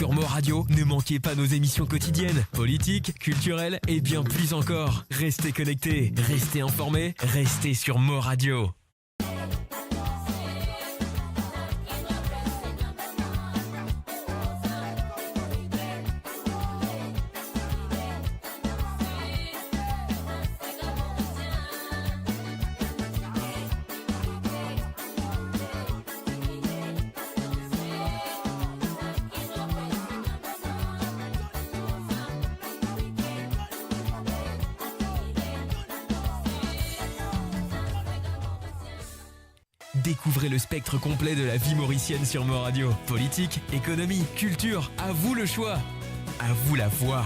Sur Mo Radio, ne manquez pas nos émissions quotidiennes, politiques, culturelles et bien plus encore. Restez connectés, restez informés, restez sur Mo Radio. Découvrez le spectre complet de la vie mauricienne sur Mo Radio. Politique, économie, culture, à vous le choix. À vous la voix.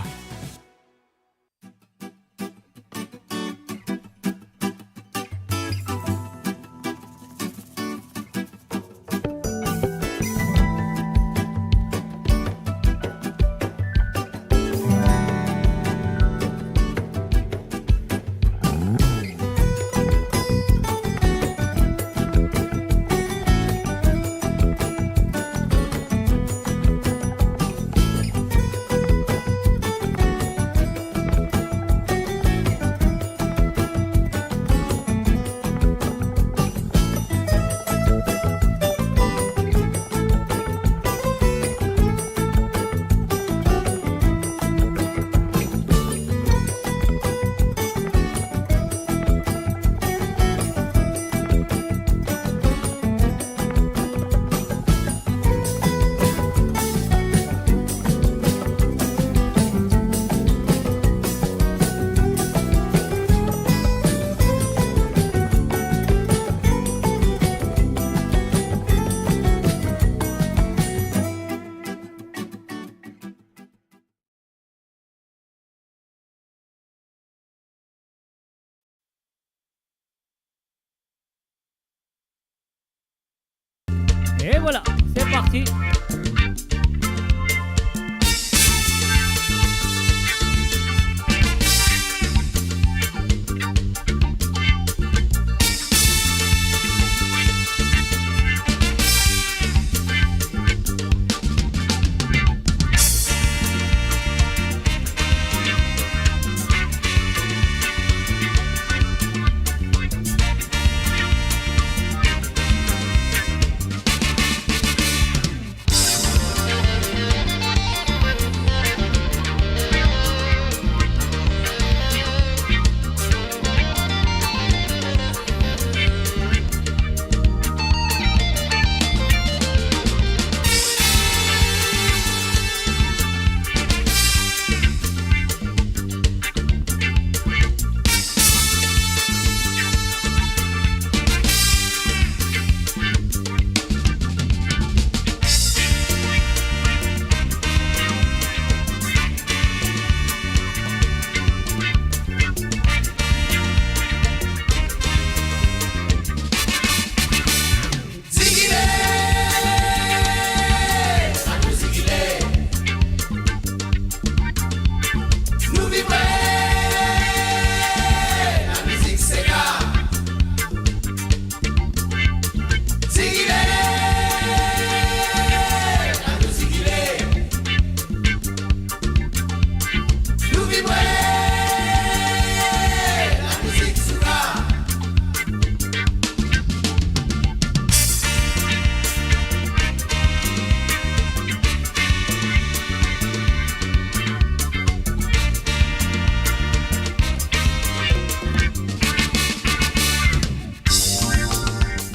Et voilà, c'est parti.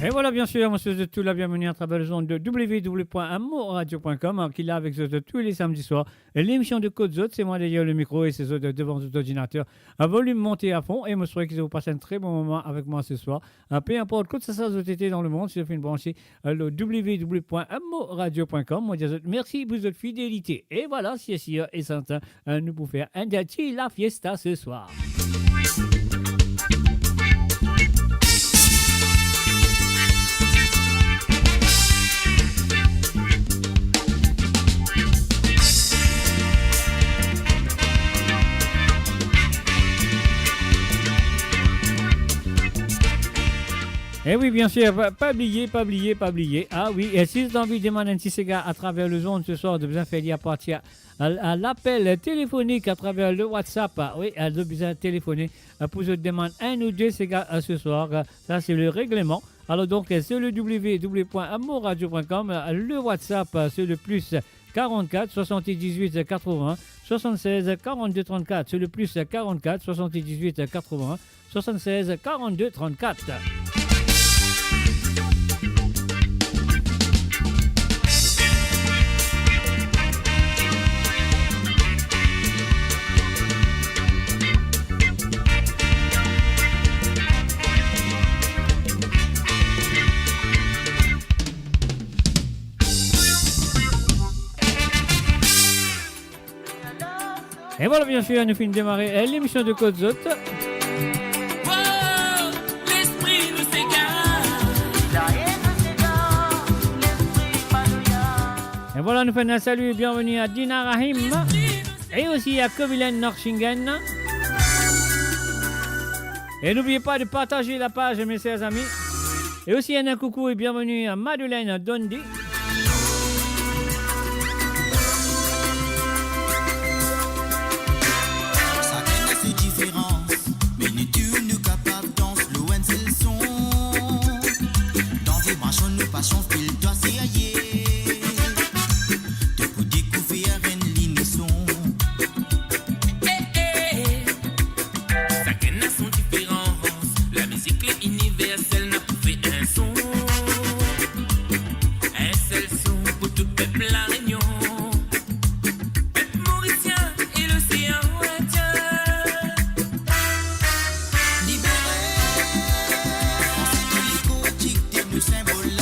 Et voilà, bien sûr, monsieur de tout la bienvenue à travers le zone de www.amoradio.com qui est là avec eux tous les samedis soirs. L'émission de Côte Zot, c'est moi derrière le micro et c'est eux devant votre ordinateur. Un volume monté à fond et je me souhaite que vous passez un très bon moment avec moi ce soir. Peu importe que ça soit dans le monde, si vous faites une branchée, le www.amoradio.com. Moi, je dis merci pour votre fidélité. Et voilà, c'est sûr et certain, nous pouvons faire un dati la fiesta ce soir. Eh oui, bien sûr, pas oublier, pas oublier, pas oublier. Ah oui, et si vous avez envie de demander un petit cigare à travers le zone ce soir, de bien faire à partir à l'appel téléphonique à travers le WhatsApp. Oui, de bien téléphoner pour vous demander un ou deux cigares ce soir. Ça, c'est le règlement. Alors donc, c'est le www.amouradio.com. Le WhatsApp, c'est le plus 44 78 80 76 42 34. C'est le plus 44 78 80 76 42 34. Et voilà, bien sûr, nous finissons de démarrer l'émission de Côte Zot. Et voilà, nous faisons un salut et bienvenue à Dina Rahim et aussi à Kovilen Norshingen. Et n'oubliez pas de partager la page, mes chers amis. Et aussi un coucou et bienvenue à Madeleine Dondi. Passion fil toi c'est aillé te pour découvrir une ligne son chacun a son différence, la musique est universelle, n'a pas fait un son, un seul son pour tout peuple la Réunion, peuple mauricien et l'océan Indien libéré c'est l'écho dicté le symbole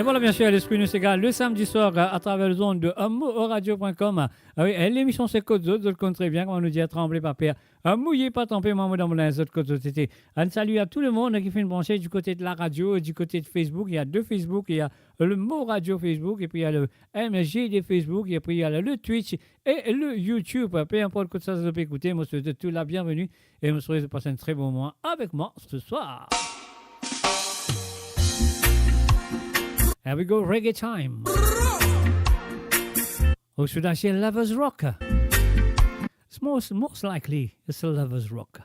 voilà, bien sûr, l'esprit nous s'égale le samedi soir à travers le zone de radio.com. Ah oui, l'émission c'est Côte Zot, vous le très bien, comme on nous dit à trembler par père. Mouillé, pas tempé, maman dans mon autres Côte Zot. C'était un salut à tout le monde qui fait une branchée du côté de la radio et du côté de Facebook. Il y a deux Facebook, il y a le mot radio Facebook, et puis il y a le MGD Facebook, et puis il y a le Twitch et le YouTube. Peu importe que ça, vous pouvez écouter. Moi, je vous souhaite tout la bienvenue et je vous souhaite de passer un très bon moment avec moi ce soir. Here we go, reggae time. Or should I say Lovers Rock? It's most likely it's a Lovers Rock.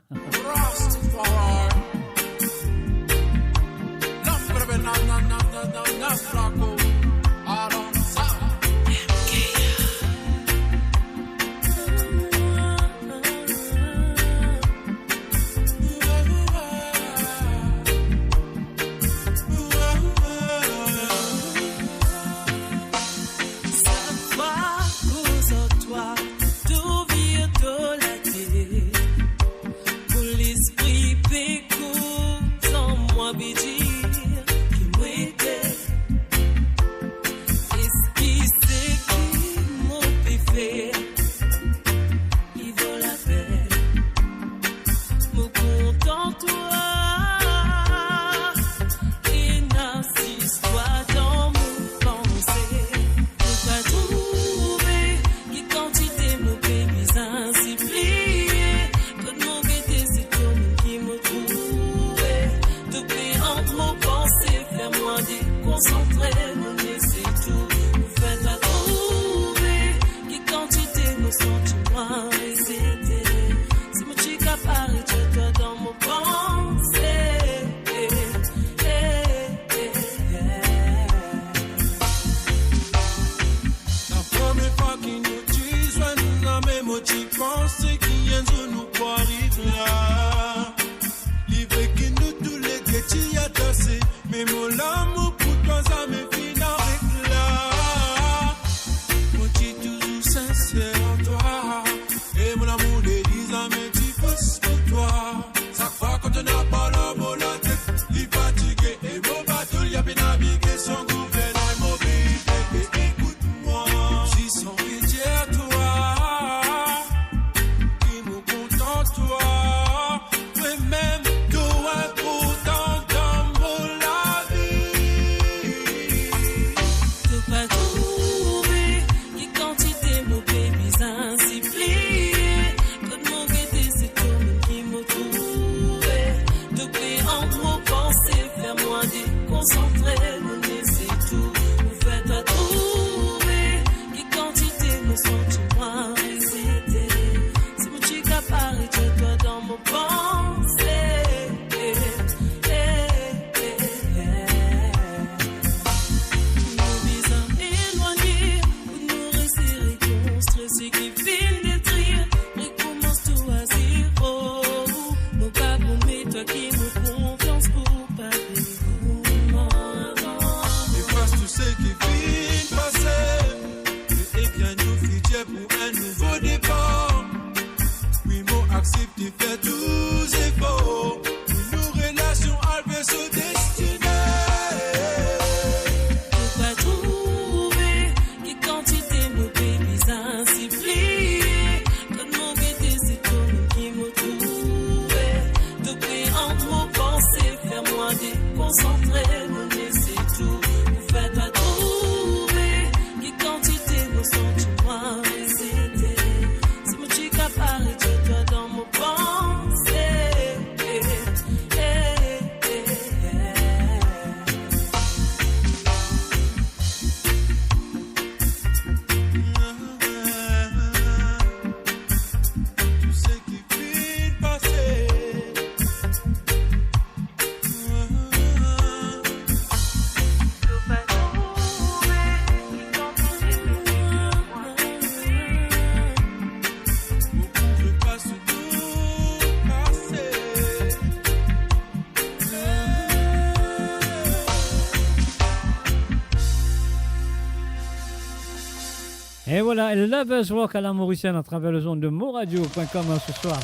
Et voilà, Lovers Rock à la Mauricienne à travers le zone de moradio.com ce soir.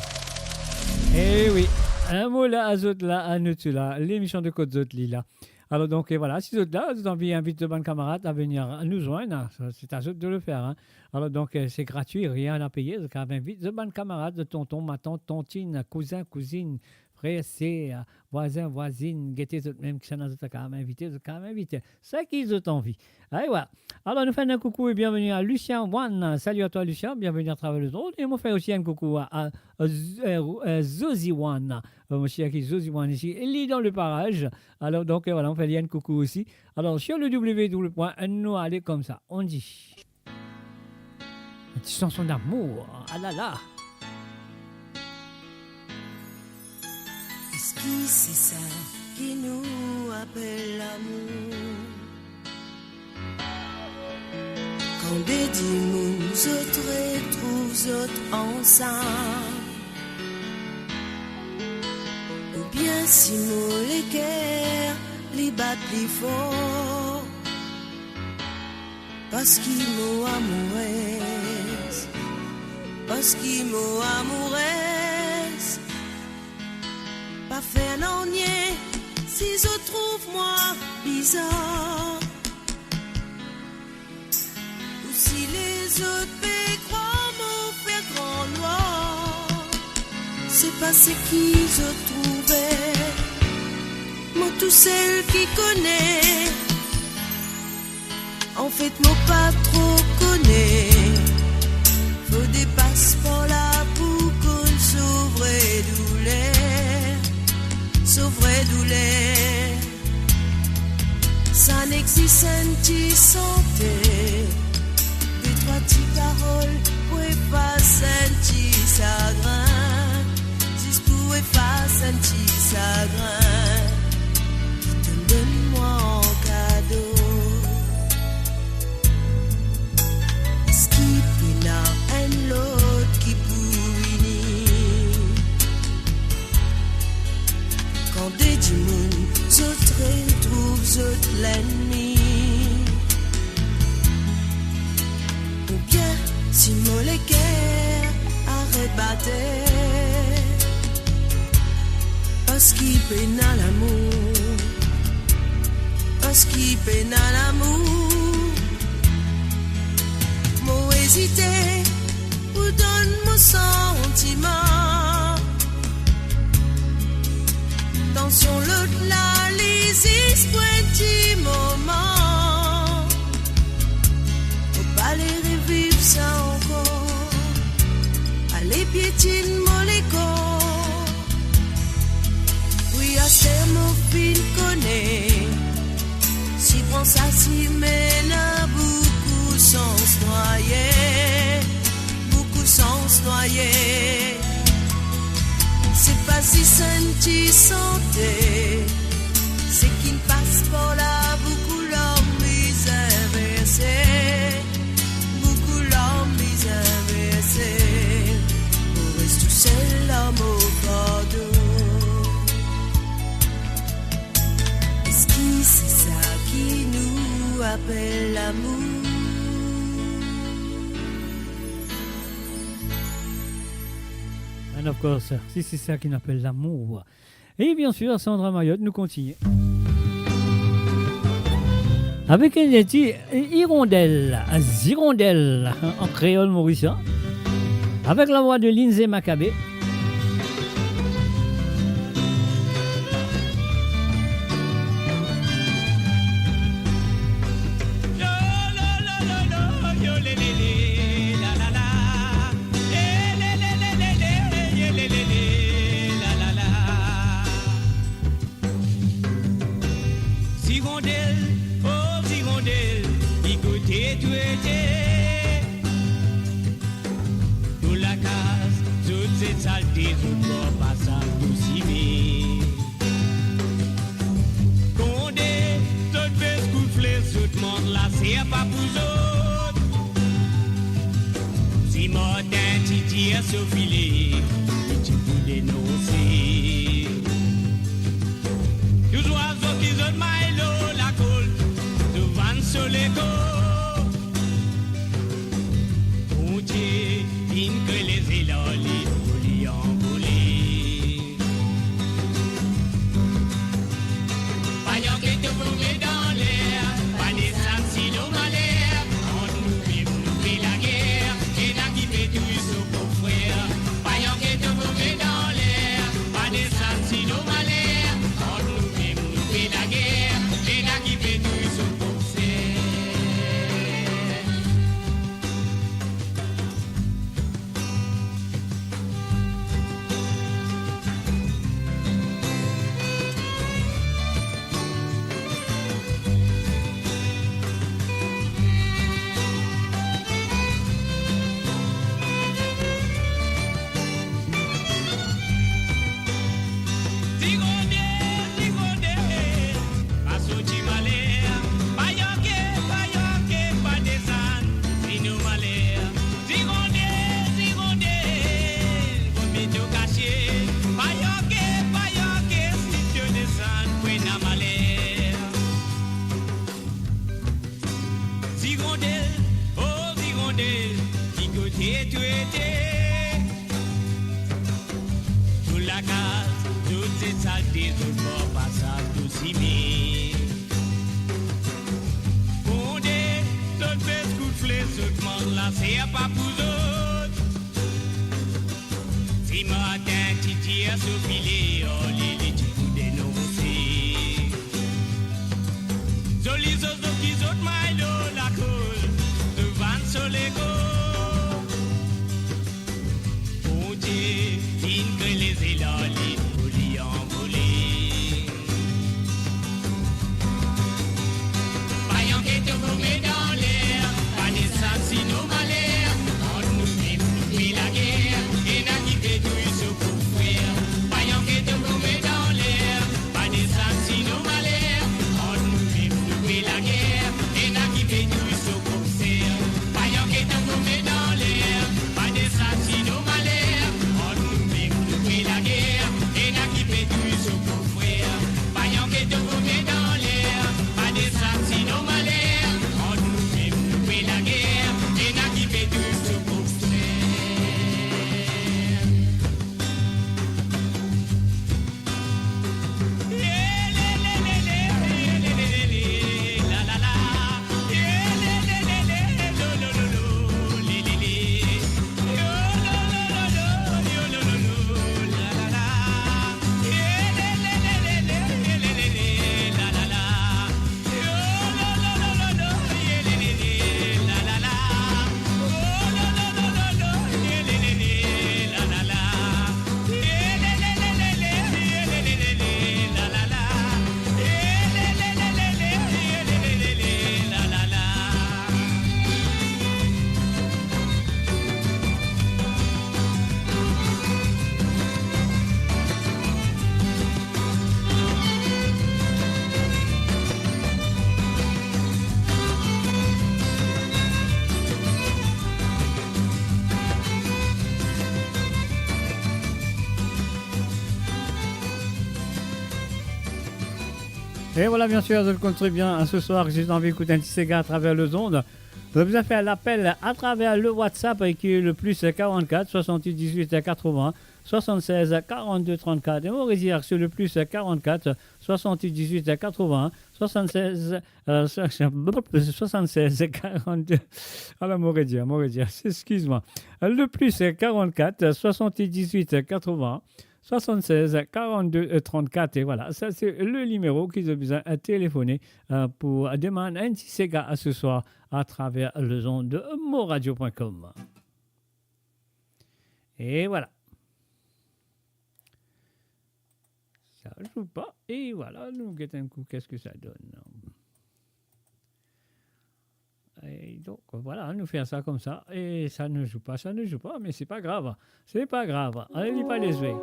Et oui, un mot là, azot là, un autre là, l'émission de Côte Zot Lila. Alors donc voilà, si vous êtes là, vous avez envie d'inviter vos camarades à venir nous joindre, c'est à eux de le faire. Hein. Alors donc c'est gratuit, rien à payer. Donc invite vos camarades, de tonton, ma tante, tontine, cousin, cousine, frère, sœur, voisin, voisine, guettez même qui s'en a quand même invité, c'est qui ont envie. Allez, voilà. Alors nous faisons un coucou et bienvenue à Lucien Wan. Salut à toi Lucien, bienvenue à travers le monde. Et on fait aussi un coucou à Zozi Wan. Monsieur qui Zozi Wan ici, il est dans le parage. Alors donc voilà, on fait un coucou aussi. Alors sur le www, nous allons comme ça, on dit. Une petite chanson d'amour, ah là là. Est-ce que c'est ça qui nous appelle l'amour? Quand des dimanches autres trouvent autres ensemble, ou bien si nous les guerres les battent plus fort, parce qu'ils m'ont amoureuse, parce qu'ils m'ont amoureuse, pas faire non nier, si je trouve moi bizarre. Si les autres croient m'ont fait grand noir, c'est pas ce qu'ils ont trouvé. Moi tout seul qui connaît, en fait moi pas trop connaît. Faut des passeports là pour qu'on s'ouvre douleur, s'ouvre douleur. Ça n'existe un petit santé. Trois petites paroles pour effacer un petit chagrin, juste pour effacer un petit chagrin, donne-moi en cadeau. Est-ce qu'il y en a un autre qui peut unir? Quand des dimanches autres trouvent autres l'ennemi, si mon les guerres arrêtent, parce qu'il peine à l'amour, parce qu'il peine à l'amour, moi hésiter ou donne mon sentiment, tension l'autre là, les pour un petit moment, faut pas les revivre ça encore. Allez piétine mon corps. Oui, à ce mon fil connaît. Si prend ça si mène à beaucoup sans noyer, beaucoup sans noyer. C'est pas si senti santé, c'est qu'il passe par là beaucoup l'homme misère versée. On reste tout seul l'homme au fardeau. Est-ce que c'est ça qui nous appelle l'amour? And of course, si c'est ça qui nous appelle l'amour. Et bien sûr, Sandra Mayotte nous continue. Avec une petite hirondelle, un zirondelle en créole mauricien, avec la voix de Lindsay Maccabé. Vaya que te des autres morts passage d'Ossimé. Fondé, d'autres fait scoufler, d'autres monde là, c'est pas pour autres. Si matin, titi a soupilé, oh, les petits coups dénoncés. Jolis autres qui autres maillots, la colle, devant le soleil. Que les élans, les folies envolées. Vaillant qui te remet dans l'air, pas des assassins malheurs, on nous fait couper la guerre, et n'a qui fait tout ce pour faire. Vaillant qui te remet dans l'air, pas des assassins malheurs, on nous fait couper la guerre, et n'a qui fait tout ce pour faire. Vaillant qui te remet dans l'air, pas des assassins malheurs. La guerre, et n'a qui fait tout ce pour frère. Vaillant que te remet dans l'air, pas des assassins malheurs. On nous fait couper la guerre, et n'a qui fait tout ce pour Et voilà, bien sûr, je le compte très bien. Ce soir, j'ai envie d'écouter un petit Sega à travers les ondes. Je vous ai fait l'appel à travers le WhatsApp qui est le plus 44 78 18 80 76 42 34. Et mon résident sur le plus 44 78 18 80 76 42. Alors, Morédia, excuse-moi. Le plus 44 78 18 80 76 42 34. Et voilà, ça c'est le numéro qu'ils ont besoin de téléphoner pour demander un petit Sega à ce soir à travers le ondes de moradio.com. Et voilà. Ça ne joue pas. Et voilà, nous guettons un coup, qu'est-ce que ça donne. Et donc voilà, nous faire ça comme ça. Et ça ne joue pas, mais c'est pas grave. C'est pas grave. Allez, pas les jouer.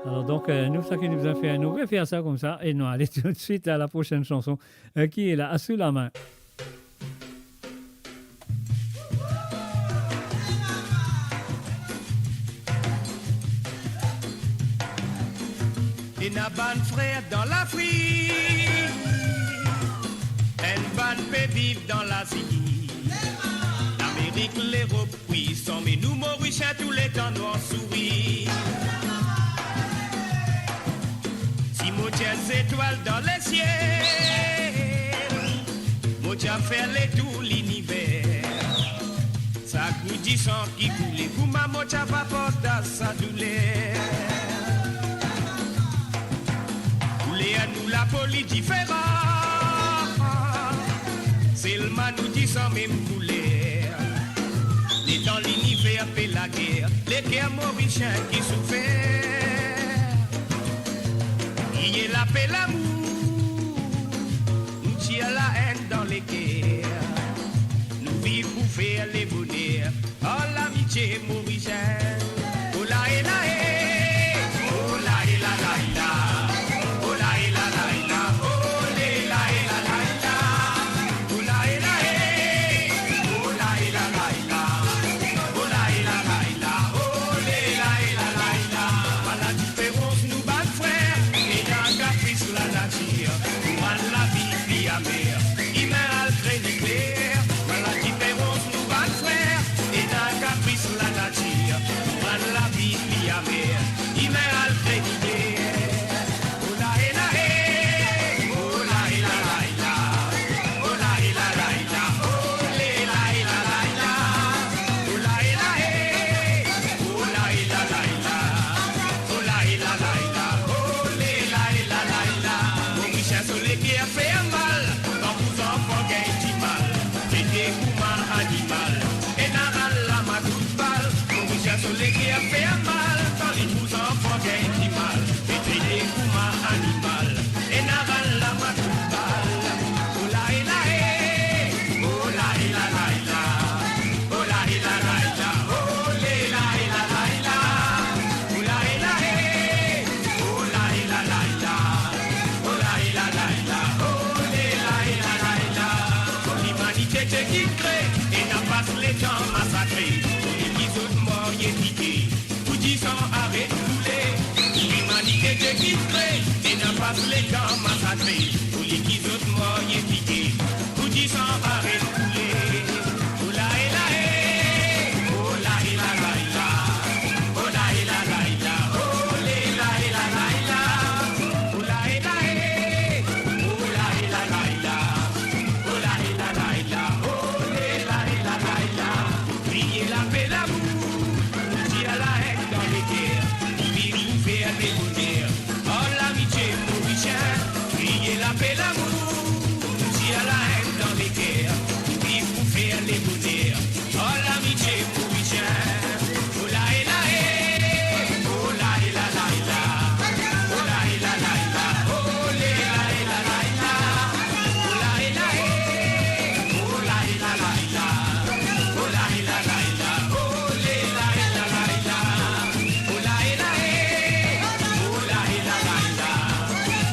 Alors donc, nous, ça qui nous a fait, nous refaire ça comme ça. Et nous allons tout de suite à la prochaine chanson qui est là, sous la main. Une bonne frère dans l'Afrique, une bonne peut vivre dans l'Asie. L'Amérique, l'Europe, puissant, mais nous, Mauriciens, tous les temps, nous en souris. Si moi tiens étoiles dans les ciels, moi tiens faire les tout l'univers. Ça coûte 10 ans qui coule, pour ma moi tiens pas porte à sa douleur. À nous la police différente, c'est le man nous dit sans même couleur. Les dans l'univers fait la guerre, les guerres mauriciens qui souffrent. Il y a la paix, l'amour, nous tire la haine dans les guerres. Nous vivons pour faire les bonheurs, oh l'amitié mauricienne. Oh là et là et, oh là et là là et là. tous les camps massacrés, tous les qui autres morts y piqués, pour qui s'emparer de poulet. Oh la et la et, oh la et la la et la, oh la et la la et la, oh la et la la et la, oh la et la et, oh la et la la et la, oh la et la la et la, oh la et la la et la. Crier la paix, l'amour, dire la haine dans les guerres, vivre ou faire des bonheurs. Oh l'amitié pour Richard, crier la paix, l'amour, dire la haine dans les guerres, vivre ou faire des bonheurs. Oh l'amitié pour Richard, oh la et la et, oh la et la la et la, oh la et la la et la, oh la et la la et la, oh la et la et, oh la et la la et la, oh la et la la et la, oh la et la la et la, oh la et la et, oh la et la la et la,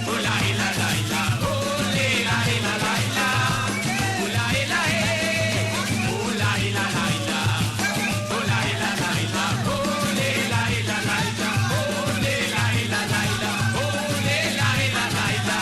oh la et la la et la, oh la et la la et la, oh la et la et, oh la et la la et la, oh la et la la et la, oh la et la et la la et la, oh la et la et la la et la, oh la et la et la la et la.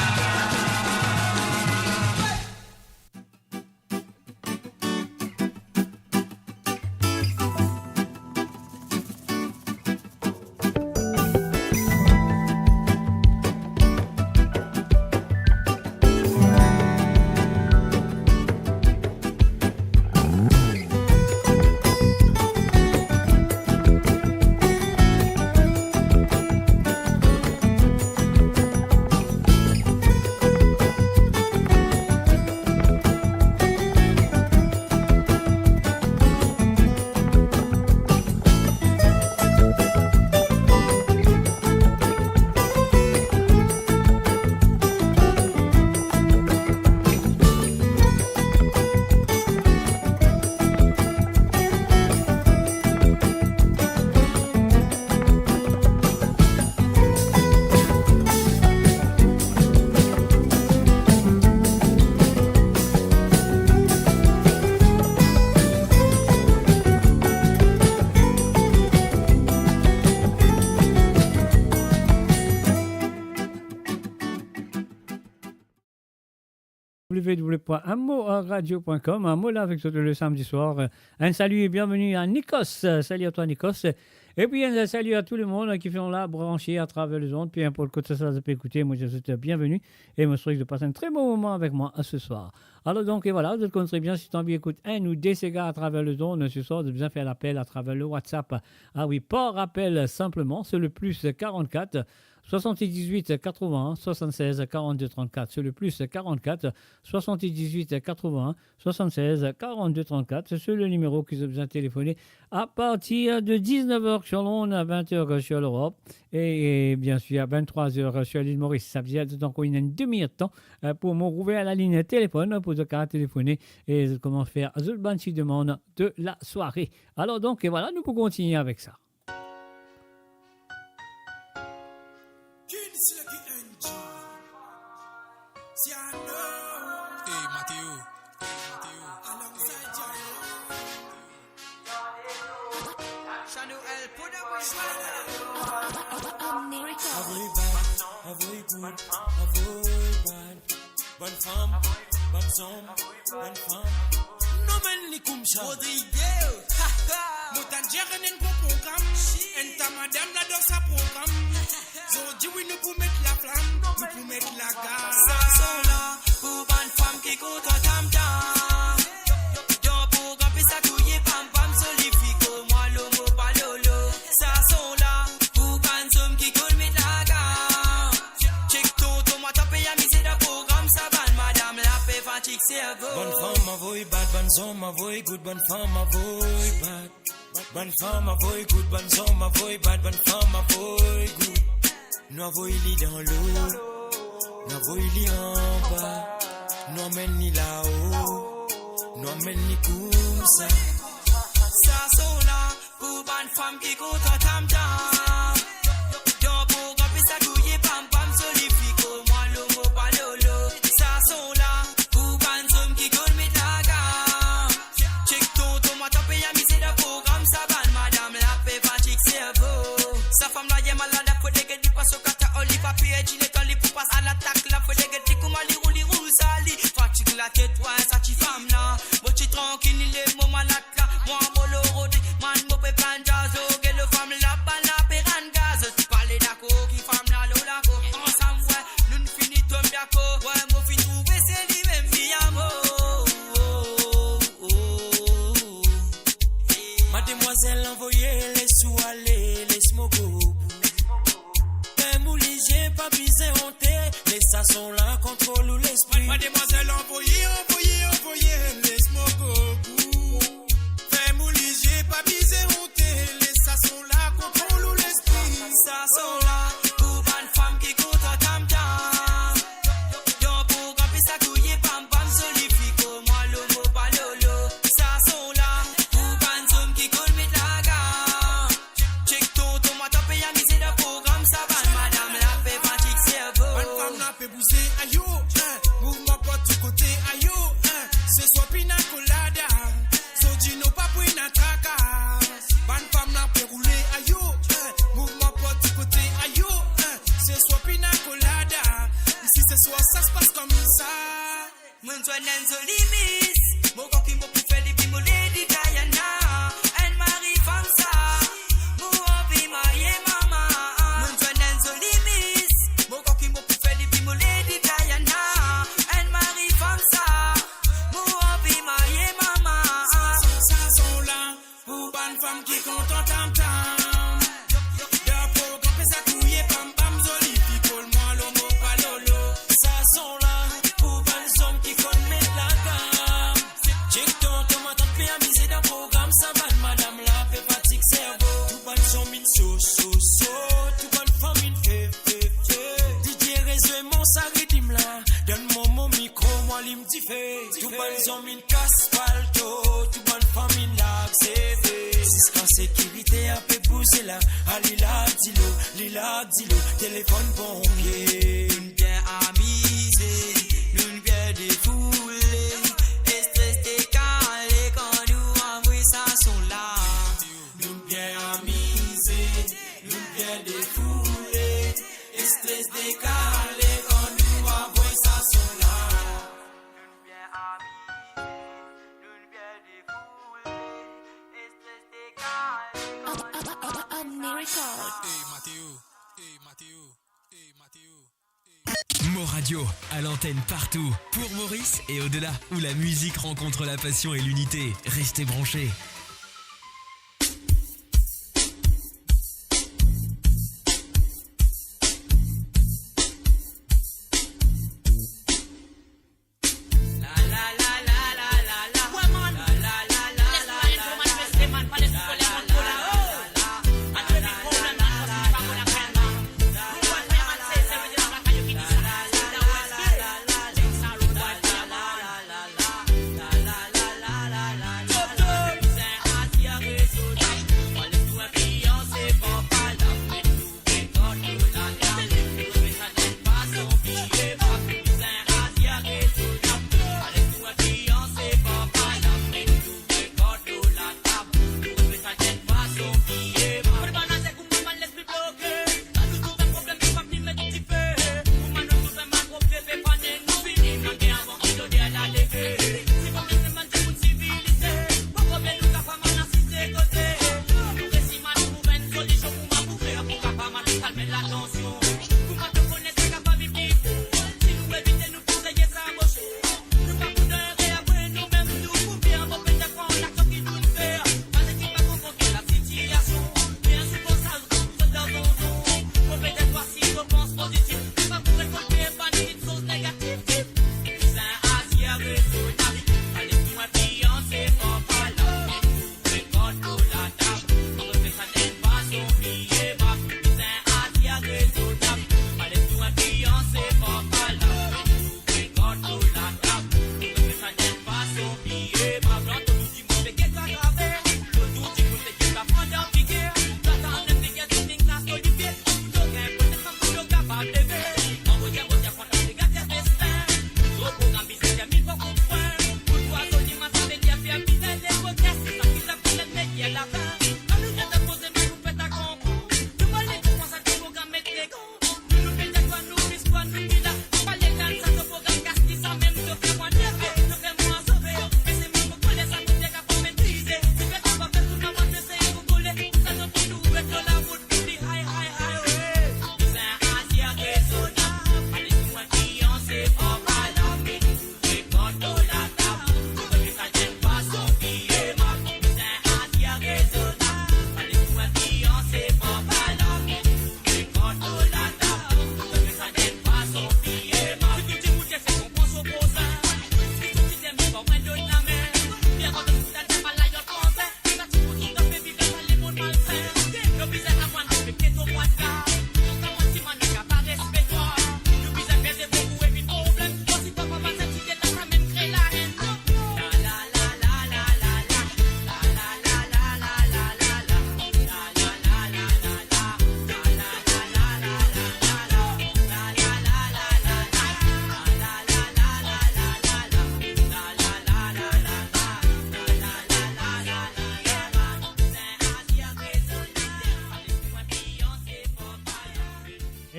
www.amoradio.com, un mot là avec toi le samedi soir. Un salut et bienvenue à Nikos. Salut à toi Nikos. Et puis un salut à tout le monde qui sont là branchés à travers les ondes. Puis pour le côté ça peut écouter, moi je vous souhaite bienvenue et me souhaite de passer un très bon moment avec moi ce soir. Alors donc et voilà, vous êtes très bien si tu as envie d'écouter un ou des ségards à travers les ondes ce soir, de bien faire l'appel à travers le WhatsApp. Ah oui, pas rappel simplement, c'est le plus 44 78 81 76 42 34. C'est le plus 44 78 81 76 42 34. C'est le numéro qui vous a besoin de téléphoner à partir de 19h sur l'onde, à 20h sur l'Europe et bien sûr à 23h sur l'île Maurice. Ça veut dire donc il y a une demi-heure de temps pour me rouvrir à la ligne téléphone pour le cas téléphoner et comment faire le banchi demande de la soirée. Alors donc et voilà, nous pouvons continuer avec ça. Hey Mateo, bonne femme, bonne zone, bonne femme. No men ni comme ça. Moutanjeren en gros programme. En ta madame la dans sa programme. Zodi oui nous pour mettre la flamme, nous pour mettre la gare. Ça sont là pour bonne femme qui compte en tam tam. Yo programme puis ça touille pam pam solifico moi l'homo pas lolo. Ça sont là pour bonne somme qui coule mettre la gare. Check ton tomate paye à miser de programme ça ban madame la paix fatigue cerveau. bonne femme ma voix bad, bonne zone ma voix good, bonne femme ma voix bad. Bonne femme ma voix good, bonne zone ma voix bad, bonne femme ma voix good. Nous avons lit dans l'eau, nous avons lit en bas, nous amène ni là-haut, nous amène ni comme ça. Ça sont là pour bonne femme qui compte en tam tam. Yo programme puis ça touille pam pam solifico moi l'homo pas lolo. Ça sont là pour bonne somme qui coule mettre la gamme. Check ton tomate paye à miser de programme ça ban madame la paix fatigue cerveau. Sa femme là y est malade pour des guedes du passe au kata olive à pied gilet dans les passe à l'attaque, la feu les gâtés comme Ali rouli rousali. Fatigue la tête, ouais, ça t'y femme là. Moi t'y tranquille, il est mon malade là. Moi, mon lorodi, man, mon pe panjazo. Que le femme là, ban la perangaz. Tu parles d'accord, qui femme là, l'olako. Ensemble, ouais, nous finit ton biako. Ouais, moi fin trouver, c'est lui même, mi-amo. Mademoiselle, envoyez les sous aller, les smogos. Même ou j'ai pas bisé honté, les sassons là contrôlent l'esprit. Mademoiselle, envoyez les smogos. Même ou j'ai pas bisé honté, les sassons là contrôlent l'esprit. Sassons là, pour une femme qui compte à tam-tam. Yon pour camper sa couille, pam pam, solifique, moi l'homo pas lolo. Sassons là, pour une somme qui colle met la gamme. Check ton tomate, paye à miser le programme, ça va, madame la fait fatigue cerveau. Une femme la fait bouger, ayo, mouvement pas tout côté, ayo, ce soit pina colada, sojino pas pour une attaque. Une femme la fait rouler, ayo, mouvement pas tout côté, ayo, ce soit pina colada. Ici ce soir ça se passe comme ça. Mon soin d'un solimis, mon coquille m'a pu faire les bimos Lady Diana, and Marie femme ça, mon envie maïe mama. Mon soin d'un solimis, mon coquille m'a pu faire les bimos Lady Diana, and Marie femme ça, mon envie maïe mama. Ça sont là pour une femme qui compte en tam-tam. D'après quand pèse à couiller, pam pam, joli, people, moi l'homo pas lolo. Sassons là, pour une homme qui connaît mettre la gamme. Check ton tomate, paye à miser dans le programme, ça va, madame la fait fatigue cerveau. Tout bonne homme in so. Tout bonne femme in fait. DJ réseau et mon saridim là. Donne-moi mon micro, moi l'im dit fait. Tout bonne homme in caspalto. Tout bonne femme in l'accès. C'est qu'en sécurité a fait bouger là. Ah, lila, dilo, téléphone bon, yeah. Nous bien amusés, nous bien défoulés, et stress décalé quand nous envoyons ça sont là. Nous bien amusés, nous bien défoulés, et stress décalé quand nous envoyons ça sont là. Nous bien amusés, nous bien défoulés, et stress décalé. Moradio, à l'antenne partout, pour Maurice et au-delà, où la musique rencontre la passion et l'unité. Restez branchés.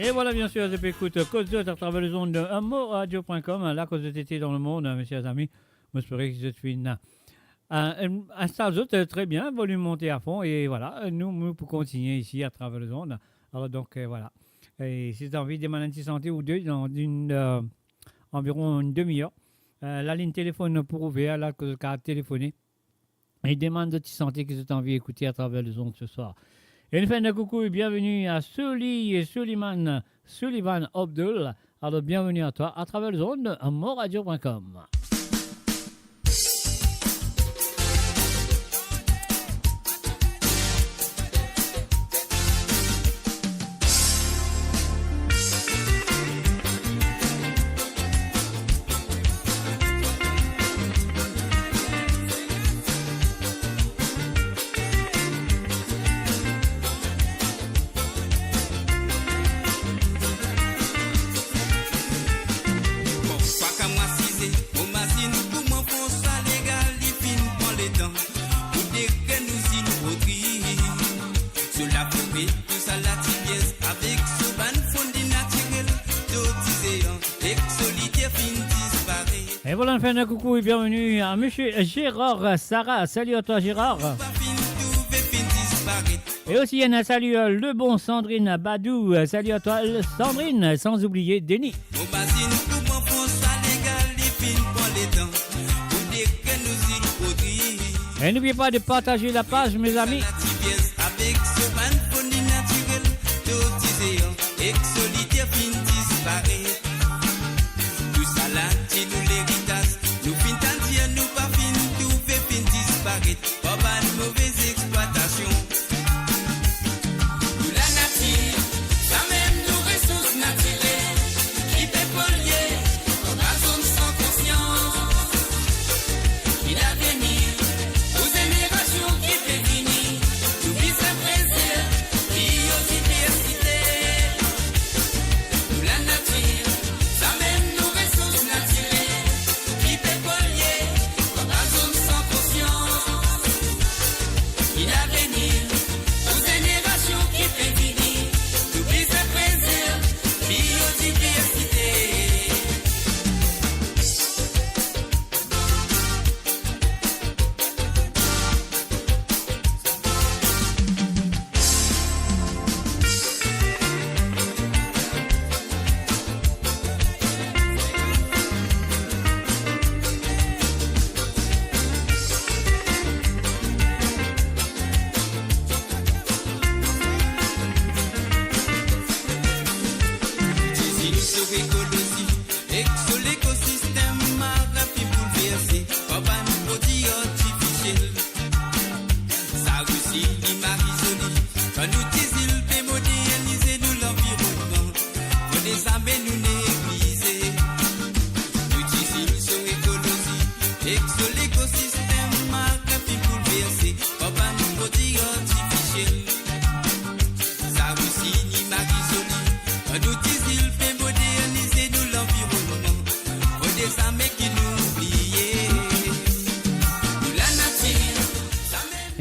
Et voilà, bien sûr, je écoute Côte d'Or à travers les ondes de amoradio.com, la cause de tété dans le monde, mes chers amis. J'espère que je suis un stage très bien, volume monté à fond. Et voilà, nous pour continuer ici à travers les ondes. Alors, donc, voilà. Et si tu as envie de demander une santé ou deux, dans environ une demi-heure, la ligne téléphone pour ouvrir, la carte téléphoner. Et demande de petite santé que tu as envie d'écouter à travers les ondes ce soir. Et une fin de coucou et bienvenue à Sullivan Abdul. Alors bienvenue à toi à travers les ondes à moradio.com. Et voilà, fin de coucou et bienvenue à monsieur Gérard Sarah. Salut à toi Gérard. Et aussi un salut à le bon Sandrine Badou. Salut à toi Sandrine, sans oublier Denis. Et n'oubliez pas de partager la page mes amis.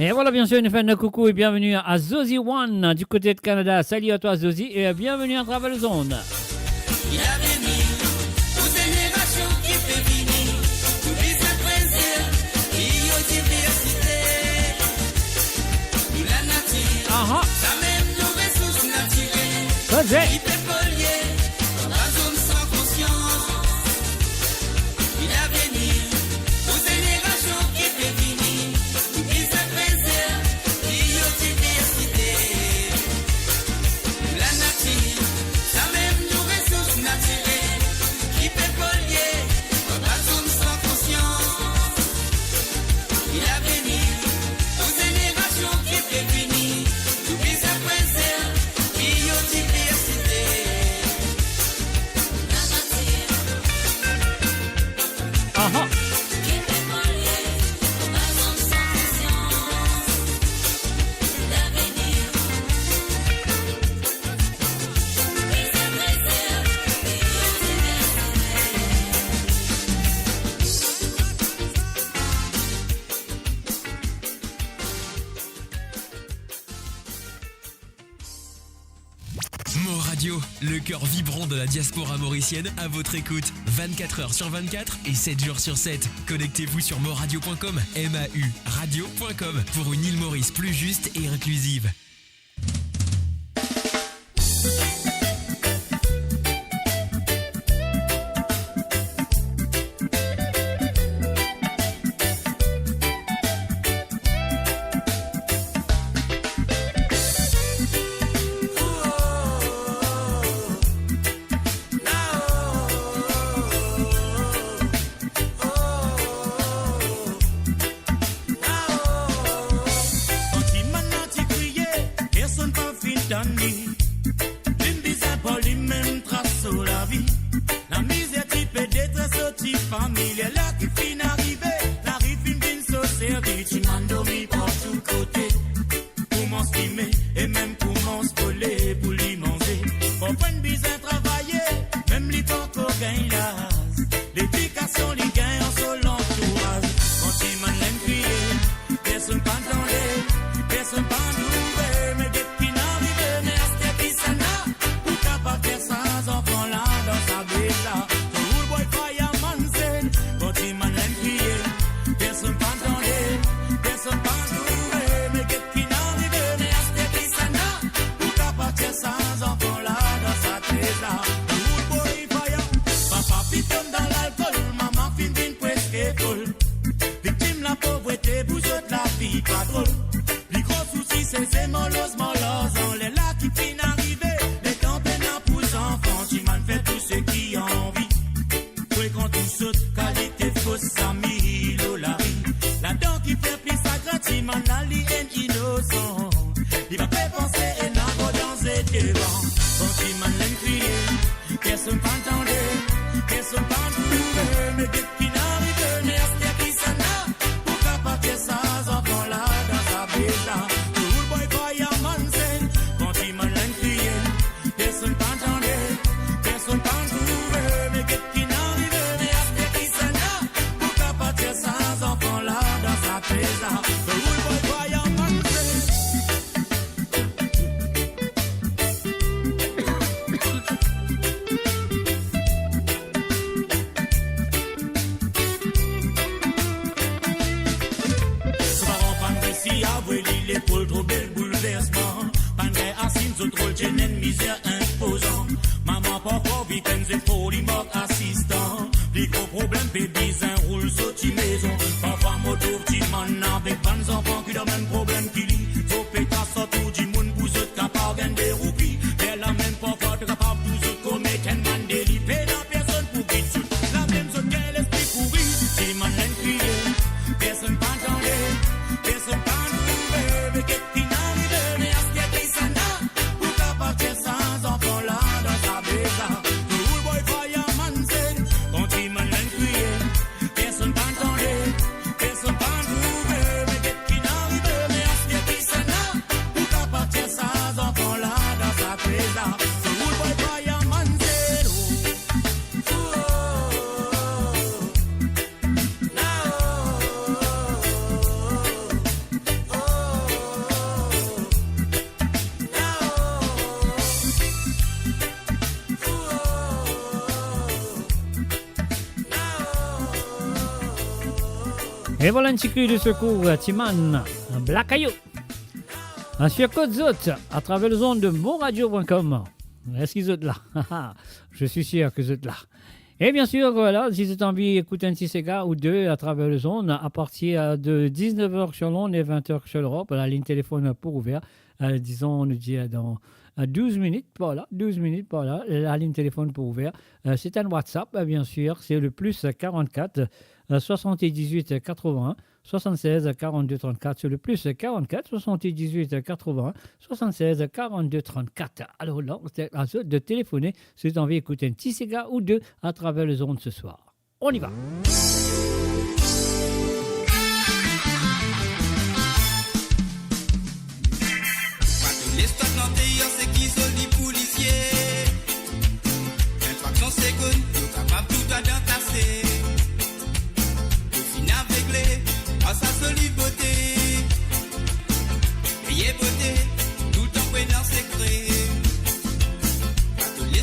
Et voilà, bien sûr, une fin de coucou et bienvenue à Zosie One du côté de Canada. Salut à toi, Zosie, et bienvenue à travers les ondes. Biodiversité. Le cœur vibrant de la diaspora mauricienne à votre écoute. 24 heures sur 24 et 7 jours sur 7. Connectez-vous sur moradio.com, MAU radio.com pour une île Maurice plus juste et inclusive. Et voilà un petit cri de secours, Timan, Black Ayou. Sur Côte Zot, à travers les ondes de monradio.com. Est-ce qu'ils sont là? Je suis sûr que vous êtes là. Et bien sûr, voilà, si vous avez envie d'écouter un petit Sega ou deux à travers les ondes, à partir de 19h sur l'onde et 20h sur l'Europe, la ligne téléphone pour ouvert. Disons, on nous dit dans 12 minutes, voilà, 12 minutes, voilà, la ligne téléphone pour ouvert. C'est un WhatsApp, bien sûr, c'est le plus 44 78 81 76 42 34, c'est le plus 44 78 81 76 42 34. Alors là, c'est à vous de téléphoner si vous avez envie d'écouter un petit Sega ou deux à travers les ondes ce soir. On y va. C'est qui sont les policiers? Infraction seconde, nous capables tout à d'entasser. Au final réglé, à sa solide beauté. Ayez beauté, tout le temps prenant secret. Pas tous les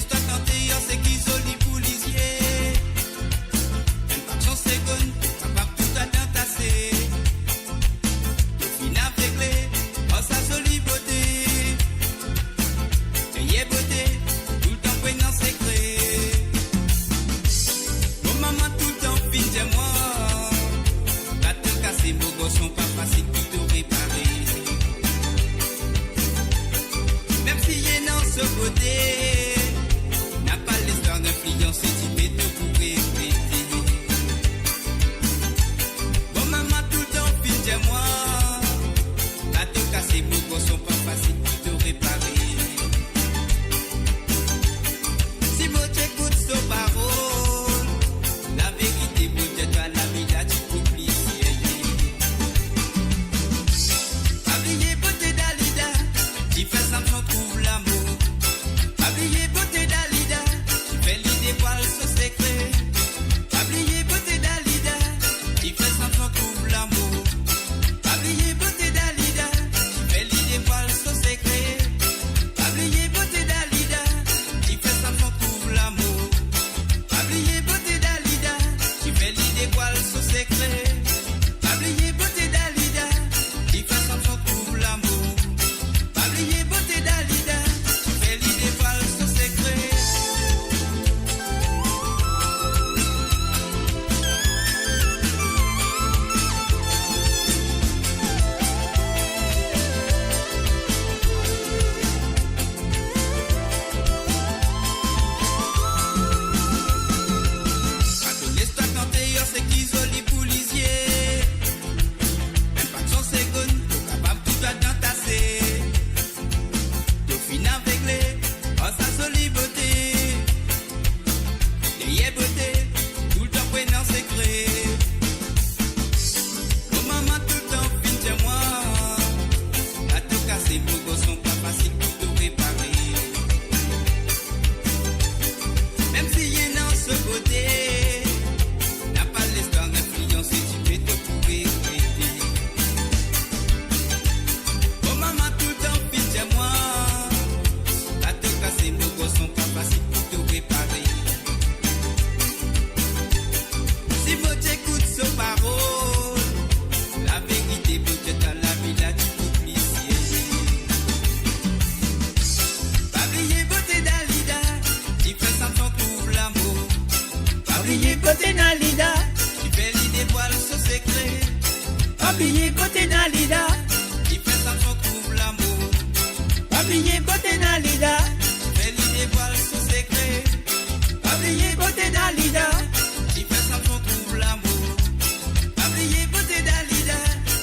si y est dans ce côté, n'a pas l'espoir d'influencer, tu peux te prouver regretter. Oh maman, tout le temps, pitié moi, pas te casser, nos gosses sont pas faciles pour te réparer. Si vous t'écoutes ce parole, la vérité peut-être à la vie là, tu peux plier. Pas oublier beauté d'Alida, qui fait sans son trouve l'amour. Pas oublier beauté d'Alida, qui fait l'idée voile ce secret. Pas oublier beauté d'Alida, qui fait sans son trouve l'amour. Pas oublier beauté d'Alida, qui fait l'idée voile ce secret. Pas oublier beauté d'Alida, qui fait sans son trouve l'amour. Pas oublier beauté d'Alida,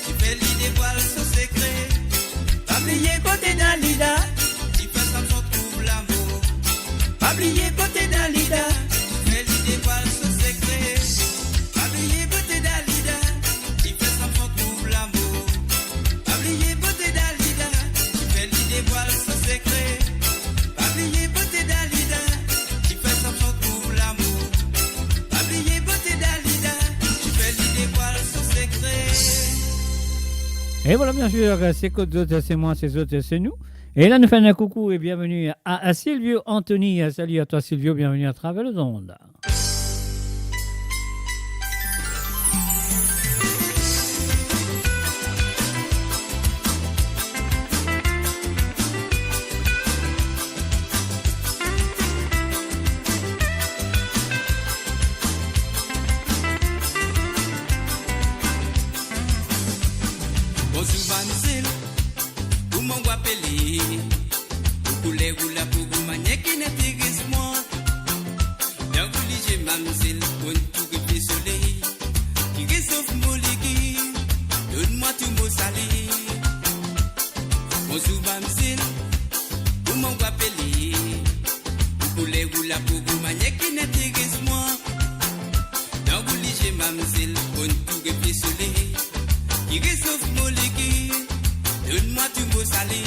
qui fait l'idée voile ce secret. Pas oublier beauté d'Alida, qui fait sans son trouve l'amour. Pas oublier beauté d'Alida, qui fait l'idée voile ce secret. Pas oublier beauté d'Alida, qui fait sans son trouve l'amour. Pas oublier beauté d'Alida, qui fait l'idée voile ce secret. Pas oublier beauté d'Alida, qui fait sans son trouve l'amour. Pas oublier beauté d'Alida, qui fait l'idée voile ce secret. Et voilà, bien sûr, c'est Côte d'Autres, c'est moi, c'est autres, c'est nous. Et là, nous faisons un coucou et bienvenue à Silvio Anthony. Salut à toi, Silvio, bienvenue à travers les ondes. Bonjour Vanzil, vous m'en appelez. Vous coulez ou la pour vous manier qui n'est pas moi. D'un coup, j'ai mamzil, pour tout que fait soleil. Qui réchauffe mon liquide, donne-moi tout mon salé. Bonjour Vanzil, vous m'en appelez. Vous coulez ou la pour vous manier qui n'est pas moi. D'un coup, j'ai mamzil, pour tout que fait soleil. Qui réchauffe mon liquide, donne-moi tout beau salé.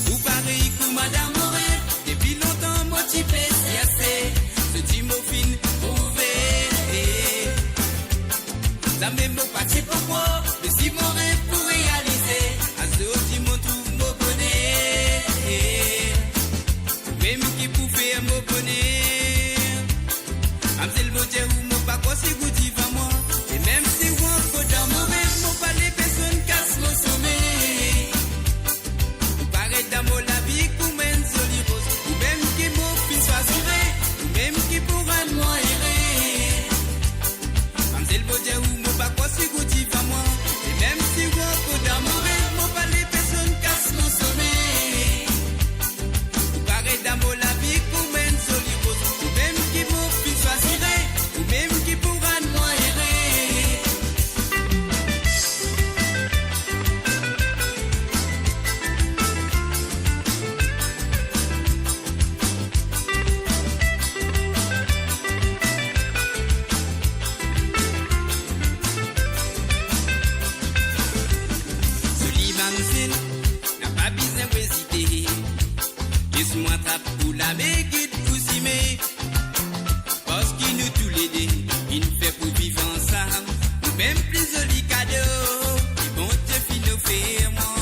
Vous pareil que madame Moré, depuis longtemps moi t'y fais assez. Ce petit mot fin trouvé. Ça même pas parti pour moi, mais si mon rêve pour réaliser, à ce petit mot trouve mon bonnet. Même qui pouvait mon bonnet. Amsel mon Dieu ou mon pas quoi c'est goûté va moi. Et même si on peut dans mon rêve, mon pas les personnes cassent mon sommeil. Vous paraît dans mon la vie comme une jolie rose. Ou même qui mon fils soit assuré, ou même qui pourra moi errer. Amsel mon Dieu ou mon pas quoi c'est goûté va moi. Et même si on peut dans mon rêve, mon pas les personnes cassent mon sommeil. Vous paraît dans mon la vie comme une jolie rose. Ou même qui mon fils soit assuré, ou même qui pourra moi errer. Joli mamzelle, n'a pas besoin d'hésiter. Laisse-moi taper pour la méguide pour s'y mettre. Parce qu'il nous tous les deux, il nous fait pour vivre ensemble. Ou même plus joli cadeau, ils vont te finir faire moi.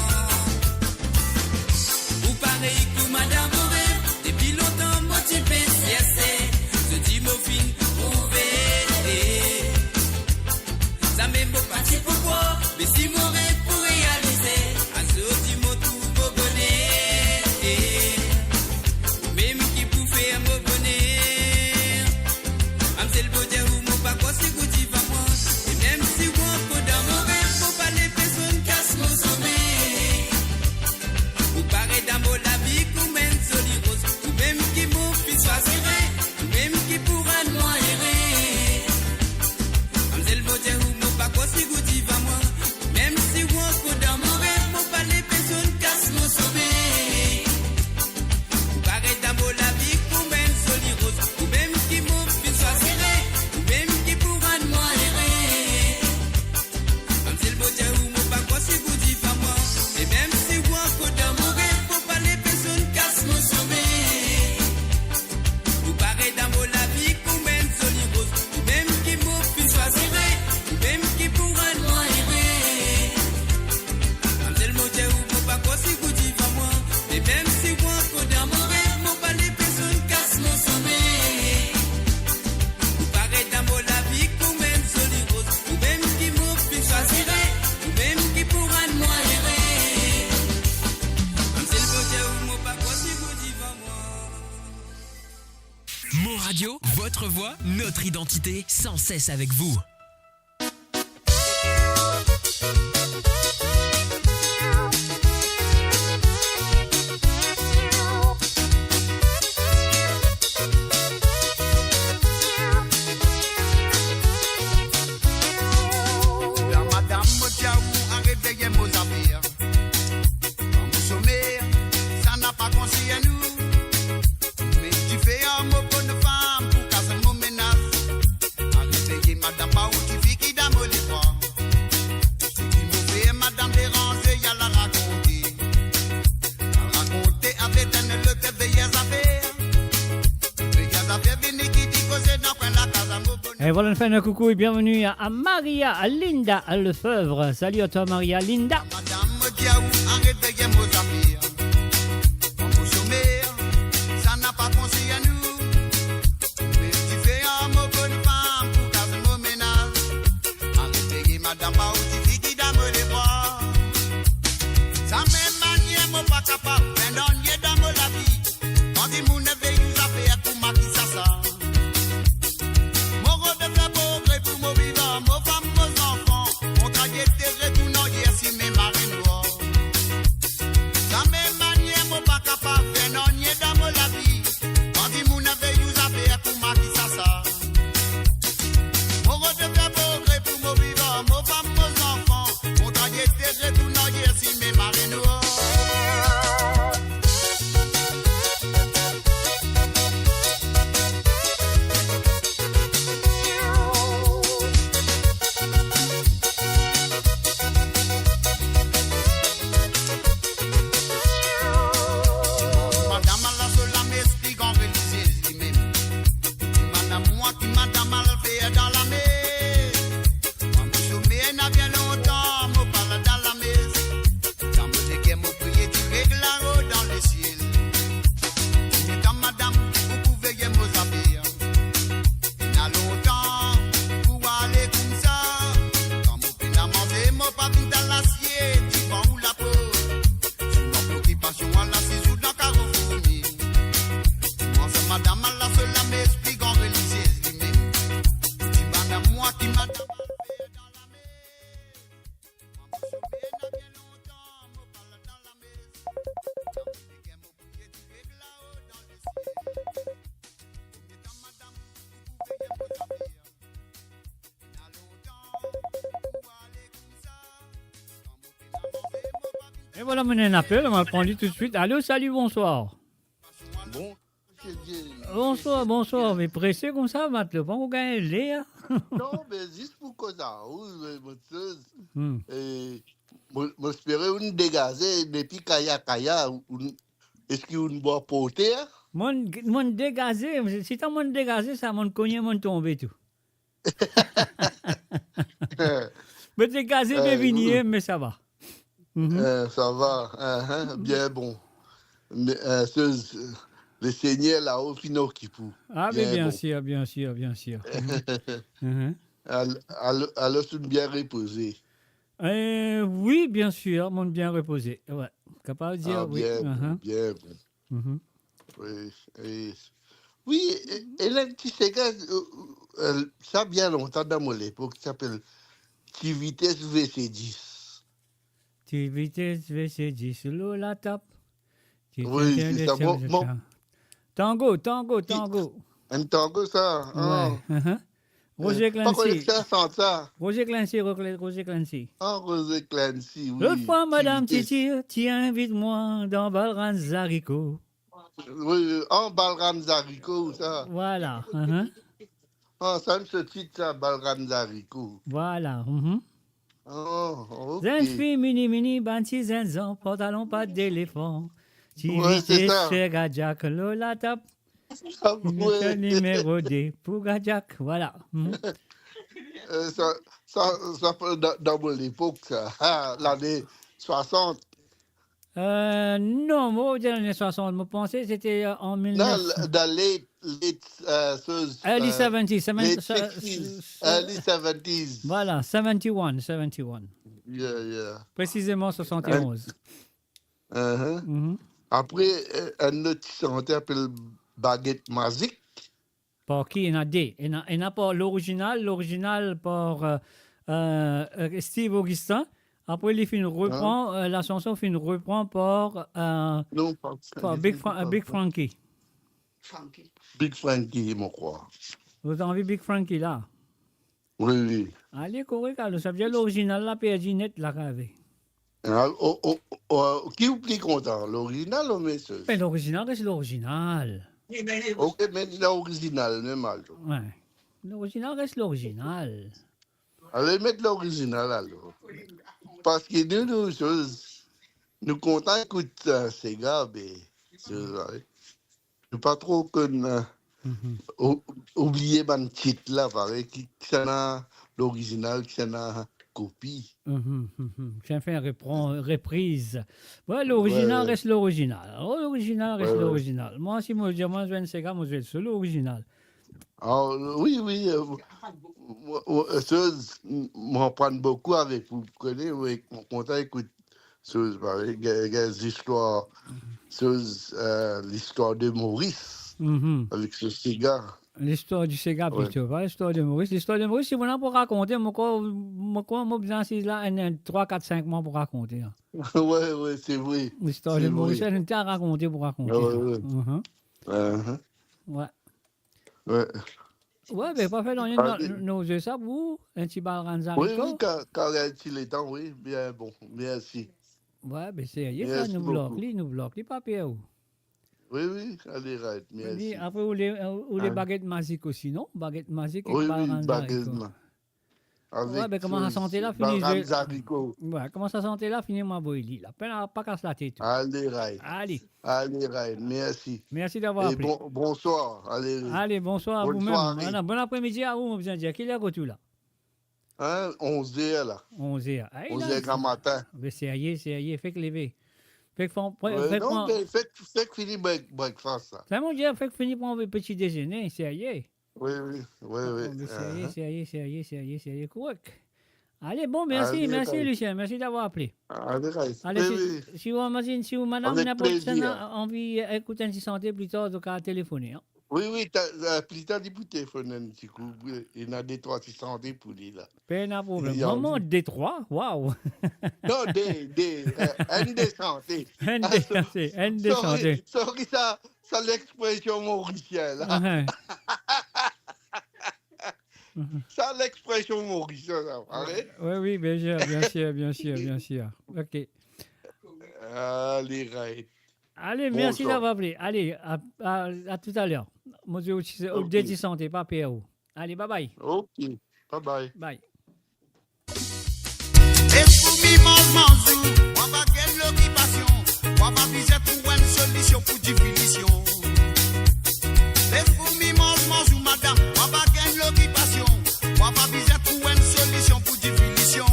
Ou pareil que madame Moré, depuis longtemps moi tu penses assez. Je dis mon fin trouvé. Ça même pas parti pour moi, mais si mon rêve pour réaliser, à ce petit mot tout beau bonnet. Même qui pouvait me bonnet. Amsel Baudet ou mon pas quoi c'est goûté va moi. Et même si moi peut dans mon rêve, faut pas les personnes cassent mon sommeil. Vous paraît dans mon la vie comme une jolie rose. Ou même qui mon fils soit assuré, ou même qui pourra moi errer. Amsel Baudet ou mon pas quoi c'est goûté va moi. Même si moi peut dans mon rêve, faut pas les personnes cassent mon sommeil. Vous paraît dans mon la vie comme une jolie rose. Ou même qui mon fils soit assuré, ou même qui pourra moi Mon Radio, votre voix, notre identité, sans cesse avec vous. La madame Motiaou a réveillé Mozambique. Dans mon sommeil, ça n'a pas conseillé nous. Mais tu fais un mot pour une femme pour casser mon ménage. A réveillé madame Paou, tu fais qui dame les bras. Ce qui me fait madame déranger, y'a la raconter. La raconter avec un le te veillez à faire. Veillez à faire, venez qui dit que c'est dans la casa. Et voilà, on fait un coucou et bienvenue à Maria, à Linda, à Lefebvre. Salut à toi, Maria, Linda. Madame Diaou a réveillé Mozambique. Dans mon sommeil, ça n'a pas conseillé à nous. Mais tu fais un mot pour une femme pour casser mon ménage. A réveillé Madame Paou, tu fais qui dame les bras. Ça même manière, mon pas capable, mais non, y est dans la vie. Quand il m'en éveille, nous a fait pour ma qui ça. Mon rôle de faire beau gré pour mon vivant, mon femme, vos enfants. Mon trajet terre tout non, hier si mes marins noirs. La même manière, mon pas capable, mais non, y est dans la vie. Quand il m'en éveille, nous a fait pour ma qui ça. Mon rôle de faire beau gré pour mon vivant, mon femme, vos enfants. Mon trajet terre tout non, hier si mes marins noirs. Madame a la seule m'explique en religieuse lui-même. Madame moi qui madame a le fait dans la messe. Moi me sommeil n'a bien longtemps, me parle dans la messe. Quand me dit que me prier tu règles la roue dans le ciel. Mais quand madame vous pouvez y me zapper. Il n'a longtemps pour aller comme ça. Quand me peine à manger, me pas tout dans l'assiette, tu vas où la peau. Mon préoccupation à la ciseau dans carrefourmi. Moi c'est madame à la seule m'explique en religieuse lui-même. Tu vas à moi qui madame a fait dans la messe. Moi me souviens n'a bien longtemps, me parle dans la messe. Quand me dit que me prier tu règles là-haut dans le ciel. Mais quand madame vous pouvez y me zapper. Il n'a longtemps pour aller comme ça. Quand me peine à manger, me pas tout. Et voilà, mon un appel, on va le prendre tout de suite. Allô, salut, bonsoir. Bon, c'est bien. Bonsoir. Mais pressé comme ça, maintenant, pas qu'on gagne l'air. Non, mais juste pour cause ça, oui, monsieur. Hmm. J'espérais une dégager depuis Kaya. Est-ce qu'il boit porter? Mon dégazé, si t'as mon dégazé, ça mon cogné, mon tombé tout. Mais dégazé, mais vinier, mais ça va. Mhm. Ça va, bien bon. Mais, le Seigneur là-haut, finot qui pour. Ah, mais bien sûr. Mhm. Alors, c'est bien reposé. Oui, bien sûr, mon bien reposé. Ouais, capable de dire Ah, oui. bien bon, Mhm. bien bon. Mhm. Oui, et là, tu sais que ça a bien longtemps dans mon époque, ça s'appelle Tivitesse VC10. Tu vitesse VC10 sur la tape. Oui, c'est ça. Tango. Un tango, ça. Ouais. Mhm. Roger Pas Clancy. ça sans ça. Roger Clancy. Ah, Roger Clancy, oui. L'autre fois, Madame Tivitesse. Titi, tu invites-moi dans Balran Zarico. Oui, en Balram Zarico, ça. Voilà. Mhm. Ah, ça me se titre, ça, Balram Zarico. Voilà. Mhm. Oh, ok. Jeune fille, mini, banti, zinzan, pantalon, pas d'éléphant. Tu Ouais, c'est vitesse, ça. chez Gadjak, Lola tape. Ah, Le ouais. numéro D pour Gadjak. Voilà. Mhm. Ça peut dans mon époque, ça. Ah, l'année 60. Non, moi, dans les années 60, je pensais que c'était en Non, 1900. dans les Early 70s. late 60s, early 70s. Voilà, 71. Yeah. Précisément 71. Uh-huh. Mhm. Après, un autre chanteur appelle Baguette Magique. Par qui? Il y en a deux. Il y en a pas l'original par Steve Augustin. Après, il fait reprend, la chanson fait reprend par, Non, par Big Frankie. Big Frankie, je crois. Vous avez envie Big Frankie là? Oui, oui. Allez, correct, alors ça veut dire l'original là, perdu net là, qu'avait. Qui vous plus content, l'original ou monsieur? Mais l'original reste l'original. Ok, mais l'original, n'est mal. Ouais. L'original reste l'original. Allez mettre l'original alors. Parce que nous choses, nous comptons écouter ces gars, mais nous pas trop qu'on oublier mon titre là, pareil, qui c'est l'original, qui c'est la copie. J'ai fait une reprise. Ouais, l'original reste l'original. Oh, l'original reste l'original. Moi, si moi je dis, moi je vais ces gars, moi je vais sur l'original. Ah, oui, oui. Moi, prends beaucoup avec vous. Vous connaissez, oui, on écoute des histoires, l'histoire de Maurice, avec ce cigare. L'histoire du cigare, plutôt, pas l'histoire de Maurice. L'histoire de Maurice, si vous n'avez pas raconter, moi, besoin de là, 3, 4, 5 mois pour raconter. Oui, c'est vrai. L'histoire de Maurice, elle n'est à raconter pour raconter. Ouais. Ouais, mais pas fait dans nos yeux, ça, vous, un petit Balranzarico. Oui, quand il est temps, oui, bien bon, merci. Ouais, mais c'est ça, nous bloque, les papiers. Oui, allez, right, merci. Après, ou les baguettes magiques aussi, non? Baguettes magiques et Balranzarico. Oui, baguettes magiques. Ouais, mais comment ça sentait là, fini. Ouais, comment ça sentait là, fini ma boili. La peine à pas casser la tête. Allez, right. Allez, merci. Merci d'avoir appelé. Bonsoir. Allez, bonsoir à vous-même. Bon après-midi à vous, on besoin de dire. Quelle heure que tu là? 11h là. 11h. 11h grand matin. Mais c'est aillé, fait que lever. Fait que non, mais fait que fini breakfast ça. C'est mon Dieu, fait que fini pour un petit déjeuner, c'est aillé. Oui. C'est aillé, correct. Allez, bon, merci Lucien, merci d'avoir appelé. Allez, si vous, madame, n'importe quelle envie d'écouter un petit santé plus tard, donc à téléphoner. Hein. Oui, plus tard, il peut téléphoner un petit coup. Il y a des trois petits santé pour lui là. Pas de problème. Maman, Détroit, waouh. Non, un des santé. Un des santé. Sorry, ça l'expression mauricienne là. Ça, l'expression mauricienne, arrête. Oui, bien sûr. OK. Allez, right. Allez, merci d'avoir appelé. Allez, à tout à l'heure. Moi, je vais au dédi santé, pas PRO. Allez, bye-bye. OK, bye-bye. Bye. On va gagner l'occupation. On va viser pour une solution pour définition. Madame, on va gagner l'occupation. On va viser pour une solution pour définition.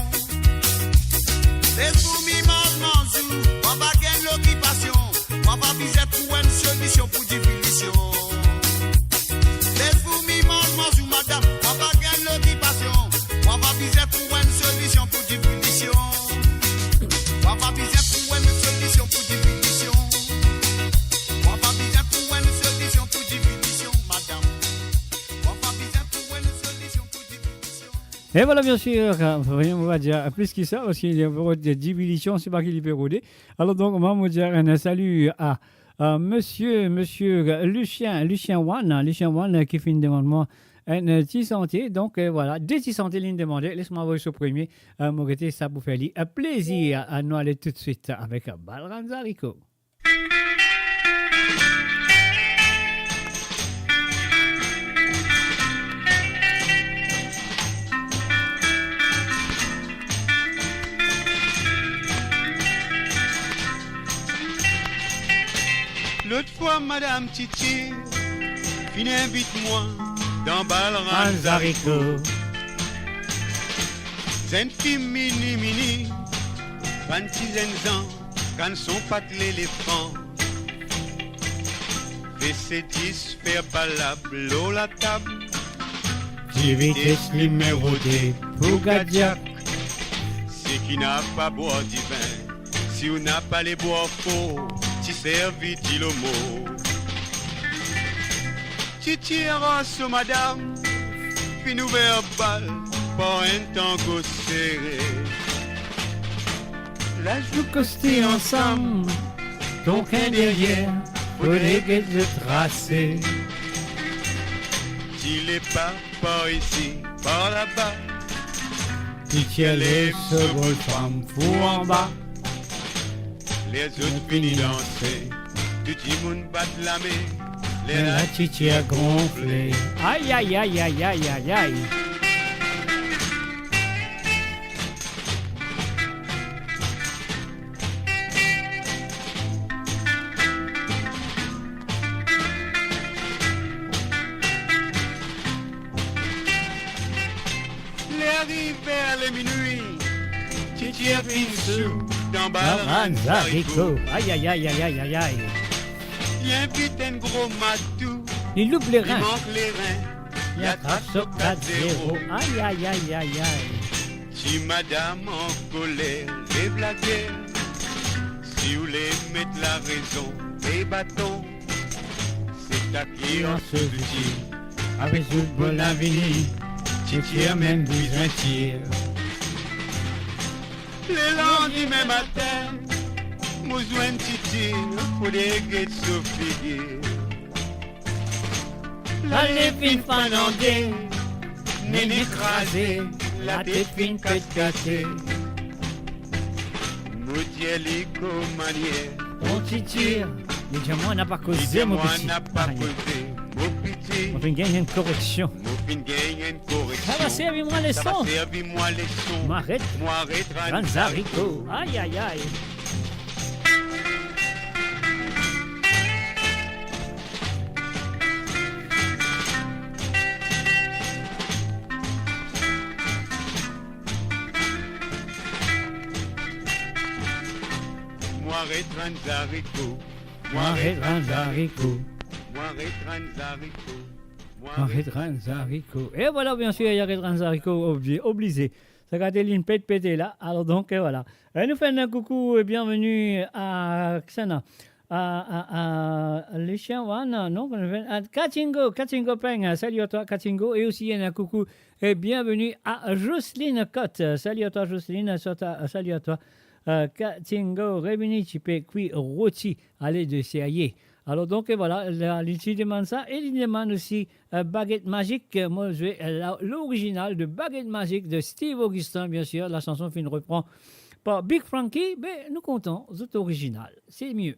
On va gagner l'occupation. On va viser pour une solution pour définition. Madame, on va gagner l'occupation. On va viser pour une solution pour définition. On va viser pour une solution pour définition. On va viser pour une solution pour définition, madame. Et voilà, bien sûr, on va dire plus que ça, parce qu'il y a des diminutions, c'est pas qu'il peut rouler. Alors, donc, on va dire un salut à monsieur Lucien Wan, qui fait une demande, un petit santé. Donc, voilà, deux petits santé, ligne demandée. Laisse-moi voir ce premier. Moreté, ça vous fait un plaisir à nous aller tout de suite avec Balranzarico. L'autre fois, Madame Titi, invite-moi dans Balranzarico. Zen fille mini, 26 ans, quand son pâte l'éléphant. Fais ses 10, faire balable, l'eau la table. Vitesse numéro 2 pour Gadiac. C'est qui n'a pas boire du vin, si on n'a pas les boire faux. Ti servi ti lo mot. Titiéros, madame, puis nous verbal, pour un tango serré. La Nous coster ensemble, donc un derrière, pour les guettes de tracer. Il est pas par ici, par là-bas. Titié les secondes femmes fou en bas. Les autres finissent danser, tout le monde bat la main. Et la titié a gonflé. Aïe, aïe, aïe, aïe, aïe, aïe, aïe. Les minuit, Titi a pris sous dans Baran Zarico. Aïe, aïe, aïe, aïe, aïe, aïe, aïe. Il y a un putain de gros matou. Il loupe les Il reins. manque les reins. Il y a 4 4-0. Aïe, aïe, aïe, aïe, aïe. Si madame en colère, les blagueurs. Si vous les mettez la raison, les bâtons. C'est à qui on se dit. Avec tout le bon avenir. Titi a même besoin de tir. Le lendemain matin, besoin de Titi pour les guettes Sophie. La lépine fanandée, nez écrasé, la tête fine pétée. Moutier lico manière. On tire, les diamants n'a pas causé, mon petit. n'a pas causé, mon petit. On fait gagner une correction. Mon gagne une correction. Ça va servir moi les Ça va sons. servir moi les sons. M'arrête. M'arrête, Ranzarico. Aïe, aïe, aïe. M'arrête, Ranzarico. M'arrête, Ranzarico. M'arrête, Ranzarico. M'arrête, Ranzarico. Et voilà, bien sûr, il y a Ranzarico obligé. Ça a été une pété là. Alors donc, voilà. Et nous faisons un coucou et bienvenue à Xana. À les chiens, non, à Katingo Peng, salut à toi Katingo, et aussi un coucou et bienvenue à Jocelyne Cotte, salut à toi Jocelyne, salut à toi Katingo, Réuni, tu peux cuire rôti, allez de CAI. Alors donc voilà, il demande ça, et il demande aussi Baguette Magique, moi je vais l'original de Baguette Magique de Steve Augustin, bien sûr, la chanson fin reprend par Big Frankie, mais nous comptons, c'est original, c'est mieux.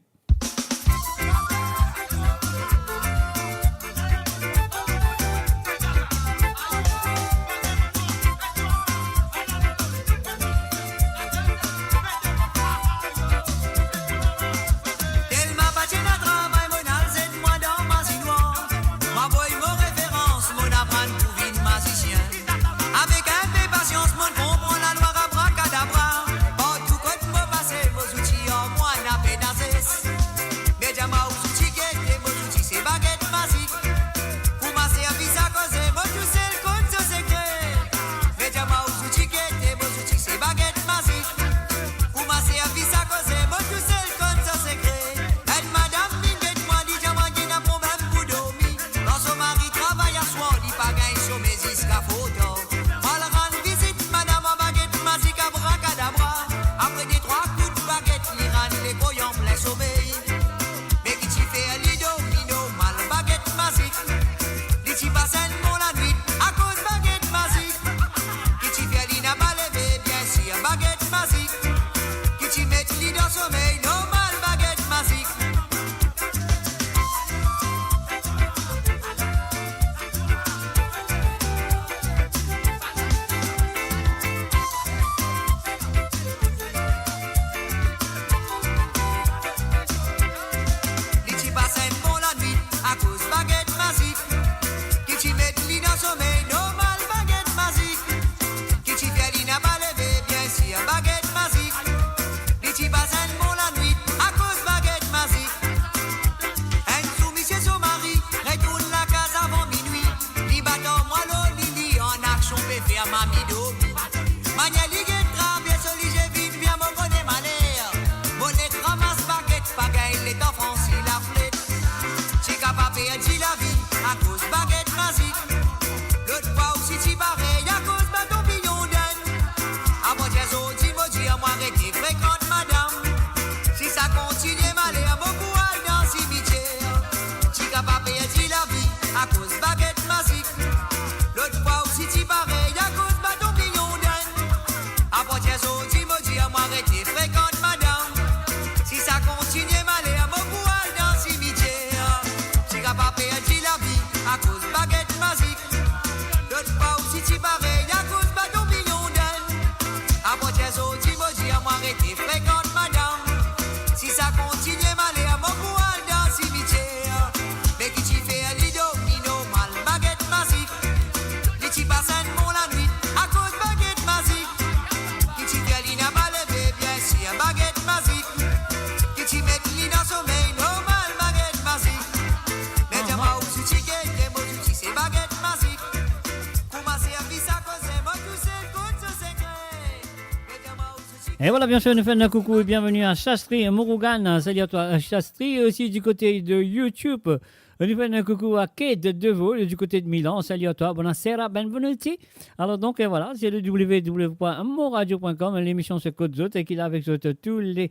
À cause magique. L'autre fois aussi, tu pareil, à cause de ton billon d'aine. À mon Dieu, tu me dis, à moi, arrêtez, fréquente madame. Si ça continue, m'aller à mon courage dans le cimetière. Tu n'as pas perdu la vie à cause de baguette magique. L'autre fois aussi, tu pareil, à cause de ton billon d'aine. À mon Dieu, tu me dis, à moi, arrêtez, fréquente madame. Si ça continue, m'aller à mon courage dans le cimetière. Tu n'as pas perdu la vie à cause de baguette magique. L'autre fois aussi, tu pareil, à cause de ton billon d'aine. À mon Dieu, tu me dis, à moi, arrêtez, fréquente madame. Si ça continue, m'aller à mon courage dans le cimetière. Mais qui tu fais un lit domino, mal baguette magique. Qui tu passes un bon la nuit à cause de baguette magique. Qui tu fais l'île n'a pas levé, bien sûr, baguette magique. Qui tu mets l'île dans sommeil, normal, baguette magique. Mais dis-moi où tu gagnes, les mots tu c'est baguette magique. Comment c'est un fils à cause de moi, tout c'est good, tout c'est clair. Mais dis-moi où tu Et voilà, bien sûr, nous faisons un coucou et bienvenue à Shastri Murugan. Salut à toi, Shastri, aussi du côté de YouTube. Nous faisons un coucou à Kate de Vaux, du côté de Milan. Salut à toi, buonasera, benvenuti. Alors donc, voilà, c'est le www.moradio.com. L'émission c'est Côte Zot et qu'il est avec vous tous les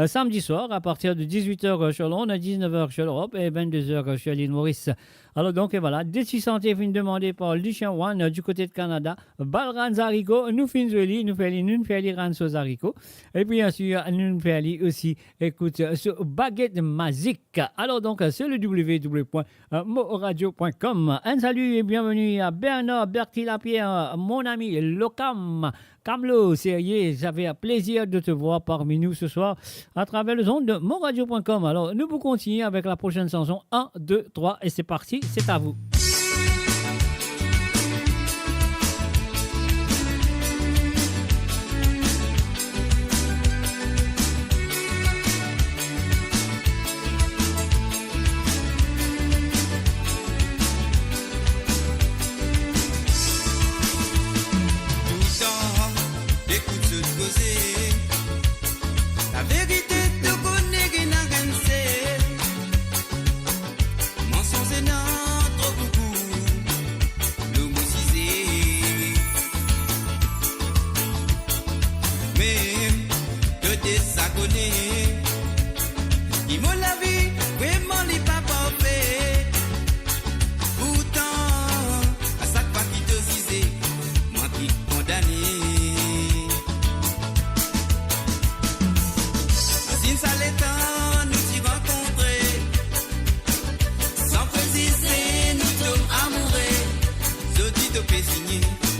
samedis soirs à partir de 18h sur Londres, 19h sur l'Europe et 22h sur l'île Maurice. Alors donc, voilà, des santé fin demandé par Lucien One du côté de Canada. Balran Zarico, nous fin Zoli, nous fait les Ranso Zarico. Et puis bien sûr, nous fait aussi, écoute, sur Baguette Magique. Alors donc, c'est le www.moradio.com. Un salut et bienvenue à Bernard Bertilapierre, mon ami Locam. Camlo, sérieux, j'avais un plaisir de te voir parmi nous ce soir à travers les ondes de moradio.com. Alors, nous vous continuons avec la prochaine chanson. 1, 2, 3 et c'est parti, c'est à vous.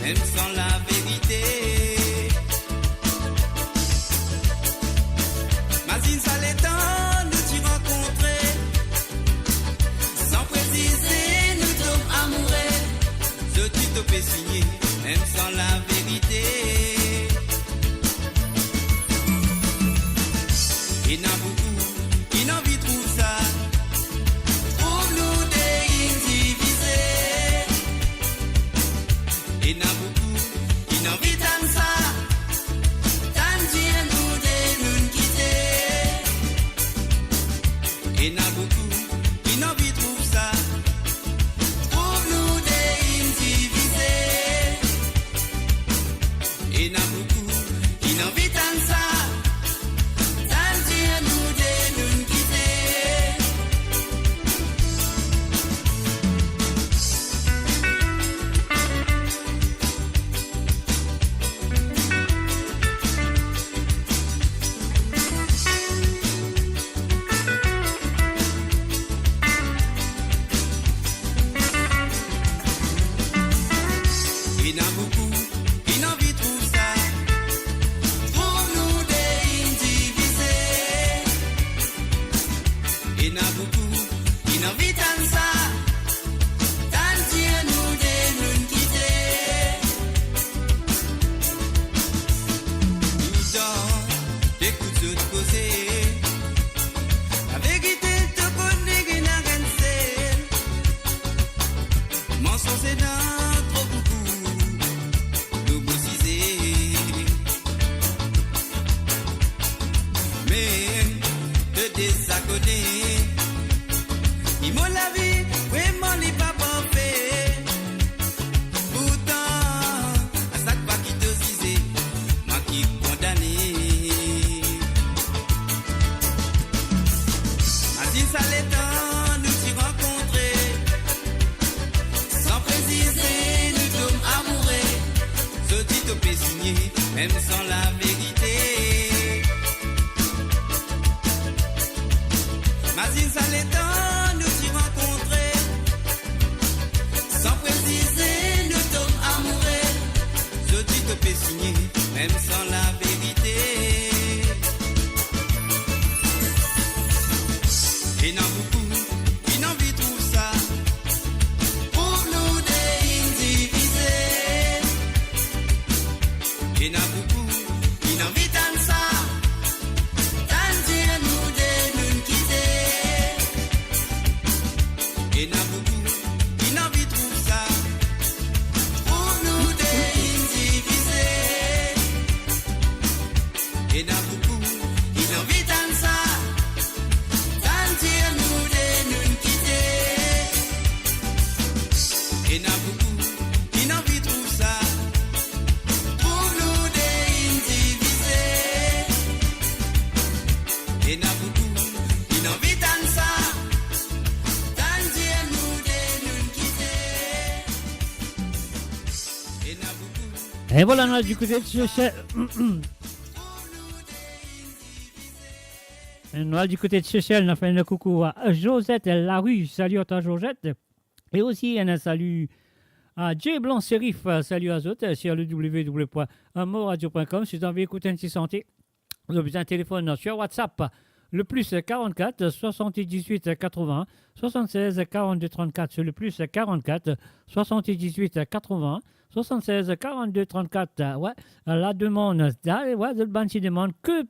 Même sans la vérité. Mazine, ça l'étend, nous t'y rencontrer. Sans préciser, nous sommes amoureux. Ce titre peut signer, même sans la vérité. Il y en a beaucoup qui n'en vit trouve ça. Trouve-nous des indivisés. Il y en a beaucoup qui n'en vit tant ça. Tant dire nous des nous quitter. Il y en a beaucoup qui n'en vit trouve ça. Trouve-nous des indivisés. Il y en a beaucoup qui n'en vit tant ça. Il m'a la vie, vraiment, il pas parfait. signer, même sans la vérité. Mazine, ça l'étend, nous t'y rencontrer. Sans préciser, nous sommes amoureux. Je dis te peux signer, même sans la vérité. Et n'en beaucoup, qui n'en vit tout ça. Pour nous d'indiviser. Et n'en beaucoup, qui n'en vit tant ça. Tant dire nous de nous quitter. Et n'en beaucoup, qui n'en vit tout ça. Pour nous d'indiviser. Et n'en beaucoup, qui n'en vit tant ça. Et n'a beaucoup qui n'en vit tout ça pour nous d'indiviser. Et n'a beaucoup qui n'en vit tant ça tant dire nous de nous quitter. Et n'a beaucoup. Et voilà, on a du côté de Chechel. Noël du côté de Chechel, on a fait un coucou à Josette Larue. Salut à toi, Josette. Et aussi, on a salut à J Blanc Serif. Salut à eux sur le www.moradio.com. Si vous avez envie d'écouter un petit santé, vous avez un téléphone sur WhatsApp. Le plus 44 78 80 76 42 34. C'est le plus 44 78 80 76 42 34. Ouais, la demande, ouais, le banquier demande que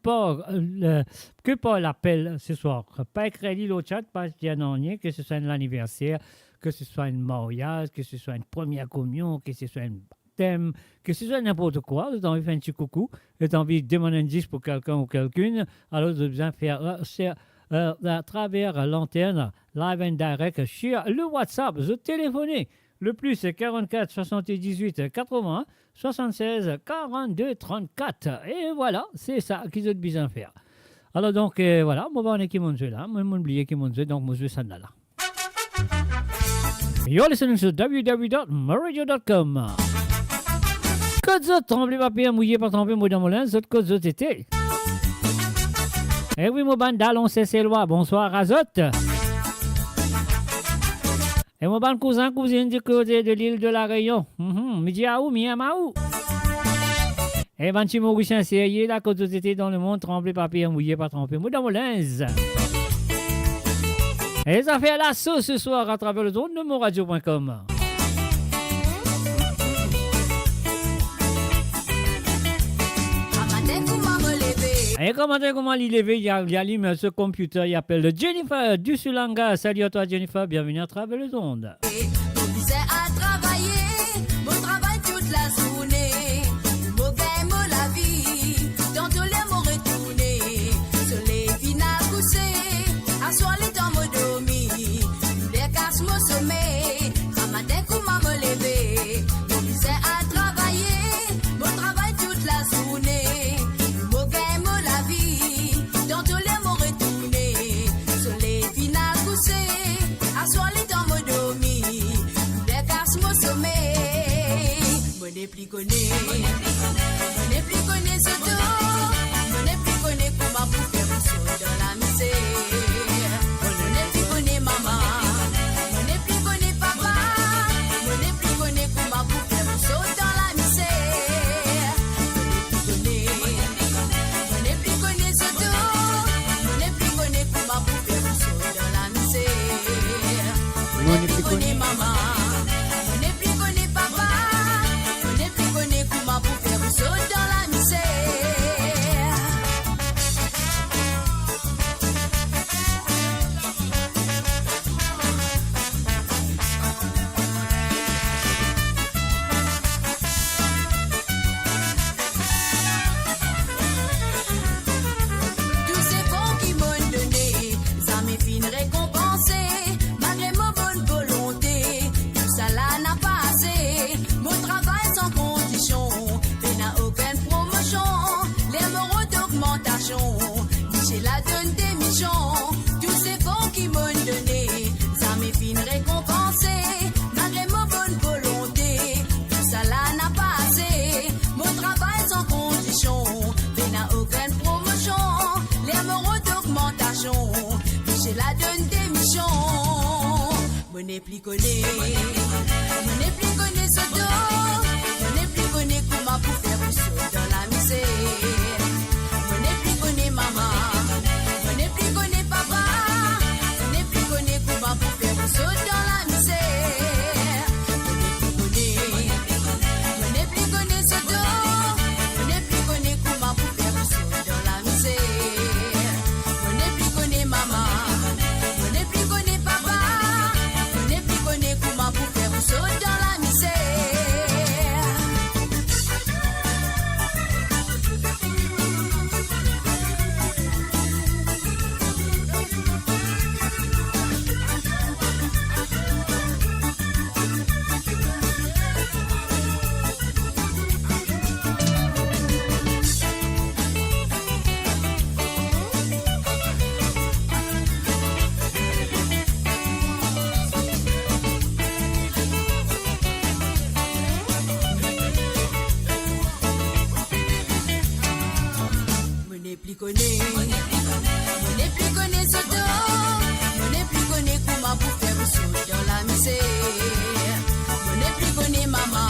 pour l'appel ce soir. Pas écrit le chat, pas dire que ce soit l'anniversaire, que ce soit une mariage, que ce soit une première communion, que ce soit un baptême, que ce soit n'importe quoi. Vous avez envie de faire un petit coucou, vous avez envie de demander un disque pour quelqu'un ou quelqu'une, alors vous avez besoin de faire à travers l'antenne, live and direct, sur le WhatsApp, vous téléphonez. Le plus 44 78 80 76 42 34. Et voilà, c'est ça qu'ils ont besoin de faire. Alors donc, voilà, moi, on est qui mon jeu là. Moi, je oublié qui mon jeu, donc moi, je suis là. You're listening to www.moradio.com. Code Zot, tremblé papier, mouillé par tremblé, mot dans mon lin, Zot, Code Zot, été. Eh oui, mon bandal, on sait ses lois. Bonsoir, Azot. Et mon bon cousine du côté de l'île de la Réunion. Midiaou, Miamaou. Et ben, tu Mauricien, c'est la côte était dans le monde, tremblé, papier, mouillé, pas trempé, mou dans mon linge. Et ça fait l'assaut ce soir à travers le drone de monradio.com. Et comment il lever, il allume ce computer, il appelle Jennifer du Sulanga. Salut à toi Jennifer, bienvenue à travers les ondes. À travailler, mon travail toute la journée, mon gain, mon la vie, dans tous les mots retournés, sur les finales couchées, à soir les temps me dormi, les casse mon sommeil, à matin comment me lever, mon disais à travailler, mon travail toute la journée, mon gain, mon la vie, dans tous les mots retournés, sur les finales couchées, à soir les temps me dormi. Mon sommeil, mon n'est plus connu, mon n'est plus connu ce tout, mon n'est plus connu comment pour faire un saut dans la misère, mon n'est plus connu maman, mon n'est plus connu papa, mon n'est plus connu comment pour faire un saut dans la misère, mon n'est plus connu ce tout, mon n'est plus connu comment pour faire un saut dans la misère, mon n'est plus connu maman. Dans la misère. Mon n'est plus connu, mon n'est plus connu ce dos, mon n'est plus connu comment pour faire un saut dans la misère. Mon n'est plus connu maman, mon n'est plus connu papa, mon n'est plus connu comment pour faire un saut dans la misère. Mon n'est plus connu ce dos, mon n'est plus connu comment pour faire un saut dans la misère. Mon n'est plus connu maman, mon n'est plus connu papa. Comment pour faire un saut dans la misère. On n'est plus connu ce dos, on n'est plus connu comment pour faire un saut dans la misère. On n'est plus connu maman,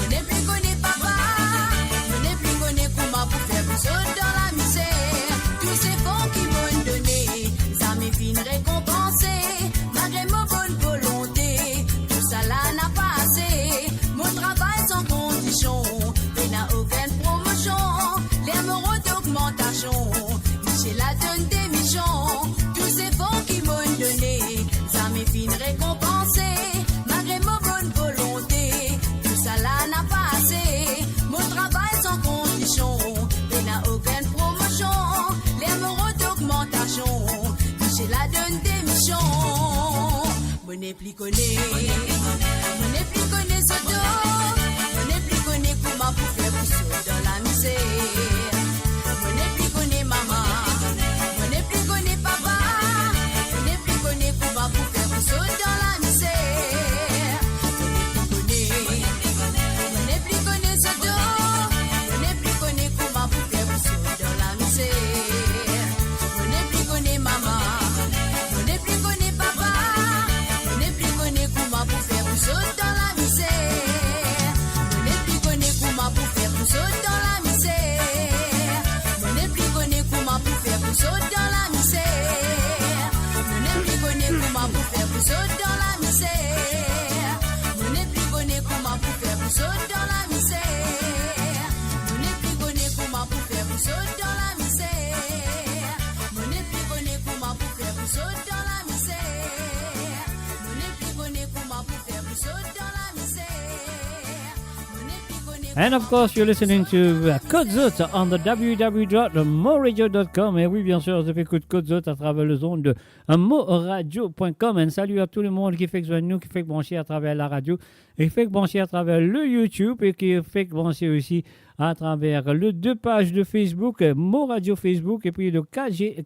on n'est plus connu papa, on n'est plus connu comment pour faire un saut dans la misère. Tous ces fonds qui m'ont donné, ça m'est fin récompensé, malgré ma bonne volonté, tout ça là n'a pas assez. Mon travail sans condition, il n'a aucune promotion, les moraux d'augmentation. J'ai la donne des michons, tous ces fonds qui m'ont donné, ça m'est fin récompensé, malgré ma bonne volonté, tout ça là n'a pas assez. Mon travail sans condition, il n'a aucune promotion, les moraux d'augmentation. J'ai la donne des michons, mon n'est plus connu, mon n'est plus connu ce dos, mon n'est plus connu comment pour faire un saut dans la misère. Mon n'est plus connu maman, mon n'est plus connu papa, mon n'est plus connu comment pour faire un saut dans la misère. Mon n'est plus connu ce dos, mon n'est plus connu comment pour faire un saut dans la misère. Mon n'est plus connu maman, mon n'est plus connu papa, mon n'est plus connu comment pour faire un saut dans la misère. Mon n'est plus connu comment pour faire un saut dans la misère. Mon n'est plus connu comment pour faire un saut dans la misère. Mon n'est plus connu comment pour faire un saut dans la misère. Mon n'est plus connu comment pour faire un saut dans la misère. Mon n'est plus connu comment pour faire un saut dans la misère. Mon n'est plus connu comment pour faire un saut dans la misère. Mon n'est plus connu comment pour faire un saut dans la misère. Mon n'est plus connu. And of course, you're listening to Kotzot on the www.moradio.com. Et oui, bien sûr, je fais Kotzot à travers le zone de moradio.com. Un salut à tout le monde qui fait que nous, qui fait que brancher à travers la radio, et qui fait que brancher à travers le YouTube, et qui fait que brancher aussi à travers les 2 pages de Facebook, Moradio Facebook, et puis le KGD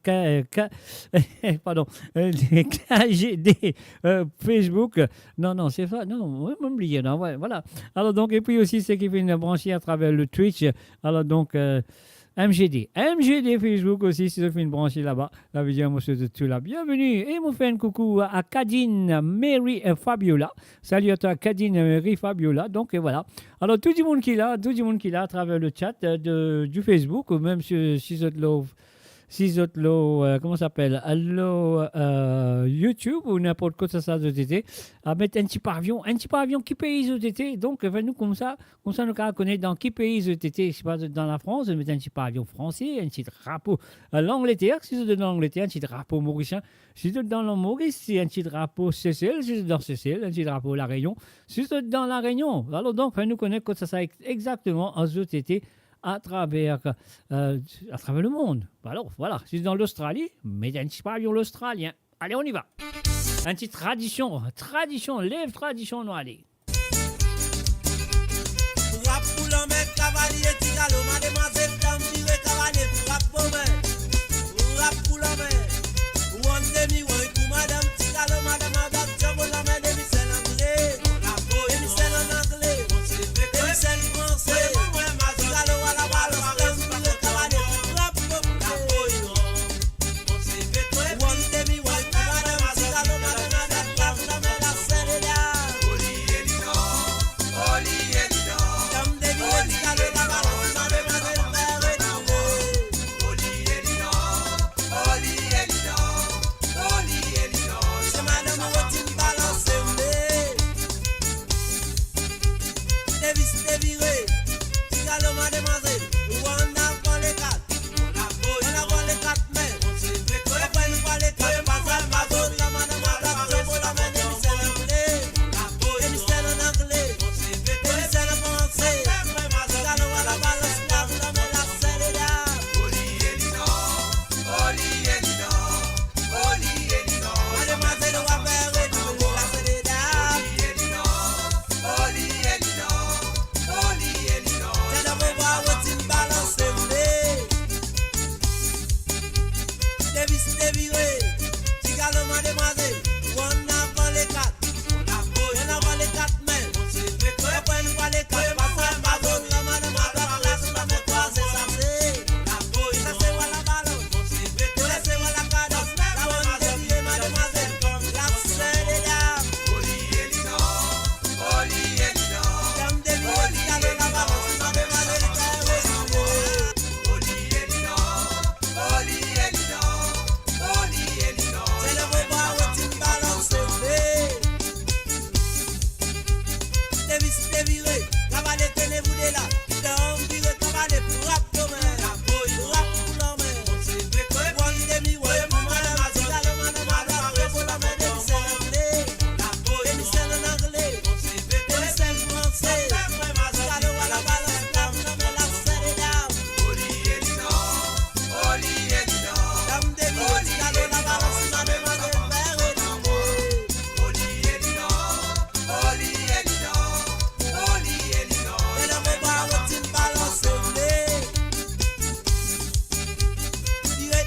Facebook. Non, c'est ça. Non, on va m'oublier. Non, ouais, voilà. Alors donc, et puis aussi, c'est qui fait une brancher à travers le Twitch. Alors donc, MGD Facebook aussi, si je fais une branchée là-bas. Ça veut dire, monsieur de tout là. Bienvenue. Et on fait un coucou à Cadine, Mary et Fabiola. Salut à toi, Cadine, Mary, Fabiola. Donc, voilà. Alors, tout le monde qui est là à travers le chat du Facebook, ou même sur comment ça s'appelle, YouTube ou n'importe quoi ça de TT, à mettre un petit pavillon qui pays de TT. Donc, nous comme ça nous connaître dans qui pays de TT. Je sais pas, dans la France, on met un petit pavillon français, un petit drapeau l'Angleterre, si c'est dans l'Angleterre, un petit drapeau mauricien. Si c'est dans le Maurice, c'est un petit drapeau Seychelles, si c'est dans Seychelles, un petit drapeau La Réunion. Si c'est dans La Réunion, alors donc, nous connaître quoi ça exactement en TT. À travers le monde. Alors, voilà. Si c'est dans l'Australie, mettez un petit pavillon l'Australien. Allez, on y va. Un petit tradition, lève tradition, nous allez. Rap pour l'homme, cavalier, tigalo, mademoiselle, dame, tiré, cavalier, rap pour l'homme. Rap pour l'homme. One demi, one, pour madame, tigalo, madame, tiamo, la main, demi-sel anglais. Demi-sel en anglais. Demi-sel français. Davis déviré, Tigalo mademoiselle, on a pas les quatre, on a pas les quatre mais, on s'est fait quoi, on pas les quatre, pas ça, pas zone, la mademoiselle, jumbo la main, Demisel anglais, Demisel en anglais, Demisel en français, Tigalo à la balance, la main, la selle et la, Oli Elino, mademoiselle, on va faire la selle et la, Oli Elino, c'est la bon voir où tu balances le Davis déviré, Tigalo mademoiselle, on a pas les quatre, on a pas les quatre mais, on s'est fait quoi, on pas les quatre, pas ça, pas zone, la mademoiselle, la sous la main croisée, ça c'est voilà balance, on s'est fait quoi, c'est voilà cadence, la bonne déviré mademoiselle, la selle et la, Oli Elino, Dame déviré, Tigalo la balance, mademoiselle, c'est le beau bois où tu balances le Davis déviré, cavalier tenez-vous de là, d'homme viré, cavalier pour rap pour main, rap pour l'homme, on s'est fait quoi, one demi, ouais, madame, Tigalo mademoiselle, pour la main, Demisel anglais, Demisel en anglais, Demisel français, Tigalo à la balance, la selle et la, Dame déviré, Tigalo la balance, mademoiselle, père et et le beau bois où tu balances le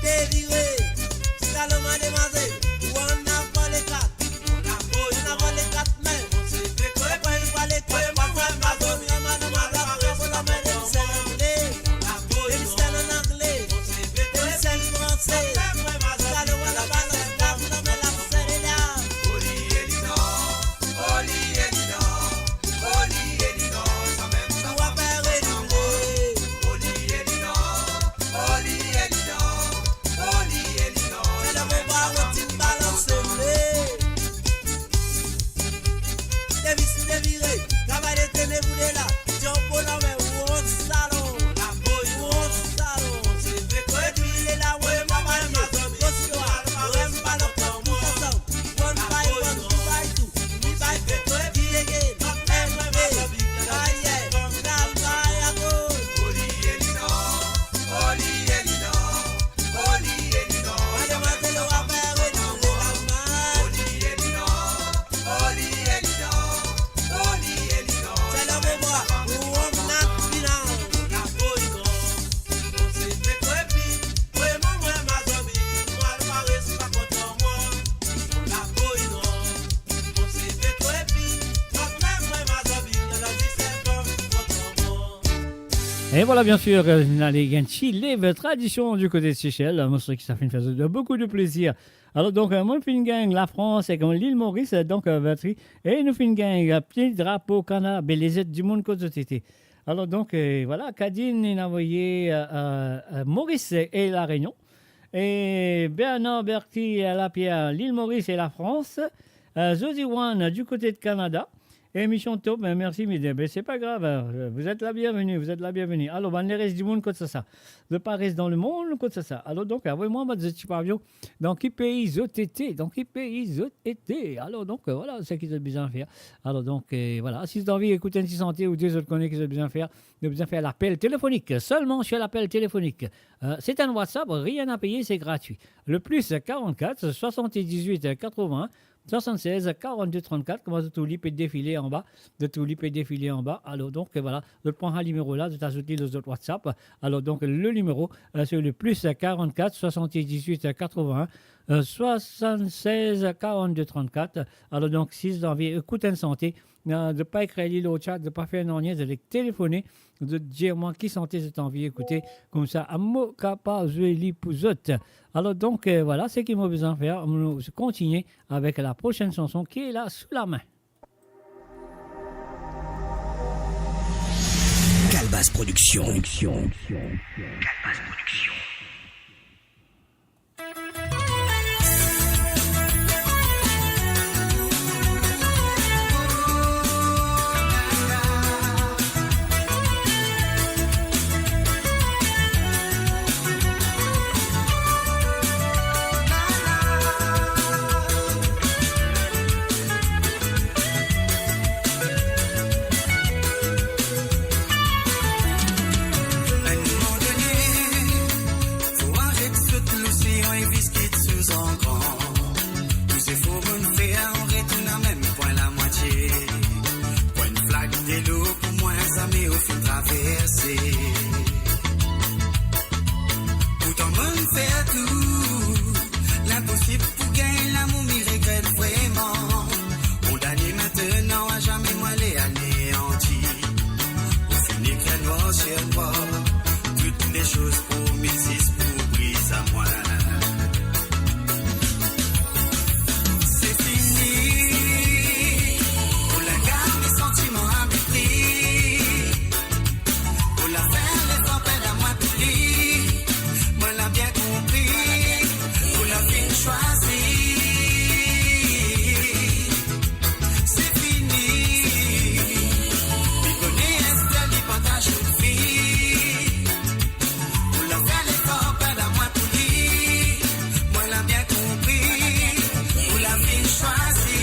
déviré, Tigalo mademoiselle, on a pas les quatre, on a pas les quatre mais, on s'est fait quoi, on pas les quatre, pas ça, pas zone, la mademoiselle, pour la main, Demisel anglais, Demisel en anglais, Demisel français, Tigalo à la balance, la main, la selle et la, on va faire redoubler, c'est le beau bois où tu balances le Davis déviré, cavalier tenez-vous de là, jumbo la main, ou on salon, c'est fait quoi, tu l'es là, ouais, maman, cossoir, ouais, ballon, tout ensemble, one by one, two by two, we by two, qui est gay, MB, aïe, la baille à gauche, mademoiselle, on va faire redoubler la main, c'est le beau bois, où on a final, on s'est fait quoi, puis, ouais, moi, ma zombie, moi, le mari, c'est pas contre moi, la boy, non, on s'est fait quoi, puis, moi, ma zombie, la vie, c'est pas contre moi. Et voilà, bien sûr, les Chile, tradition du côté de Seychelles, moi, je qui ça fait une phase de beaucoup de plaisir. Alors, donc, moi, je fais une gang, la France, et comme l'île Maurice, donc, batterie, et nous fait une gang, petit drapeau, canard, les aides du monde, côte de tété. Alors, donc, voilà, Cadine, il a envoyé Maurice et la Réunion, et Bernard Berti, la Pierre, l'île Maurice et la France, Zosie One, du côté de Canada. Émission top, mais merci, mesdames. C'est pas grave, vous êtes la bienvenue. Alors, ben, les restes du monde, comme ça. Le Paris dans le monde, comme ça. Alors, donc, envoyez-moi votre petit pavillon. Dans quel pays vous été? Alors, donc, voilà, c'est ce qu'ils ont besoin de faire. Alors, donc, voilà, si vous avez envie d'écouter une santé ou deux autres connaît qu'ils ont besoin de faire, l'appel téléphonique. Seulement sur l'appel téléphonique. C'est un WhatsApp, rien à payer, c'est gratuit. Le plus 44 78 80 76 42 34, comment de tout l'IP défiler en bas, Alors donc voilà, de prendre un numéro là, de t'ajouter les autres WhatsApp. Alors donc le numéro c'est le plus 44 78 80 76 42 34. Alors donc si vous avez envie d'écouter une santé, de ne pas écrire au chat, de ne pas faire un rien, de les téléphoner, de dire moi qui santé j'ai envie d'écouter comme ça à mot capable de. Alors donc voilà, c'est ce qu'il m'a besoin de faire. On va continuer avec la prochaine chanson qui est là sous la main. Calbas Productions. nous fin traverser. Pourtant, on fait tout. L'impossible pour gagner l'amour, m'y regrette vraiment. Condamné maintenant à jamais moi les anéantis. Au finir que noir sur noir, toutes les choses promises pour briser à moi. C'est fini. Pour la garde mes sentiments à mépris. Pour la faire les tempêtes à moi pris. Moi l'a bien compris. Pour la fin choisie. C'est fini. Il connaît Estelle, il partage une vie. Pour la faire les tempêtes à moi pris. Moi l'a bien compris. Pour la fin choisie.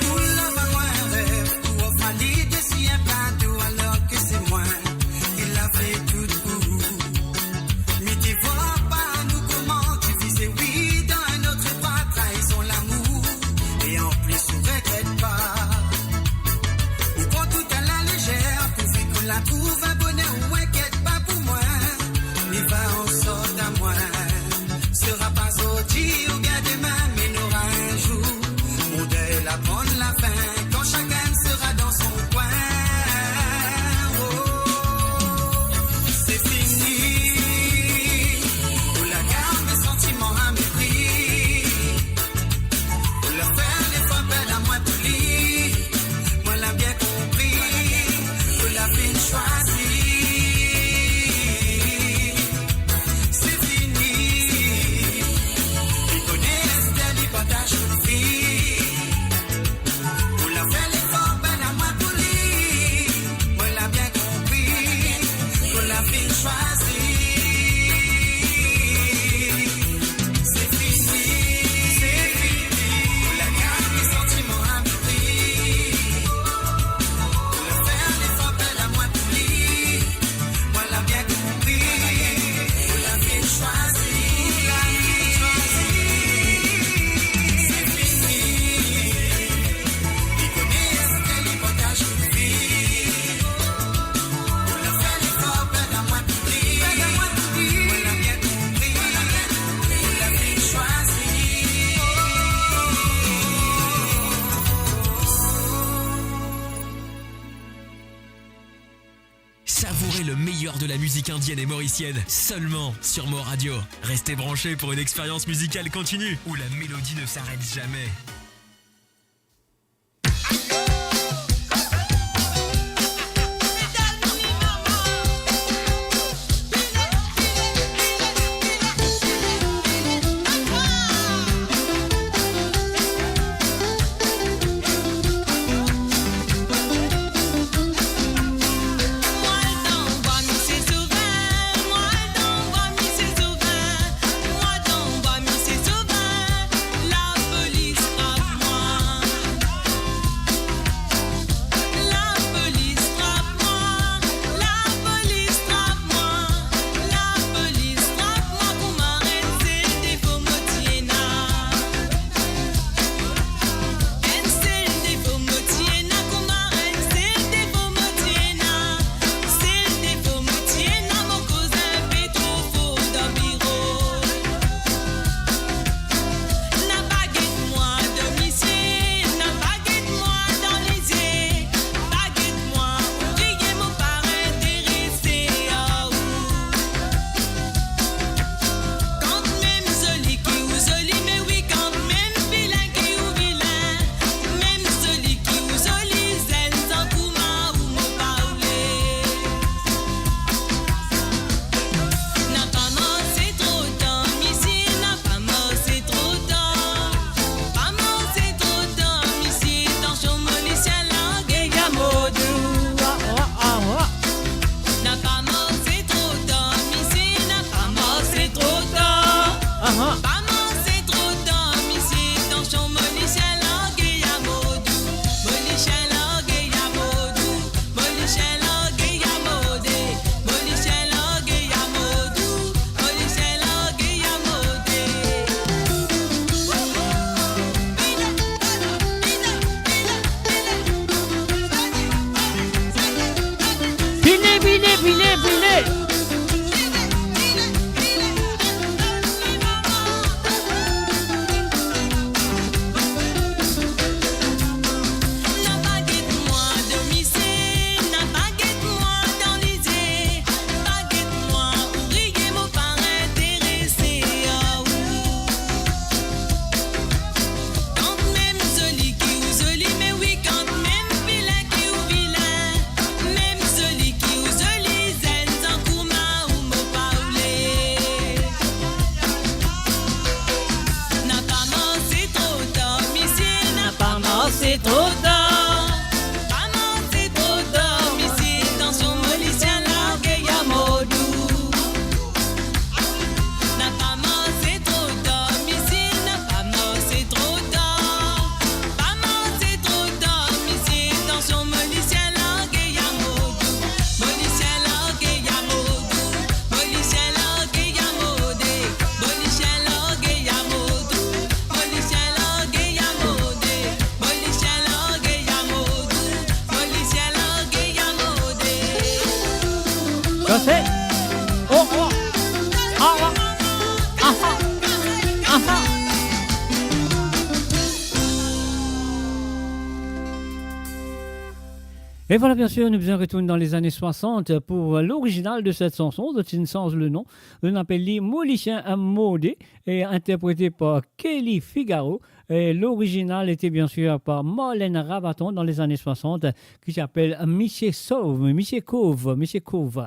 Pour la moi un rêve, pour offrir de si un plateau alors que c'est moi. Il a fait tout pour. Mais tu vois pas nous comment tu faisais oui dans un autre pas, trahison l'amour. Et en plus, on regrette pas. On prend tout à la légère, pourvu qu'on la trouve un bonheur ou inquiète pas pour moi. Mais va en sorte à moi. Sera pas aujourd'hui ou bien demain, mais n'aura un jour. Mon deuil la prendre la fin, quand chacun sera dans son coin. Oh, c'est fini. Pour la garde mes sentiments à mépris. Pour leur faire les fois belles à moi polie. Moi l'a bien compris. Pour la fin choisie. C'est fini. Il connaît Estelle, il partage une vie. Pour la faire les fois belles à moi polie. Moi l'a bien compris. Pour la fin choisie. C'est fini. C'est fini. Pour la garde mes sentiments à mépris. Pour la faire les fois belles à moi polie. Moi l'a bien compris. Pour la fin choisie. C'est fini. Il connaît Estelle, il partage une vie. Pour la faire les fois belles à moi polie. Moi l'a bien compris. Pour la fin choisie. Savourez le meilleur de la musique indienne et mauricienne seulement sur Mo Radio. Restez branchés pour une expérience musicale continue où la mélodie ne s'arrête jamais. Moi dans bas mi c'est souvent, moi dans bas mi c'est souvent, moi dans bas mi c'est souvent. La police a c'est trop tard. Maman, c'est trop tard. Ici, dans son molicien, là, qu'il y a Modou. Na maman, c'est trop tard. Ici, na maman, c'est trop tard. Maman, c'est trop tard. Ici, dans son molicien, là, qu'il y a Modou. Molicien, là, qu'il y a Modou. Molicien, là, qu'il y a Modé. Molicien, là, qu'il y a Modou. Molicien, là, qu'il y a Modé. Molicien, là, qu'il y a Modou. Molicien, là, qu'il y a Modé. Ça c'est. Oh oh. Ah ah. Ah ah. Ah ah. Et voilà, bien sûr, nous faisons retourner dans les années 60 pour l'original de cette chanson, dont il ne change le nom. On appelle les Molicien Modé, et interprété par Kelly Figaro. Et l'original était bien sûr par Marlène Rabaton dans les années 60, qui s'appelle Michel Cove.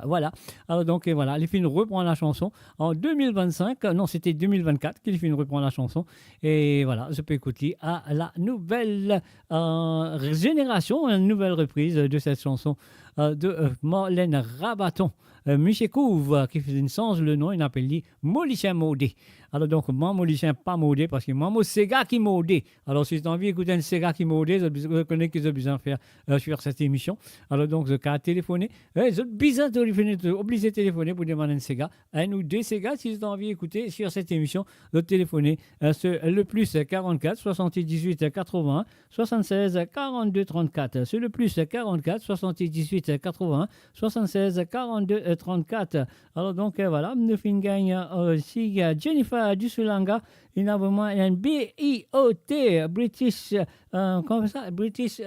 Voilà. Alors donc, et voilà, les films reprend la chanson en 2025. Non, c'était 2024 qu'ils films reprend la chanson. Et voilà, je peux écouter à la nouvelle génération, une nouvelle reprise de cette chanson de Marlène Rabaton. Michel Couve, qui change le nom, il appelle lui Molicien Modé. Alors donc, moi, Molicien pas modé, parce que moi, c'est gars qui modé. Alors, si tu as envie d'écouter un Sega qui modé, je connais que j'ai besoin de faire sur cette émission. Alors donc, je vais téléphoner. J'ai besoin de téléphoner, obligé de téléphoner pour demander un Sega. Un ou deux Sega, si tu as envie d'écouter sur cette émission, de téléphoner c'est le plus 44 78 81 76 42 34. C'est le plus 44 78 81 76 42 34. Alors donc, voilà, nous finissons gagne aussi Jennifer Dusulanga, il a vraiment un BIOT, British, comment ça, British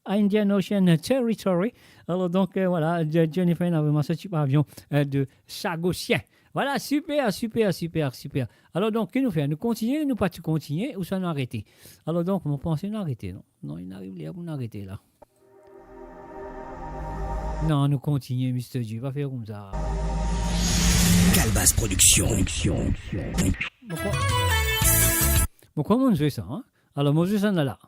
Indian Ocean Territory. Alors donc, voilà, Jennifer a vraiment ce type d'avion de Chagosien. Voilà, super. Alors donc, qu'est-ce que nous faisons? Nous continuons, nous pas continuer, ou ça nous arrêter? Alors donc, on pense nous arrêter, non? Non, il arrive là pour nous arrêter là. Non, nous continuons, Mr. Dieu, va faire comme ça. Calbas Production. Pourquoi on fait ça, hein? Alors, moi, je suis là.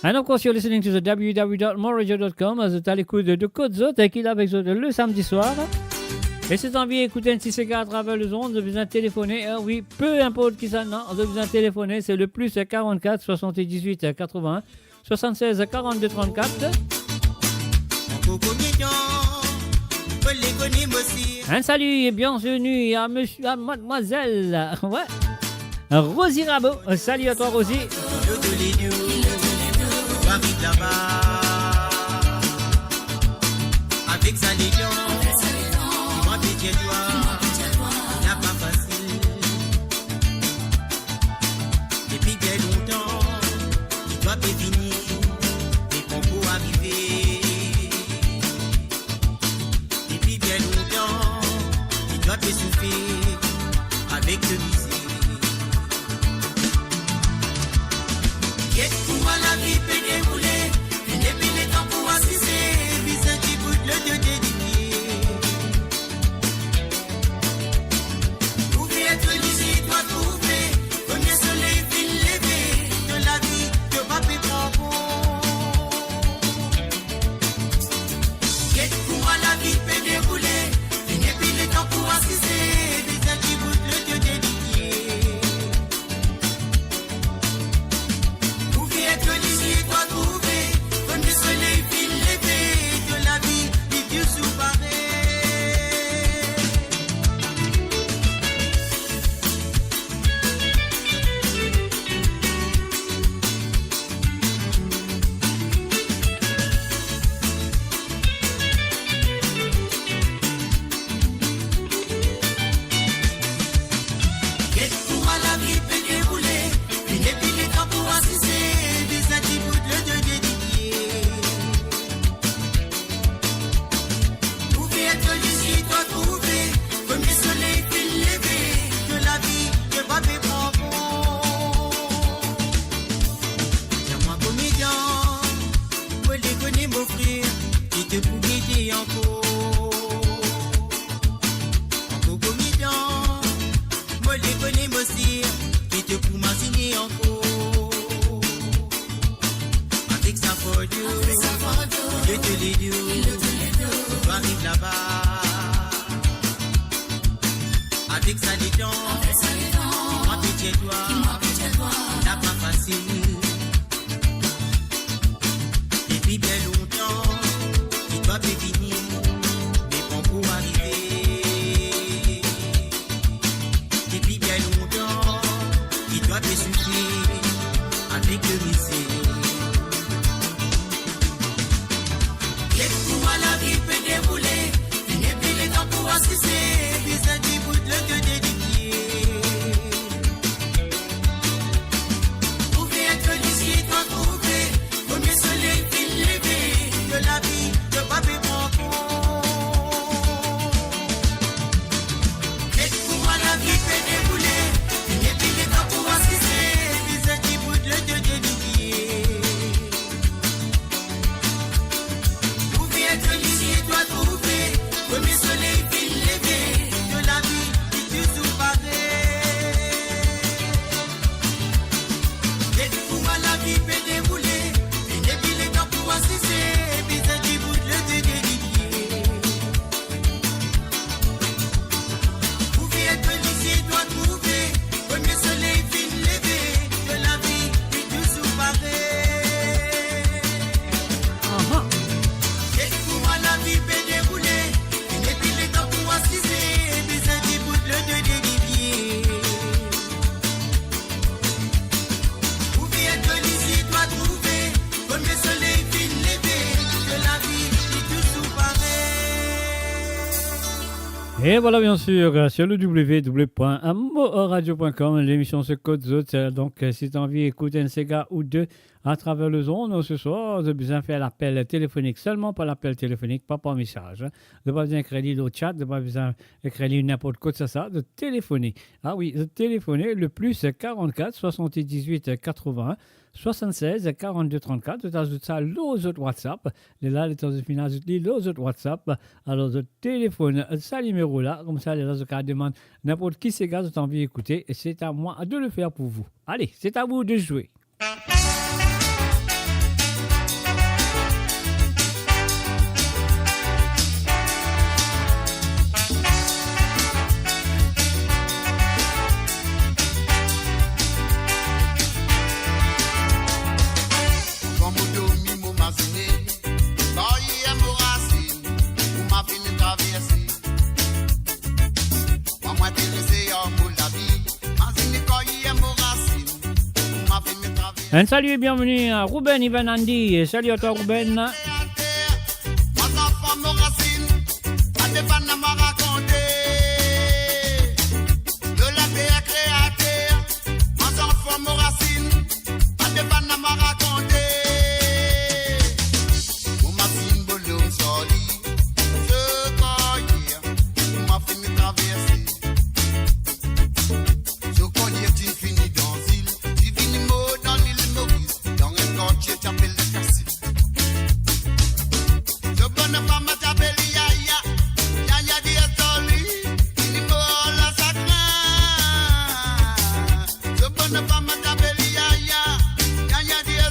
And of course, you're listening to the www.moradio.com as vous à l'écoute de Code Zot qui est avec vous le samedi soir. Et si tu as envie d'écouter un petit Sega à travers le zone, vous avez besoin de téléphoner. Oui, peu importe qui ça, non, vous avez besoin de téléphoner. C'est le plus 44 78 81 76 42 34. Un salut et bienvenue à monsieur, à mademoiselle, ouais, Rosie Rabot. Salut à toi, Rosie. Avec sa légende, tu vas péter toi, n'a pas facile. Depuis bien longtemps, tu dois finir, les concours arriver. Depuis bien longtemps, tu dois t'essouffler avec le lycée. Pour moi la vie peut dérouler, et depuis les temps pour assister, vis un petit bout de le Dieu dédié. Trouver être lucide, doit trouver, premier soleil, fil levé, de la vie, que papi prend te pour guider encore. Encore comidant, moi les connais aussi, qui te pour m'assigner encore. Avec sa photo, je te l'ai dit, tu arrives là-bas. Avec sa détente, qui m'empêche chez toi, n'a pas facile. Depuis bien longtemps, il doit bien finir, mais bon pour arriver. Depuis bien longtemps, il doit bien souffrir avec le misère. Laisse-moi la vie peut dérouler, il n'est plus le temps pour assister, puis ça dit bout de le dédié. Trouver être l'ici, toi trouver, premier soleil qui levé, de la vie, de papier mon laisse-moi la vie peut dérouler, il n'est plus le temps pour assister, puis ça dit bout de le dédié. Trouver être l'ici, toi trouver, premier soleil qui levé, de la vie, qui te souparait. Laisse-moi la vie peut dérouler, il n'est plus le temps pour assister, puis ça dit bout de le dédié. Trouver être l'ici, toi trouver, premier soleil qui levé, de la vie, qui te souparait. Laisse-moi la vie peut dérouler, il n'est plus le temps pour assister, puis ça dit bout de le dédié. Trouver être l'ici, toi trouver, premier soleil qui levé, de la vie, qui te souparait. Et voilà, bien sûr, sur le www.amoradio.com, l'émission se Code Zot. Donc, si tu as envie d'écouter un Sega ou deux à travers le zone, ce soir, tu as besoin de faire l'appel téléphonique, seulement pas l'appel téléphonique, pas par message. Tu n'as pas besoin d'écrire au chat, tu n'as pas besoin d'écrire n'importe quoi, ça, de téléphoner. Ah oui, de téléphoner, le plus 44 78 81 76 42 34. Tu ajoutes ça aux autres WhatsApp. Et là, tu ajoutes aux autres WhatsApp. Alors, je téléphone ça numéro-là. Comme ça, les autres demandent n'importe qui c'est gars que tu as envie d'écouter. Et c'est à moi de le faire pour vous. Allez, c'est à vous de jouer. Un salut et bienvenue à Ruben Ivan Andy. Salut à toi Ruben. Fama da Belia, ya, ya, ya,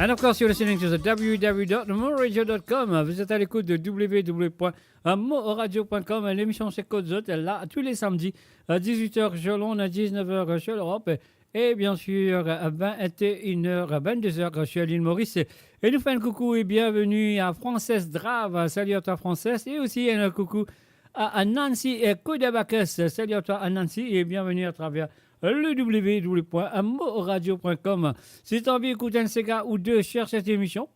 And of course, you're listening to the www.moradio.com. Vous êtes à l'écoute de www.moradio.com. L'émission c'est Côte Zot, là tous les samedis à 18h chez Londres, à 19h chez l'Europe et bien sûr à 21h, à 22h chez l'île Maurice. Et nous faisons un coucou et bienvenue à Frances Drave, salut à toi Frances, et aussi un coucou à Nancy et Kodabakes, salut à toi Nancy et bienvenue à travers le www.moradio.com. Si tu as envie d'écouter un CK ou deux, cherche cette émission.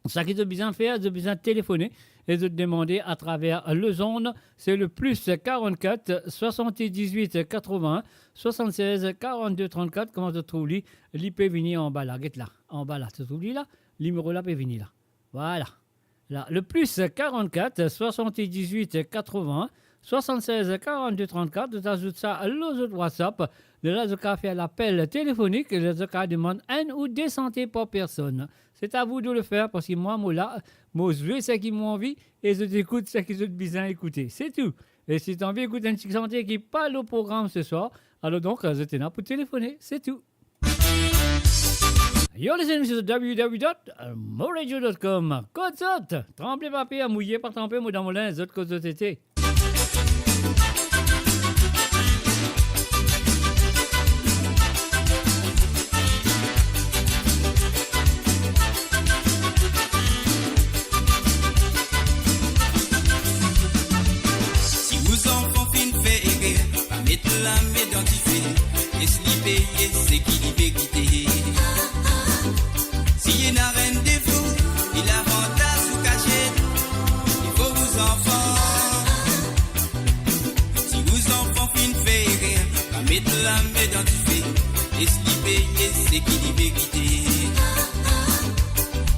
Ça qui te besoin de faire, tu as besoin de téléphoner et de te demander à travers le zone. C'est le plus 44 78 81 76 42 34. Comment tu trouves l'IP Vini en bas là, get là, en bas là, tu trouves là, numéro là, Vini là. Voilà. Là, le plus 44 78 81 76 42 34, tu ajoutes ça à l'autre WhatsApp. De là, tu as fait l'appel téléphonique, tu as demandé un ou deux centimes par personne. C'est à vous de le faire parce que moi, je veux ce qui m'a envie et je t'écoute ce qui j'ai besoin d'écouter. C'est tout. Et si tu as envie d'écouter un petit santé qui n'est pas le programme ce soir, alors donc, je t'ai là pour téléphoner. C'est tout. You're listening to www.moradio.com. Côte Zot, tremblez papier à mouiller, pas tremper, moi dans mon linge, Zot Côte Zot été. Si vous enfants fin fait rire, pas mettre la main dans du fait, et se libérer, c'est qui liberté. Si y a rien de vous, il avantage ou caché, il faut vous enfants. Si vous enfants fin fait rire, pas mettre la main dans du fait, et se libérer, c'est qui liberté.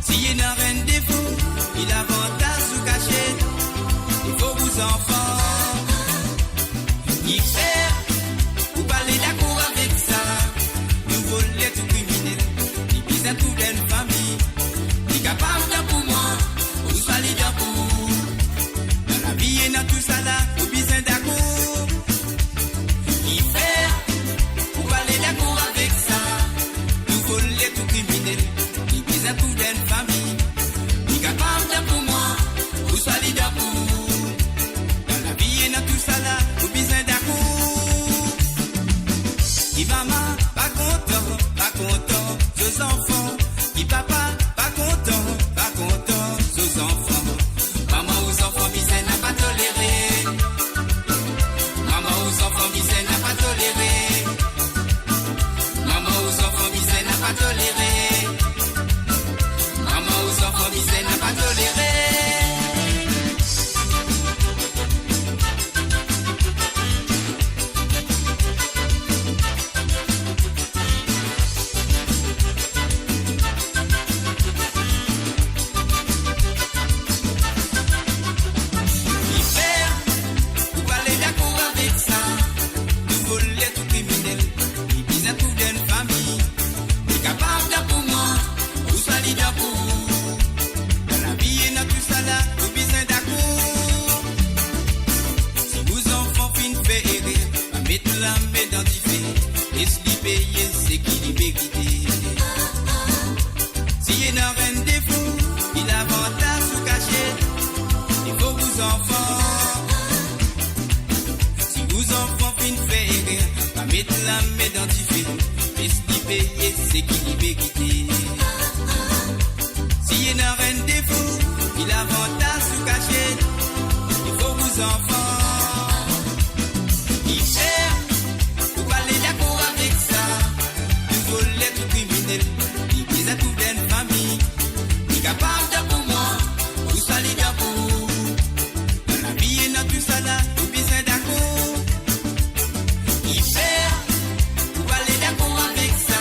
Si y a rien de vous, il avantage ou caché, il faut vous enfants. Il fait, vous parlez d'accord avec ça, nous voler tout criminel, il vise à toute une famille, il est capable de pour moi, vous soyez bien pour vous. Dans la vie, il y a tout ça là, vous besoin d'accord. Il fait, vous parlez d'accord avec ça, nous voler tout criminel, il vise à toute une famille, il est capable de pour moi, vous soyez bien pour vous. Dans la vie, il y a tout ça là, vous besoin d'accord. Qui maman, pas content, deux enfants. Qui papa, pas content, deux enfants. Maman aux enfants, misère n'a pas toléré. Maman aux enfants, misère n'a pas toléré. Maman aux enfants, misère n'a pas toléré. Maman aux enfants, misère n'a pas toléré. La main dans du fait, et se libérer, c'est qui liberté. Si y a rien de défaut, il avantage ou caché, il faut vous enfants. Si vous enfants fin faire rire, pas mettre la main dans du fait, et se libérer, c'est qui liberté. Si y a rien de défaut, il avantage ou caché, il faut vous enfants. Capable de pour moi, vous soyez bien pour vous. Dans la vie, il y a tout ça là, vous besoin d'accord. Il fait, vous allez d'accord avec ça.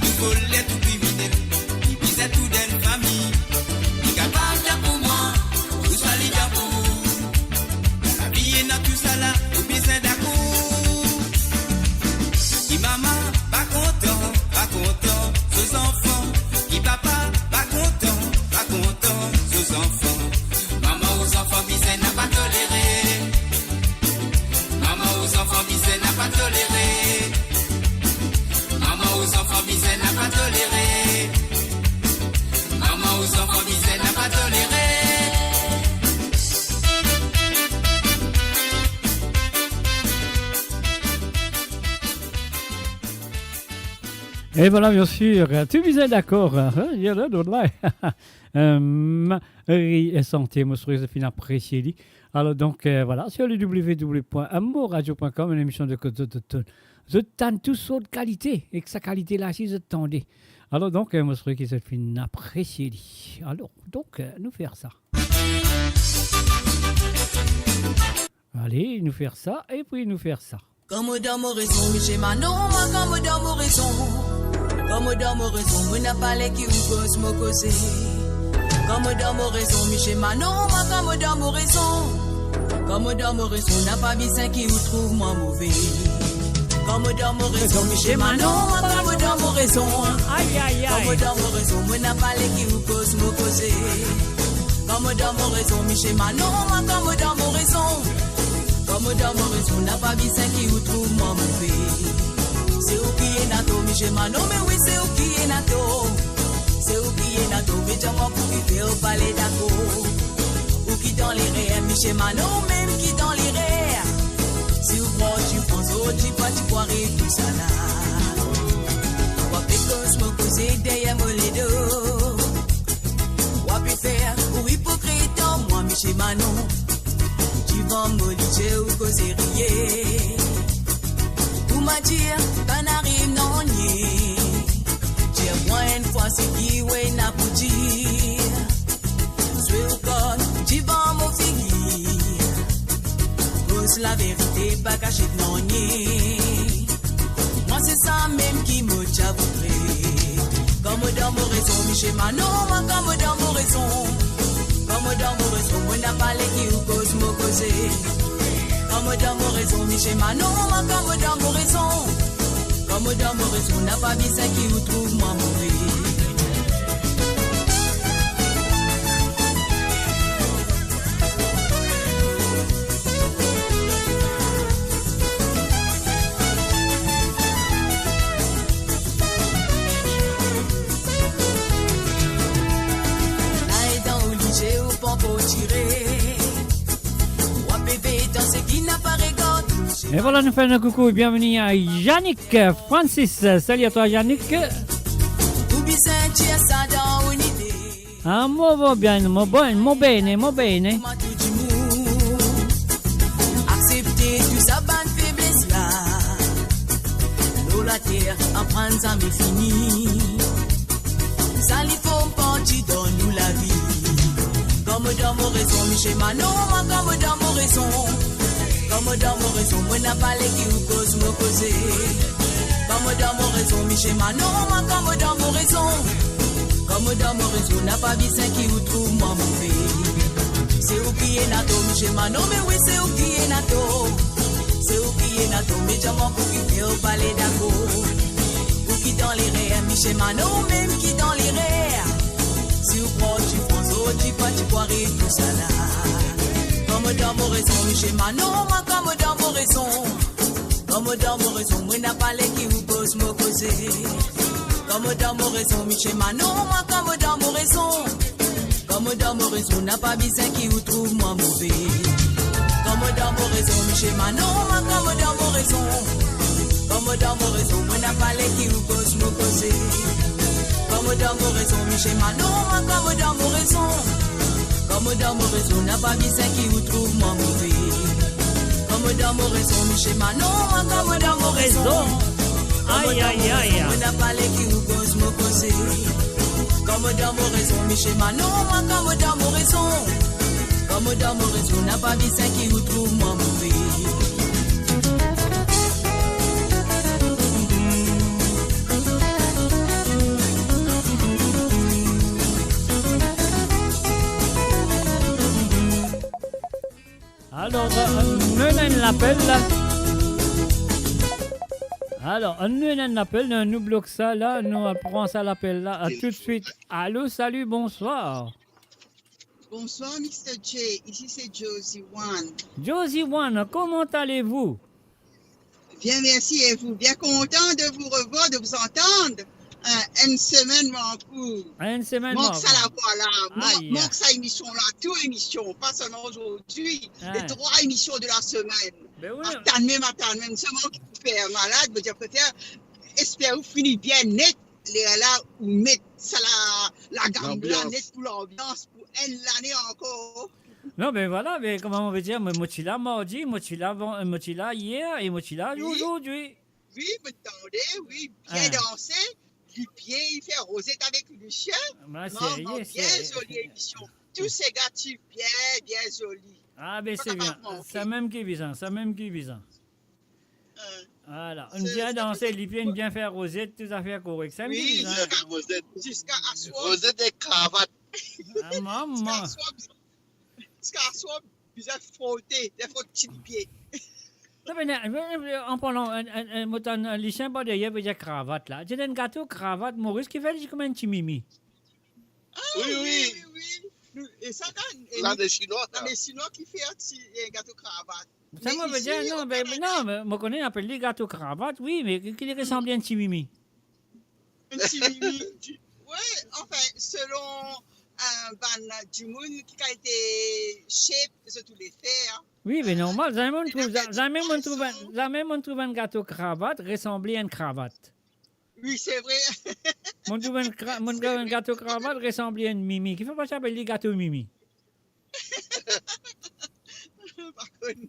Vous volez tout criminel, il vise à toute une famille. Il est capable de pour moi, vous soyez bien pour vous. Dans la vie, il y a tout ça là, vous besoin d'accord. Qui maman, pas content, ses enfants. Qui papa, pas content, ses enfants. Maman aux enfants, misère n'a pas toléré. Maman aux enfants, misère n'a pas toléré. Maman aux enfants, misère n'a pas toléré. Aux enfants misère n'a pas toléré. Et voilà, bien sûr, tu disais d'accord. Il y a là, Marie et santé, moi, je suis apprécié. Alors, donc, voilà, sur le www.amourradio.com, une émission de Côte d'Automne. Je tente tout saut de qualité, et que sa qualité-là, si je tendais. Alors, donc, moi, je suis apprécié. Alors, donc, nous faire ça. Allez, nous faire ça, et puis nous faire ça. Comme dans mon raison, Michel Manon, moi, comme dans mon raison. Comme dans mon raison, moi, n'a pas les qui ou cause, moi, causé. Comme dans mon raison, Michel Manon, moi, comme dans mon raison. Comme dans mon raison, n'a pas bien qui ou trouve, moi, mauvais. Comme dans mon raison, Michel Manon, moi, comme dans mon raison. Aïe, aïe, aïe. Comme dans mon raison, moi, n'a pas les qui ou cause, moi, causé. Comme dans mon raison, Michel Manon, moi, comme dans mon raison. Comme dans mon raison, n'a pas bien qui ou trouve, moi, mauvais. C'est où qui est nato, Michel Manon, mais oui, c'est où qui est nato. C'est où qui est nato, mais j'aime pour qui fait au palais d'accord. Ou qui dans les rêves, Michel Manon, même qui dans les rêves. Si vous prenez, tu penses, oh, tu pas, tu boirais tout ça là. Wapé cause, me causer derrière moi les deux. Wapé faire, ou hypocrite, moi, Michel Manon. Tu vas me dire ou causer rien. Ou m'a dire, t'en arrive non nier. J'ai moins une fois ce qui ouais n'a pas dire. Suis au corps, tu vas me finir. Cause la vérité, pas caché non nier. Moi c'est ça même qui me j'avouerai. Comme dans mon raison, Michel Manon, moi comme dans mon raison. Comme dans mon raison, moi n'a pas les qui ou cause me causer. Comme dans mon raison, Michel Manon, moi comme dans mon raison. Comme dans mon raison, n'a pas bien ça qui vous trouve moi mauvais. Là est dans le lit, ou pas pour tirer. Ou bébé dans ce qui n'a pas regardé. Et voilà, nous faisons un coucou et bienvenue à Yannick Francis. Salut à toi, Yannick. Ah, mo bien, mo bene. Accepter tout ça, bonne faiblesse là. L'eau, la terre, apprendre ça, mais fini. Ça, il faut partir dans nous la vie. Comme dans mon raison, Michel Manon, moi, comme dans mon raison. Comme dans mon raison, moi n'a pas les qui ou cause me causer. Comme dans mon raison, Michel Manon, moi comme dans mon raison. Comme dans mon raison, n'a pas bien ça qui ou trouve moi mauvais. C'est où qui est nato, Michel Manon, mais oui c'est où qui est nato. C'est où qui est nato, mais j'aime pour qui fait au palais d'accord. Ou qui dans les rêves, Michel Manon, même qui dans les rêves. Si vous prenez, tu penses, oh tu pas, tu boirais tout ça là. Comme dans mon raison, Michel Manon, moi comme dans mon raison. Comme dans mon raison, moi n'a pas les qui vous cause me causer. Comme dans mon raison, Michel Manon, moi comme dans mon raison. Comme dans mon raison, n'a pas bien qui vous trouve moi mauvais. Comme dans mon raison, Michel Manon, moi comme dans mon raison. Comme dans mon raison, moi n'a pas les qui vous cause me causer. Comme dans mon raison, Michel Manon, moi comme dans mon raison. Comme dans mon raison, n'a pas bien ça qui vous trouve moi mauvais. Comme dans mon raison, Michel Manon, moi comme dans mon raison. Aïe, aïe, aïe. Moi n'a pas les qui vous cause me causer. Comme dans mon raison, Michel Manon, moi comme dans mon raison. Comme dans mon raison, n'a pas bien ça qui vous trouve moi mauvais. Alors, nous l'appel là. Alors, nous l'appel, nous bloquons ça là, nous prenons ça l'appel là, tout de suite. Allô, salut, bonsoir. Bonsoir, Mr. J. Ici, c'est Josie One. Josie One, comment allez-vous? Bien, merci. Et vous? Bien content de vous revoir, de vous entendre. Une semaine, mon coup. Une semaine, Manque mon ça la voilà. Aïe. Manque ça émission là. Tout émission. Pas seulement aujourd'hui. Ouais. Les 3 émissions de la semaine. Ben oui. Matin même. Seulement qui peut faire malade. Je préfère espérer vous finir bien net. Les là, ou mettre ça la gamme là, net pour l'ambiance. Pour l'année encore. Non, mais voilà, mais comment on veut dire, Mochila mardi, Mochila hier et Mochila aujourd'hui. Oui, vous entendez, oui, bien dansé. Du pied, il fait rosette avec Lucien. Bah, Maman, bien jolie émission. Tous ces gâteaux bien jolis. Ah, ben c'est bien. C'est même qui visant, c'est même qui visant. Voilà, on bien danser, les pieds, bien faire rosette, tout à fait correct. Ça me dit, rosette. Jusqu'à asseoir. Rosette et cravate. Ah, maman. Jusqu'à asseoir, vous êtes frotté, des frottis de pied. Non, mais en parlant, les chiens, pas d'ailleurs, veut dire cravate là. J'ai un gâteau cravate, Maurice, qui fait comme un petit mimi. Oui. Et ça, dans les Chinois. Dans les Chinois qui fait un gâteau cravate. Ça me veut dire, non, mais je connais, on appelle les gâteaux cravate, oui, mais qui ressemble à un petit mimi. Un petit mimi. Oui, enfin, selon un ban du monde qui a été shape de tous les faire. Oui, mais normal, jamais on trouve un gâteau cravate ressembler à une cravate. Oui, c'est vrai. On trouve un gâteau cravate ressembler à une mimi. Qui fait pas s'appeler les gâteaux mimi? Pas connu.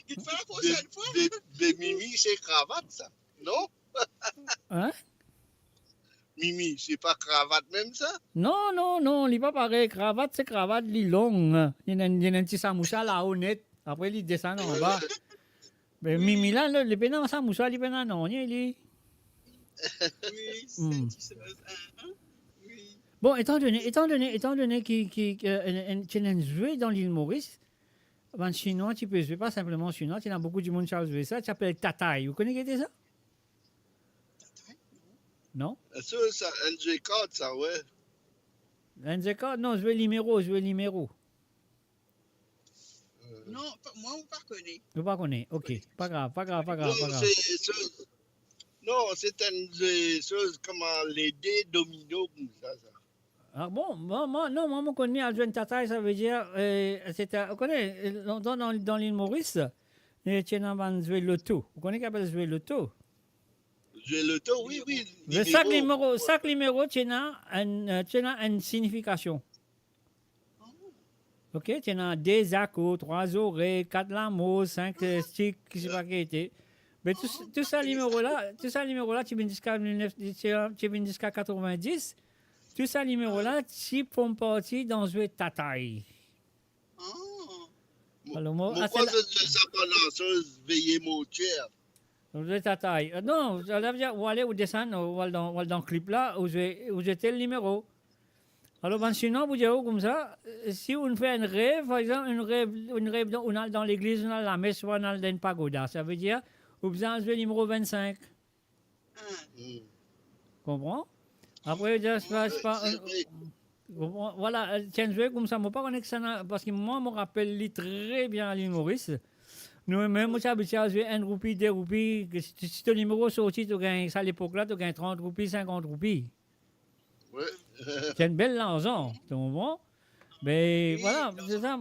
Qui te fait la prochaine fois? Des mimi, c'est cravate, ça, non? Hein? Mimi, c'est pas cravate même ça? Non, il n'est pas pareil. Cravate, c'est cravate, il est long. Il y a un petit samoussa là, honnête. Après, il descend en bas. Mais Mimi là, le pénal samoussa, il pénal non, il est. Oui, c'est oui. Bon, étant donné qu'il y a un jouet dans l'île Maurice, en chinois, tu peux jouer, pas simplement chinois, il y a beaucoup de monde qui joue ça, ça s'appelle Tataï. Vous connaissez ça? Non? Ça, NG code, ça, ouais. NG code? Non, jouer numéro. Non, moi, on ne connais pas. Vous pas connaissez? Ok, pas grave. Non, c'est une chose comme les dés dominos, comme ça. Ah bon? Moi, je connais à jouer Tataï, ça veut dire, vous connaissez, dans l'île Maurice, il y a un jouer loto. Vous connaissez qu'appelle jouer loto? Jouer loto, oui. Chaque numéro, tu as une signification. Ok, tu as des accords, 3 oreilles, 4 lameaux, 5 sticks, je ne sais pas qui était. Mais tout ça numéro-là, tu viens jusqu'à 90. Tout ça numéro-là, tu font partie dans le Tataï. Alors, pourquoi ça pendant veiller mon cher? Le Tataï. Non, ça veut dire, vous allez ou descendre, ou aller dans le clip là, où j'étais le numéro. Alors, sinon, vous dites comme ça, si on fait un rêve, par exemple, un rêve on a dans l'église, on a la messe, on a dans une pagoda, ça veut dire, vous avez le numéro 25. Comprends? Après, c'est pas. Voilà, tiens, jouer comme ça, je ne pas connaître ça, parce que moi, je me rappelle très bien à l'île Maurice. Nous-mêmes, on s'habitue à jouer 1 roupie, 2 roupies. Si ton numéro sorti, tu gagnes, à l'époque-là, tu gagnes 30 roupies, 50 roupies. Ouais. C'est une belle argent, tu comprends? Mais voilà,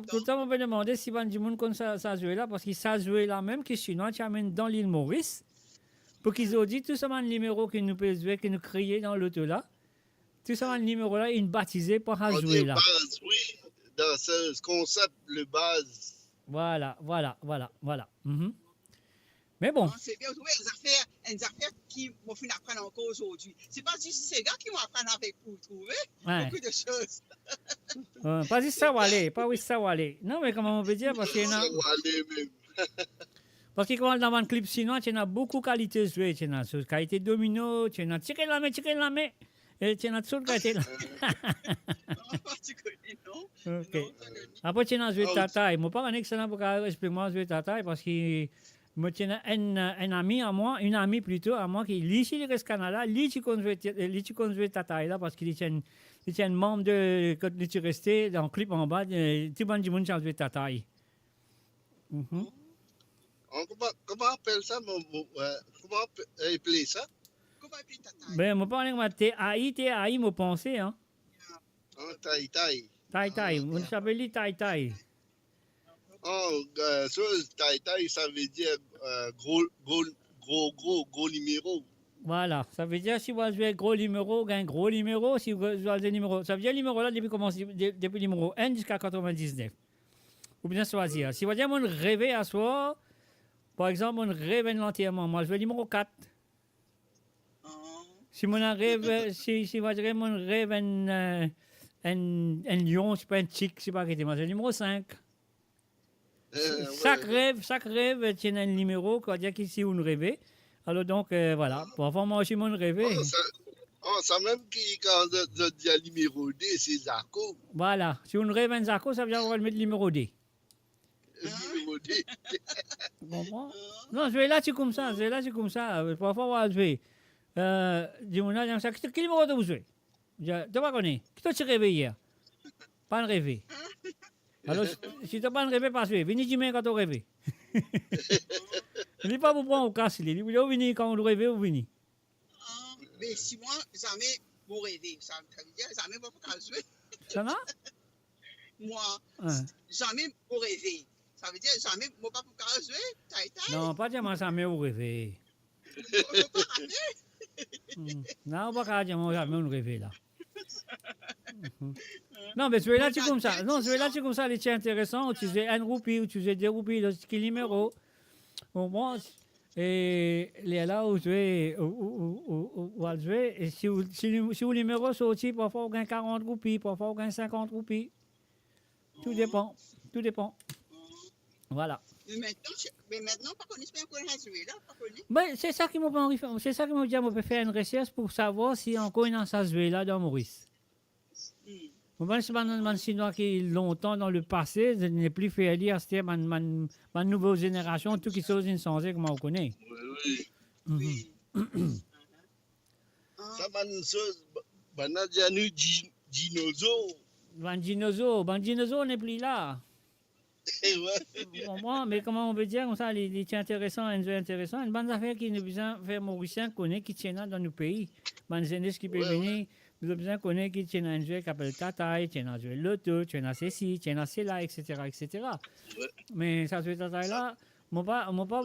tout le temps, on peut demander si il y a du monde comme ça jouer là, parce que ça jouer là même, que Chinois, tu amènes dans l'île Maurice, pour qu'ils aient dit tout ça, un numéro que nous pouvons jouer, que nous crions dans l'auto là, tout ça, un numéro là, il est baptisé pour jouer là. Base, oui, dans ce concept, le base. Voilà. Mais bon. C'est bien, oui, des affaires qui m'ont fait apprendre encore aujourd'hui. C'est pas juste ces gars qui m'ont appris avec pour trouver beaucoup de choses. Pas juste ça, Walé, pas oui, ça, Walé. Non, mais comment on peut dire, parce qu'il y en a. Parce que quand dans un clip chinois, tu as beaucoup de qualités de jouer. Tu as la qualité domino, tu as tirer la main. Et tu as toute qualité là. Tu connais, non? Ok. Après, tu as joué Tataï. Je ne sais pas un excellent pour expliquer jouer Tataï parce que. Moi, j'ai un ami à moi, une amie plutôt à moi qui est ici au Canada, lui qui conduit Tataï là parce qu'il est un membre de quand tu restais dans le clip en bas, tout le monde du monde qui a joué Tataï. Comment appelle ça? Comment appeler ça? Ben, moi, parle avec TAI, moi, pensé, hein. Tai Tai. Tai, on s'appelle Tai. Oh, Tai, ça veut dire gros numéro. Voilà, ça veut dire si vous avez un gros numéro, si vous avez un numéro, ça veut dire le numéro là depuis le numéro 1 jusqu'à 99. Ou bien choisir. Si vous avez un rêve à soi, par exemple, on rêve entièrement, moi je veux le numéro 4. Si mon rêve, si vous avez mon rêve un lion, c'est pas un chic, c'est pas arrêté, moi je veux le numéro 5. Chaque rêve tient un numéro, quoi dire qu'ici on rêve. Alors donc, voilà, pour avoir moi aussi mon rêve. Ça même quand je dis le numéro D, c'est Zako. Voilà, si on rêve un Zako, ça veut dire qu'on va le mettre le numéro D. Numéro D. Non, je vais là, c'est comme ça, parfois on va jouer. Dis-moi, quel numéro de vous jouez? Tu vas connaître. Qui t'a rêvé hier? Pas un rêvé. Alors, si tu n'as pas un rêvé, pas jouer. Venez demain quand tu rêvé. Il n'est pas pour prendre au casse, il est venu quand on rêve, vous venez. Mais si moi, jamais mon rêver, ça veut dire jamais mon pas jouer. Ça va? Moi, jamais mon rêver. Ça veut dire jamais mon pas pour jouer. Non, pas dire moi jamais au rêver. Non, pas dire moi jamais au rêver là. Non, mais celui-là, c'est comme ça. Non, celui-là, c'est comme ça, c'est intéressant. Tu faisais 1 roupie ou tu faisais 2 roupies, quel numéro? Bon, et là où je vais, et si le numéro sorti, parfois on gagne 40 roupies, parfois on gagne 50 roupies. Tout dépend. Voilà. Mais maintenant, pas connu, c'est pas encore joué là, pas connu. Ben, c'est ça qui m'a dit, on peut faire une recherche pour savoir si encore une ça joué là dans Maurice. Moi, c'est un Chinois qui longtemps dans le passé, je n'ai plus fait lire, c'était ma nouvelle génération, tout qui chose changé, comme on connaît. Oui. Ça, bonne chose, Banadianu dinosaure. Dinosaure n'est plus là. Bon, mais comment on peut dire comme ça, il est intéressant, une bonne affaire qui nous besoin faire Mauricien connaît qui tient dans nos pays. Bonne jeunesse qui peut venir. Nous avons besoin de connaître qu'il y a un jeu qui s'appelle Tataï, il y a un jeu Loto, il y a un ceci, il y a un cela, etc. Mais ça, ce Tataï-là, je ne vais pas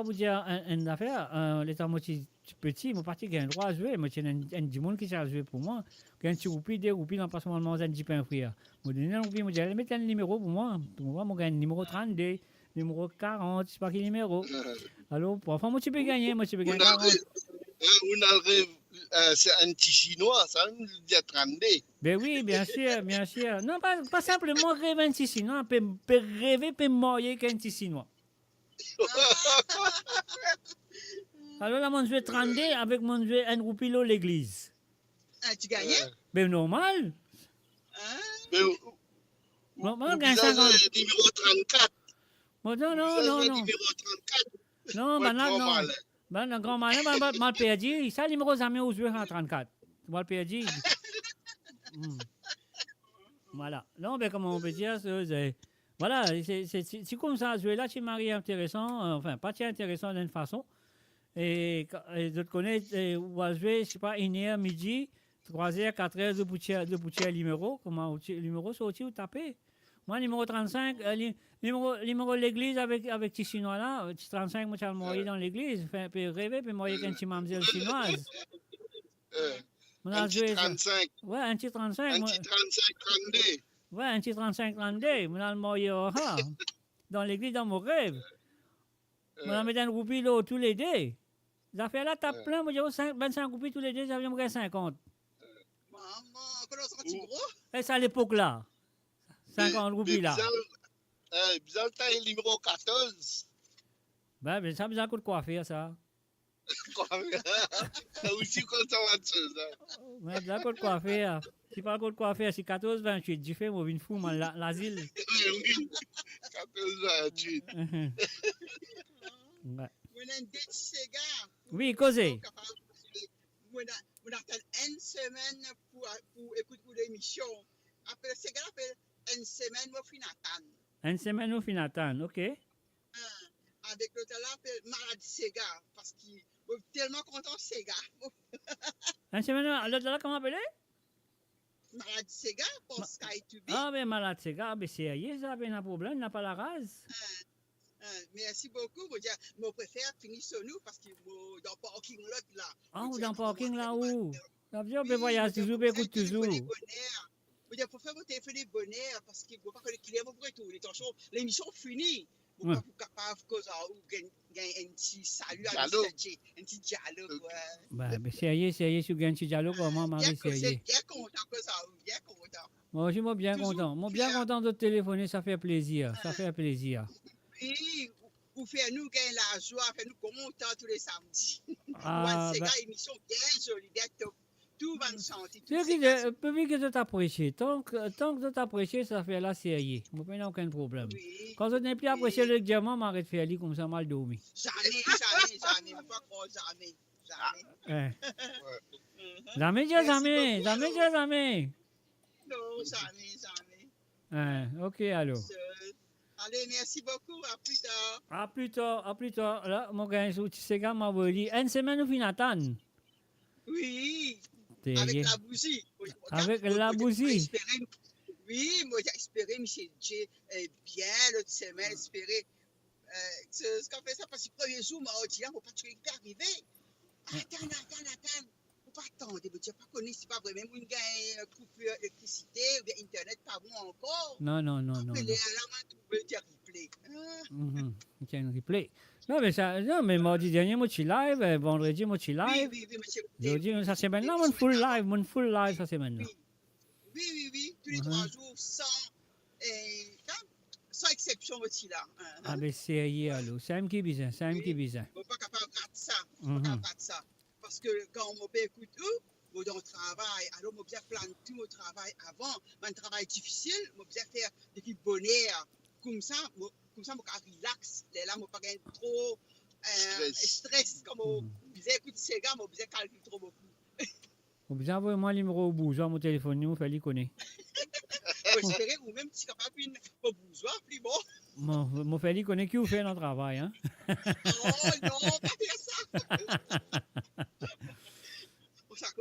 vous dire une affaire. L'état moitié petit, je parti qui a un droit à jouer. Moi, il y a un monde qui sait jouer pour moi. Qui a un petit roupie, 2 roupies, dans pas seulement un petit pain frit. Je donne un roupie, je dis, mettez un numéro pour moi. Pour moi, je gagne numéro 32, numéro 40, je ne sais pas quel numéro. Alors, parfois, moi, tu peux gagner, 40. C'est un petit chinois, ça veut dire 32. Ben oui, bien sûr. Non, pas simplement rêver un petit chinois, peut rêver, peut mourir qu'un petit chinois. Alors là, mon jeu 32 avec mon jeu un roupilo l'église. Tu gagnais? Ben normal. Moi, gagne 50. Numéro 34. Non. Non, ben, le grand malin m'a perdu. Ça, le numéro jamais au joueur en 34. Tu m'as perdu. Voilà. Non, mais comment on peut dire, voilà, c'est comme ça. Jouer là, c'est marié intéressant. Enfin, pas si intéressant d'une façon. Et je te connais, on va jouer, je sais pas, 1h, midi, 3h, 4h, de boucher le numéro. Comment le numéro sorti ou tapé? Moi, numéro 35, numéro de l'église avec petit chinois là, 35, moi, j'ai mourir dans l'église, puis rêver, puis mourir avec une petite mamzelle chinoise. Un petit 35. Ouais, un petit 35. Un petit 35-32. Ouais, un petit 35-32. Moi, j'ai mourir dans l'église, dans mon rêve. Moi, j'ai mis un roupie là, tous les deux. Les affaires là, t'as plein, moi, j'ai 25 roupies tous les deux, ça vient me 50. Maman, comment ça, tu gros? Et ça à l'époque là. 50 roupies là. Bizarre, t'as le numéro 14. Ben, ça besoin de quoi faire ça. Aussi conservatrice. Mais besoin de quoi faire. Si pas de quoi faire, c'est 14-28. J'ai fait mon une fou, l'asile. Oui, 14-28. Ouais. Oui, Oui, causez. On attend une semaine pour écouter l'émission. Après, c'est gars appelle une semaine au Finatan. Une semaine au Finatan, ok. Avec l'autre là, appelle maladie Sega, parce que Tellement content, Sega. Une semaine, là, comment appeler? Malade Sega pour Sky to be. Ah, ben malade, c'est grave, mais sérieux, ça, ben un problème, n'a pas la rase. Merci beaucoup. Je préfère finir sur nous parce que dans le parking lot là. Ah, ou dans le parking là où? L'avion peut voyager toujours, peut écouter toujours. Je préfère vous téléphoner bonheur parce que vous ne pouvez pas que les clients vont retour. L'émission finie. Vous ne pouvez pas capable de gagner un petit salut à un petit dialogue. Ben, sérieux, si vous gagnez un petit dialogue, comment Marie, sérieux? Bien content que ça, bien content. Moi, je suis bien content. Moi, bien content de te téléphoner, ça fait plaisir. Ça fait plaisir. Oui, vous faites nous gagner la joie, faites nous contents tous les samedis. Ah, C'est ben... une émission bien jolie, bien top. Tout va nous sentir. Depuis que je t'apprécie, tant que je t'apprécie, ça fait la série. Je n'ai aucun problème. Oui. Quand je n'ai plus apprécié le diamant, m'arrête de faire aller comme ça, mal dormi. Jamais. Pas croire jamais. Jamais. Jamais. Non, jamais. Ok, alors. Allez, merci beaucoup. À plus tard. Là, mon gars, tu sais, m'a dit, une semaine ou fin d'attendre. Oui. Avec la bougie. Avec la bougie. Oui, moi j'ai espéré, M. J, bien l'autre semaine, espéré. Ce qu'on fait ça parce que le premier jour, m'a dit, on ne va pas arriver. Attends. Faut pas attendre, tu n'as pas connu, c'est pas vrai. Même une coupure d'électricité ou bien Internet, pas bon encore. Non. Après, les alarmes, tu peux dire replay. Tiens, un replay. Non, mais mardi dernier, moi, je suis live. Vendredi, moi, je suis live. Oui, monsieur. Jeudi, ça c'est maintenant, mon full live, ça c'est maintenant. Oui, tous les 3 jours, sans exception, aussi là. Ah, ben, sérieux, alors. C'est un qui bizarre, On n'est pas capable de rater ça. Parce que quand on m'écoute, dans le travail, alors on bien planter tout mon travail avant, mon travail difficile, on bien faire des bonheur. Comme ça, je relax. Là, je ne pas trop stress. Comme on bien écoute ces gars, on bien calcule trop beaucoup. Vous bien envoyer moi le numéro au bourgeois, mon téléphone, nous, il fallait connaître. J'espérais, ou même si capable de bourgeois, plus bon. Mon fallait connaître qui vous fait dans le travail, hein? Oh non, pas faire ça.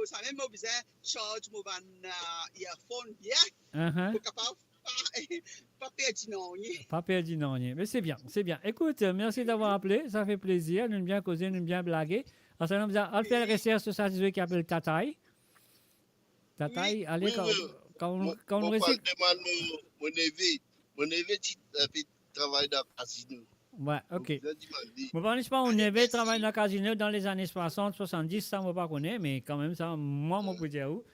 Ça même, moi, besoin charge mon earphone bien. Pour capable pas perdre non. Mais c'est bien. Écoute, merci d'avoir appelé, ça fait plaisir. Nous bien causé, nous bien blagué. Alors, ça nous a fait la recherche sur ça qui appelle Tataï. Tataï, allez, quand on récite. Mon neveu travaille dans le casino. Ouais, ok. Bon, je pas, on avait travaillé dans le casino dans les années 60, 70, ça, on ne pas connaître, mais quand même, ça, moi, mon petit où,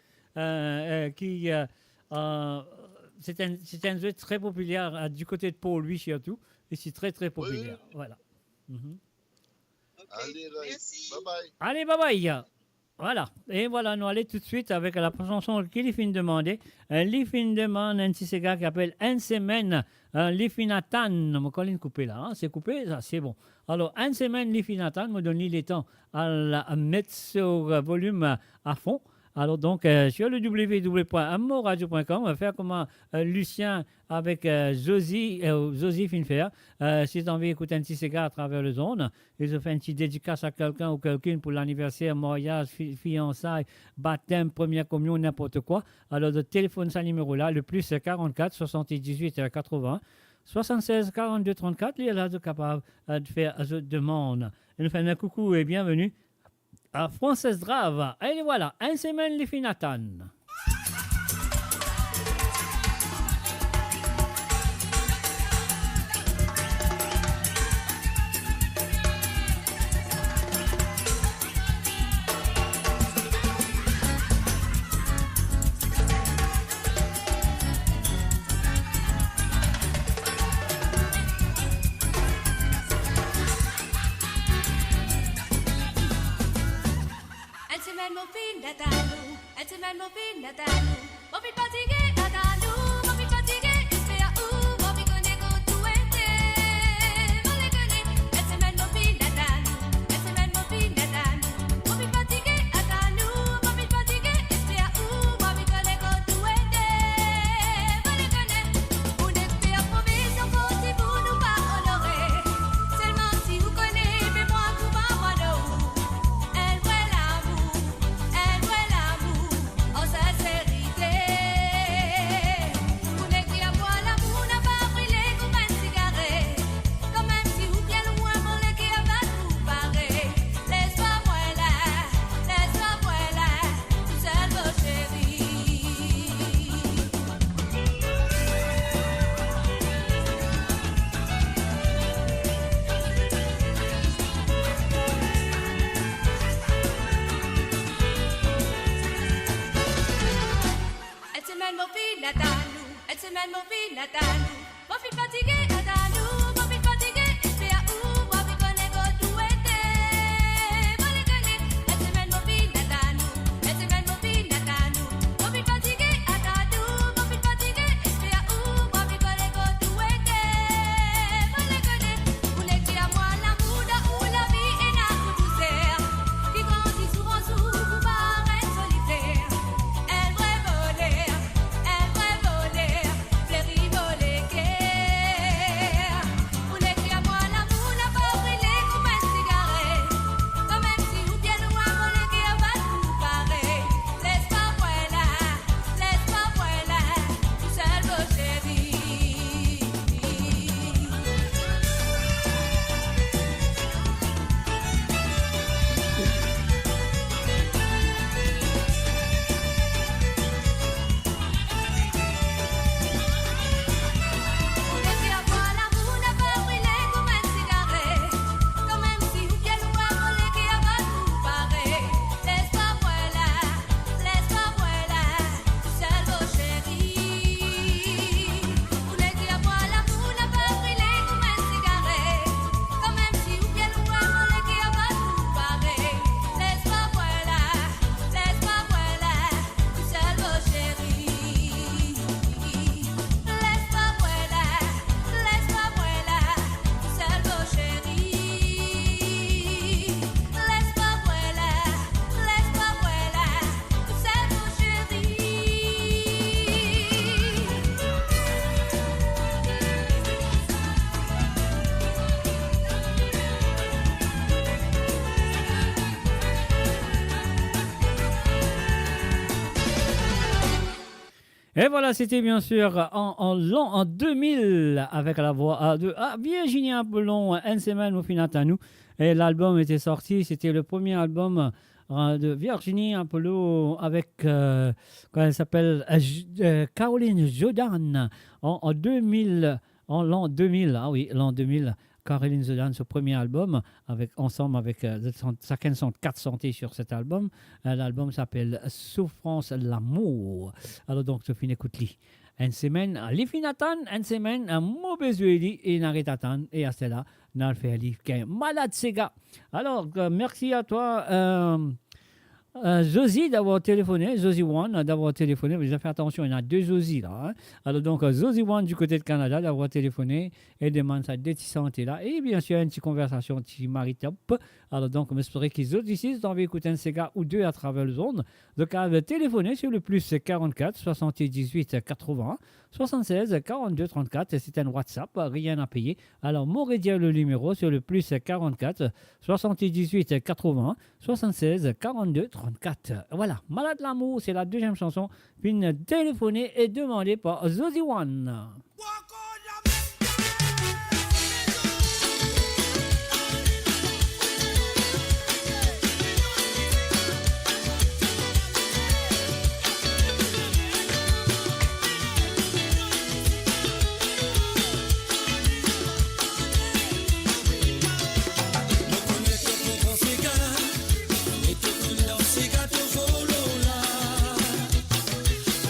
c'est un jeu très populaire du côté de Pau-Louis surtout, et c'est très populaire. Oui. Voilà. Allez, merci. Bye. Allez, bye. Voilà. Et voilà, nous allons tout de suite avec la chanson qu'il fin demander. Il fin demande un petit cigare qui appelle une semaine. Il fin attendre. Je vais couper là. C'est coupé, ça, c'est bon. Alors, une semaine, il fin attendre. Je donne le temps à la mettre sur volume à fond. Alors donc, sur le www.amoradio.com, on va faire comme Lucien avec Josie Finfer. Si tu as envie d'écouter un petit cigare à travers le zone, ils ont fait un petit dédicace à quelqu'un ou quelqu'une pour l'anniversaire, mariage, fiançailles, baptême, première communion, n'importe quoi. Alors, de téléphone ce numéro-là, le plus 44 78 80 76 42 34, il est là capable de faire cette demande. Et nous faisons un coucou et bienvenue à Française Drave. Et voilà, une semaine les finatan. semaine, mon fils, à nous. Mon fils fatigué, à nous. Mon fils fatigué, c'est à où. Mon fils connaît quoi tout était. Mon les connaît. La semaine, mon fils, à nous. La semaine, mon fils, à nous. Mon fils fatigué, à nous. Mon fils fatigué, c'est à où. Mon fils connaît quoi tout était. Mon les connaît. Vous n'étiez à moi l'amour où la vie est là pour tout faire. Qui grandit souvent sous vous paraît solitaire. Elle vraie voler, fleurie voler guerre. Vous n'étiez à moi l'amour n'a pas brûlé comme un cigarette. Quand même si vous bien loin, mon qui a pas tout pareil. Laisse pas voilà, tout seul vos chéris. Vous n'étiez à moi l'amour n'a pas brûlé comme un cigarette. Quand même si vous bien loin, mon qui a pas tout pareil. Laisse pas voilà, tout seul vos chéris. Vous n'étiez à moi l'amour n'a pas brûlé comme un cigarette. Quand même si vous bien loin, mon qui a pas tout pareil. Laisse pas voilà, tout seul vos chéris. Laisse pas voilà, tout seul vos chéris. Laisse pas voilà, tout seul vos Et voilà, c'était bien sûr en 2000 avec la voix de Virginie Apollon, une semaine au final à nous. Et l'album était sorti, c'était le premier album de Virginie Apollo avec, comment elle s'appelle, Caroline Jordan en 2000, en l'an 2000, ah oui, l'an 2000. Caroline Jordan, ce premier album, ensemble avec chacun son 4 santé sur cet album. L'album s'appelle Souffrance l'amour. Alors donc, Sophie, écoute-li. Une semaine, les finatan, une semaine, un mauvais huili et n'arrêtatan, et à cela, n'a fait un livre qui est malade, ces gars. Alors, merci à toi. Josie d'avoir téléphoné, Josie One d'avoir téléphoné, vous avez fait attention, il y en a 2 Josie là. Hein. Alors donc Josie One du côté de Canada d'avoir téléphoné et demande sa détissante là. Et bien sûr, une petite conversation, un petit maritime. Alors donc, j'espère qu'ils autres ici, vous avez écouté un CGA ou 2 à travers le zone. Donc, téléphoner sur le plus 44 78 80 76 42 34. C'est un WhatsApp, rien à payer. Alors, m'aurait dit le numéro sur le plus 44 78 80 76 42 34. Voilà, Malade l'amour, c'est la deuxième chanson. Puis téléphonée et demandée par Josie One.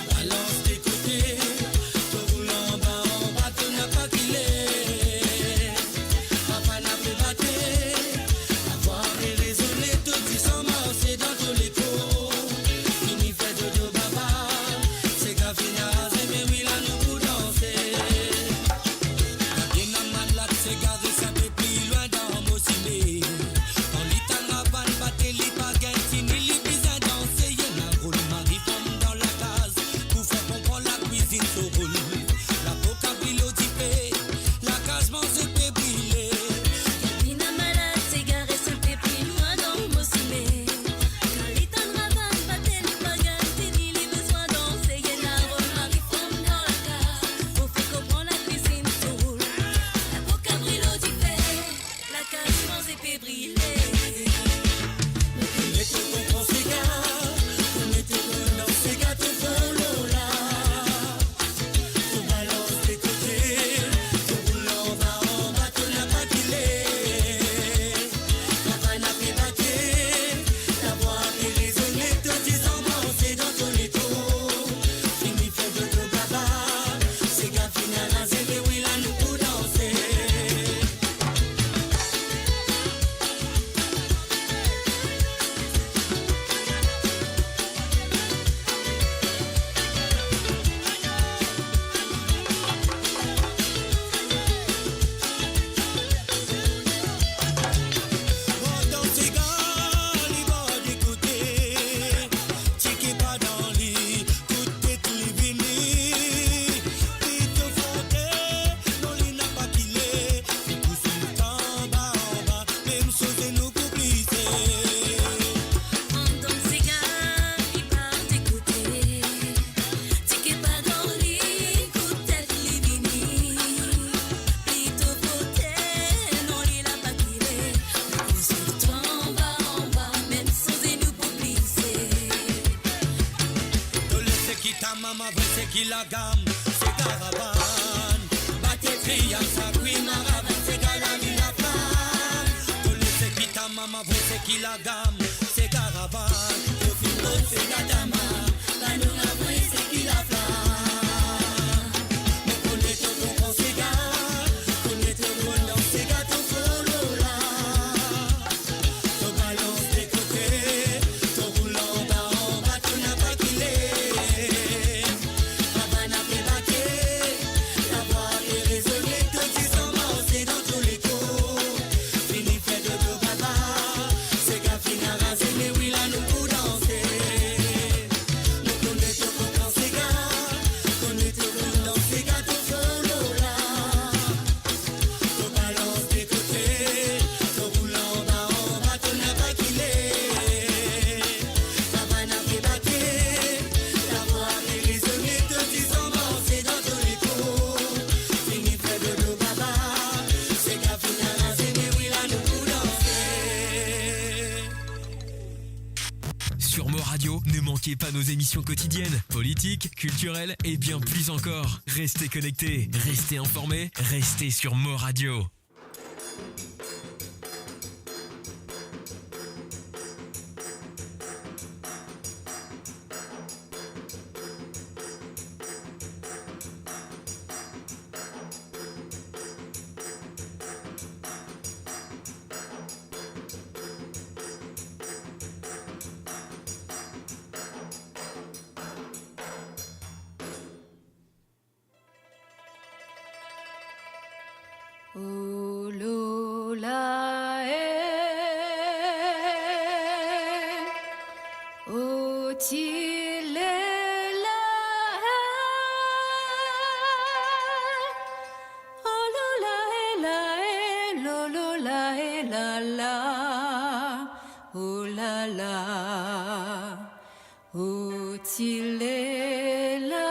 Balance tes côtés, tout roulant bas en qui la gamme, c'est caravane. Battez fille, ça cuit, maravane, c'est galali la femme. Tous les c'est qui ta maman, vous c'est qui la gamme, c'est caravane. Au film, c'est la dama, la nous la vraie, c'est qui la flamme. Mais connaît tout ton conségat, connaît tout ton dans ses gars, ton solo là. Ton balance des côtés, ton roulant bas en bas, tu n'as pas qu'il est. Avant n'a fait baquer, la voix est raisonnée, que tu sens c'est dans tous les coups. Fini fait de dos baba, c'est qu'à finir rasé, mais oui là nous pour danser. Nous connaît tout dans ces gars, connaît tout dans ces gars, ton solo là. Ton balance des côtés, ton roulant bas en bas, tu n'as pas qu'il est. Avant n'a fait baquer, la voix est raisonnée, que tu sens c'est dans tous les coups. Fini fait de dos baba, c'est qu'à finir rasé, mais oui là nous pour danser. Sur Mo Radio, ne manquez pas nos émissions quotidiennes, politiques, culturelles et bien plus encore. Restez connectés, restez informés, restez sur Mo Radio. Oh Lola, oh Tilela, oh Lola, Lola, la la, oh la la, oh Tilela.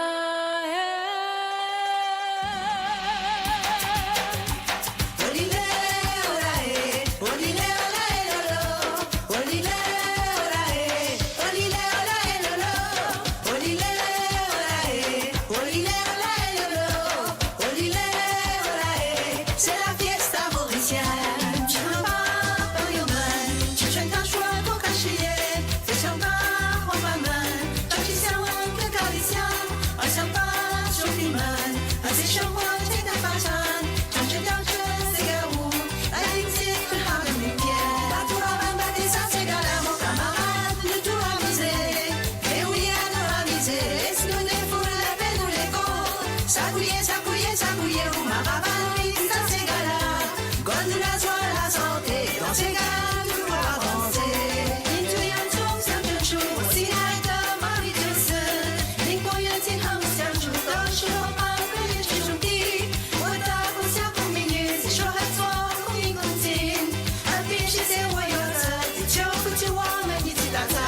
C'est la fiesta mauricienne. Tu n'as pas peur, yo man. Tu chantes un choix pour cacher. Fais chanter, on va man. Tant qu'il s'en va, que galicien. On s'en va, sur l'imman. Un c'est chambre, c'est ta façon. Tant que c'est garou. La ligne, c'est que le harem est bien. La tour à bamba, des ça, c'est galère, mon camarade. Le tout amusé. Et oui, à nous amuser. Laisse-nous des foules, la peine ou les cons. Ça couillait, ou ma baba. Quand nous la soie la santé, dans ces gars, nous pouvons avancer. Into young songs, c'est un show. Aussi, night, Marie de ce. Link pour yon, c'est comme c'est un show. Dans je ne pas que les choses sont dit. Autant qu'on s'y a pour minutes. C'est chaud à soi, qu'on y continue. Un fichier, c'est royaume. C'est chaud que tu vois, même si c'est à ça.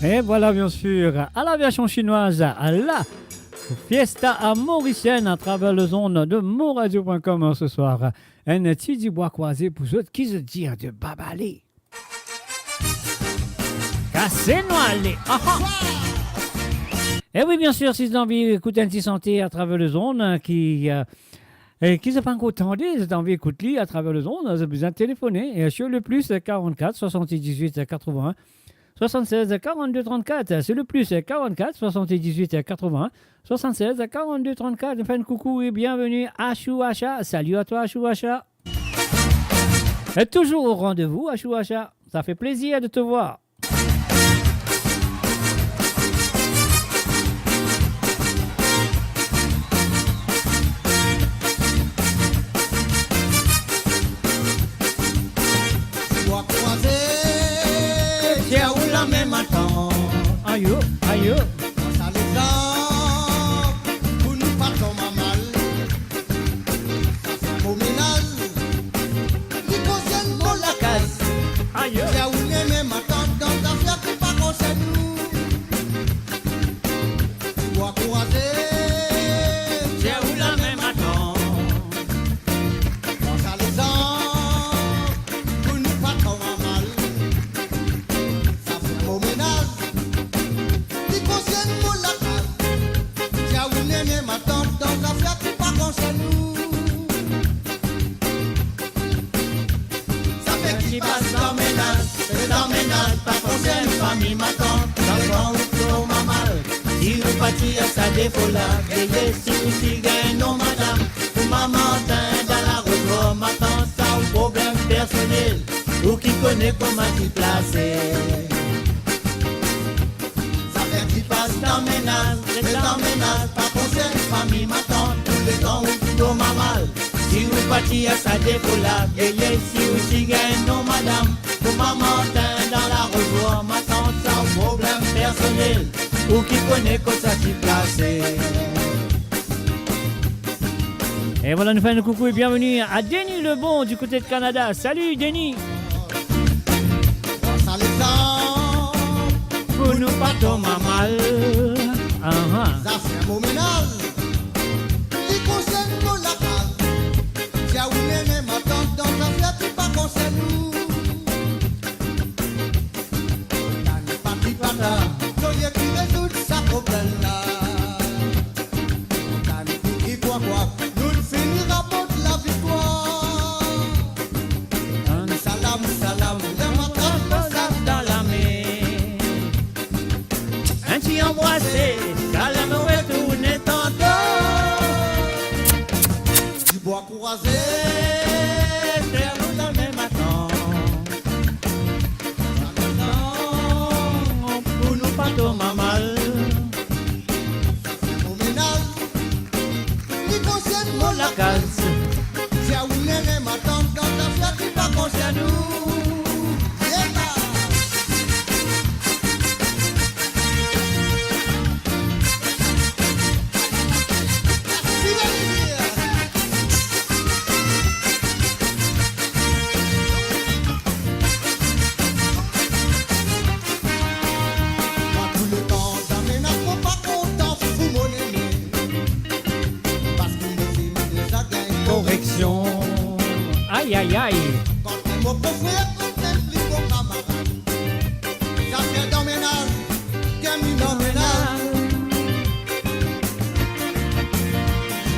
Et voilà, bien sûr, à l'aviation chinoise, à la fiesta mauricienne à travers le zone de moradio.com ce soir. Un petit bois croisé pour ceux qui se disent de babalé. Cassez-nous-les. Et oui, bien sûr, si vous avez envie d'écouter un petit santé à travers le zone qui ne pas encore entendu, si vous avez envie d'écouter à travers le zone, vous avez besoin de téléphoner. Et sur le plus 44 78 81 76 42 34. C'est le plus 44 78 81 76 42 34. Enfin, coucou et bienvenue à Chouacha. Salut à toi, Chouacha. Et toujours au rendez-vous à Chouacha. Ça fait plaisir de te voir. Même attend. Aïe, aïe. Ça les a pour nous pas tomber mal. Ça c'est mon ménage. Qui concerne mon la case. Aïe. J'ai oublié même attendre dans ta fière qui pas concerne nous. Tu dois croiser. J'ai oublié la même attendre. Ça les a pour nous pas tomber mal. Au ménage, qui concerne mon lacal. J'ai oublié ma tante dans la fête qui pas concerne nous. Ça fait qui passe dans ménage, c'est dans ménage, pas concerne famille ma tante. Dans le vent ou ma mal, si vous partir ça défaut là. Veillez si vous si gagne non madame. Pour maman dans la route, ma tante ça un problème personnel. Ou qui connaît comment t'y placer. Dans ménage, c'est dans ménage, pas concerne famille, ma tante, tous les temps où tout m'a mal. Si vous partis à sa défaut là, veillez si vous si gagne, non madame, pour maman dans la revoie, ma tante, sans problème personnel, ou qui connaît qu'on ça s'y placer. Et voilà, nous faisons un coucou et bienvenue à Denis Lebon du côté de Canada. Salut Denis. Ça les a pour nous pas tomber mal. Ça c'est mon ménage. Qui concerne mon lacal. J'ai oublié ma tante dans la fière qui pas concerne nous. T'as n'est pas qui pas là. Soyez qui résout ça problème là. T'as n'est qui quoi. Nous finira pour la victoire. Salam, salam. Les matins passent dans la mer. Un petit embrassé, ça la me retourne tantôt. Du bois croisé, terre nous dans le même attend. Pour nous pas tomber mal. Mon ménage, qui concerne mon la case. J'ai oublié ma tante dans la fière qui pas concerne nous. Correction. Aïe aïe aïe. Quand mon beau-frère contemple mon camarade, ça fait dans ménage, qu'un dans ménage.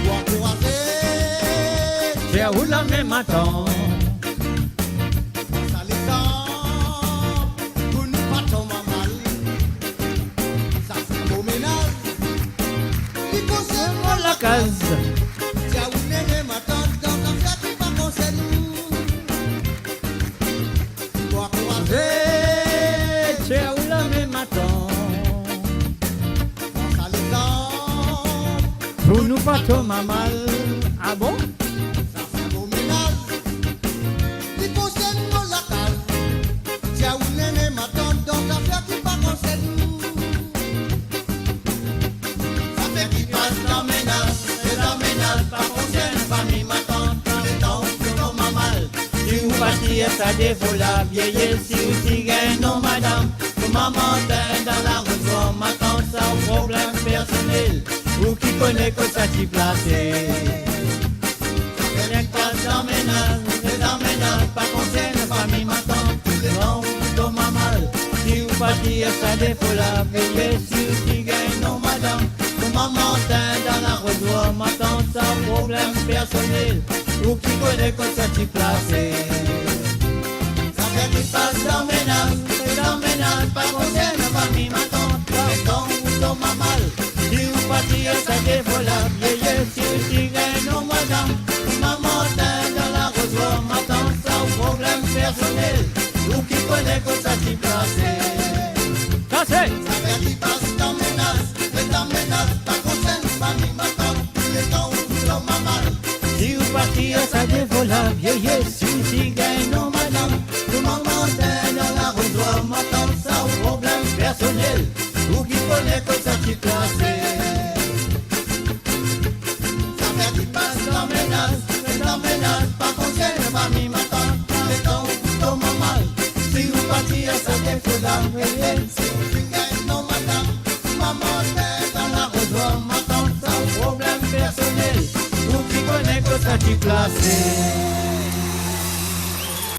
Bois croisé, j'ai où la même attend. Ça les a, pour nous pas tomber mal. Ça fait mon ménage, qui concerne la case. Pour nous pas tomber mal. Ah bon? Ça fait mon ménage. Qui concerne mon lacal. J'ai oublié ma tante dans la fière qui pas concerne nous. Ça fait qui passe dans ménage. C'est dans ménage. Pas concerne famille ma tante. Dans les temps où tout tombe mal. Si vous partez ça défaut la vieille. Si vous si gagne non madame. matin dans la rue, ma tante sans problème personnel, ou qui connaît que ça t'y placé. Rien que pas d'emménage, pas concerne famille, ma tante, les bons, dans ma mal. Si vous pas dire ça défaut la payer, si vous gagne non madame. Pour ma matin dans la rue, ma tante sans problème personnel, ou qui connaît que ça t'y placé. Qui passe dans ménage, pas concerne famille, ma tante, dans ma mal. Si vous partir, ça défaut la vieille, si vous gagne non madame. Ma matin dans la rose, ma tante sans problème personnel, ou qui connaît que ça t'y placé. Cassé! Qui passe dans ménage, pas concerne famille, ma tante, dans ma mal. Si vous partir, ça défaut la vieille, si vous gagne non madame. Tout mon matin dans la rose, ma tante sans problème personnel, ou qui connaît que ça t'y placé. Ça fait qui passe dans ménage, pas concerne famille, ma tante, les temps, ma mal. Si vous partir, ça défaut la vieille, si vous gagne non madame. Ma matin dans la rose, ma tante sans problème personnel, ou qui connaît que ça t'y placé.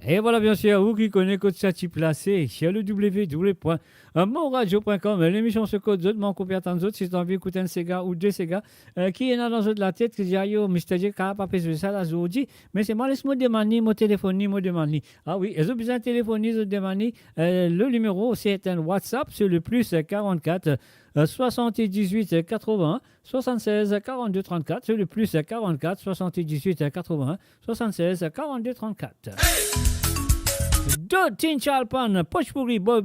Et voilà bien sûr, vous qui connaissez Code Sati placé sur le www.monradio.com. L'émission se code zone, mon copain tant d'autres, si tu as envie d'écouter un Sega ou deux Sega, qui est dans la tête, qui dit, yo, Mr. J, car pas fait ça, la zoudi, mais c'est moi, laisse-moi demander, mon téléphone, mon demander. Ah oui, ils ont besoin de téléphoner, de demander. Le numéro, c'est un WhatsApp, c'est le plus 44 78 80 76 42 34. C'est le plus 44 78 80 76 42 34. Do Tin Chalpan, Poch Pourri Boys.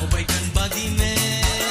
O baikan badi mein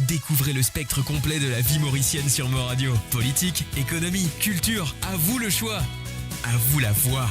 Découvrez le spectre complet de la vie mauricienne sur Mo Radio. Politique, économie, culture, à vous le choix. À vous la voix.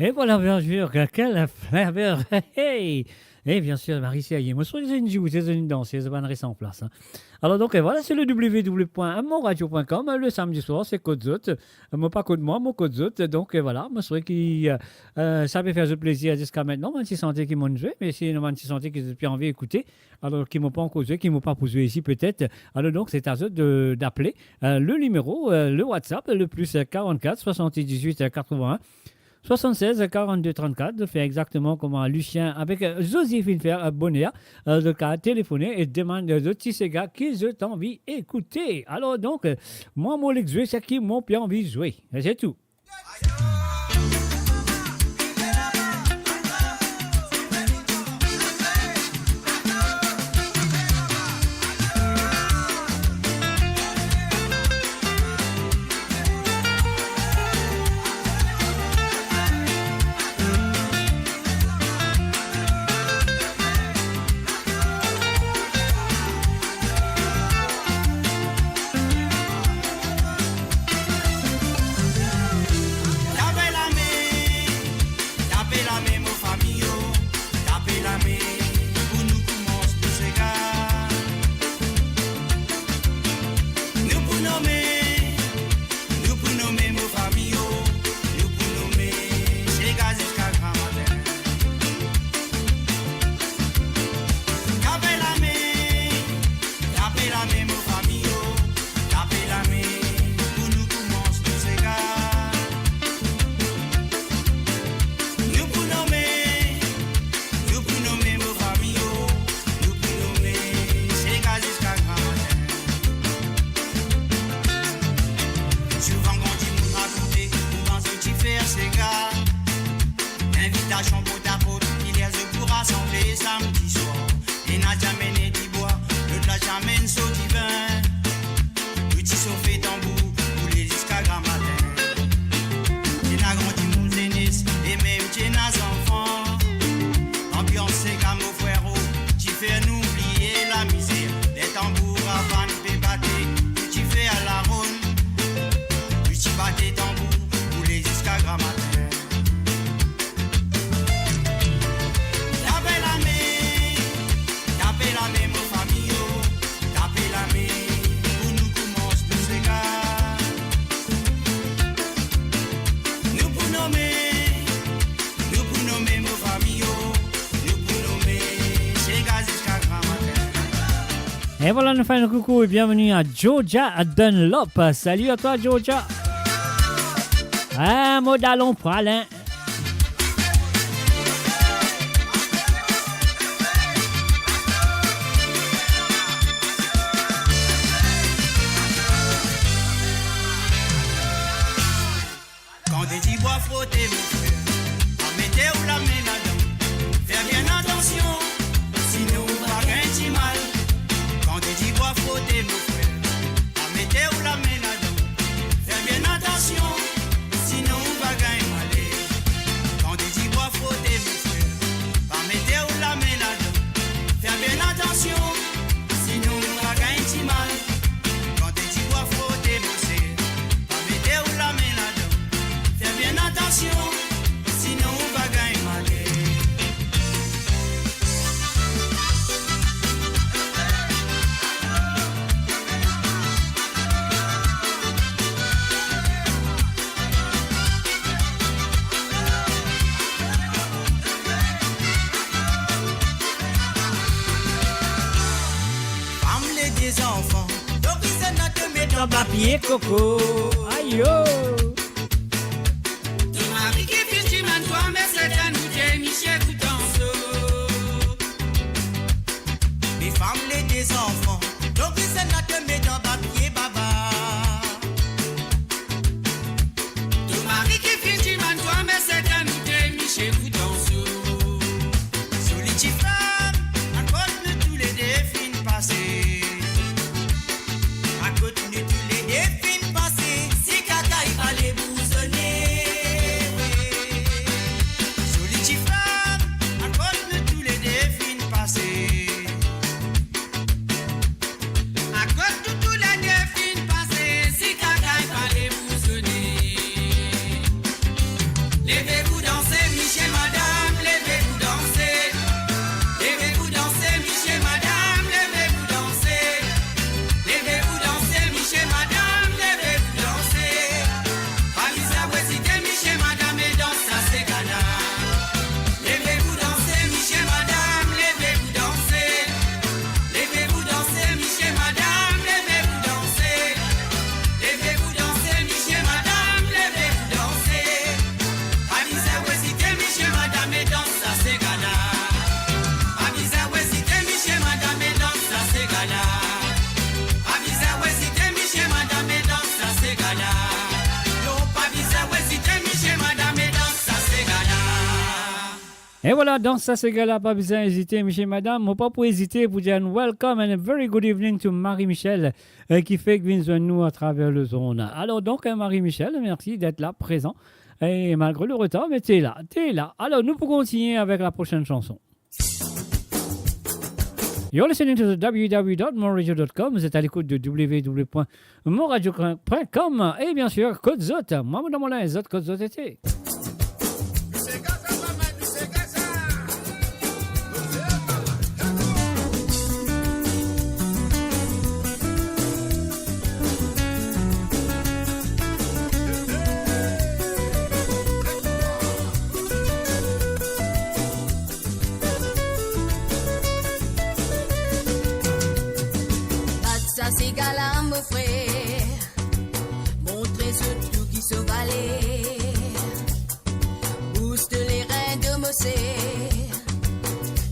Et voilà, bien sûr, quelle flaveur. Hey! Et bien sûr, Marie-Cia, moi, sur les NGO, c'est une danse, c'est pas rester en place. Hein. Alors, donc, voilà, c'est le www.monradio.com. Le samedi soir, c'est Côte Zot. Moi, pas Côte moi, mon Côte Zot. Donc, voilà, moi, c'est vrai que ça peut faire du plaisir jusqu'à maintenant, même si santé qui m'ont joué, mais si même si santé qui ont envie d'écouter, alors qui m'ont pas encore joué, qui m'ont pas posé ici, peut-être. Alors, donc, c'est à eux d'appeler le numéro, le WhatsApp, le plus 44 78 81. 76 42 34, de faire exactement comme Lucien avec Joséphine faire Bonheur, de cas téléphoner et demander de petits gars qui ont envie d'écouter. Alors donc, moi, mon jouer, c'est qui m'ont bien envie de jouer. C'est tout. La petit sauvé tambour, pour les jusqu'à grand matin. T'es n'a grandi mon zénis, et même t'es n'a enfant. Ambiance c'est comme au frérot, tu fais nous oublier la misère. Les tambours avant de battre, tu fais à la ronde. Tu bats tes tambours, pour les jusqu'à grand matin. Et voilà, nous faisons un coucou et bienvenue à Georgia Dunlop. Salut à toi, Georgia. Un mot d'allon pralin. Quand des petits bois frottés, mon frère, en mettez où la main là-dedans. Fais bien attention, sinon on va gagner mal. Quand des petits bois frottés, mon frère, en mettez où la main là-dedans. Fais bien attention, sinon on va gagner mal. Quand des petits bois frottés, mon frère, en mettez où la main là-dedans. Fais bien attention, sinon on va gagner mal. Quand des petits bois frottés, mon frère, en mettez où la main là-dedans. Fais bien attention, sinon on va gagner mal. Emmener des enfants, donc ils se notent mettre en papier coco. Aïe yo. Marie qui fiche du man, toi, mais c'est un outil, Michel Coutanceau. Les femmes, les des enfants, donc ils se notent mettre en papier baba. Marie qui fiche du man, toi, mais c'est un outil, Michel Coutanceau. Sur les petits femmes, à cause de tous les défis passés. À cause de tous les défis passés, si caca il fallait bousonner. Sur les petits femmes, à cause de tous les défis passés. À cause de tous les défis passés, si caca il fallait vous sonner. Levez-vous danser, Michel, madame, levez-vous danser. Levez-vous danser, Michel, madame, levez-vous danser. Levez-vous danser, Michel, madame, levez-vous danser. Alisa, voici Michel, madame, et danse à ses gala. Levez-vous danser, Michel, madame, levez-vous danser. Levez-vous danser, Michel, madame, levez-vous danser. Levez-vous danser, Michel, madame, levez-vous danser. Alisa, voici Michel, madame, et danse à ses gala. Alisa, voici Michel, madame, et danse à ses gala. Alisa, voici Michel, madame, et danse à ses gala. Non, pas Alisa, voici Michel, madame, et danse à ses gala. Et voilà, dans ça, ce gars-là, pas besoin d'hésiter, monsieur et madame. Moi, pas pour hésiter, pour dire welcome and a very good evening to Marie-Michel, qui fait que vient nous à travers le zone. Alors, donc, Marie-Michel, merci d'être là, présent. Et malgré le retard, mais t'es là, t'es là. Alors, nous pouvons continuer avec la prochaine chanson. You're listening to www.moradio.com. Vous êtes à l'écoute de www.moradio.com. Et bien sûr, Code Zot. Moi, dans mon lin, Zot, Code Zot été. Ça c'est galant mon frère, montrez ce tout qui se valait, booste les reins de Mossé,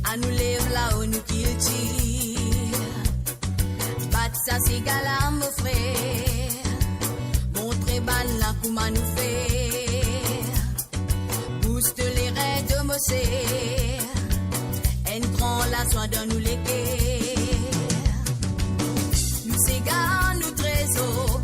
à nous lève là où nous qu'il tire. Bat ça c'est galant mon frère, montrez ban là comment nous faire, booste les reins de Mossé, un grand la soin dans nous les c'est gars, nous trésors.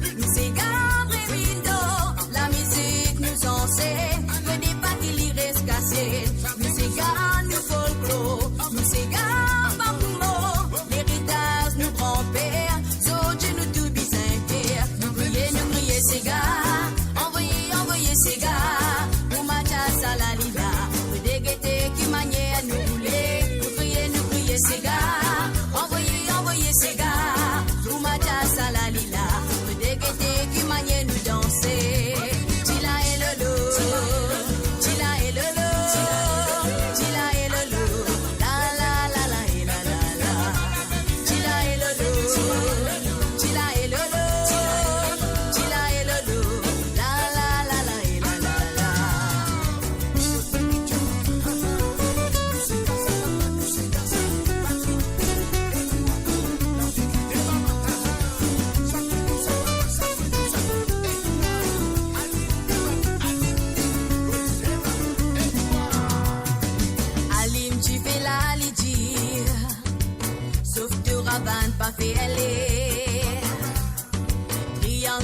papé elle est.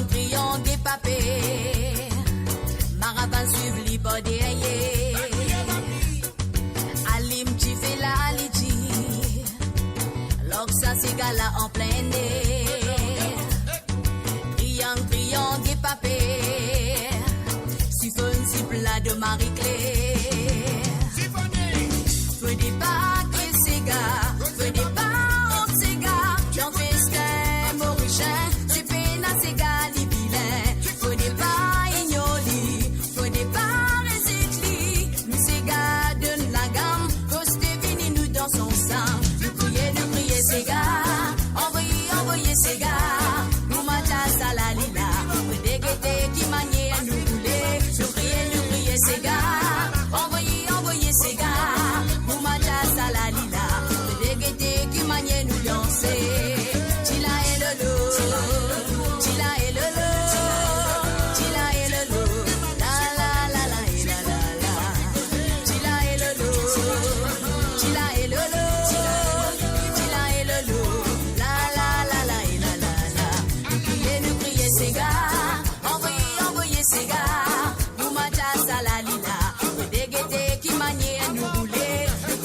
Criant, dépapé. Maravan suive li body Alim qui fait la aliti. L'oxa c'est gala en plein air. Criant, dépapé. Siphon, si plat de Marie-Claire. Feu des bacs et cigare. Feu des bacs en cigare. J'en festin, maurichin. C'est peine à cigare, les vilains. Feu des bacs ignoli. Feu des bacs récitli. Nous cigare de la gamme. Costé vini nous dans son sang. Nous crier cigare. Envoyez cigare. Nous matas à la lila. Feu des guettés qui maniait à nous couler. Nous crier cigare. Envoyez cigare. Nous matas à la lila. Feu des guettés qui maniait nous danser. Tila et le loup. Tila et le loup. Tila et le loup. La la la la et la la la. Tila et le loup. Tila et le loup. Tila et le loup. La la la la et la la la. Nous crier cigare. Envoyez cigare. Nous matas à la lila. Feu des guettés qui maniait à nous rouler. Nous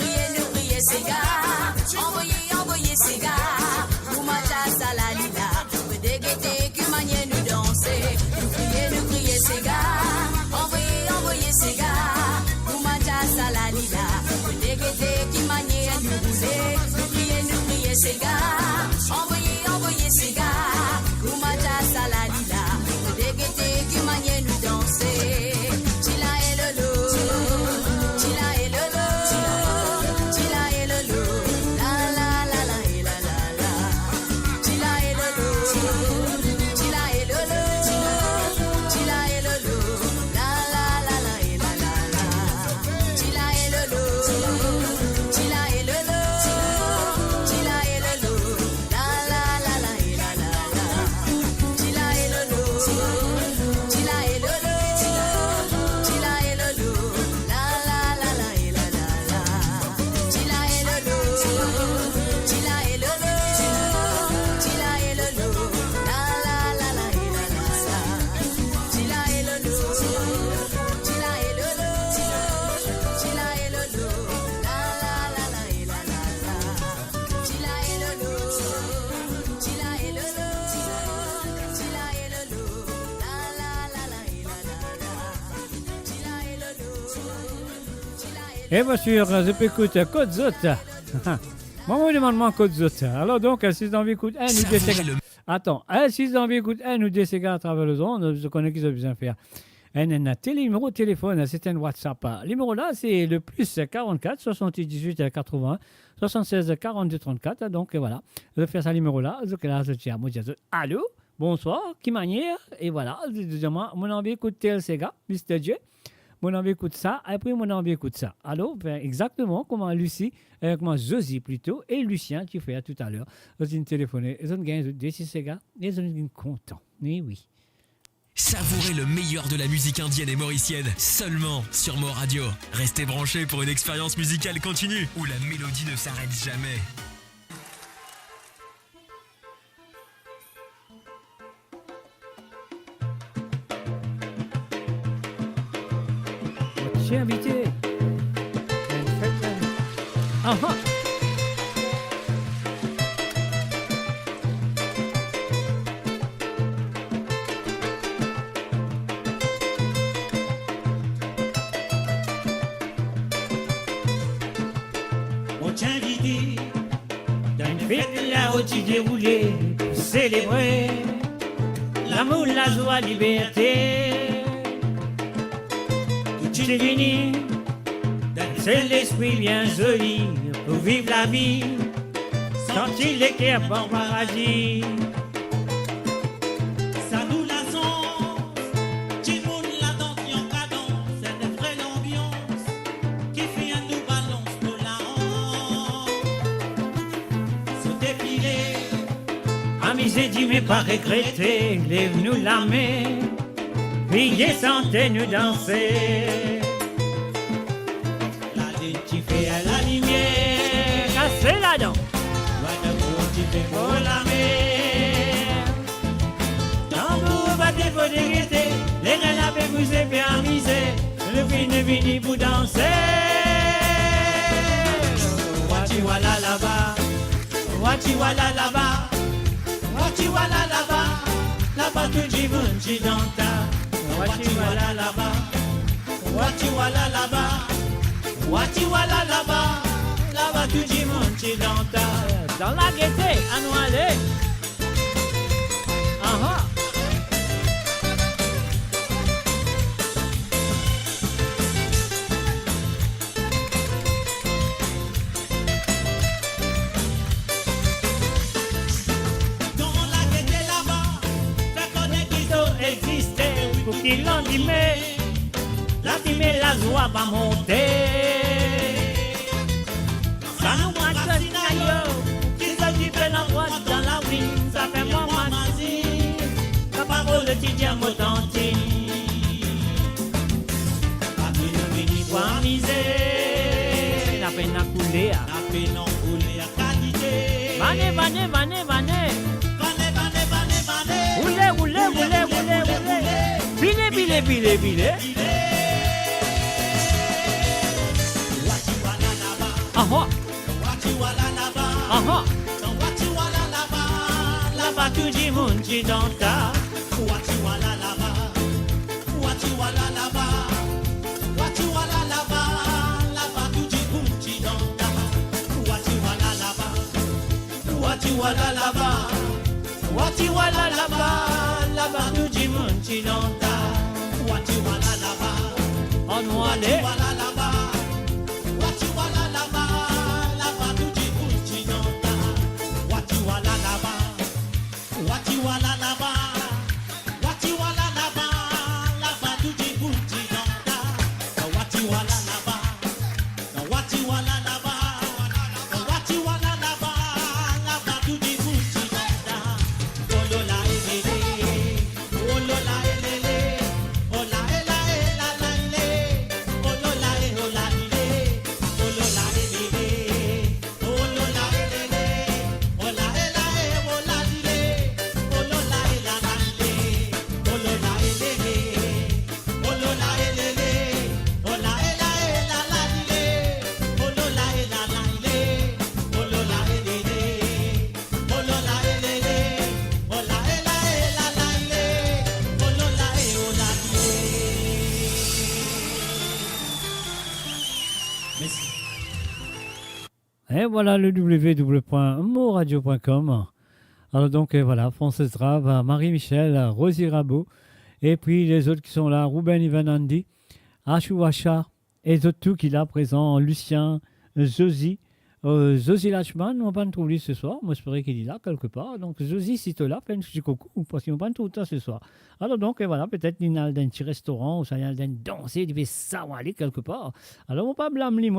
crier cigare. Envoyez cigare. Nous matas à la lila. Feu des guettés qui maniait nous danser. Nous crier cigare. Envoyez cigare. Nous matas à la lila. Feu des guettés qui maniait à nous rouler. Nous crier cigare. Envoyez cigare. Nous matas à la lila. Feu des guettés qui maniait nous danser. Tila et le loup. Tila et le loup. Tila et le loup. La la la la et la la la. Tila et le loup. Tila et le loup. Tila et le loup. La la la la et la la la. Tila et le loup. Tila et le loup. Tila et le loup. La la la la et la la la. Tila et le loup. Tila et le loup. Tila et le loup. La la la la et la la la. Tila et le loup. Tila et le loup. Tila et le loup. La la la la et la la la. Tila et le loup. Tila et le loup. Tila et le loup. La la la la et la la la. Tila et le loup. Tila et le loup. Tila et le loup. La la la la et la la la. Tila et le loup. Et bien sûr, je peux écouter Côte Zot. Moi, je demande Côte Zot. Alors donc, si vous avez écouté un ou deux cigares. Attends, si vous avez écouté un ou deux cigares à travers le zone, je connais qu'ils ont besoin de faire. Un numéro de téléphone, c'est un WhatsApp. Le numéro là, c'est le plus 44 78 80 76 42 34. Donc voilà, je vais faire ce numéro là. Donc là, je dis à moi, allô, bonsoir, qui manière? Et voilà, deuxièmement, mon envie écouter le Sega, Mr. J. Mon envie écoute ça, après mon envie écoute ça. Alors, ben, exactement comment Lucie, comment Josie plutôt, et Lucien qui fait tout à l'heure. Ils ont téléphoné, ils ont gagné des Sega, et ils ont contents. Mais oui. Savourez le meilleur de la musique indienne et mauricienne, seulement sur Mo Radio. Restez branchés pour une expérience musicale continue, où la mélodie ne s'arrête jamais. J'ai invité. Ah ah. On t'a invité dans une fête là où tu déroulais pour célébrer l'amour, la joie, la liberté. Tu es venu, c'est l'esprit bien joli pour vivre la vie, sentir les cœurs bon paradis. Ça nous la sens, tout le monde la danse en cadence, c'est une vraie ambiance qui fait un nous balance pour la hanse. Sous défilé, amis j'ai dit mais pas regretter, lève-nous la main. Priez, sentez nous danser. La lune qui fait à la lumière, cassez la dent. Tu fais pour la mer. faut déguetter, les reines la paix vous est permisée, le film est fini pour danser. Wati wala là-bas, wati wala là-bas, wati wala là-bas, là-bas tout le monde qui danta. Wati wala là-bas, wati wala là-bas, wati wala là-bas, là-bas tout le monde qui danta. Dans la gaieté, à nous aller. Pour qu'il l'endime, la joie va monter. Ça nous marche à Sinayo, qui se dit la droite dans la rue, ça fait moi mamasi, la parole de Tidiane Motanti. La peine vini pour amuser, la peine à couler, la peine à couler à qualité. Vané. Bile. Aha. Là-bas tout le monde qui danta. Là-bas tout le monde qui danta. On va aller. Et voilà le www.moradio.com. Alors donc voilà, Frances Drave, Marie-Michel, Rosie Rabot, et puis les autres qui sont là, Ruben Ivanandi, Ashouacha, et les autres tout qui là présent, Lucien, Zosie, Zosie Lachman, on va pas nous trouver ce soir, moi j'espérais qu'il est là quelque part. Donc Zosie, si tu es là, fais un petit coucou, parce qu'on va pas nous trouver ce soir. Alors donc voilà, peut-être qu'il y a un petit restaurant, ou ça y a un danser, il fait ça, ou aller quelque part. Alors on pas blâmer,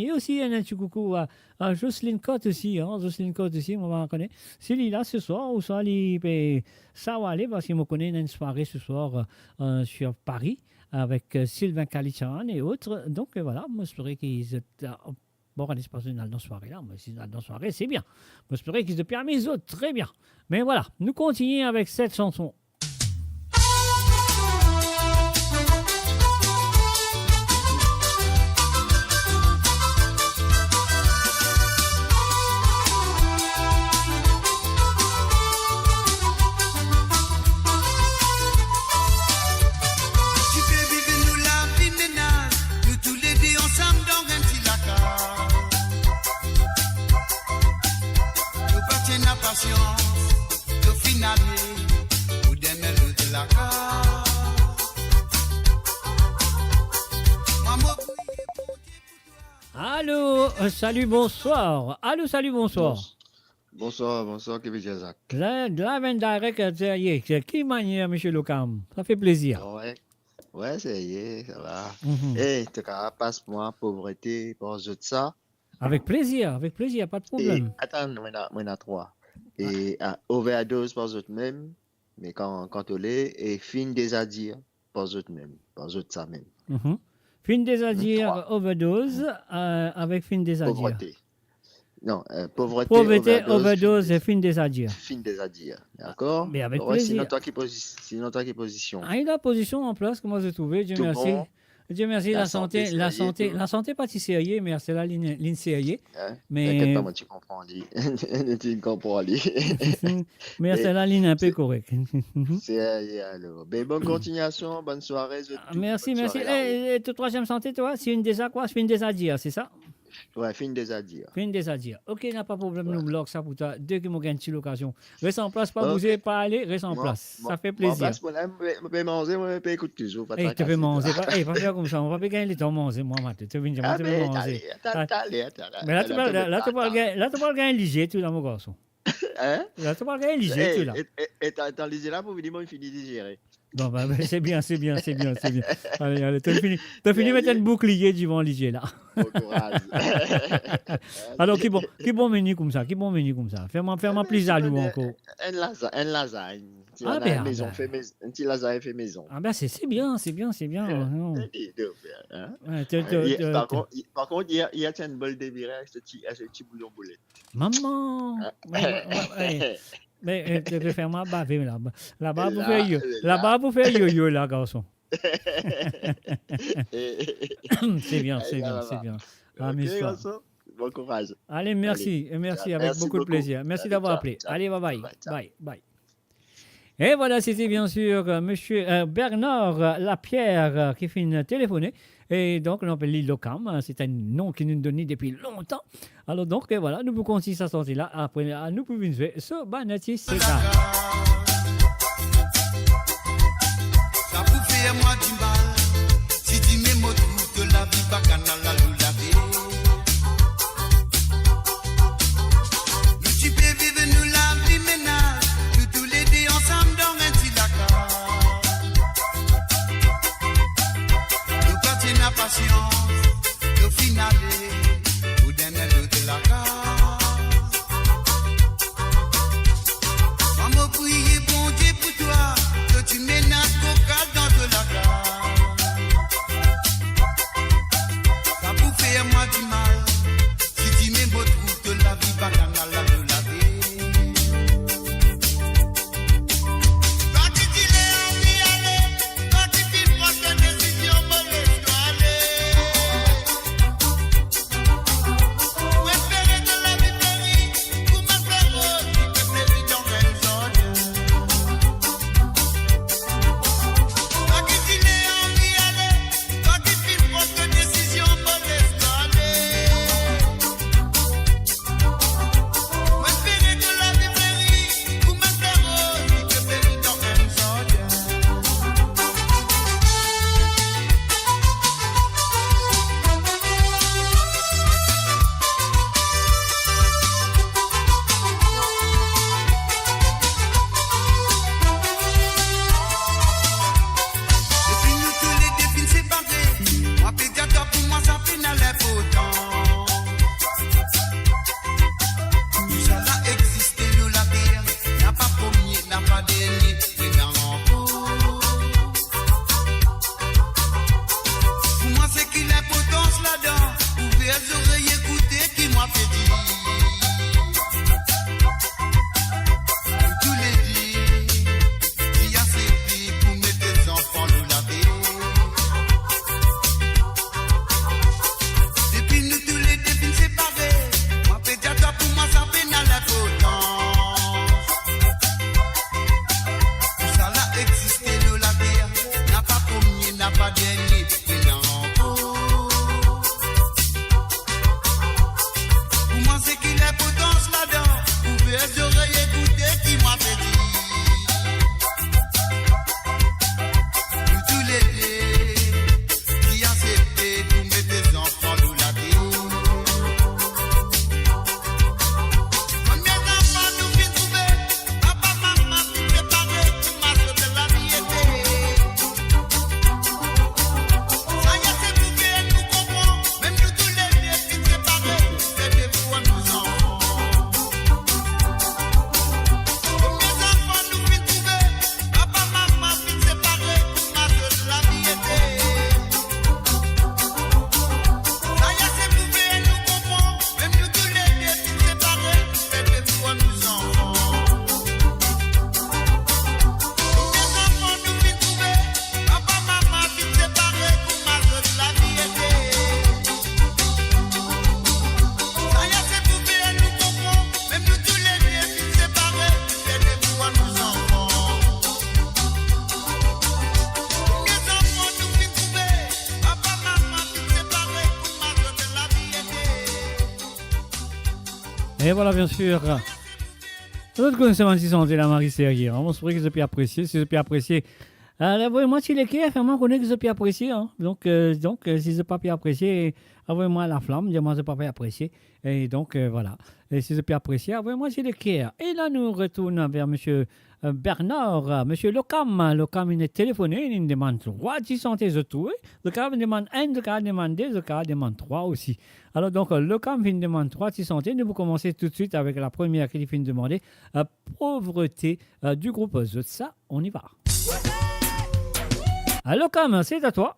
et aussi il y a un petit coucou à Jocelyne Cotte aussi, Jocelyne Cotte aussi, on va reconnaître. S'il est là ce soir, ou soit il fait ça, ou aller, parce qu'il me connaît une soirée ce soir sur Paris, avec Sylvain Kalichan et autres. Donc voilà, moi j'espérais qu'ils étaient... Bon, on est pas dans la soirée là, mais si dans la soirée, c'est bien. J'espérais qu'ils se permettent les autres, très bien. Mais voilà, nous continuons avec cette chanson. Tu fais vivre nous la vie ménage, nous tous les deux ensemble dans un petit lacard. La patience, le final, ou des mêmes de la carte. Allô, salut, bonsoir. Allô, salut, bonsoir. Bonsoir, Kevin Jazak. Live and direct, qui manie, monsieur Locam? Ça fait plaisir. Ouais, ça va. Mhm. Tu passe-moi, pauvreté, pour ça. Avec plaisir, pas de problème. Et, attends, moi, a trois. Et overdose pour eux même, mais quand on l'est, et fin des adires pour eux même, pour eux ça même. Fin des adires, overdose, avec fin des adires. Pauvreté. Non, pauvreté, Pauvreté, overdose et fin des adieux. Fin des adieux, d'accord? Mais avec Ouais, plaisir. Sinon, toi qui position. Ah, il a position en place, comment j'ai trouvé, Dieu Tout merci. bon. Dieu merci, La la santé, santé, c'est la lié, santé, tout. la santé pas si sérieux, mais c'est la ligne sérieux. Hein? Mais T'inquiète pas, moi, tu comprends, lui. Tu comprends, lui. mais c'est la ligne un peu correcte. C'est alors. Ben, bonne continuation, bonne soirée. Merci, bonne merci. soirée, Et ta troisième santé, toi, c'est une des quoi? C'est une des adieux, c'est ça? Ouais, fin des adieux. Fin des adieux. Ok, n'a pas de problème, nous bloquons ça pour toi. Dès que moi gagne une occasion. Reste en place, pas bouger, pas aller, reste en place. Ça fait plaisir. Je peux manger, je peux écouter toujours. Eh, tu peux manger, pas faire comme ça, on va pas gagner le temps de manger, moi, Matt. Tu veux dire, moi, tu peux manger. Mais là, tu parles gagner léger, tu là, mon garçon. Hein? Là, tu parles gagner léger, tu là. Et t'as lisé là pour venir, moi, il finit de gérer. Bon, bah, c'est bien. Allez, t'as fini de mettre un bouclier du vent léger, là. Bon courage. Alors, qui bon menu comme ça? Fais-moi plaisir à nous encore. Un lasagne. Ah, ben, Un petit lasagne fait maison. Ah, ben, c'est bien. Non. Par contre, il y a un bol de virée avec ce petit bouillon boulet. Maman! Mais tu peux faire ma bave là-bas. Là-bas, vous faites yo-yo, là, garçon. C'est bien. Ah, mais ça. Bon courage. Allez, merci avec beaucoup de plaisir. Merci d'avoir appelé. Allez, bye. Et voilà, c'était bien sûr monsieur Bernard Lapierre qui finit téléphoner. Et donc, on appelle l'île Locam. C'est un nom qui nous donne depuis longtemps. Alors, donc, voilà, nous pouvons continuer sa sortie là. Après, nous pouvons jouer sur Banati Sega. Ça pouvait moi du mal. Si tu m'aimes autour de la vie, bacana la loulavé. Nous tu peux vivre nous la vie ménage. Nous tous les deux ensemble dans un petit Dakar. Nous partions la patience. Au final, nous donnons de la case. Maman prier Et voilà, bien sûr. Notre connaissance ici, on dit la Marie Serrier. On se pourrait que vous avez apprécié. Si vous avez apprécié, envoyez-moi sur les quais, moi, connais que vous avez apprécié. Hein. Donc, si vous n'avez pas pu apprécier, envoyez-moi la flamme, dis-moi que vous n'avez pas apprécié. Et donc, voilà. Et si vous avez apprécié, envoyez-moi sur les quais. Et là, nous retournons vers M. Bernard, M. Locam. Locam, il est téléphoné, il demande 3, 10 centimes de tout. Locam demande 1, Locam demande 2, Locam demande 3 aussi. Alors, donc, Locam vient demande 3, 10 centimes. Nous vous commencer tout de suite avec la première qui vient demander pauvreté du groupe Zotsa. On y va. Locam, c'est à toi.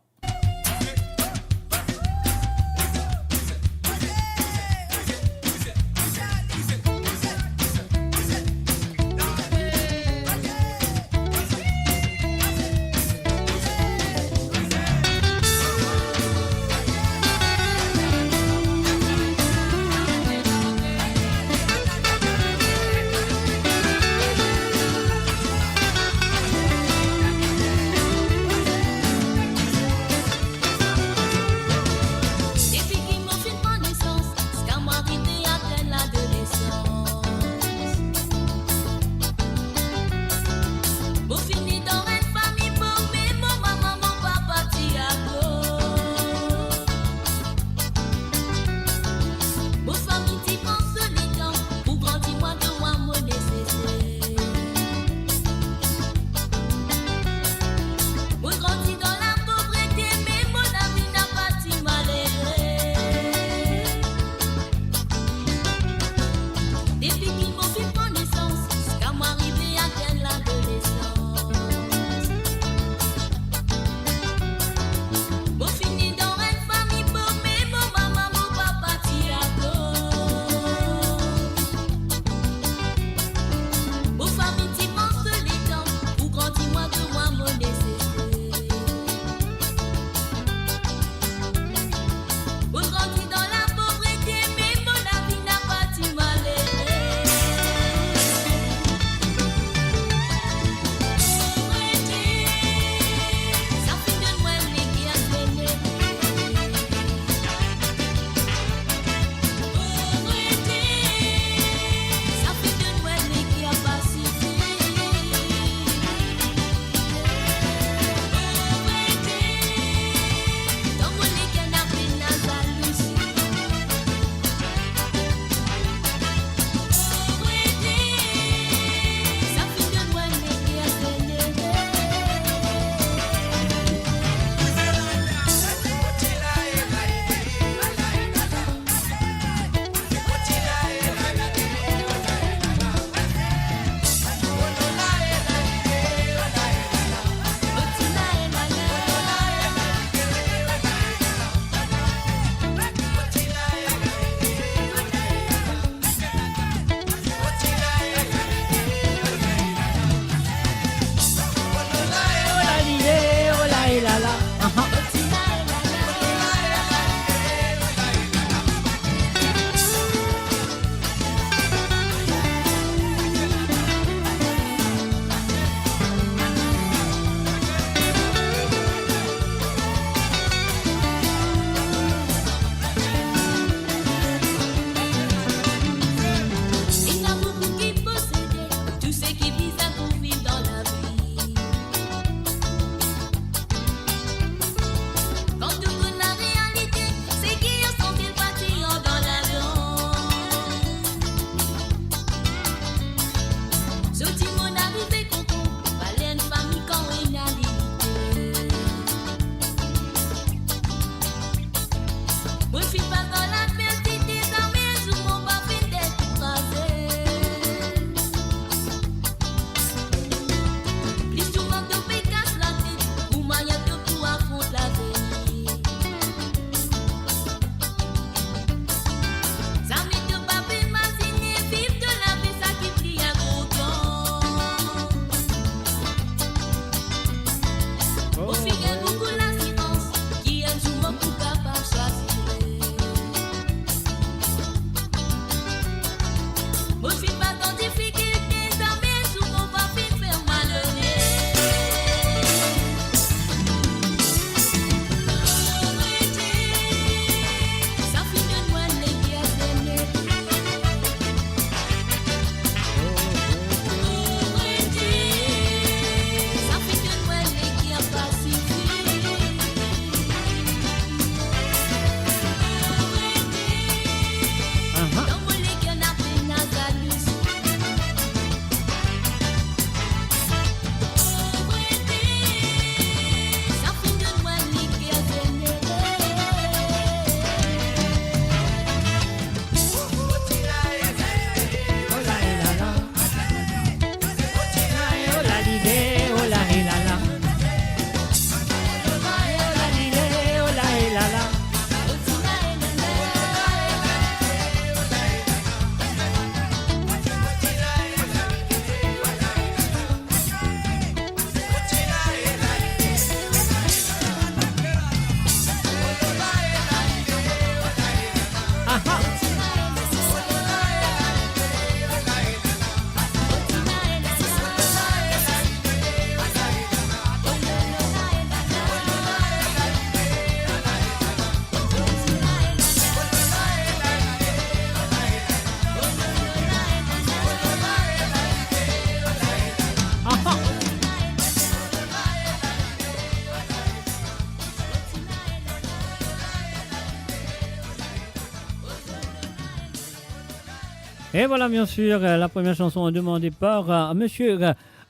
Et voilà, bien sûr, la première chanson demandée par monsieur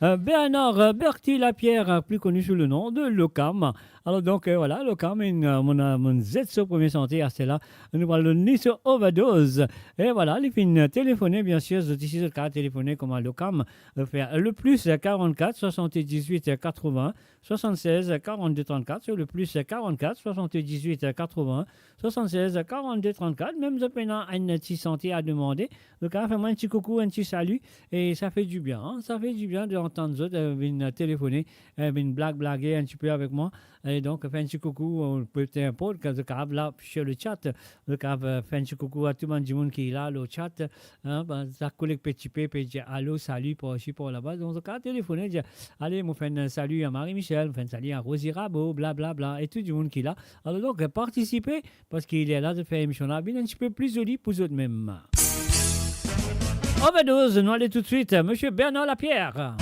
Bernard Berti Lapierre, plus connu sous le nom de Locam. Alors donc voilà, Locam, mon Z premier santé, c'est là, nous parlons de Nice Overdose. Et voilà, les fins téléphoner, bien sûr, ici, le cas téléphoner comme à Locam, faire le plus 44 78 80 76 42 34, sur le plus 44 78 80 76 42 34, même si vous avez une petite santé à demander, donc fais-moi un petit coucou, un petit salut, et ça fait du bien, hein? Ça fait du bien d'entendre les autres venir téléphoner, venir blaguer un petit peu avec moi. Et donc, fait un petit coucou, peut-être un peu, là, sur le chat, donc, fait un petit coucou à tout le monde qui est là, le chat, hein, ça collègue petit peu, puis dire allô, salut, pour là-bas. Donc, quand téléphoner, dire, allez, moi, fais un salut à Marie-Michel, fais un salut à Rosie Rabot, blablabla, et tout le monde qui est là. Alors, donc, participez, parce qu'il est là de faire émission là, bien un petit peu plus joli pour eux mêmes. Overdose, nous allons tout de suite, monsieur Bernard Lapierre.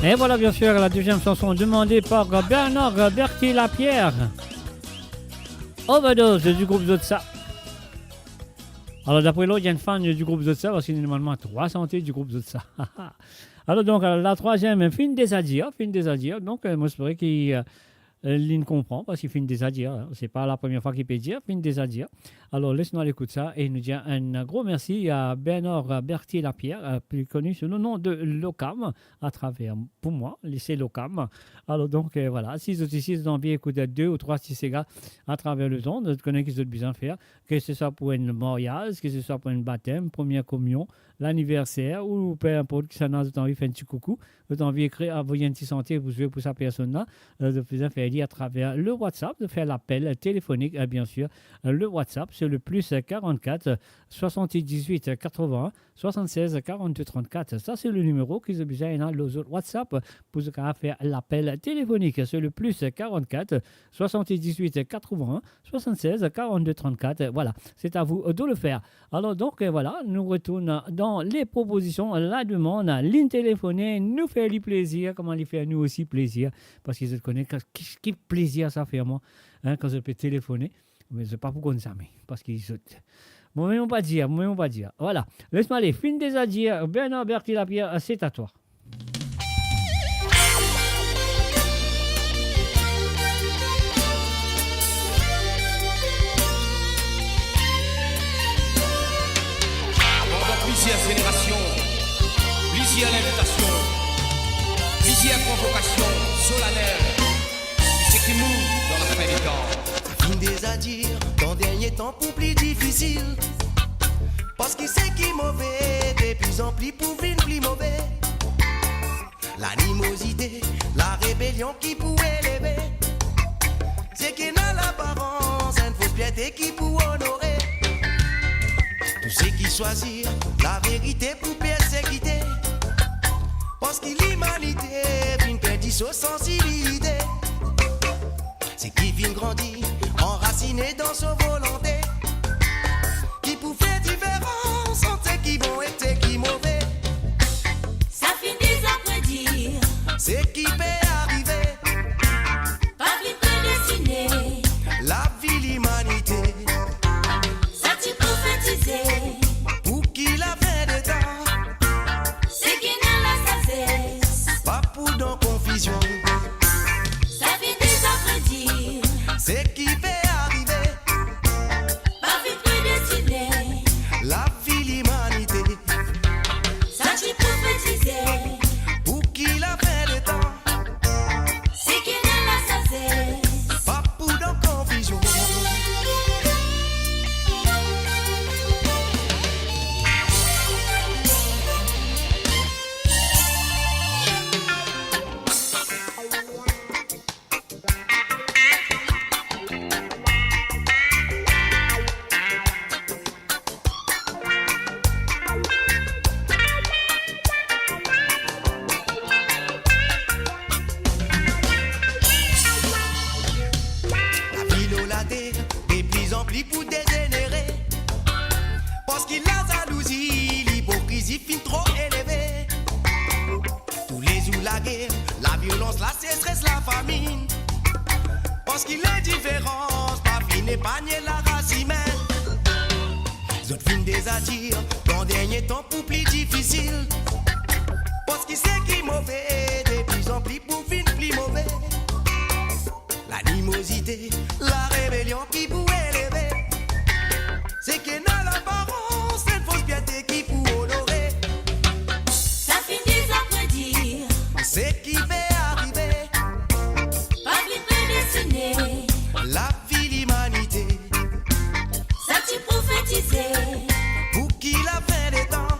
Et voilà bien sûr la deuxième chanson demandée par Bernard Berti-Lapierre. Overdose du groupe Zotsa. Alors d'après l'autre, il y a une fan du groupe Zotsa parce qu'il y a normalement 3 santé du groupe Zotsa. Alors donc la troisième, fin des adieux. Donc moi je qu'il ne comprend parce qu'il fait des adieux. C'est pas la première fois qu'il peut dire fin des adieux. Alors laisse-nous l'écouter ça et nous dire un gros merci à Bernard Berti-Lapierre, plus connu sous le nom de Locam, à travers, pour moi, lycée Locam. Alors donc voilà, si vous avez envie d'écouter 2 ou 3 petits gars à travers le temps, vous connaissez ce que vous avez besoin de faire, que ce soit pour un mariage, que ce soit pour un baptême, première communion, l'anniversaire, ou peu importe, que ça n'a pas envie de faire un petit coucou, vous avez envie d'écrire, envoyer un petit sentier pour sa personne-là, vous pouvez faire à travers le WhatsApp, de faire l'appel téléphonique, bien sûr, le WhatsApp, c'est le plus 44 78 81 76 42 34. Ça, c'est le numéro qu'ils ont besoin dans le WhatsApp pour faire l'appel téléphonique. C'est le plus 44 78 81 76 42 34. Voilà, c'est à vous de le faire. Alors, donc, voilà, nous retournons dans les propositions, la demande, ligne téléphonée, nous fait du plaisir, comment lui faire nous aussi plaisir, parce qu'ils se connaissent, quel plaisir ça fait à moi, quand je peux téléphoner. Mais c'est pas pour qu'on s'amène, parce qu'ils se... Moi, même on pas dire. Voilà, laisse-moi aller. Fin des adieux, Bernard Berti-Lapierre, c'est à toi. Pendant plusieurs générations, plusieurs invitations, plusieurs convocations solennelles, c'est qui mouve dans la fin des temps. Des à dire, ton dernier temps pour plus difficile. Parce qu'il sait qui mauvais, de plus en plus pour venir plus mauvais. L'animosité, la rébellion qui pourrait élever. C'est qu'il n'a l'apparence, une fausse piété qui pour honorer. Tous ceux qui choisissent la vérité pour persécuter. Parce que l'humanité vient perdre sa sensibilité. C'est qui vient grandir, enraciné dans sa volonté, qui pour faire différence entre ceux qui vont et ceux qui mauvais. Ça finit après dire, c'est qui peut arriver, pas vite prédestiné, la vie, l'humanité. Ça tu prophétisé, pour qui la fin de temps, c'est qui n'a la sagesse, pas pour dans confusion. Ça finit après dire, c'est qui peut arriver, pas vite prédestiné, la vie, l'humanité. ça tu prophétisé, pour qui la fin de temps, c'est qui n'a la sagesse, pas pour dans confusion. Pour dégénérer, parce qu'il a jalousie, l'hypocrisie fin trop élevée. Tous les jours la guerre, la violence, la sécheresse, la famine. Parce qu'il est différence, pas fin épargner la race humaine. Zot fin des attires, dans dernier temps pour plus difficile. Parce qu'il sait qui mauvais, de plus en plus pour fin plus mauvais. L'animosité, la rébellion qui pour élever. C'est qu'il n'a l'apparence, une fausse piété qui pour honorer. ça finit après dire, C'est qui peut arriver, pas vite prédestiné, la vie, l'humanité. ça tu prophétisé, pour qui la fin des temps,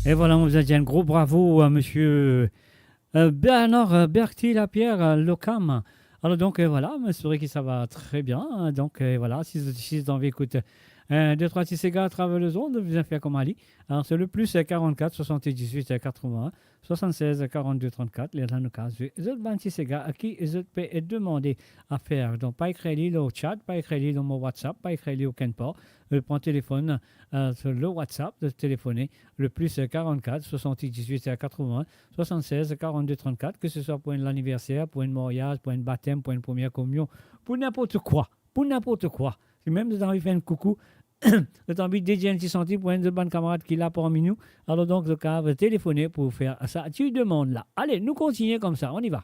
Et voilà, on vous a dit un gros bravo à monsieur Bernard Berti-Lapierre Locam. Alors donc voilà, c'est vrai que ça va très bien. Hein, donc voilà, si vous avez écoute 2, 3, 6 gars à travers le zone, vous avez fait comme Ali. Alors c'est le plus 44, 78, 81, 76, 42, 34. Les cas, vous avez 26 gars à qui vous pouvez demander à faire. Donc pas écrire au chat, pas écrire dans mon WhatsApp, pas écrire aucun port. Prends téléphone sur le WhatsApp, de téléphoner le plus 44, 78, 80, 76, 42, 34, que ce soit pour l'anniversaire, pour un mariage, pour un baptême, pour une première communion, pour n'importe quoi. Pour n'importe quoi. Si même vous avez envie de faire un coucou, vous avez envie de dédier un petit centime pour un de bonnes camarades qui est là parmi nous, alors donc, le cas, vous téléphonez pour faire ça. Tu demandes là. Allez, nous continuons comme ça. On y va.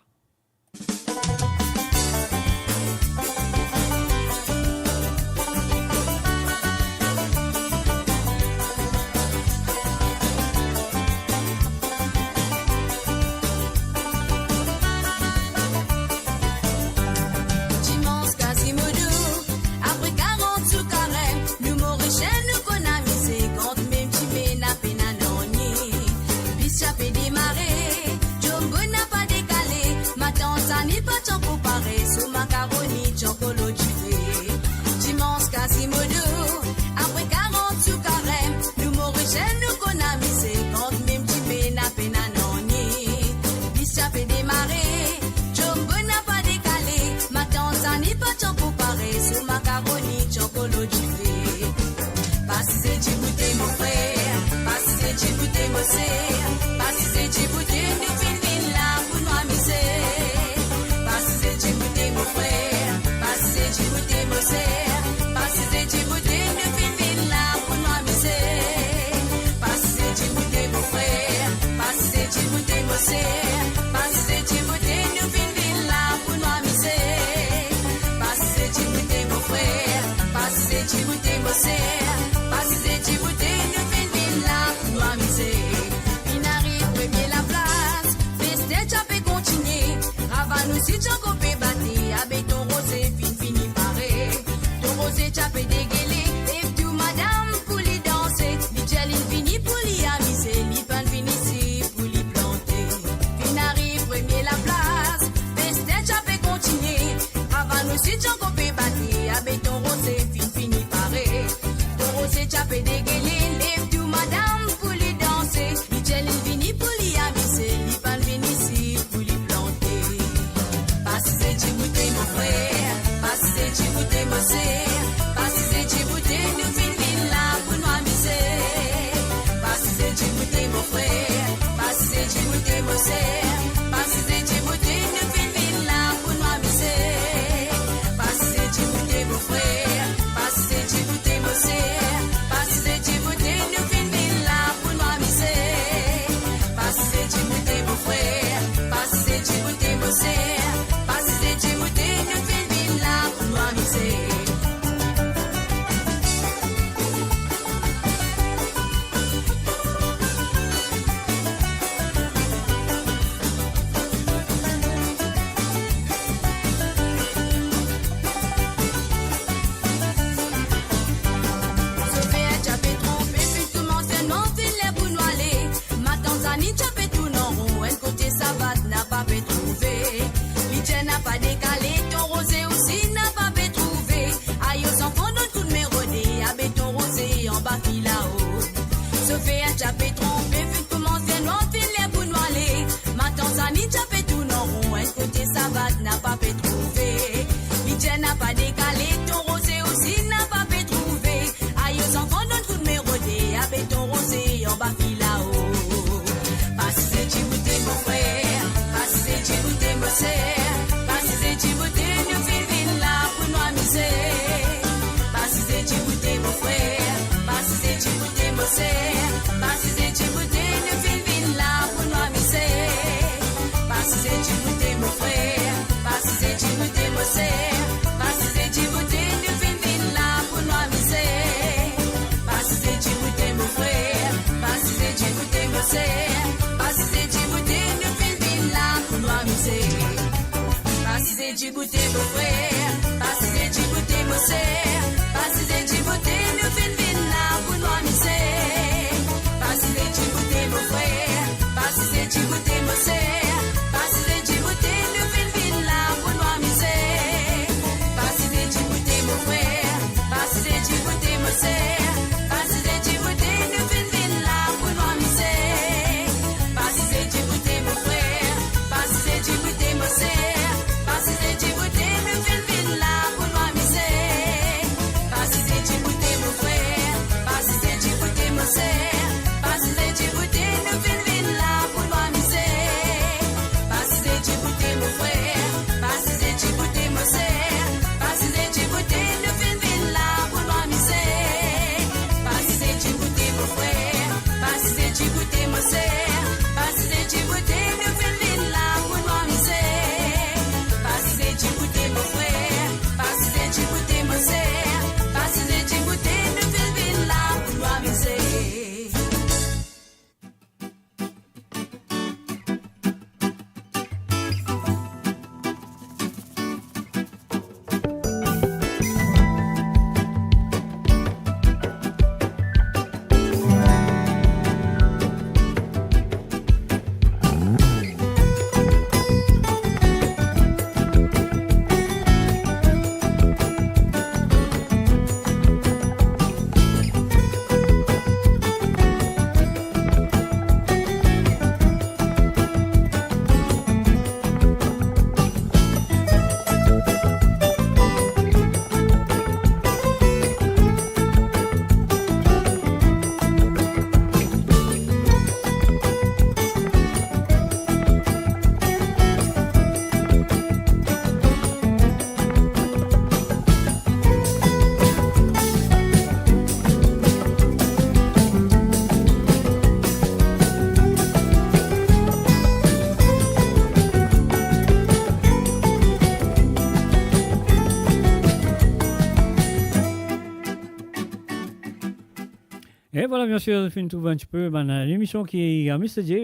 voilà, bien sûr, je finis tout un petit peu. L'émission qui est à Mr. J,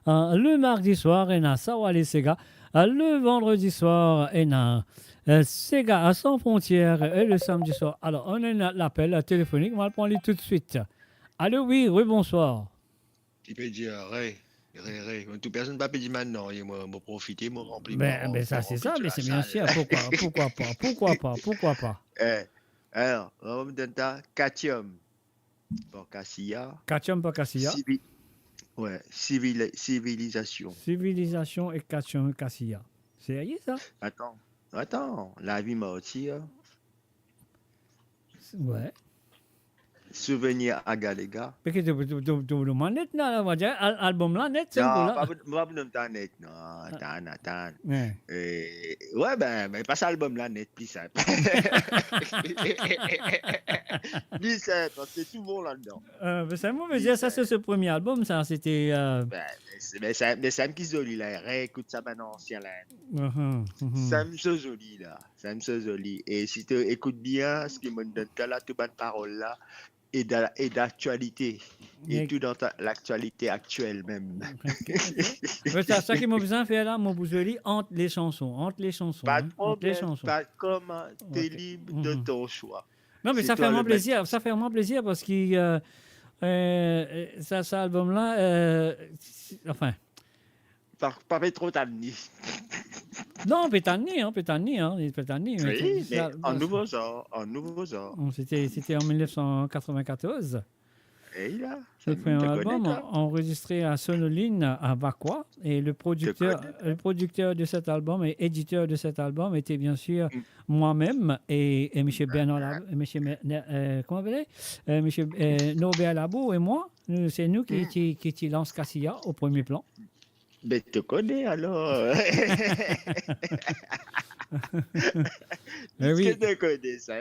le mardi soir, et na Sawale Sega. Le vendredi soir, et na Sega à sans frontières, et le samedi soir. Alors, on a l'appel téléphonique, on va le prendre tout de suite. Allô, oui, bonsoir. Tu peux dire, toute personne ne peut pas dire maintenant, il m'a profité, m'a rempli. Ben ça, c'est ça, mais c'est bien sûr. Pourquoi pas Alors, on me donne ta Katium pour Cassia. Katium pour Cassia. Ouais, civilisation. Civilisation et Katium Cassia. C'est rien ça? Attends, la vie m'a aussi. Ouais. Souvenir à Galega. Mais que tu manette là, on va dire album là net c'est là. Non, pas pas net non, attends. Ouais, mais pas ça album là net plus simple. Plus simple, c'est tout bon là-dedans. C'est moi, mais ça c'est ce premier album ça, c'était mais c'est qui joli là, réécoute ça maintenant ancien là. Ça me so joli là, ça me so joli et si tu écoutes bien ce qui me donne là toute bonne parole là et d'actualité et tout dans l'actualité actuelle même. Ça qui m'a besoin de faire là, mon bousoli entre les chansons. Pas de problème, pas comment t'es libre de ton choix. Non mais ça fait vraiment plaisir, parce que ça album là, enfin. Pas trop tanné. Non, pétani. Oui, mais en nouveau genre. C'était en 1994. Et là, c'est un album enregistré à Sonoline à Vacqua et le producteur de cet album et éditeur de cet album était bien sûr moi-même et M. Bernard Norbert Labo et moi. C'est nous qui lance Cassia au premier plan. Mais tu connais alors. Mais oui. Est-ce que tu connais ça?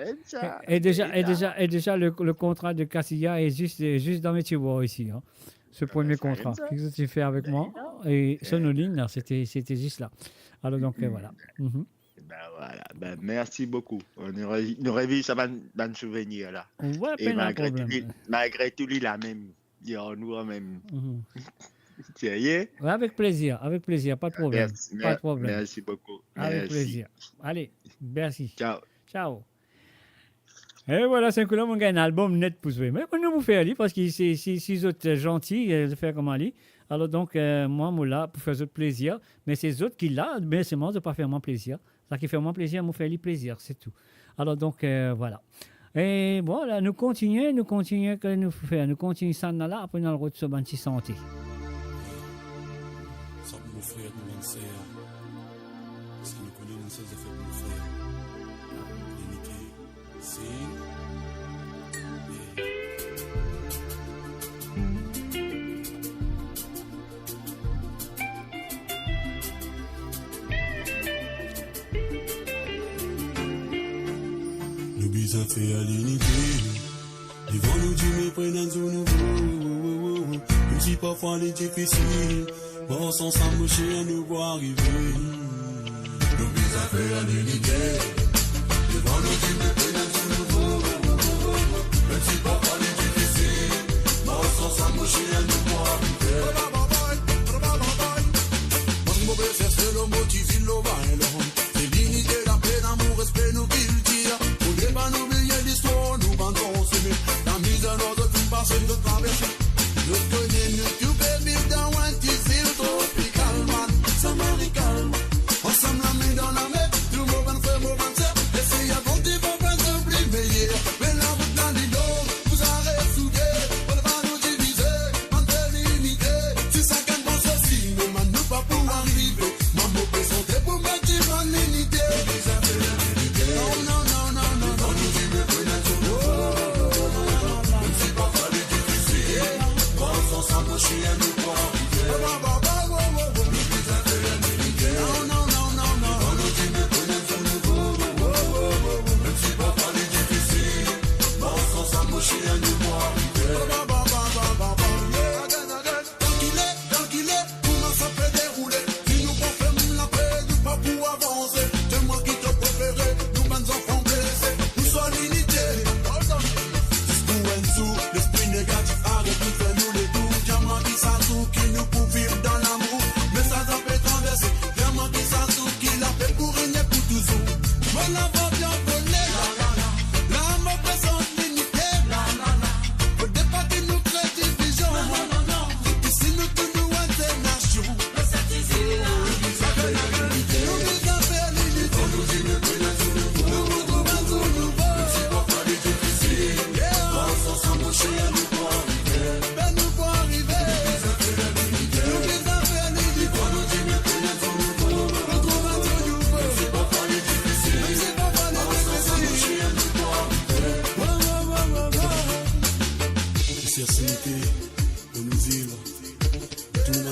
Et déjà le contrat de Cassia est juste dans mes tiroirs ici. Hein. Ce premier contrat. Qu'est-ce que tu fais avec moi? Et Sonoline, c'était juste là. Alors donc voilà. Voilà. Merci beaucoup. On aurait vu ça dans souvenir là. Ouais, et malgré tout, il a même. Nous même. Ouais, avec plaisir, pas de problème. Merci beaucoup. Avec plaisir. Allez, merci. Ciao. Et voilà, c'est un coup là, on gagne un album net pour jouer. Mais nous vous faire parce que c'est autres gentils de faire comme Ali. Alors donc, moi, là, pour faire autres plaisir. Mais c'est autres qui là, mais c'est moi de pas faire mon plaisir. Ça qui fait mon plaisir, moi faire plaisir, c'est tout. Alors donc, voilà. Et voilà, nous continuons que nous faire. Nous continuons ça là, après nous le retour sur Banti Santé. Ça pour nos frères, nous l'en sert. Parce que nous connaissons une chose de fait pour nos frères. Limité, c'est. Nous bisons fait à l'unité. Devant nous, Dieu me prenne un zone nouveau. Même si parfois il est difficile. Bon, sans s'embaucher, nous voir arriver. Nous bisons fait à l'unité. Devant nous, Dieu me prenne un zone nouveau. Même si parfois il est difficile. Bon, sans s'embaucher, nous voir arriver. Mon mauvais c'est le motif, c'est l'unité, la paix, l'amour, respect, nous qu'il tire. Faudrait pas nous oublier l'histoire, nous bandons s'aimer. La mise en ordre d'une passée de traversée. Nous connaissons, nous baby, dans un tissu tropical, man. Ça m'arrive calme. Ensemble, la main dans la main. Tout le monde fait mon sœur. Essayez à compter pour pas s'oublier. Mais la route dans l'îlot, vous arrêtez soudés. On va nous diviser. En limité.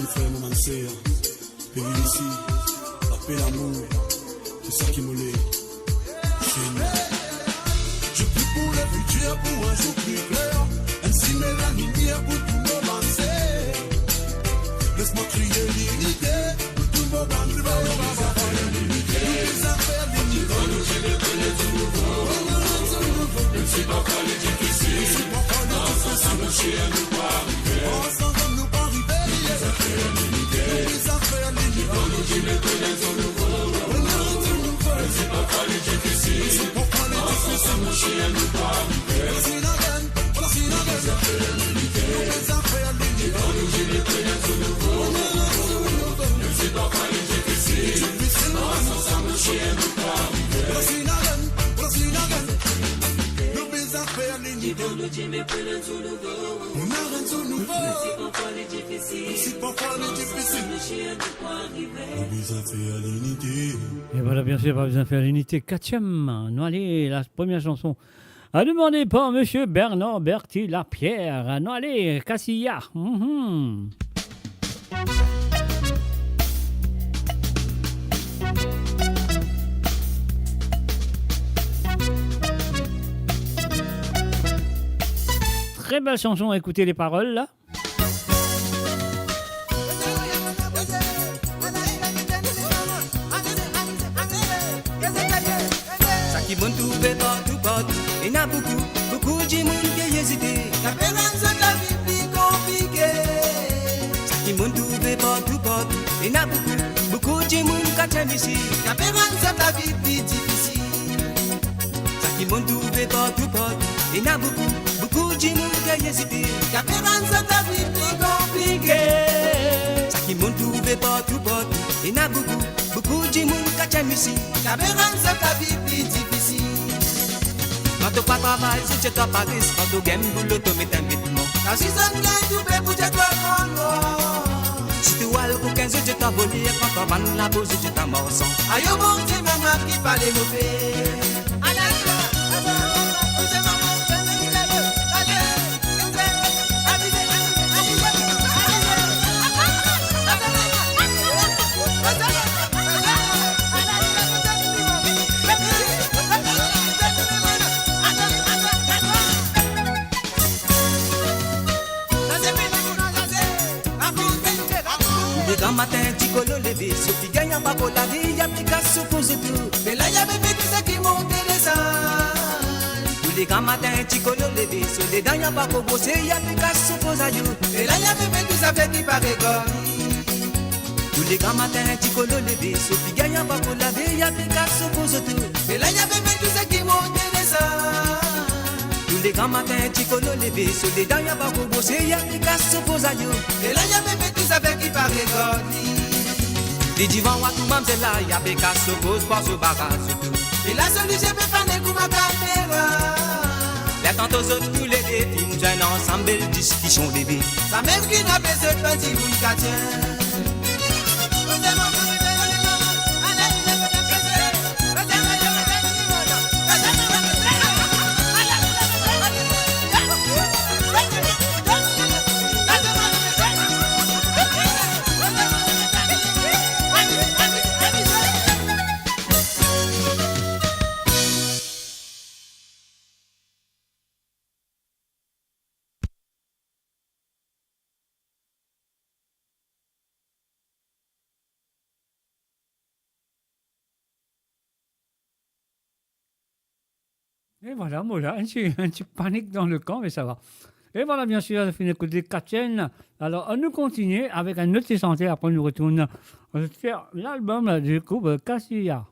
frères, mon sœur, pays ici, la paix, l'amour, c'est ça qui me l'est. Je prie pour le futur, pour un jour plus clair, ainsi met la lumière pour tout le monde. Laisse-moi crier l'unité, pour tout le monde. Nous les affaires, l'unité. Nous j'ai des prenez tout nouveau. Même si parfois les difficiles, ensemble nous chien nous pas arriver. Ensemble nous pas arriver. Les affaires, l'unité. Les affaires, l'unité. Nous j'ai des prenez tout nouveau. Même si parfois les difficiles, ensemble nous chien nous pas arriver. Les affaires, l'unité. Les affaires, l'unité. Nous j'ai des prenez tout nouveau. Même si parfois les difficiles, ensemble nous chien nous pas arriver. Et voilà, bien sûr, pas besoin de faire l'unité. 4e, nous allez, la première chanson à demander par monsieur Bernard Berti Lapierre. Nous allez, Cassia. Très belle chanson, écoutez les paroles là. Ça qui m'ont trouvé partout, il y a beaucoup de monde qui hésité. La présence de la vie plus compliquée. Ça qui m'ont trouvé partout, il y a beaucoup de monde qui t'aime ici. La présence de la vie plus difficile. Ça qui m'ont trouvé partout, il y a beaucoup de monde qui hésité. La présence de la vie plus compliquée. Ça qui m'ont trouvé partout, il y a beaucoup de monde qui t'aime ici. La présence de la vie plus difficile. Quand tu pas travail, si tu t'as pas risque, quand tu gagnes boulot, tu mets un vêtement. La saison gagne, tu peux pour te prendre. Si tu as le coquin, tu t'as volé, quand tu vas la pose, tu t'as morçon. Aïe, bon, c'est maman qui fallait mauvais. Grand matin, Ticolo levé, Sophie gagne un babo, la vie, y'a Picasso pose tout. Mais là, y'a bébé tout ça qui monte les salles. Tous les grands matins, Ticolo levé, sur les dents, y'a babo, bossé, y'a Picasso pose à you. Mais là, y'a bébé tout ça fait qui paraît comme. Tous les grands matins, Ticolo levé, Sophie gagne un babo, la vie, y'a Picasso pose tout. Mais là, y'a bébé tout ça qui monte les salles. Tous les grands matins, Ticolo levé, sur les dents, y'a babo, bossé, y'a Picasso pose à you. Mais là, y'a bébé tout ça fait qui paraît comme. Les divans ou tout même c'est là, y'a Picasso pose par ce barrage tout. Et la solution peut faire des coups ma caméra. Les tantos autres tous les défis, nous un ensemble de discussion bébé. Ça même qui n'a pas besoin de petit bout de quartier. Et voilà, moi là, un petit panique dans le camp, mais ça va. Et voilà, bien sûr, on a fini d'écouter Katchen. Alors, on nous continue avec un autre santé. Après, on nous retourne. On va faire l'album du groupe Cassia.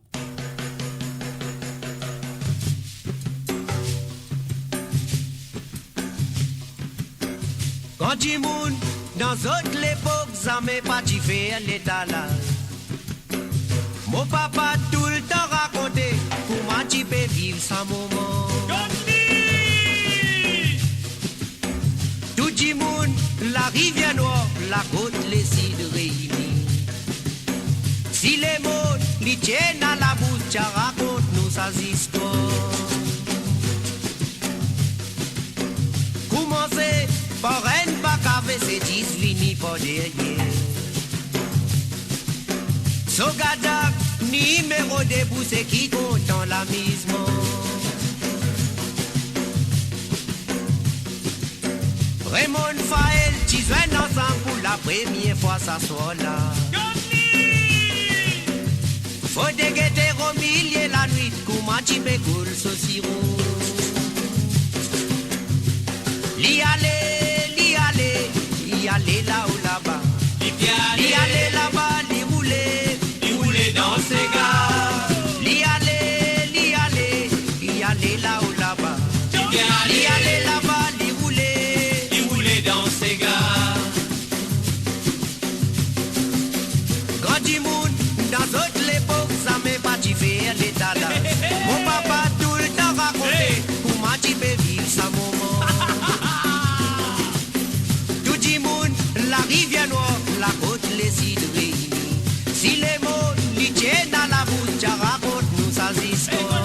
Quand tu moun, dans d'autres l'époque, ça m'est pas tu fais l'étalage. Mon papa tout le temps raconté comment tu peux vivre sans moment. Tout le monde, la rivière noire, la côte, les îles réunies. Si les mots, les tiennent à la bouche, tu racontes-nous sa histoire. Commencez par un pas qu'avec ces 10 lignes par derrière. Sogadak, numéro de poussée qui compte dans l'amusement. Raymond Fael, tu joues ensemble pour la première fois, ça soit là. Faut dégueter au milieu la nuit, comment tu me coules ce sirop. L'y aller là ou là-bas. L'y aller là-bas, l'y rouler dans ses gars. L'y aller là ou là-bas. L'y aller là-bas, l'y rouler dans ses gars. Grand du monde, dans toute l'époque, ça m'est pas tu faire l'état là. Mon papa tout le temps racontait comment tu peux vivre sa moment. Tout du monde, la rivière noire, la côte, les cidreries. Si les mots lui tiennent dans la bouche, tu raconte-nous sa histoire.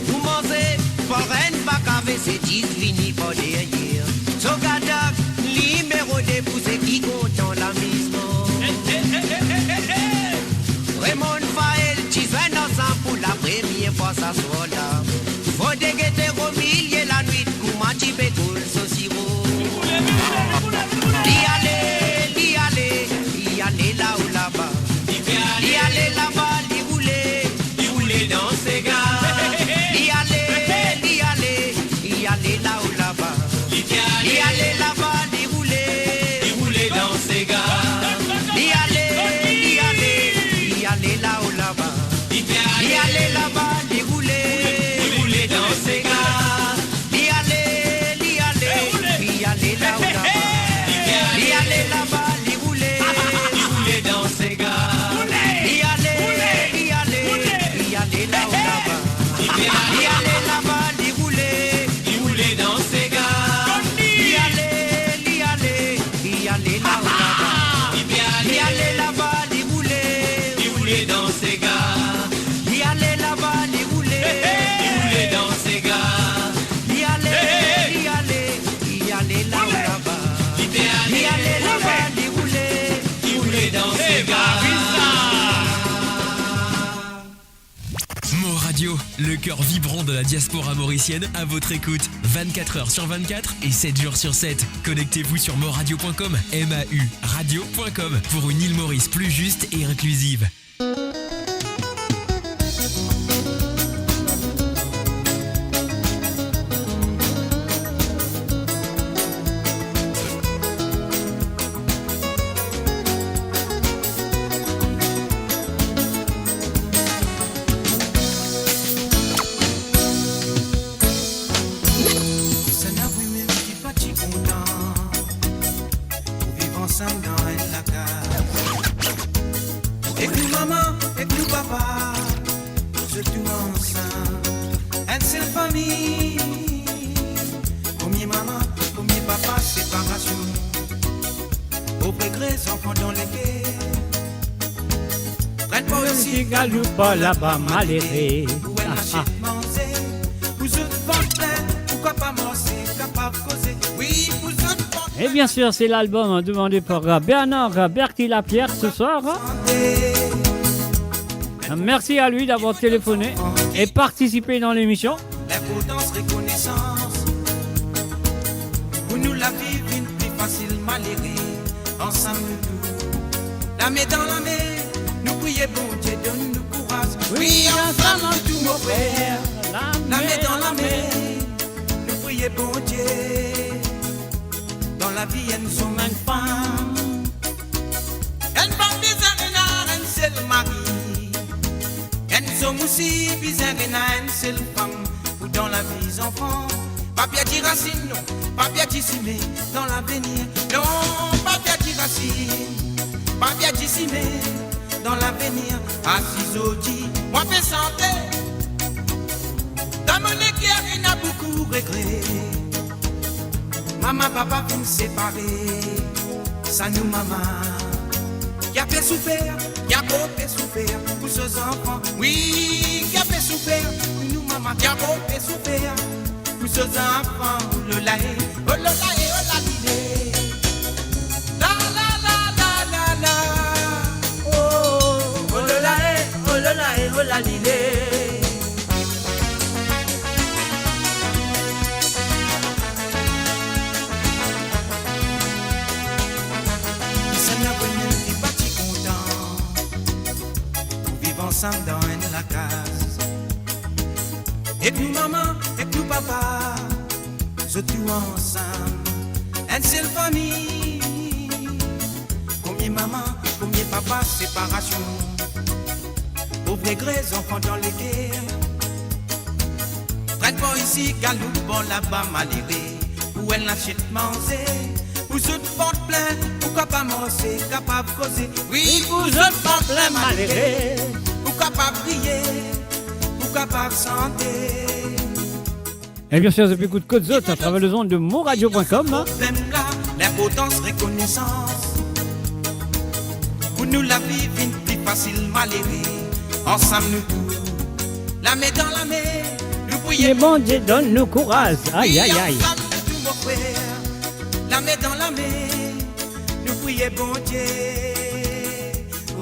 Vous mangez, pour un bac avec ses 10 finis pour derrière. Sogadak, numéro de poussée qui compte dans l'amusement. Raymond Fael, tu fais ensemble pour la première fois, ça soit là. Faut dégueter au milieu la nuit, comment tu peux couler ce sirop. L'y aller là ou là-bas. L'y aller là-bas, l'y rouler dans ses gars. L'y aller là ou là-bas. L'y aller là-bas, l'y rouler dans ses gars. L'y aller là ou là-bas. L'y aller là-bas, l'y rouler dans ses gars. L'y aller là ou là-bas. L'y aller là-bas, l'y rouler dans ses gars. L'y aller là ou là-bas. L'y aller là-bas, l'y rouler dans ses gars. L'y aller là ou là-bas. L'y aller là-bas, l'y rouler dans ses gars. L'y aller là-bas, l'y rouler dans ses gars. L'y aller là ou là-bas. L'y aller là-bas, l'y rouler dans ses gars. Mo Radio, le cœur vibrant de la diaspora mauricienne à votre écoute 24h sur 24 et 7 jours sur 7. Connectez-vous sur moradio.com, MAU radio.com pour une île Maurice plus juste et inclusive. Ça n'a vu même qui pas si content pour vivre ensemble dans la case. Et que maman, et que papa, surtout ensemble, une seule famille. Combien maman, combien papa, séparation. Au regret, enfants dans les guerres. Prenne pas aussi, Galou pas là-bas, maléré. où elle achète manger. Vous autres ventrez, pourquoi pas manger, capable de causer. Oui, vous autres ventrez. Et bien sûr, c'est l'album demandé par Bernard Berti-Lapierre ce soir. Merci à lui d'avoir téléphoné et participé dans l'émission. L'importance, reconnaissance. Pour nous la vivre une plus facile, malérée. Ensemble nous, la main dans la main. Nous prions bon Dieu, donne-nous courage. Oui, ensemble tous nos frères. La main dans la main. Nous prions bon Dieu. Dans la vie, nous sommes une femme. Une femme bizarre, une seule mari. Nous sommes aussi bizarre, une seule femme. Ou dans la vie, enfants. Pas bien dire racine, non. Pas bien dire simé dans l'avenir. Non, pas bien dire racine. Pas bien dire simé dans l'avenir. Assis au dit, moi fais santé. Dans mon équerre, il y a beaucoup de regrets. Maman, papa, vous me séparer. Ça nous, maman. Qui a fait souffrir, qui a beau fait souffrir pour ces enfants. Oui, qui a fait souffrir, nous, maman, qui a beau fait souffrir pour ces enfants. Oh la laï, oh la laï, oh la l'idée. La la la la la la. la lilée. Ensemble dans la case. Et puis maman, et puis papa, se tout ensemble. Une seule famille. Combien maman, combien papa, séparation. Pauvres grès, enfants dans les guerres. Traite pas ici, galoupe, bon là-bas, maléré. Où elle n'achète manger. Pour ceux de porte plein, pourquoi pas manger, capable de causer. Oui, pour ceux de porte plein, maléré. Capable de prier, ou capable de chanter. Et bien sûr, depuis coup de Côte Zot, à travers les ondes de moradio.com. L'importance, reconnaissance. Pour nous, la vie vient plus facile, maléré. Ensemble, nous tous, la main dans la main, nous prions. Bon Dieu, donne-nous courage. Aïe, aïe, aïe. La main dans la main, nous prions, bon Dieu.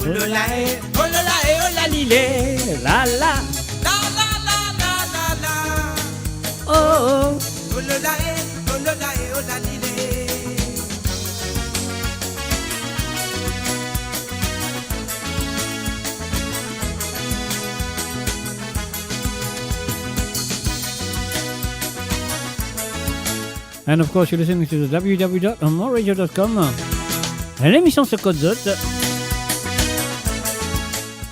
Oh la la, oh la la, oh la lilé, la la, la la la la la la, oh oh, oh la la, oh la la, oh la lilé. And of course, you're listening to the www.moradio.com. Et l'émission se Côte Zot.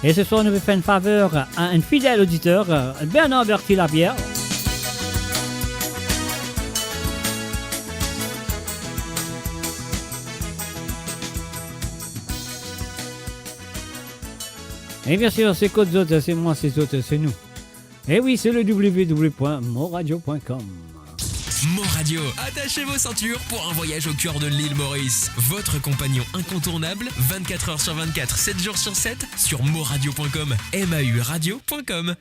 Et ce soir, nous vais faire une faveur à un fidèle auditeur, Bernard Berti-Lapierre. Et bien sûr, c'est Côte Zot, c'est moi, c'est Zot, c'est nous. Et oui, c'est le www.moradio.com. Moradio, attachez vos ceintures pour un voyage au cœur de l'île Maurice. Votre compagnon incontournable, 24 heures sur 24, 7 jours sur 7, sur moradio.com, mauradio.com.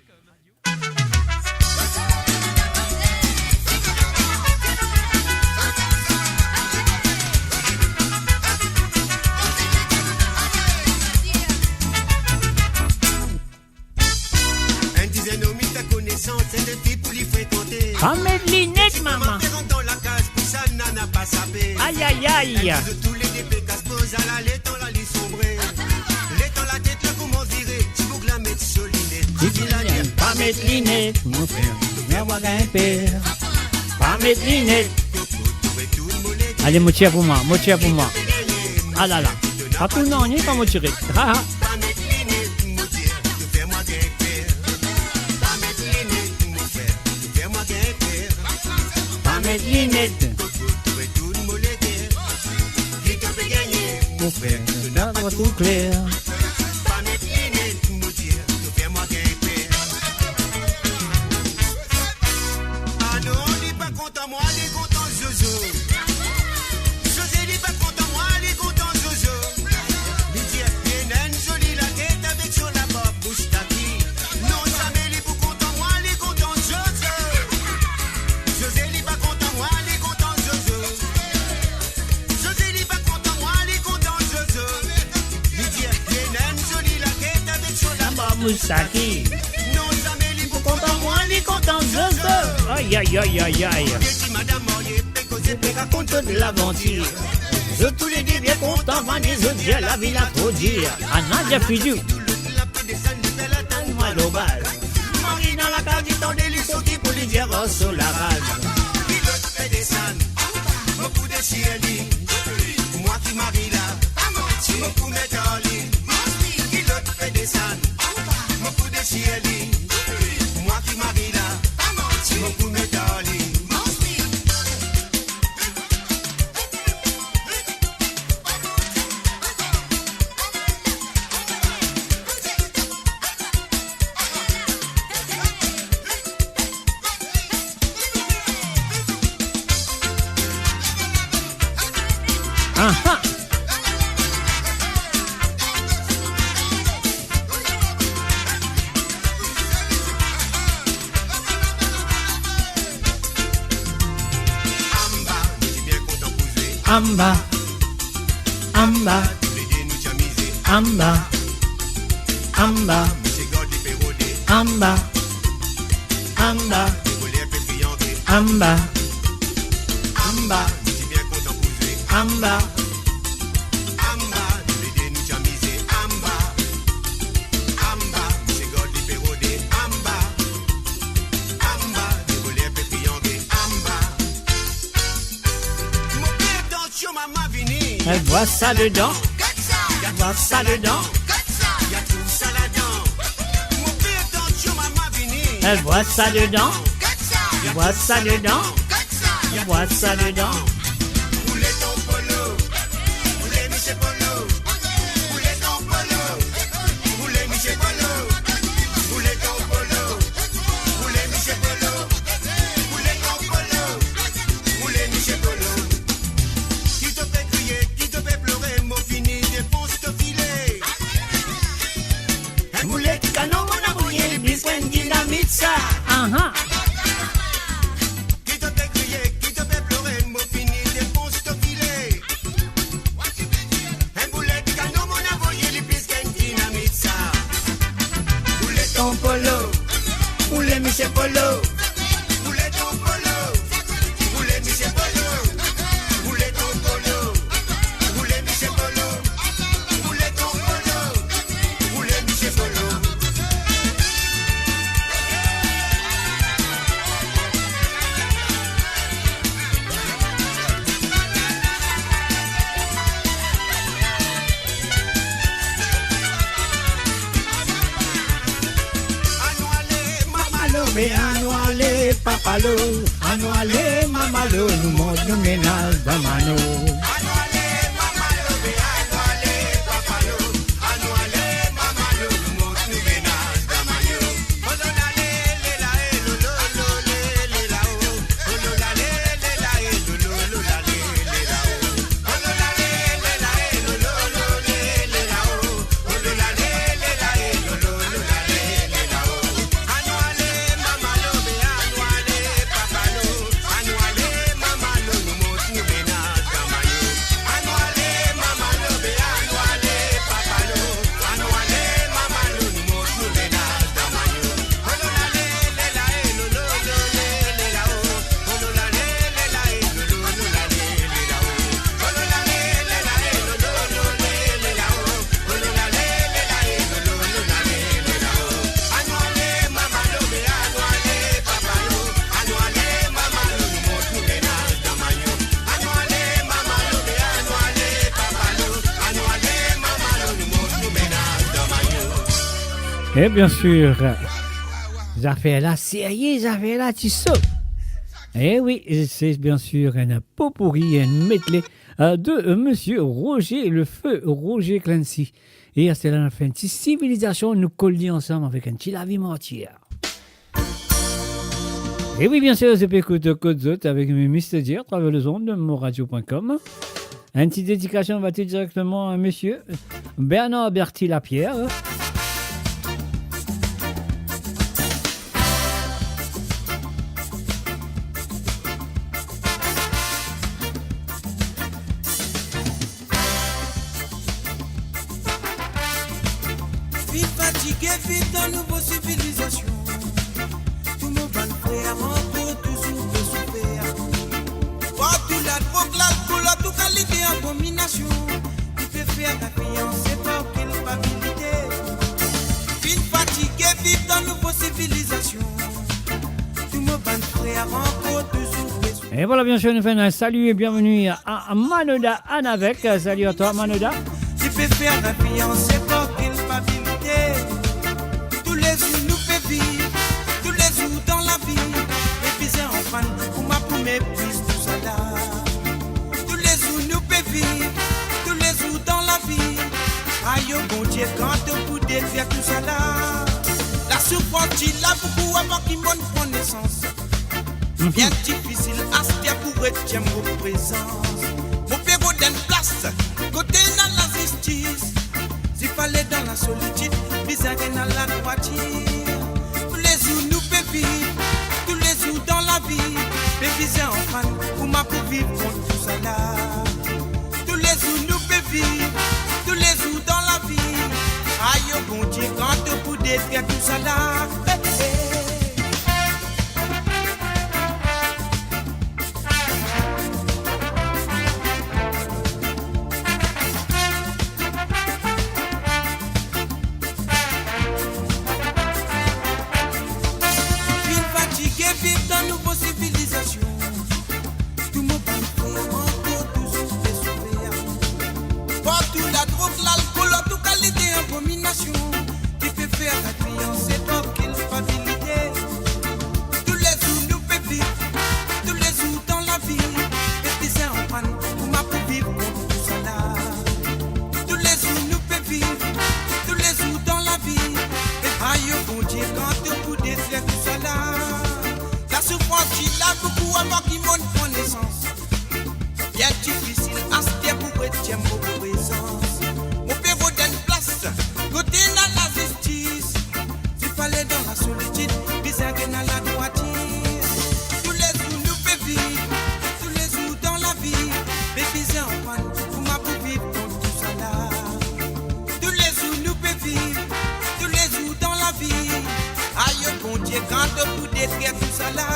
Un dizaine au ta connaissance, c'est le type pour l'y fréquenter. Ah, mais l'inette, maman. Dans la case, pour ça, n'a pas sapé. Aïe, aïe, aïe. De tous les dépêches, casse-pose à la lettre, on la lit sombrer. Lettre la tête, là, comment virer? Si vous la mettez solinette. Si tu la n'aimes pas mettre l'inette, mon frère, viens voir un père. Pas mettre l'inette. Allez, moitié pour moi, moitié pour moi. Ah là là. Pas tout le monde, il n'est pas moitié. Ah ah. Mettre l'inette. Mon frère, là, on va tout clair. Ah non, il n'est pas content, moi, il est content, Jojo. José, il n'est pas content, moi, il est content, Jojo. Il dit, il y a une jolie la tête avec sur la barbe, bouche tapis. Non, jamais, il est pas content, moi, il est content, Jojo. José, il n'est pas content, moi, il est content, Jojo. José, il n'est pas content, moi, il est content, Jojo. Il dit, il y a une jolie la tête avec sur la barbe, bouche tapis. Non, jamais, il est pas content, moi, il est content, Jojo. Aïe, aïe, aïe, aïe, aïe. Raconte de l'aventure. Je tous les dis bien content, Vanessa, je dis la ville à trop dire. Anadia Fidou. Moi l'obal. Marie dans la carte du temps des lissos qui pour lui dire sur la rage. Pilote fait des sannes, beaucoup de chienlis. Moi qui marie là, beaucoup mettent en ligne. Pilote fait des sannes, beaucoup de chienlis. Moi qui marie là, beaucoup mettent en ligne. Aha. Amba, Amba, Amba, Amba, Amba, amba, amba, amba, amba. Elle voit ça dedans, elle voit ça dedans, elle voit ça dedans, elle voit ça dedans, elle voit ça dedans. Annuale, mamalo, nous monte nous ménage d'amano. Et bien sûr, ça fait la série, ça fait la tissot. Et oui, c'est bien sûr un pot pourri, un medley de Monsieur Roger, le feu Roger Clancy. Et c'est la fin de civilisation, nous collions ensemble avec un petit lavis mortier. Et oui, bien sûr, c'est écoute Code Zot avec Mr. Dier, travers les ondes de moradio.com. Un petit dédication va être directement à Monsieur Bernard Berti Lapierre. Vive dans nouveau civilisation. Tout mon ban frère encore toujours de souffrir. Partout la drogue, l'alcool, la tout qualité abomination. Il peut faire la fiancée par culpabilité. Vive fatigué, vive dans nouveau civilisation. Tout mon ban frère encore toujours de souffrir. Et voilà, bien sûr, nous faisons un salut et bienvenue à Manoda Anavec. Salut à toi, Manoda. Il peut faire la fiancée par culpabilité. Tous les jours nous fait vivre, tous les jours dans la vie. Et puis c'est en fan, pour ma pour mes prises, tout ça là. Tous les jours nous fait vivre, tous les jours dans la vie. Aïe oh bon Dieu, quand on peut défaire tout ça là. La souffrance il a beaucoup avant qu'il m'en prenne naissance. Bien difficile à se faire pour retirer mon présence. Mon père donne place, côté dans la justice. S'il fallait dans la solitude, bizarre dans la droiture. Tous les jours nous peut vivre, tous les jours dans la vie. Bébé en fan, pour ma pour vivre contre tout ça là. Tous les jours nous peut vivre, tous les jours dans la vie. Aïe oh bon Dieu, quand on peut détruire tout ça là. Vivre dans nos civilisations, tout le monde encore toujours des souvenirs. Partout la drogue, l'alcool, en toute qualité, abomination, qui peut faire la client, c'est pas qu'il facilité. Tous les jours nous peut vivre, tous les jours dans la vie, et c'est en panne, pour ma pour vivre contre tout ça là. Tous les jours nous peut vivre, tous les jours dans la vie, et aïe, bon Dieu, quand on peut détruire tout ça là. La souffrance qui l'a beaucoup avant qui monte connaissance. Bien difficile à se dire pour retirer vos présences. Mon père vous donne place, côté dans la justice. S'il fallait dans la solitude, bizarre dans la droitise. Tous les jours nous pouvons vivre, tous les jours dans la vie. Bébé c'est en panne, pour ma pour vivre comme tout ça là. Tous les jours nous pouvons vivre, tous les jours dans la vie. Aïe, bon Dieu, quand on peut détruire tout ça là.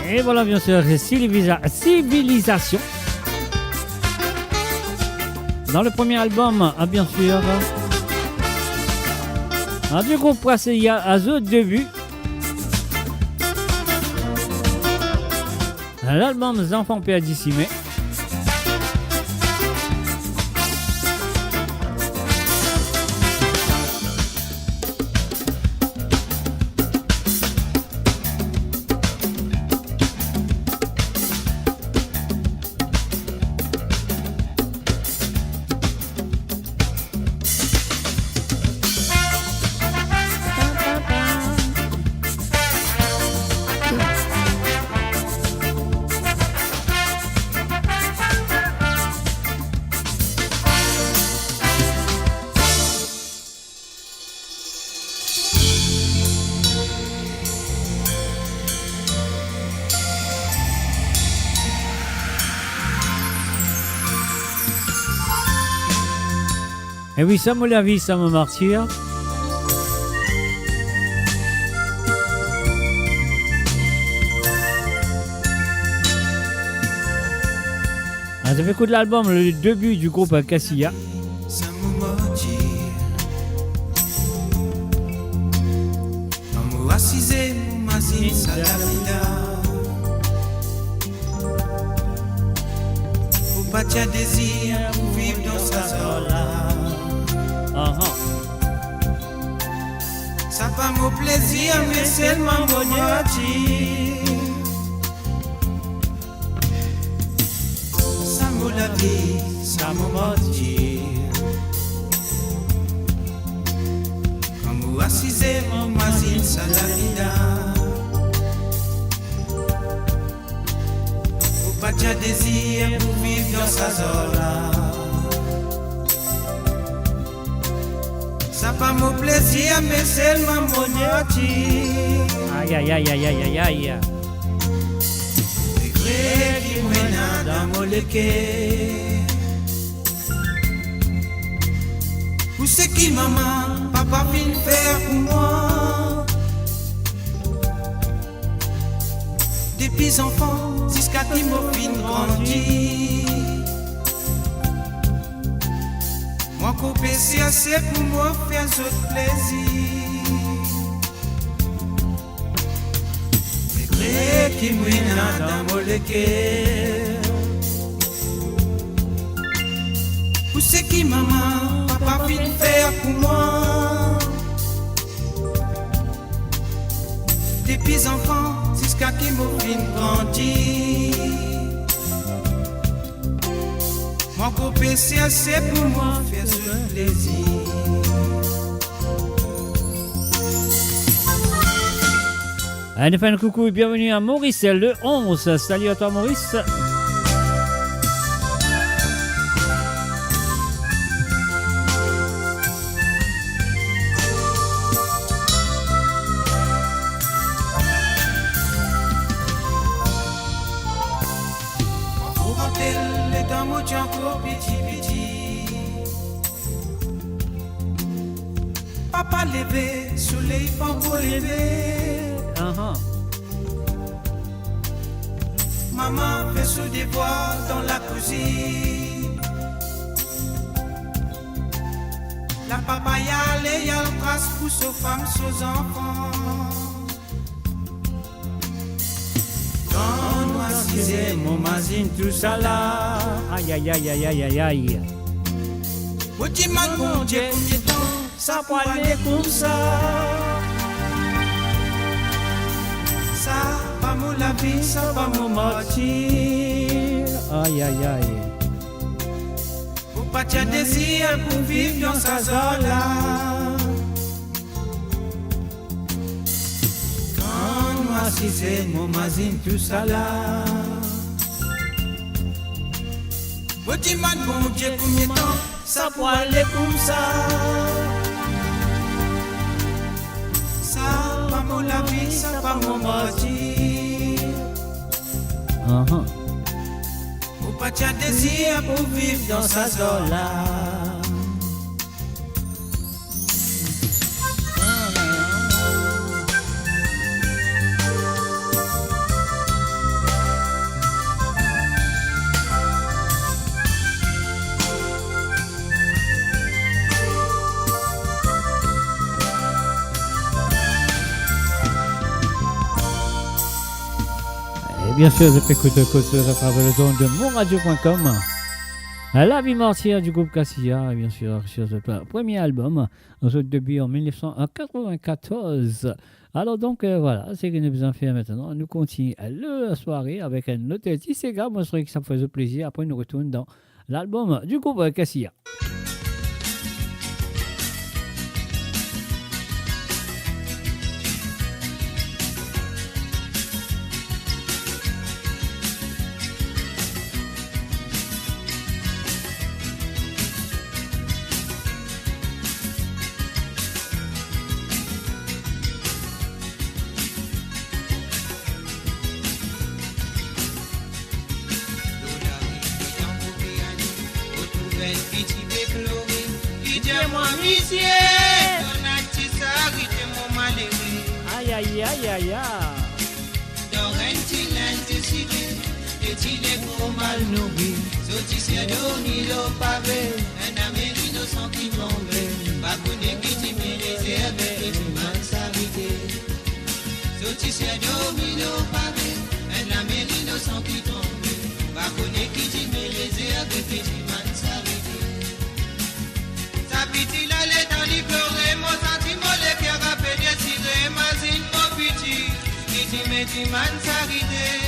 Et voilà, bien sûr, Civilisation. Dans le premier album, bien sûr, du groupe Praseya à ce début. L'album Les Enfants Perdissimés. Et oui, ça me la vie, ça me martyr. Ça fait coup de l'album, le début du groupe Cassia. Ça me martyr. Amour assisé, m'assine, salamida. Faut pas t'y désir, pour vivre dans sa sola. Ça pas mon plaisir, mais seulement mon moitié. Ça me la vie, ça me moitié. Comme vous assisez, mon masine, ça la vida. Faut pas t'y désir, pour vivre dans sa sola. Ça pas mon plaisir, mais seulement mon moitié. Aïe, aïe, aïe, aïe, aïe, aïe, aïe. Regret qui mène dans mon lequet. Pour ce qui maman, papa vient faire pour moi. Depuis enfant, jusqu'à qui mon fin grandit. Moi couper c'est assez pour moi faire ce plaisir. Regret qui mène dans mon lequet. Pour ce qui maman, papa vient faire pour moi. Depuis enfant, jusqu'à qui mon fin grandit. Moi couper c'est assez pour moi faire ce plaisir. Allez, un coucou et bienvenue à Maurice, le 11. Salut à toi Maurice. bouche encore petit. Papa levé, soleil pas pour lever. Maman fait son devoir dans la cuisine. La papaya, les y'a le trace pour ses femmes, ses enfants. Donne-moi cisé, mon mazine, tout ça là. Aïe, aïe, aïe, aïe, aïe, aïe, aïe. Petit man, bon Dieu, combien de temps ça peut aller comme ça? Ça va mon la vie, ça va mon martyr. Aïe, aïe, aïe. Pour pas t'y désir pour vivre dans sa zone là. Quand moi si c'est mon mazine tout ça là. Petit man bon Dieu combien de temps ça peut aller comme ça? Ça va mon la vie, ça va mon martyr. Pour pas t'y désir pour vivre dans sa zone là. Bien sûr, je peux écouter à travers le don de monradio.com. La vie martyre du groupe Cassia, et bien sûr, sur ce premier album, notre début en 1994. Alors donc, voilà, c'est ce que nous avons fait maintenant. Nous continuons la soirée avec un autre Tissega. Moi, je crois que ça me faisait plaisir. Après, nous retournons dans l'album du groupe Cassia. Aïe, aïe, aïe, aïe, aïe. Dans un tilin décidé, et il est pour mal nourri. Sautissia dormi l'eau pavé, un Amérique innocent qui tombait. Babouné qui dit mes réserves et du mal s'arrêter. Sautissia dormi l'eau pavé, un Amérique innocent qui tombait. Babouné qui dit mes réserves et du mal s'arrêter. Sa petite allait dans les pleurer, mon sentiment les cœurs à peine désiré, ma zine mon petit. Qui dit mes du mal s'arrêter.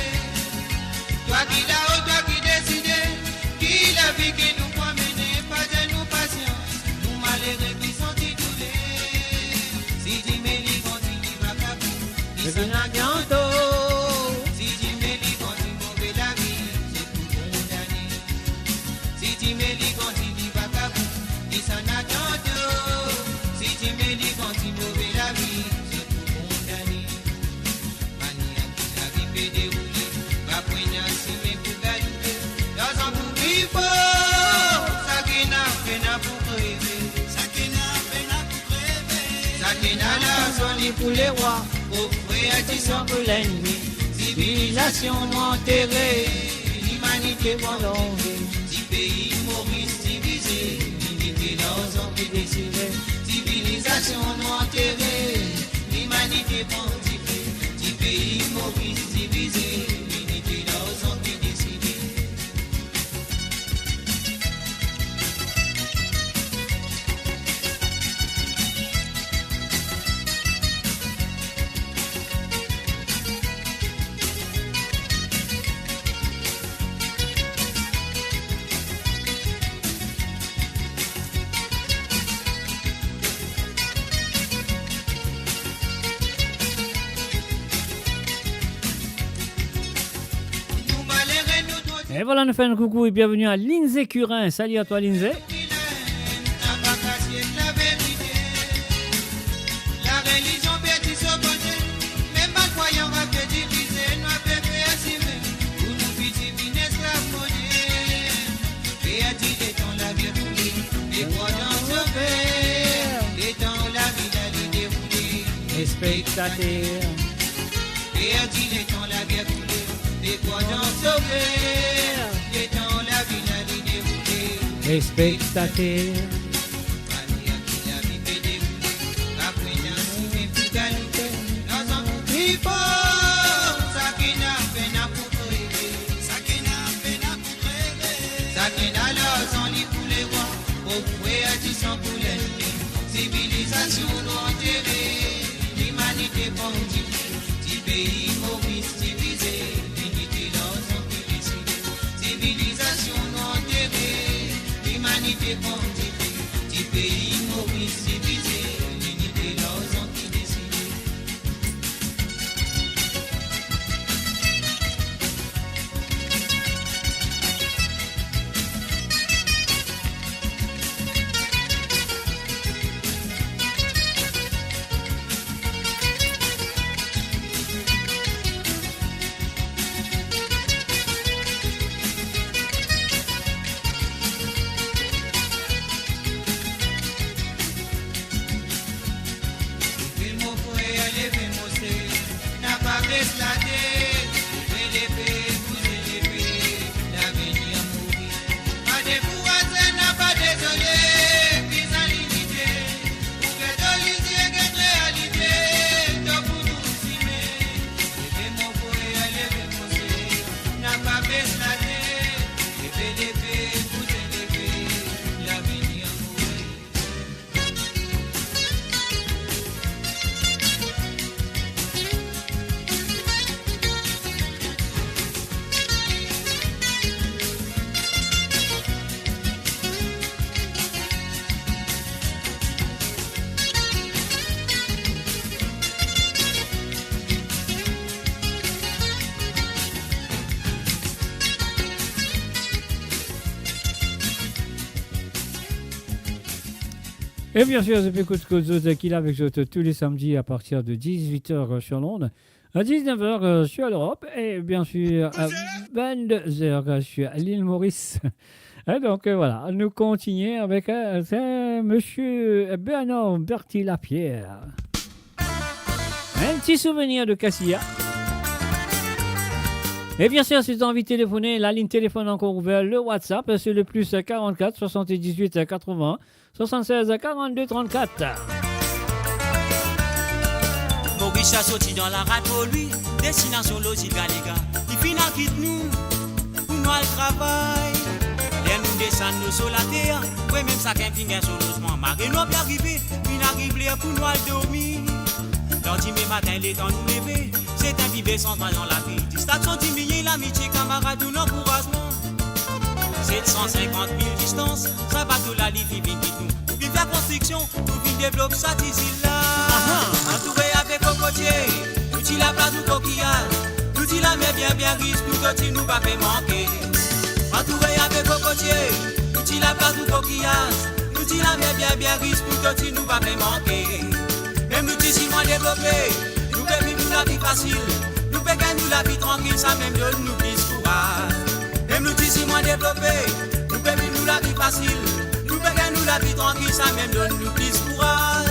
Toi qui là-haut, toi qui décidais, qui la vie qui nous promenait, pas de nous patience, nous malheureux qui sont titulés. Si tu me lis quand tu dis ma cabou, il s'en a bientôt. Si tu me lis quand tu mauvais la vie, c'est tout condamné. Si tu me lis quand tu dis ma cabou, il s'en a bientôt. Si tu me lis quand tu mauvais la vie, c'est tout condamné. Mania qui t'arrive et déroulé. Si mes coups dans un pour vivre, ça qui n'a peine pour rêver, ça qui n'a peine pour rêver, ça qui n'a la zone pour les rois, au frère qui sont pour l'ennemi, civilisation enterrée, l'humanité abandonnée, 10 pays Maurice divisés, l'unité dans un pays désiré, civilisation enterrée, l'humanité pontifée, 10 pays Maurice divisés. Et voilà, nous faisons un coucou et bienvenue à Lindsay Curin. Salut à toi, Lindsay. La religion bêtise opposée, même pas croyant va te diviser, nous avons fait assumer, pour nous petit esclave modèle. spectateurs. Perdu les temps, la guerre coulée, les croyants sauvés, les temps, la vie, la vie déroulée. Les spectateurs. Civilisation non enterrée, l'humanité pontifiée, petit pays Maurice divisé, l'unité l'ensemble qui décide. Civilisation non enterrée, l'humanité pontifiée, petit pays Maurice divisé, l'unité l'ensemble qui décide. Et bien sûr, je fais Côte qui est avec vous tous les samedis à partir de 18h sur l'onde. À 19h, je suis à l'Europe. Et bien sûr, à 22h, je suis à l'île Maurice. Et donc voilà, nous continuons avec monsieur Bernard Berti-Lapierre. Un petit souvenir de Cassia. Et bien sûr, si vous avez envie de téléphoner, la ligne téléphone encore ouverte, le WhatsApp, c'est le plus 44 78 80 76 42 34. Maurice a sorti dans la rade pour lui, destination logique à les gars. Il finit quitte nous, pour nous le travail. Et nous descendons nous sur la terre, ouais même ça qu'un finger sur logement. Marie nous bien arrivé, puis n'arrive là pour nous le dormir. L'ordinaire matin, les temps nous lever, c'est un bébé sans droit dans la vie. Distraction diminuée, l'amitié, camarade, ou l'encouragement. 750 000 distances, ça va tout la vie, vite nous. Pour vivre la construction, pour vivre développer ça d'ici là. Entouré avec cocotier, nous t'y la place du coquillage. Nous t'y la met bien riche, pour que tu nous pas fait manquer. Entouré avec cocotier, nous t'y la place du coquillage. Nous t'y la met bien riche, pour que tu nous pas fait manquer. Même nous t'y si moins développé, nous pouvons vivre la vie facile. Nous pouvons gagner la vie tranquille, ça même donne nous plus courage. Même nous si moins développé, nous pouvons vivre la vie facile. Nous pouvons gagner la vie tranquille, ça même donne nous plus courage.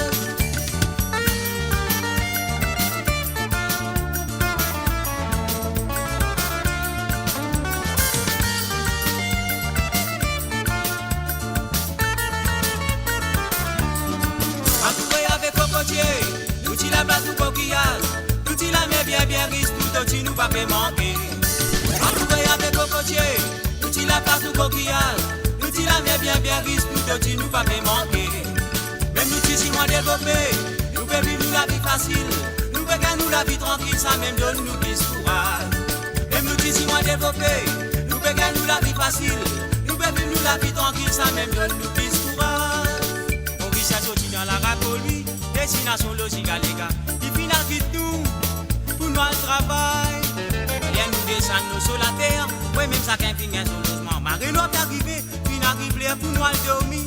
Entouré avec cocotier, nous t'y la place du coquillage. Nous t'y la met bien riche, pour que tu nous pas fait manquer. Entouré avec cocotier, nous t'y la place du coquillage. Nous t'y la met bien riche, pour que tu nous pas fait manquer. Même nous t'y si moins développé, nous pouvons vivre la vie facile. Nous pouvons gagner la vie tranquille, ça même donne nous plus courage. Même nous t'y si moins développé, nous pouvons gagner la vie facile. Nous pouvons vivre la vie tranquille, ça même donne nous plus courage. On vit ça sorti dans la rade pour lui, destination logique à les gars. Il finit vite nous, pour nous le travail. Rien nous descend nous sur la terre, ouais même ça qu'un finger sur logement. Marie nous est arrivé, puis n'arrive là pour nous le dormir.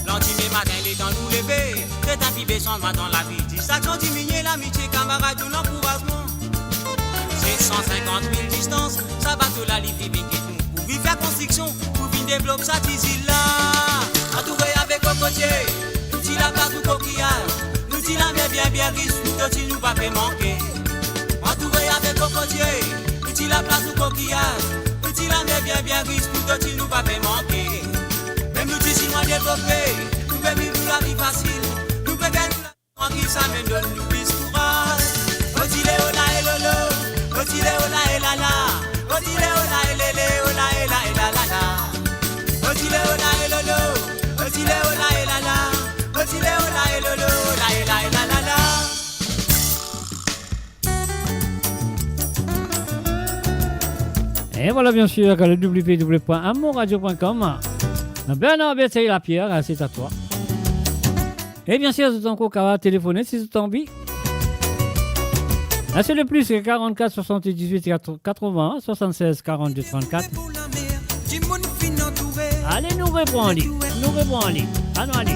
L'antime matin, les temps nous lever, c'est un bébé sans droit dans la vie. Distraction diminuée, l'amitié, camarade, de l'encouragement. C'est 150 000 distances, ça va de la vie vite nous. Pour vivre la construction, pour vivre développer ça d'ici là. Entouré avec cocotier, nous t'y la place du coquillage. Nous t'y la met bien riche, pour toi tu nous pas fait manquer. Entouré avec cocotier, petit la place ou coquillage, petit la mer bien riche pour toi tu nous pas fait manquer. Même nous dis si moi développé, nous pouvons vivre la vie facile, nous pouvons gagner la vie tranquille, ça me donne nous plus courage. Otile ola et lolo, otile ola et la la, otile ola et lele, ola et la et la la la. Otile ola et lolo, otile ola et la la, otile ola et lolo, ola et la et la la la. Et voilà, bien sûr, le www.amourradio.com. Bernard Bertheil Lapierre, c'est à toi. Et bien sûr, c'est encore qu'à téléphoner si c'est envie. Là, c'est le plus, c'est 44 78 80 76 42 34. Allez, nous répondons en ligne. Nous répondons en ligne. Allons, allez.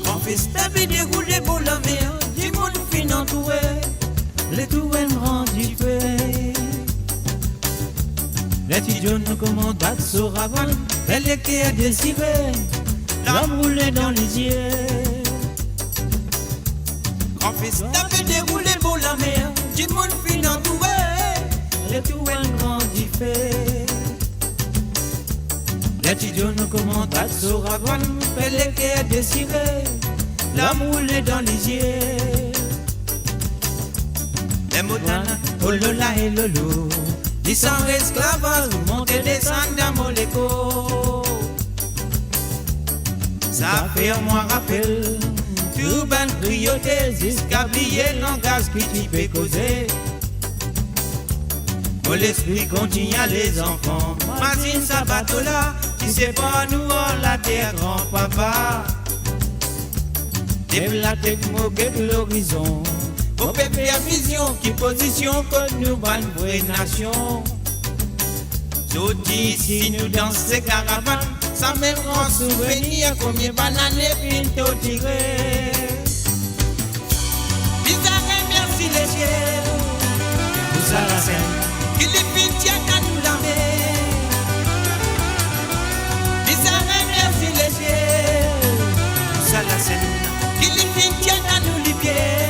Grand festin puis déroulé pour la mer, du monde fin entouré, les touens rendus fait. Les étudiants nous commandent à se ravant, elle est qui est désirée, l'âme roulée dans les yeux. Grand festin puis déroulé pour la mer, du monde fin entouré, les touens rendus fait. Les étudiants nous commandent à se ravant, elle est qui est désirée, l'âme roulée dans les yeux. Les motanes, oh lola et lolo, ils sont esclaves, montent et descendent dans mon écho. Ça fait un mois rappel, tout ban crioté, jusqu'à plier le langage qui tu peux causer. Mon l'esprit continue à les enfants, Martine sa bateau là, si c'est pas nous on la terre grand papa. Lève la tête moquée de l'horizon, vos pépés à vision, qui position que nous va une vraie nation. Tout ici nous dans ces caravanes, sans même grand souvenir, combien bananes et pinto tirés. Bizarre, merci les cieux, vous à la scène, qui les pintia qu'à nous la mer. Bizarre, merci les cieux, vous à la scène, qui les pintia qu'à nous les pieds.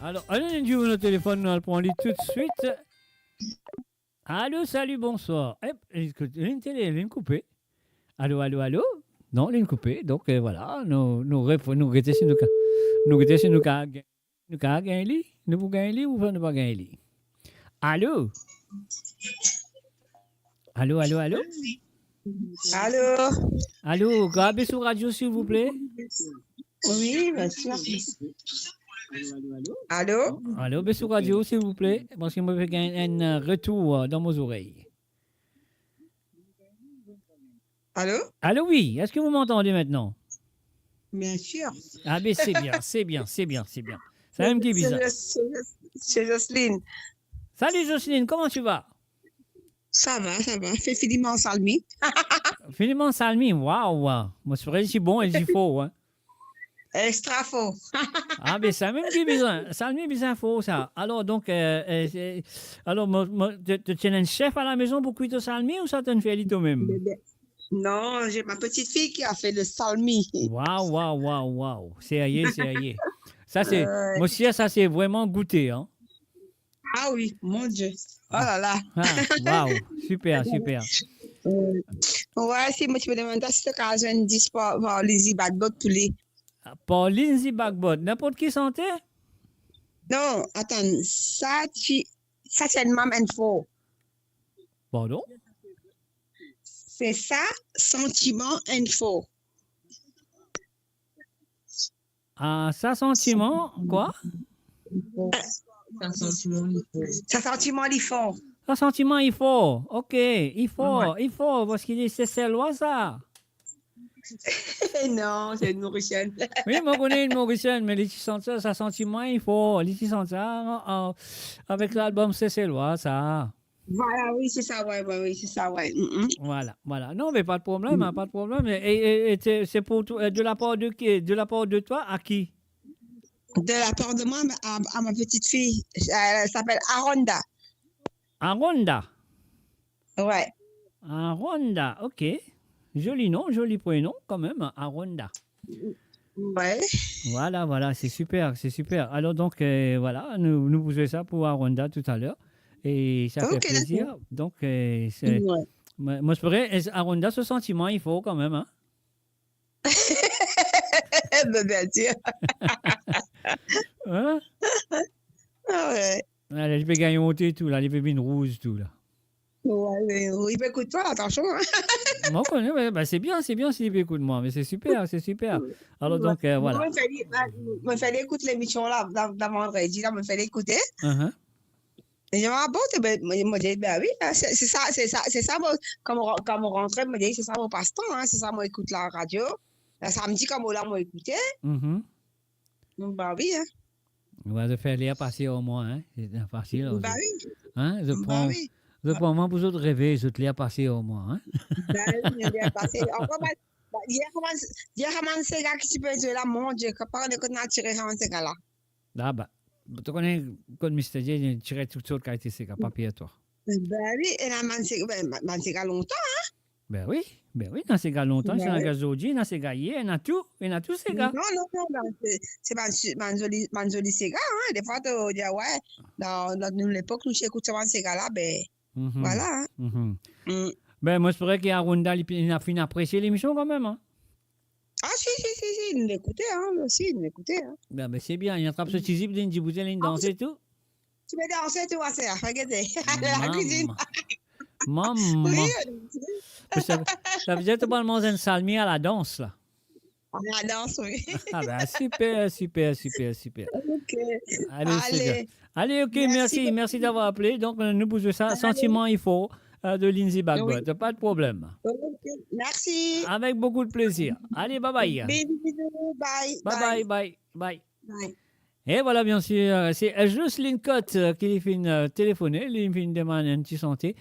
Alors, allez, nous au téléphone, nous allons prendre tout de suite. Allô, salut, bonsoir. Ligne coupée. Allô, allô, allô. Non, ligne coupée. Donc, voilà, nous regrettons si nous gagner nous pouvons gagner ou ne pas gagner. Allô. Allô, allô, allô. Allô. Allô, grabez sur radio, s'il vous plaît. Oui, bien sûr. Allô? Allô, Bessou Radio, s'il vous plaît, parce que je vais gagner un retour dans mes oreilles. Allô? Allô, oui. Est-ce que vous m'entendez maintenant? Bien sûr. Ah, ben c'est bien, c'est bien, c'est bien, c'est bien. C'est un petit bizarre. C'est Jocelyne. Salut Jocelyne, comment tu vas? Ça va, ça va. Fais Philimon Salmi. Philimon Salmi, waouh. Moi, c'est vrai, c'est bon et c'est faux, hein. Extra faux. Ah, ben ça même qui besoin. Salmi, besoin faux, ça. Alors, donc, alors, tu tiens un chef à la maison pour cuire ton salmi ou ça t'en fait toi-même? Non, j'ai ma petite fille qui a fait le salmi. Waouh, waouh, waouh, waouh. C'est aillé, c'est aillé. Ça, c'est, monsieur, ça, c'est vraiment goûté, hein? Ah oui, mon Dieu. Oh là là. Ah, waouh, super, super. Ouais, si moi, tu me demandes si tu as besoin de sport pour les bagbot tous les. Pour Lindsay Bagbot, n'importe qui santé? Non, attends, ça c'est une Mam Info. Pardon? C'est ça, Sentiment Info. Ah, ça, sentiment, quoi? Ça, Sentiment, il faut. Ça, sentiment, il faut. OK, il faut, parce qu'il dit, c'est loi, ça. Non, c'est une Mauricienne. Oui, moi, je connais une Mauricienne, mais les ça sentiment, il faut. Les ça, avec l'album C'est loi, ça. Voilà, oui, c'est ça, ouais, oui, c'est ça, ouais. Voilà, voilà. Non, mais pas de problème, hein, pas de problème. Et c'est pour toi, de la part de qui? De la part de toi, à qui? De la part de moi à ma petite fille. Elle s'appelle Aronda. Aronda. Ouais. Aronda, ok. Joli nom, joli prénom quand même, Aronda. Ouais. Voilà, voilà, c'est super, c'est super. Alors donc, voilà, nous faisons ça pour Aronda tout à l'heure. Et ça fait Ok, plaisir. d'accord. Donc, Ouais. moi, je pourrais, Aronda, ce sentiment, il faut quand même. Hein? Ben, bien sûr. Hein? Ah ouais. Allez, je vais gagner mon thé, tout, là, les bébés rouges, tout, là. Ouais, oui, ben, écoute pas, attention. Hein. Moi, on connaît, ouais, bah, c'est bien s'il écoute moi, mais c'est super, c'est super. Alors donc, voilà. Moi, je fais écouter l'émission là, vendredi, là, je fais écouter. Uh-huh. Et je me dis, ben, moi, je dis, ben oui, hein, c'est ça, moi, quand on rentrait, je me dis, c'est ça mon passe-temps, hein, c'est ça, moi, écoute la radio. Le samedi, comme on l'a, moi, écouté. Mhm. Donc, ben oui, hein. On va le faire lire passer au moins, hein. C'est facile. Ben oui. Hein? Je prends moi pour vous rêver, je te lire passer au moins, hein. Ben oui, je l'ai passé. Encore, hier, comment c'est gars qui tu peux dire là, mon Dieu, quand on écoute, on a tiré comment c'est gars là. Là, bah, tu connais, comme Mr. J, il tirait toutes sortes de qualités, c'est qu'à papier, toi. Ben oui, et là, man, c'est gars longtemps, hein. Ben oui, dans ces gars longtemps, c'est Ben un oui. gars aujourd'hui, dans ces gars hier, il y en a tous ces gars. Non, c'est man joli ces gars, hein. Des fois, tu dis, ouais, dans l'époque, nous écoutons ces gars-là, ben, Mhm. voilà, hein. Mhm. Ben, moi, je pourrais qu'il y a Arunda, il a fini d'apprécier l'émission quand même, hein. Ah, si, il l'écoutait, hein, aussi, il l'écoutait, hein. Ben, c'est bien, il attrape ce petit zip d'une Djibouti, il danse et tout. Tu peux danser, tu vois, c'est à regarder, à la cuisine. Maman. Oui, Ça veut dire que tu vas manger un salmi à la danse, là. on la danse, oui. Ah ben, super. Ok. Allez, c'est bien. Allez, ok, Merci merci d'avoir appelé. Donc, nous bougons ça. Sentiment, il faut, de Lindsay Bagbot. Oui. Pas de problème. Ok, merci. Avec beaucoup de plaisir. Allez, bye bye. Bisous, bye. Bye. Bye. Et voilà, bien sûr, c'est Jocelyne Cotte qui lui fait téléphoner, lui fait une demande un petit santé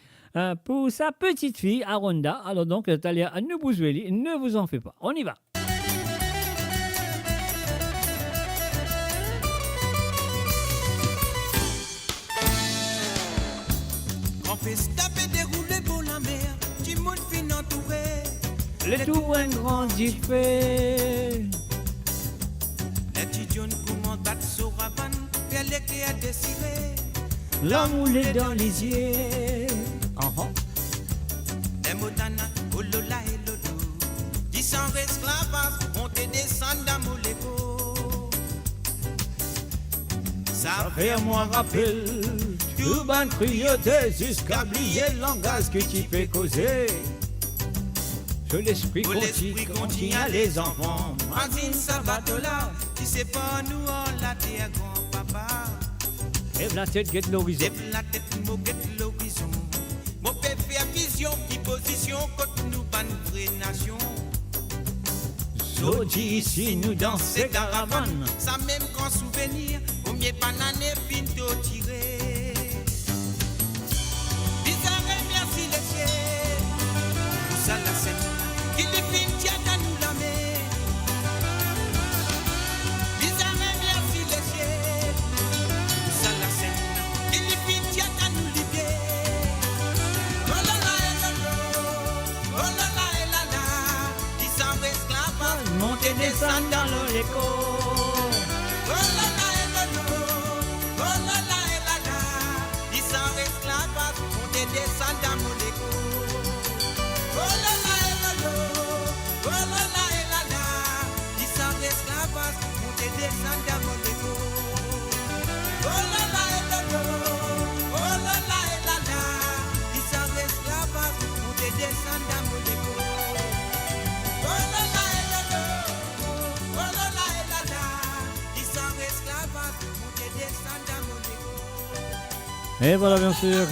pour sa petite fille, Aronda. Alors donc, Talia Nubuzweli, ne vous en faites pas. On y va. On fait se taper dérouler pour la mer, du monde fin entouré. Le tout un grand fait. Les petits jeunes comment battre sur Ravan, vers les clés à décider. L'amour est dans les yeux. Les motanas, oh lola et lolo, qui sans esclavage, monter descendre dans mon légo. Ça fait moi rappel, tout ban cruauté jusqu'à oublier le langage que tu peux causer. Que l'esprit continue à les enfants. Mazine Salvatola, qui c'est pas nous, on l'a dit à grand-papa. Lève la tête, guette l'horizon. Lève la tête, mo guette l'horizon. Mon père fait vision, qui position, contre nous, ban vraie nation. Zodi ici, nous dans ces caravanes. Ça même grand souvenir, combien bananes pinto tiré. Bizarre, merci les cieux. Pour ça la scène, qui les pintia dans nous la mer. Bizarre, merci les cieux. Pour ça la scène, qui les pintia dans nous libérer. Oh là là, oh là là, là là, qui s'en esclavage. Monter, descendre dans le l'écho. Oh là là, oh là là, ils sont esclaves, on te descend dans mon écho. Oh là là, oh là là, ils sont esclaves, on te descend dans mon écho. Oh là là, oh là là, ils sont esclaves, on te descend dans mon écho. Oh là là, ils sont esclaves, on te descend dans mon écho. Et voilà, bien sûr,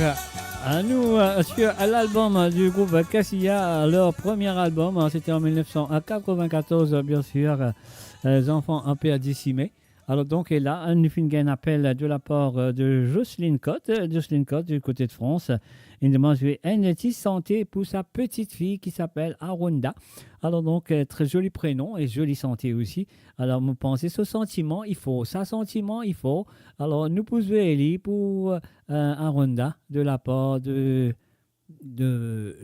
à nous, sur l'album du groupe Cassia, leur premier album, c'était en 1994, bien sûr, Les enfants un peu décimés. Alors donc, et là, nous finissons un appel de la part de Jocelyne Cotte du côté de France. Il demande une petite santé pour sa petite fille qui s'appelle Arunda. Alors donc, très joli prénom et jolie santé aussi. Alors, vous pensez ce sentiment, il faut. Ça sentiment, il faut. Alors, nous pouvons aller pour Arunda de la part de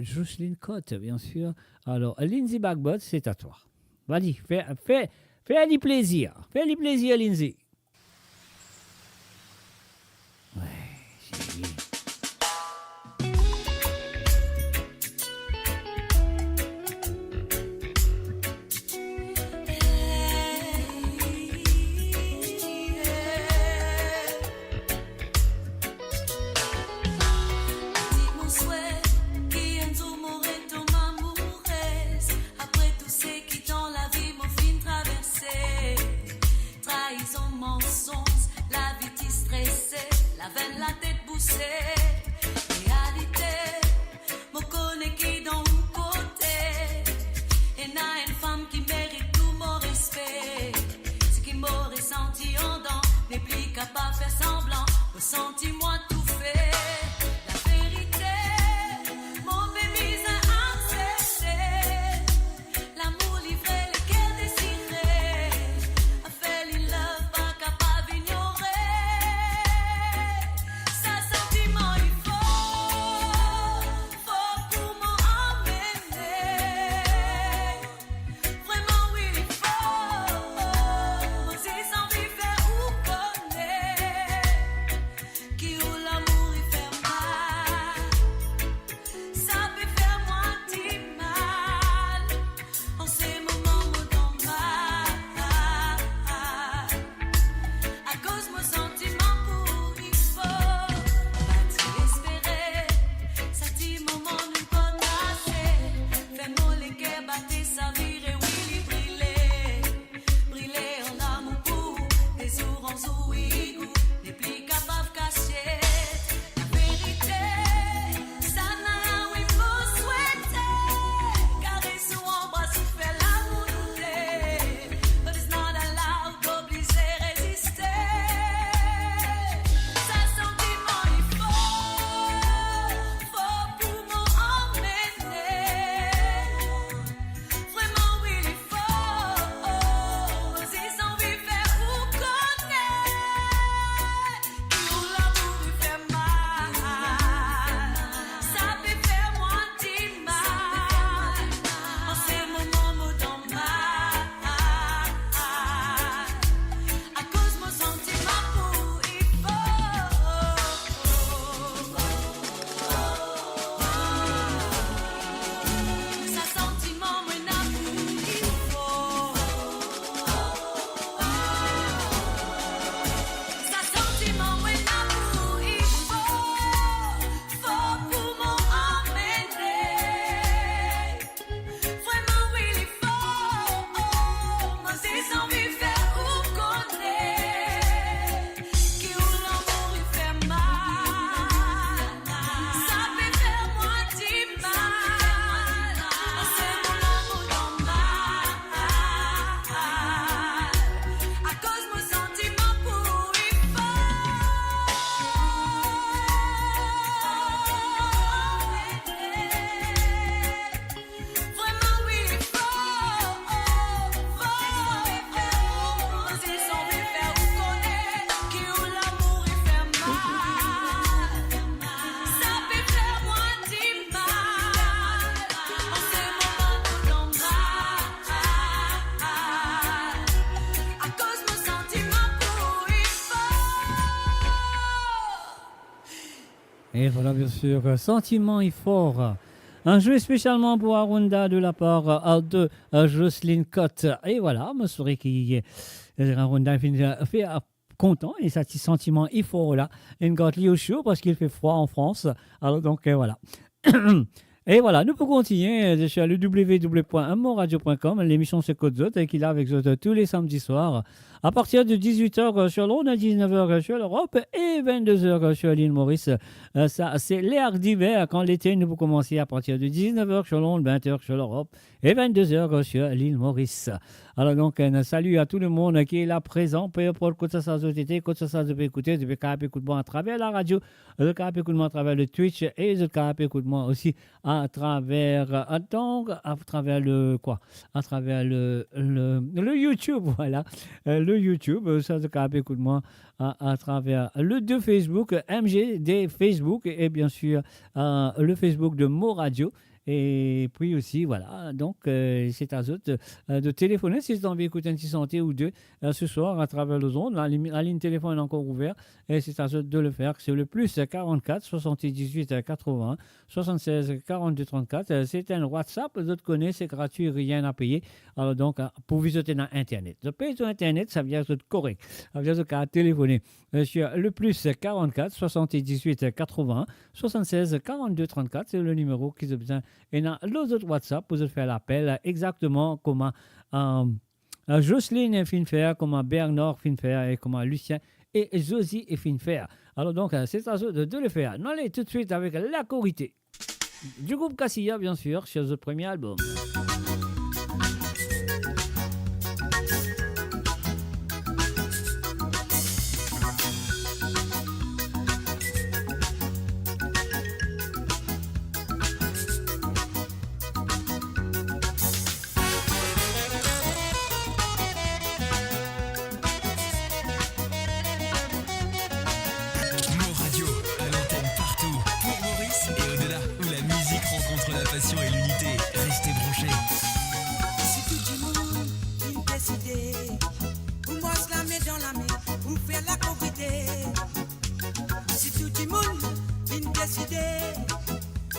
Jocelyne Cotte, bien sûr. Alors, Lindsay Bagbot, c'est à toi. Vas-y, fais-lui plaisir. Fais-lui plaisir, Lindsay. Ouais, c'est bien. Mon souhait, qui un jour m'aurait ton amoureuse. Après tout ce qui dans la vie m'ont fin traversé. Trahison, mensonge, la vie t'y stressée. La veine, la tête boussée. Réalité, me connais qui dans mon côté. Et n'a une femme qui mérite tout mon respect. Ce qui m'aurait senti en dents n'est plus capable de faire semblant. Ressenti-moi tout fait. La vérité, mon bébé a accepté. L'amour livré, le cœur désiré. A fait in love, pas capable d'ignorer. Ça sentiment, il faut pour m'emmener. Vraiment, oui, il faut. C'est sans vivre ou connaître. Qui ou l'amour, il fait mal. Ça peut faire moi du mal. En ces moments, me donne mal. À cause mon sentiment pour il faut. Pas t'y espérer. Ça dit moment nous connaissez. Fais-moi les cœurs battre sa vie et oui, il briller. Briller en amour pour des jours en jour, n'est plus capable de cacher. La vérité, ça n'a oui faut souhaiter. Caresse ou embrasse ou fait l'amour douter. But it's not allowed, obligé résister. Ça sentiment il faut pour m'emmener. Vraiment oui il faut. C'est sans vivre ou connaître. Qui ou l'amour il fait mal. Ça peut faire moi du mal. En ces moments me donne mal. À cause mon sentiment pour il faut. Ça sentiment me n'a pour il faut. Ça sentiment me n'a pour il faut pour m'emmener. Vraiment oui il faut. Moi c'est sans vivre ou connaître. Qui ou l'amour il fait mal. Ça peut faire moi du mal. En ces moments me donne mal. À cause mon sentiment pour il faut. Vraiment oui il faut. C'est sans vivre ou connaître. Qui ou l'amour il fait mal. Ça peut faire moi du mal. En ces moments me donne mal. À cause mon sentiment pour il faut. Et voilà, bien sûr, Sentiment est fort. Un jeu spécialement pour Arunda de la part de Jocelyne Cotte. Et voilà, je souris qui Arunda fait content et ça petit sentiment est fort là. Une gâte au chaud parce qu'il fait froid en France. Alors donc voilà. Et voilà, nous pouvons continuer sur le www.moradio.com. L'émission c'est Côte Zot et qui est là avec Zot tous les samedis soirs à partir de 18h sur Londres, 19h sur l'Europe et 22h sur l'île Maurice. Ça, c'est l'air d'hiver. Quand l'été, nous pouvons commencer à partir de 19h sur Londres, 20h sur l'Europe et 22h sur l'île Maurice. Alors donc, un salut à tout le monde qui est là présent, peu importe quoi ça soit été, quoi ça soit écouter, depuis Cap écoute-moi à travers la radio, le Cap écoute-moi à travers le Twitch et le Cap écoute-moi aussi à travers donc à travers le quoi, à travers le YouTube, voilà, le YouTube, ça le Cap écoute-moi à travers le de Facebook, MGD Facebook et bien sûr le Facebook de Mo Radio. Et puis aussi, voilà, donc c'est à eux de téléphoner si vous avez envie d'écouter une petite santé ou deux ce soir à travers les ondes. La ligne téléphone est encore ouverte et c'est à eux de le faire. C'est le plus 44 78 80 76 42 34. C'est un WhatsApp, vous connaissez, c'est gratuit, rien à payer. Alors donc, pour visiter dans Internet. Le paye sur Internet, ça vient être correct. Ça vient être téléphoner sur le plus 44 78 80 76 42 34. C'est le numéro qui a besoin. Et dans les autres WhatsApp, vous faire l'appel exactement comme Jocelyne Finfer, comme Bernard Finfer et comme Lucien et Josie Finfer. Alors donc, c'est à eux de le faire. Nous allons tout de suite avec la Corité du groupe Cassia, bien sûr, sur le premier album. Passion et l'unité, restez branchés. Si tout le monde il décide, pour moi se la met dans la main, pour faire la corité. Si tout le monde il décide,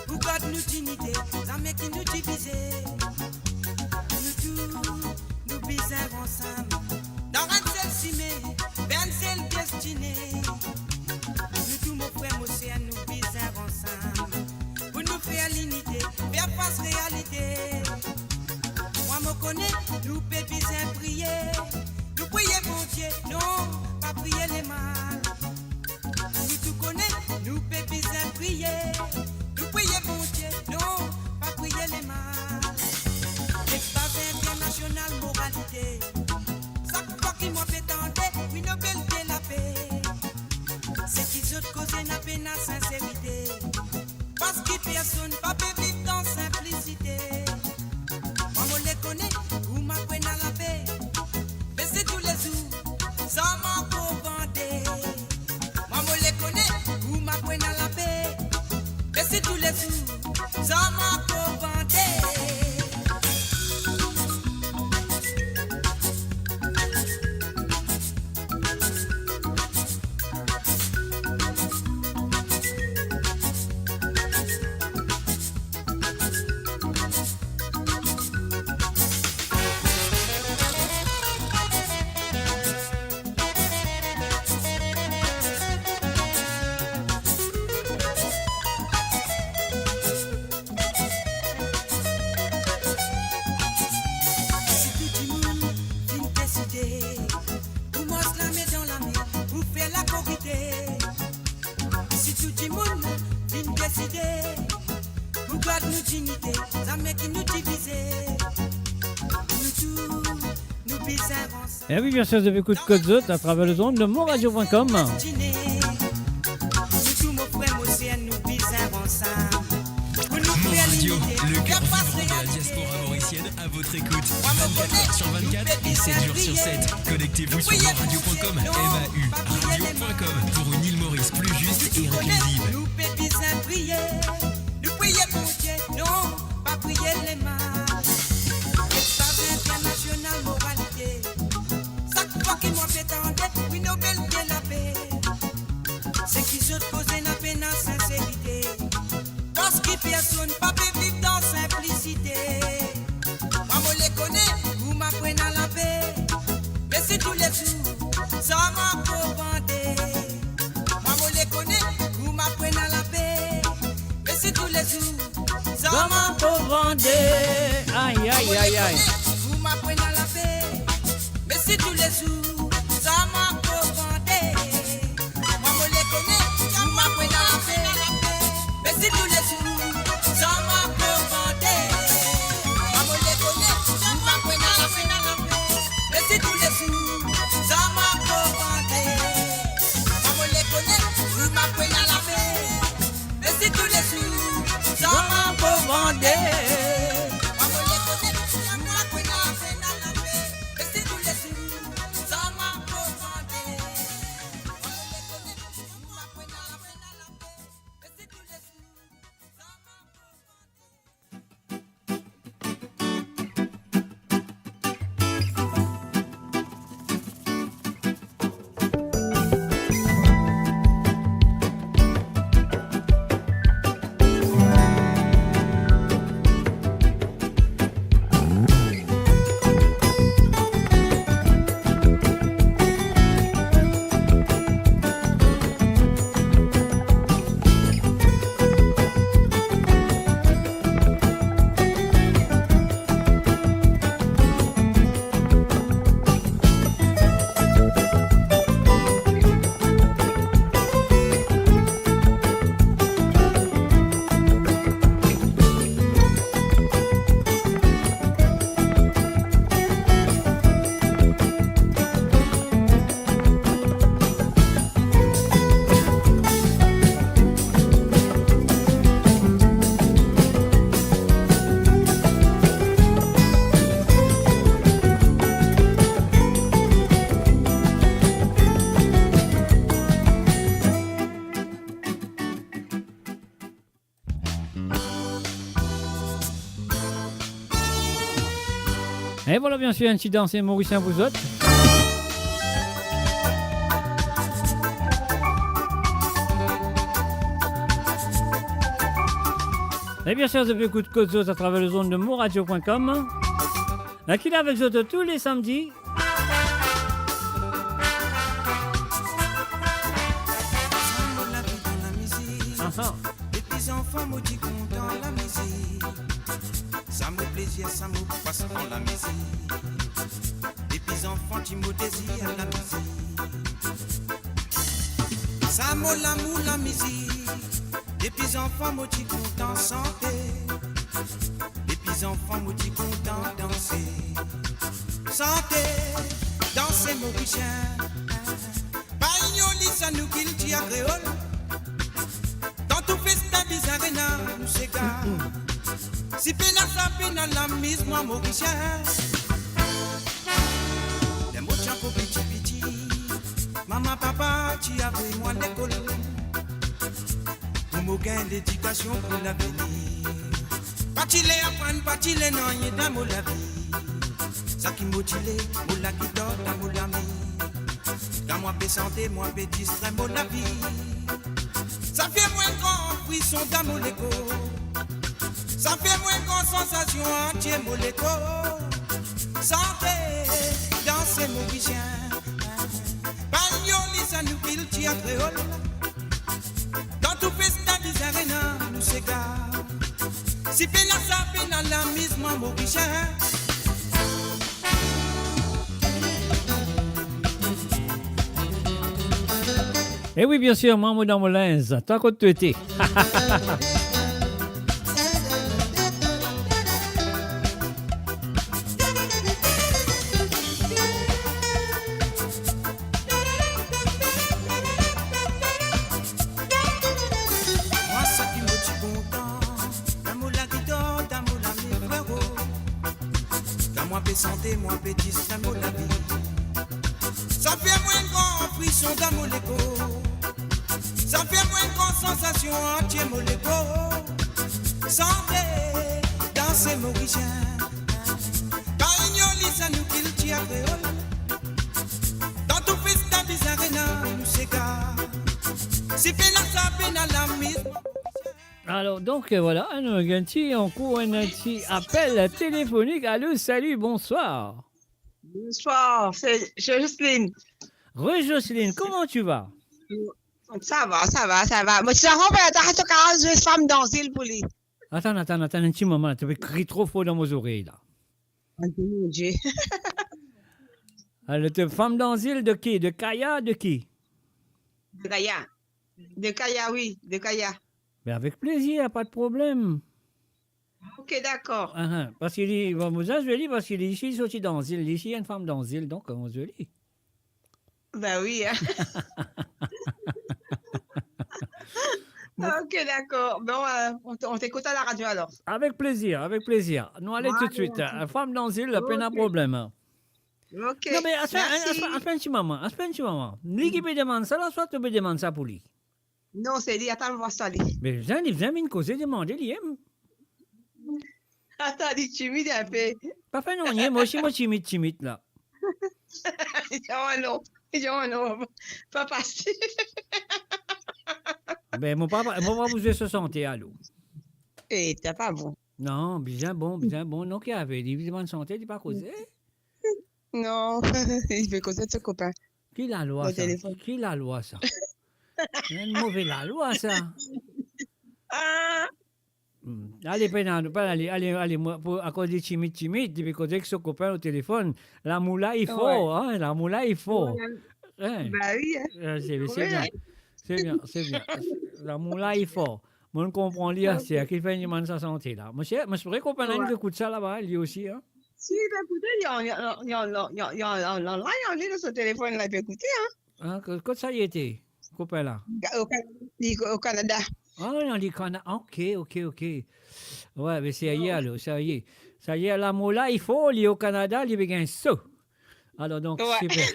pour garder notre dignité, la main qui nous divise. Nous tous, nous bisons ensemble, dans un seul cimé, vers une seule destinée. Nous tous, mon frère, mon sœur, nous bisons ensemble, pour nous faire l'unité. Faire face réalité. Moi me connais, nous pépisons prier. Nous prier mon Dieu, non, pas prier les mal. Nous tout connais, nous pépisons prier. Nous prier mon Dieu, non, pas prier les mal. Espace international moralité. Chaque fois qu'il m'a fait tenter, une belle la paix. C'est qu'ils autres causer la peine à sincérité. Parce que personne ne peut vivre dans simplicité. Moi, je les connais, vous m'apprenez à la paix. Mais c'est tous les jours, ça m'a commandé. Moi, je les connais, vous m'apprenez à la paix. Mais c'est tous les jours, ça m'a commandé. Et oui, bien sûr, vous avez écouté Code Zot à travers le ondes de monradio.com. Radio, le cœur vibrant de la diaspora mauricienne à votre écoute. 24h sur 24 et 7 jours sur 7. Connectez-vous sur moradio.com, MAU, radio.com pour une île Maurice plus juste et inclusive. Nous pépisons prier, nous prier pour Dieu, non, pas prier les mal. Espace international moralité. Chaque fois qu'ils m'ont fait tenter, oui, nos belles de la paix. C'est qu'ils ont causé la peine en sincérité. Parce que personne ne peut vivre dans simplicité. Moi, je les connais, vous m'apprenez à la paix. Mais c'est tous les jours, ça m'a commandé. Moi, je les connais, vous m'apprenez à la paix. Mais c'est tous les jours, ça m'a commandé. Aïe, aïe, aïe, aïe. Vous m'apprenez à la paix. Mais c'est tous les jours, ça m'a commandé. Moi, je les connais, vous m'apprenez à la paix. Mais c'est tous les jours, ça m'a commandé. Moi, je les connais, vous m'apprenez à la paix. Et voilà, bien sûr, un petit dansé mauricien vous autres. Et bien sûr, vous avez écouté Côte Zot à travers le zone de moradio.com. Qui est avec vous tous les samedis. Les petits enfants maudits dans la musique. Ça me plaisir, ça me passe dans la musique. Les petits enfants qui me désirent la musique. Ça me l'amour la musique. Les petits enfants maudits contents santé. Les petits enfants maudits contents danser. Santé, danser mauricien. Bagnoli ça nous qu'il dit à créole. Dans tout festa bizarrena nous s'égare. Si pena sa pena la mise moi mauricien. Les mots tchako petit petit. Maman papa tu as pris moi l'école. Pour me gagner l'éducation pour l'avenir. Pas tu les apprendre, pas tu les non y dans mon la vie. Ça qui motive, mon la qui dort dans mon ami. Quand moi peux santé, moi peux distraire mon la vie. Ça fait moins grand frisson dans mon écho. Ça fait moins grand sensation entière mon écho. Santé, danser mauricien. Bagnoli ça nous qu'il tire à créole. Dans tout festa bizarrena nous s'égare. Si pena sa pena la mise moi mauricien. Et oui, bien sûr, Mahmoud Amolins, tant qu'on te était. Moi ça qui me tue content. D'amour la guitare, d'amour la mi frérot. Quand moi peux santé, moi peux distraire mon la vie. Ça fait moins grand frisson dans mon écho. Ça fait moins grand sensation entière mon écho. Santé, danser mauricien. Bagnoli ça nous qu'il tire à créole. Dans tout festa bizarrena nous s'égare. Si pena sa pena la mise. Alors, donc, voilà, un petit appel téléphonique. Allô, salut, bonsoir. Bonsoir, c'est Jocelyne. Re-Jocelyne, comment tu vas? Ça va, ça va, ça va. Mais tu as rencontré ta femme dans l'île pour lui. Attends, un petit moment, tu cries trop fort dans mes oreilles, là. Mon Dieu. Alors, tu es femme d'asile de qui? De Kaya, de qui? De Kaya. De Kaya, oui, de Kaya. Mais avec plaisir, pas de problème. Ok, d'accord. Parce qu'il dit, bon, je vais dire, parce qu'il est ici, sorti d'asile. Ici, il y a une femme d'asile, donc on se dit. Ben oui, hein. Ok, d'accord. Bon, on t'écoute à la radio alors. Avec plaisir, avec plaisir. Nous allons tout de suite. Femme d'asile, la peine à problème. Ok. Non, mais à ce Merci. petit moment. Lui qui peut demander ça, là, soit tu peux demander ça pour lui. Non, c'est lui, attends, on va s'aller. Mais viens, une cause, demander, lui. Attends, il est timide un peu. Pas fait non, moi aussi, moi timide, là. Non, pas passer. Ben, mon papa vous se sentir, allô. Eh, t'as pas bon. Non, bien bon. Non, qui avait des évidemment de santé, il n'est pas causé. Non, il veut causer de ce copain. Qui la loi, ça? Qui la loi, ça? C'est une mauvaise la loi, ça. Allez, allez, moi, à cause de timide, depuis que ce copain au téléphone, la moula, il faut, hein, la moula, il faut. Hein? Bah oui, hein. C'est bien. La moula, il faut. Moi, je comprends lire, c'est qui fait une demande sa santé, là. Monsieur, je pourrais comprendre qui écoute ça là-bas, lui aussi, hein. Si, il peut écouter, il y a en ligne sur le téléphone, il peut écouter, hein. Quand ça y était, copain là? Au Canada. Ah, on dit Canada. Ok. Ouais, mais c'est hier, là, ça y est. Ça y est, la moula, il faut, il est au Canada, il est ça. Alors, donc, super.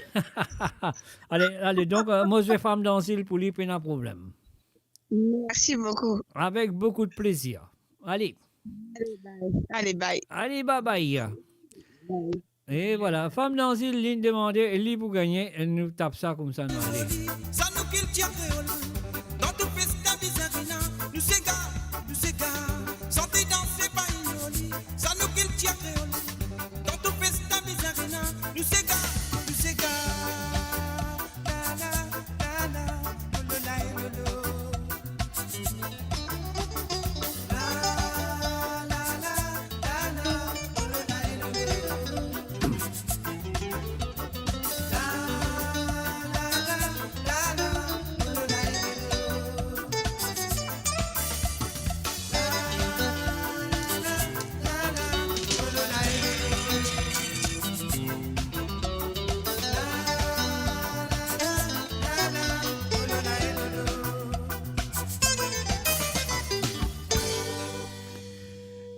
allez, donc, moi, je vais femme d'asile pour lui, pas de problème. Merci beaucoup. Avec beaucoup de plaisir. Allez. Allez, bye. Allez, bye. Et voilà, femme dans une ligne demandée, libre pour gagner, elle nous tape ça comme ça, nous allez. Ça nous kill tia créole. Dans tout festa bizarrina, nous c'est gars, sortez danser pas ignoli. Ça nous kill tia créole. Dans tout festa bizarrina, nous c'est gars. La la la la, lo la lo lo. La la la la la, lo la lo lo.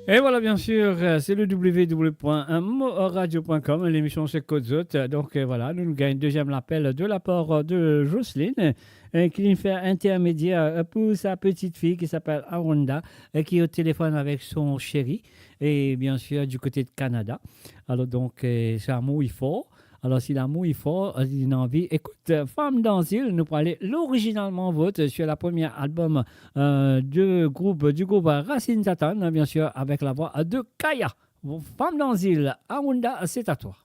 Et voilà, bien sûr, c'est le www.moradio.com, l'émission c'est Côte Zot. Donc voilà, nous gagnons deuxième appel de la part de Jocelyne, qui nous fait intermédiaire pour sa petite fille qui s'appelle Arunda, qui est au téléphone avec son chéri, et bien sûr du côté de Canada. Alors donc, c'est amour il faut. Alors, si l'amour est fort, il a envie. Écoute, Femme d'Asile, nous parlait l'originalement vote sur la première album du groupe Racine Satan, bien sûr, avec la voix de Kaya. Femme d'Asile, Arunda, c'est à toi.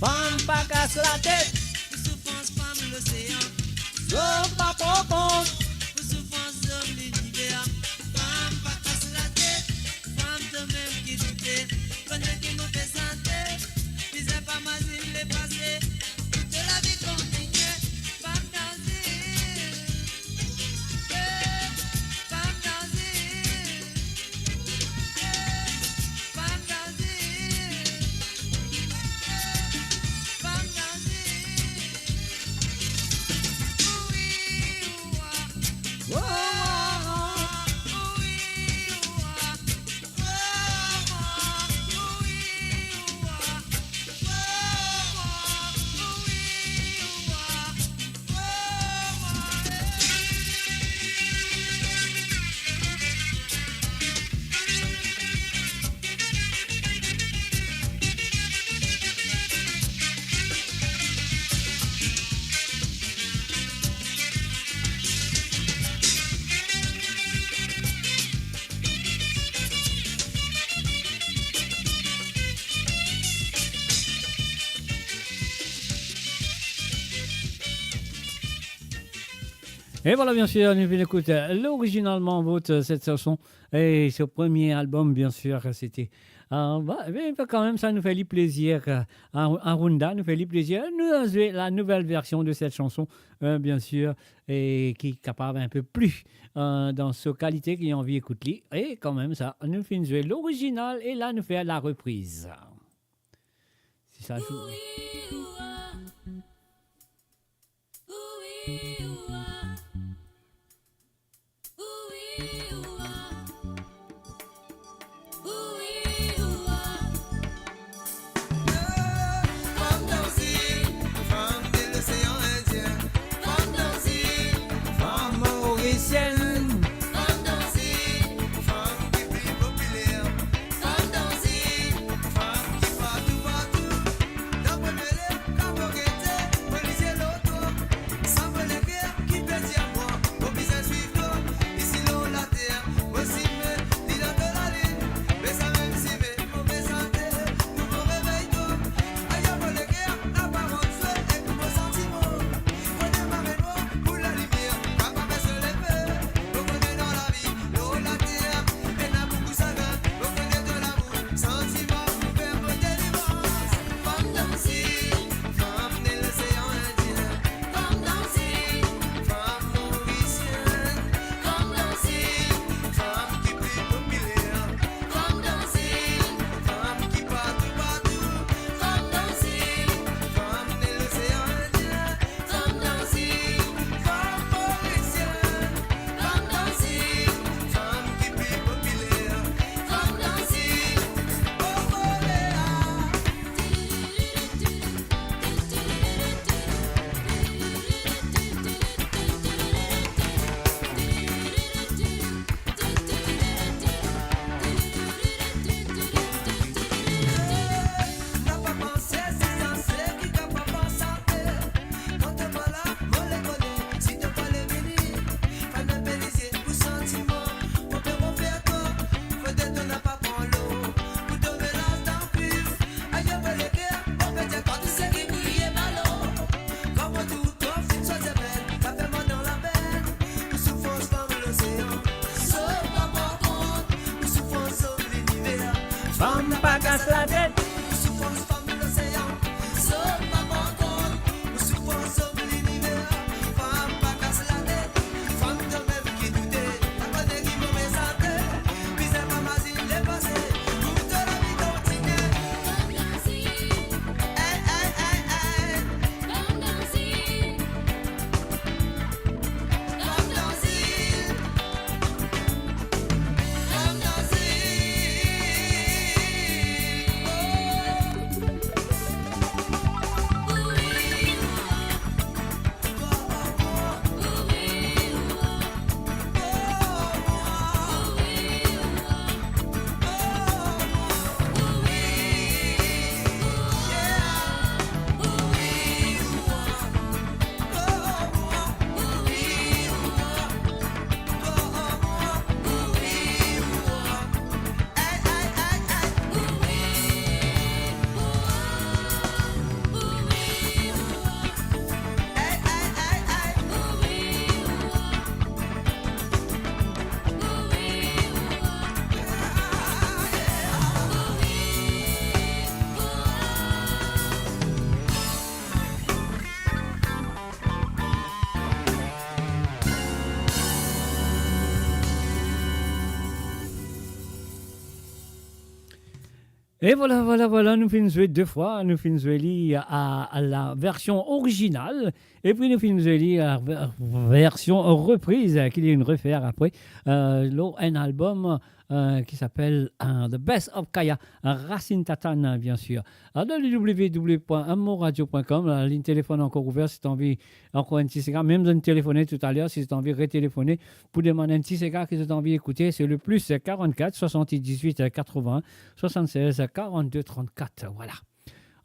Femme pas casse la tête. Pour souffrance, femme l'océan. L'homme pas propose. Pour souffrance, homme l'univers. Femme pas casse la tête. Femme de même qui doutait. Connais qui nous fait santé. Disais pas ma zine les passés. Toute la vie continue. Femme d'asile. Femme d'asile. Femme d'asile. Et voilà, bien sûr, nous venons d'écouter l'originalement votre cette chanson et ce premier album, bien sûr, c'était. Mais quand même, ça nous fait le plaisir. Arunda nous fait le plaisir. Nous avons la nouvelle version de cette chanson, bien sûr, et qui est capable un peu plus dans sa qualité qui a envie d'écouter. Et quand même, ça nous fait jouer l'original et là, nous fait la reprise. Si ça joue. Et voilà, nous finissons jouer deux fois. Nous finissons jouer à la version originale et puis nous finissons jouer à la version reprise qui est une refaire après. Un album qui s'appelle The Best of Kaya, Racine Tatane, bien sûr. Alors, dans le www.amoradio.com, la ligne téléphone encore ouverte si tu as envie, encore un petit cigare, même de téléphoner tout à l'heure, si tu as envie de retéléphoner pour demander un petit cigare que tu as envie d'écouter, c'est le plus 44 78 80 76 42 34. Voilà.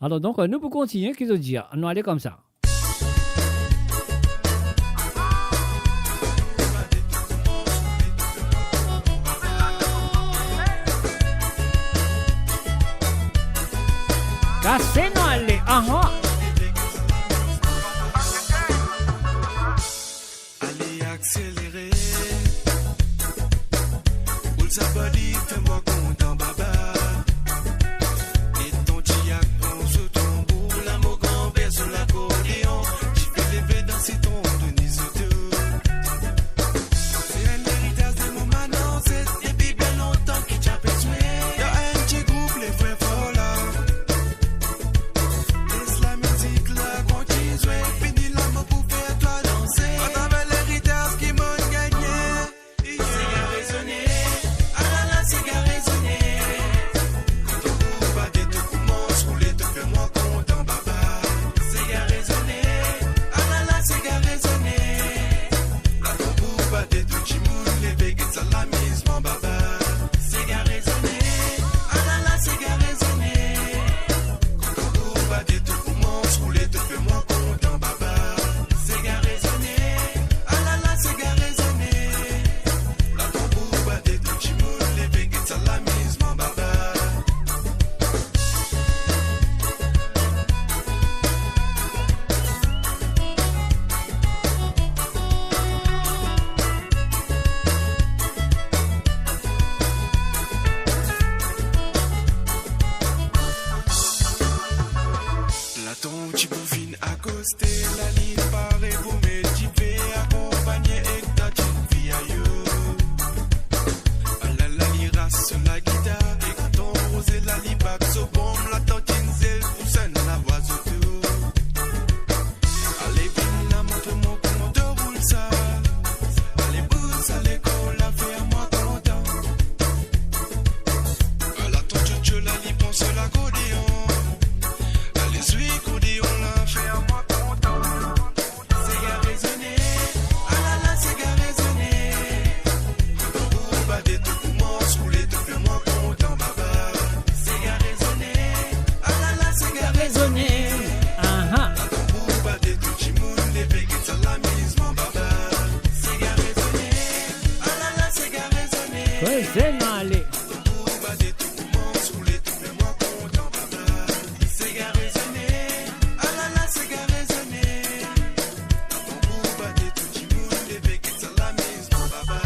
Alors, donc, nous pouvons continuer, qu'est-ce que dire? Nous allons comme ça. Cassez-nous, allez, Allez à bac so bon, la tantine zèle pour scène, la voix autour. Allez, viens là, montre-moi comment te roule ça. Allez, pousse à l'école, la faire moi content. À la tante Dieu, la lit pense l'accordéon. Allez, suis accordéon, la faire moi content. C'est gars raisonné, ah là là, c'est gars raisonné. Pour pas des trucs pour moi, rouler tout fait moi content, baba. C'est gars raisonné, ah là là, c'est gars raisonné. Pour pas des trucs qui moulent, les béquettes à la mise, mon baba. C'est gars raisonné, ah là là, c'est gars raisonné. Ouais, c'est malé. Pour pas des trucs pour moi, rouler tout fait moi content, baba. C'est gars raisonné, ah là là, c'est gars raisonné. Pour pas des trucs qui moulent, les béquettes à la mise, mon baba.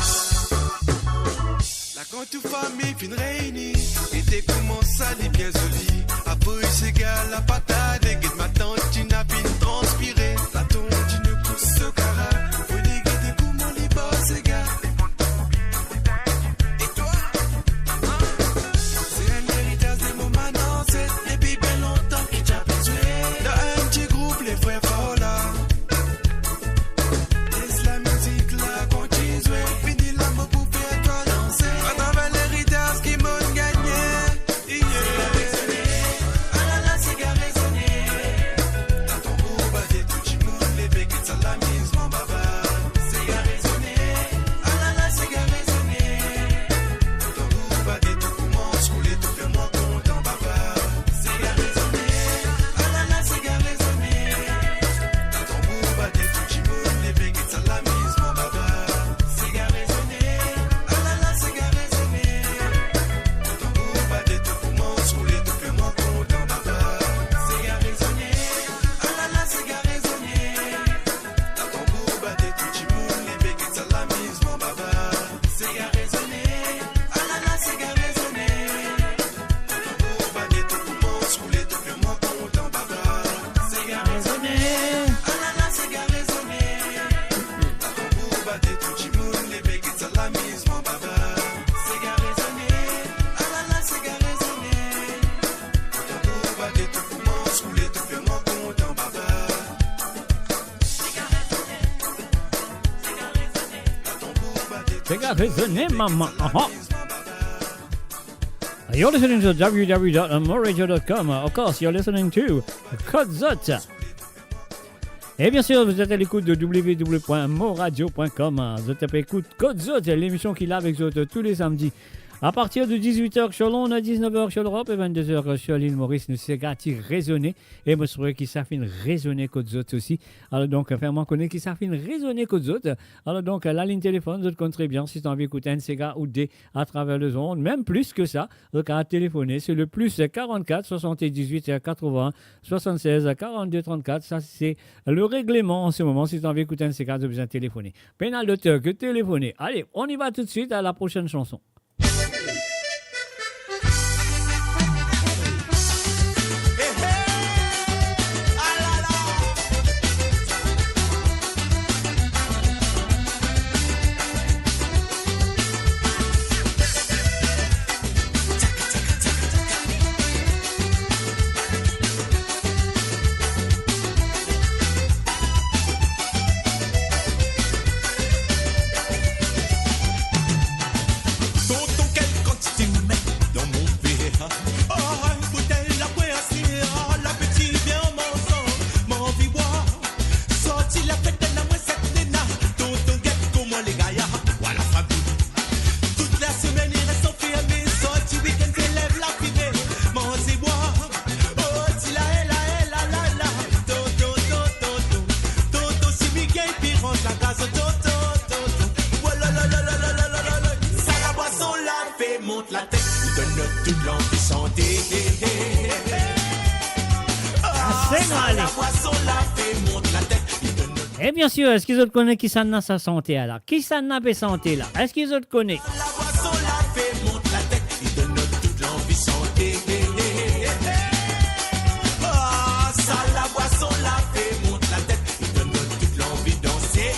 La quand toute famille fin réunie, et t'es commence à les bien joli. Après c'est gars la patate, et guide ma tante tu n'as pas transpiré. La tante tu ne pousse ce cara, faut les guider comment les boss ces gars. Et toi, c'est un héritage des mots maintenant, c'est depuis bien longtemps que t'as besoin. Dans un petit groupe les frères Fowler. Laisse la musique là continuer, fini l'amour pour faire toi danser. À travers l'héritage qui m'ont gagné. Ah là là, c'est gars raisonné. Dans ton groupe, bah des tout qui moulent, les béquettes à la mise, mon baba. C'est gars raisonné. Ah là là, c'est gars raisonné. Dans ton groupe, bah des tout pour moi, rouler tout fait moi content, baba. C'est gars raisonné. Ah là là, c'est gars raisonné. Dans ton groupe, bah des tout qui moulent, les béquettes à la mise, mon baba. C'est gars raisonné. Ah là là, c'est gars raisonné. Dans ton groupe, bah des tout pour moi, rouler tout fait moi content, baba. C'est gars raisonné. Ah là là, c'est gars raisonné. Dans ton groupe, bah des tout qui moulent, les béquettes à la mise, mon baba. C'est gars raisonné. Ah là là, c'est gars raisonné. Dans ton groupe, bah des tout pour moi, rouler tout fait moi content, baba. C'est gars raisonné. Ah là là, c'est gars raisonné. Dans ton groupe, bah des tout qui moulent, les béquettes à la mise, mon baba. C'est gars raisonné. Ah là là, c'est gars raisonné. Dans ton groupe, bah des tout pour moi, rouler tout fait moi content, baba. C'est gars raisonné, maman. You're listening to www.moradio.com. Of course, you're listening to Kotzot. Et bien sûr, vous êtes à l'écoute de www.moradio.com. Vous êtes à l'écoute Kotzot, l'émission qui est là avec vous tous les samedis. À partir de 18h sur Londres, 19h sur l'Europe et 22h sur l'île Maurice, nous sommes gâtés raisonner. Et moi, je souhaite qu'ils savent raisonner Kotzot aussi. Alors donc, faire-moi connaître qu'ils savent raisonner Kotzot. Alors donc, la ligne téléphone, vous compte très bien si tu as envie d'écouter un Sega ou D à travers le zone, même plus que ça. Donc, à téléphoner, c'est le plus 44 78 80 76 42 34. Ça, c'est le règlement en ce moment. Si tu as envie d'écouter un Sega, tu as besoin de téléphoner. Pénal de que téléphoner. Allez, on y va tout de suite à la prochaine chanson. Tonton, quelle quantité me met dans mon verre? Oh, une bouteille, la poésie, l'appétit vient en mangeant, m'en vie boire. Sorti la fête de la moelle, cette nena. Tonton, guette comment les gars, voilà, famille. Toute la semaine, il reste enfermé. Sorti week-end, s'élève la fumée, m'en vie boire. Oh, si la, la. Tonton, si Miguel, puis range la gaz, tonton. Voilà, la. Ça, la boisson, la fait monte la tête, nous donne toute l'envie santé. c'est Ça, malé. la boisson, la fait monte la tête, nous donne Et bien sûr, est-ce qu'ils autres connaissent qui ça n'a sa santé là? Qui ça n'a pas santé là? Est-ce qu'ils autres connaissent? la boisson, la fait monte la tête, nous donne toute l'envie santé. Ça, la boisson, la fait monte la tête, nous donne toute l'envie danser.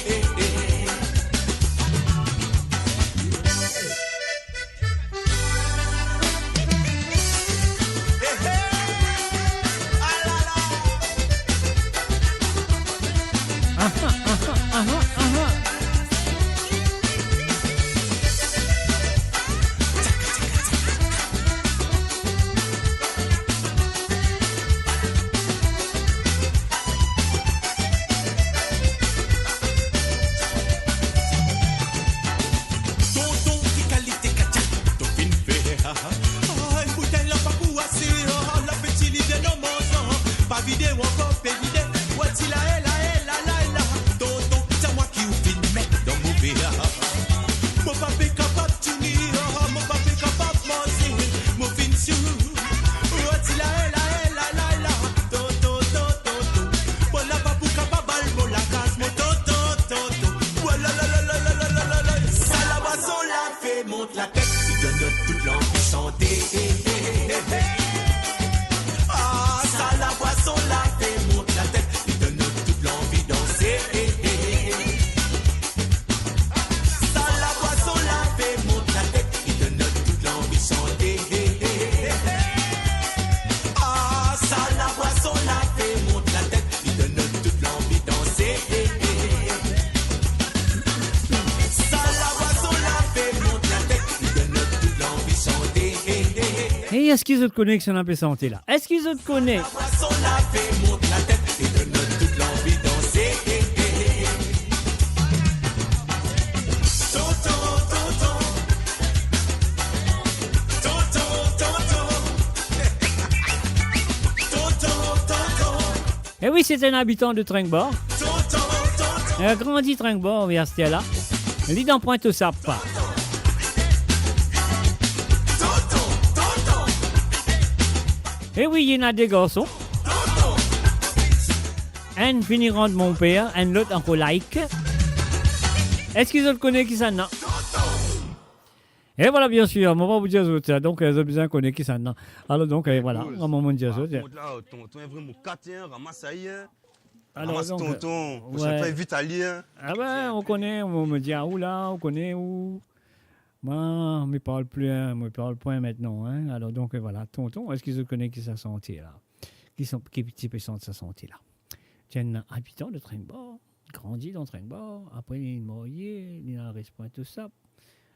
Et est-ce qu'ils ont connaissent que ça n'a pas santé là? Est-ce qu'ils ont connaissent? Boisson la fait monte la tête et donne toute l'envie danser. Tonton, tonton. Tonton, tonton. Tonton, tonton. Et oui, c'est un habitant de Tringbord. Il a grandi Tringbord, vers ce là. Il est dans Pointe-aux-Sapes. Et oui, il y en a des garçons. Un finira de mon père, un l'autre encore like. Est-ce qu'ils ont connu qui ça non? Et voilà, bien sûr, on va vous dire ça. Donc, ils ont besoin de connaître qui ça non. Alors, donc, voilà, on va vous dire ça. Tonton est vraiment catien, ramasse aïe. Alors, Ramasse donc, tonton, on ouais. se fait vite allier. Ah ben, on connaît, on me dit, ah, où là, on connaît où. Moi, on ne parle plus, hein, on ne parle point maintenant. Hein. Alors, donc, voilà, tonton, est-ce qu'ils se connaissent qui sa santé, là? Qui peut sentir sa santé, là? Tiens, un habitant de Tringbord, grandi dans Tringbord, après, il est marié, il a resté Pointe-aux-Sapes.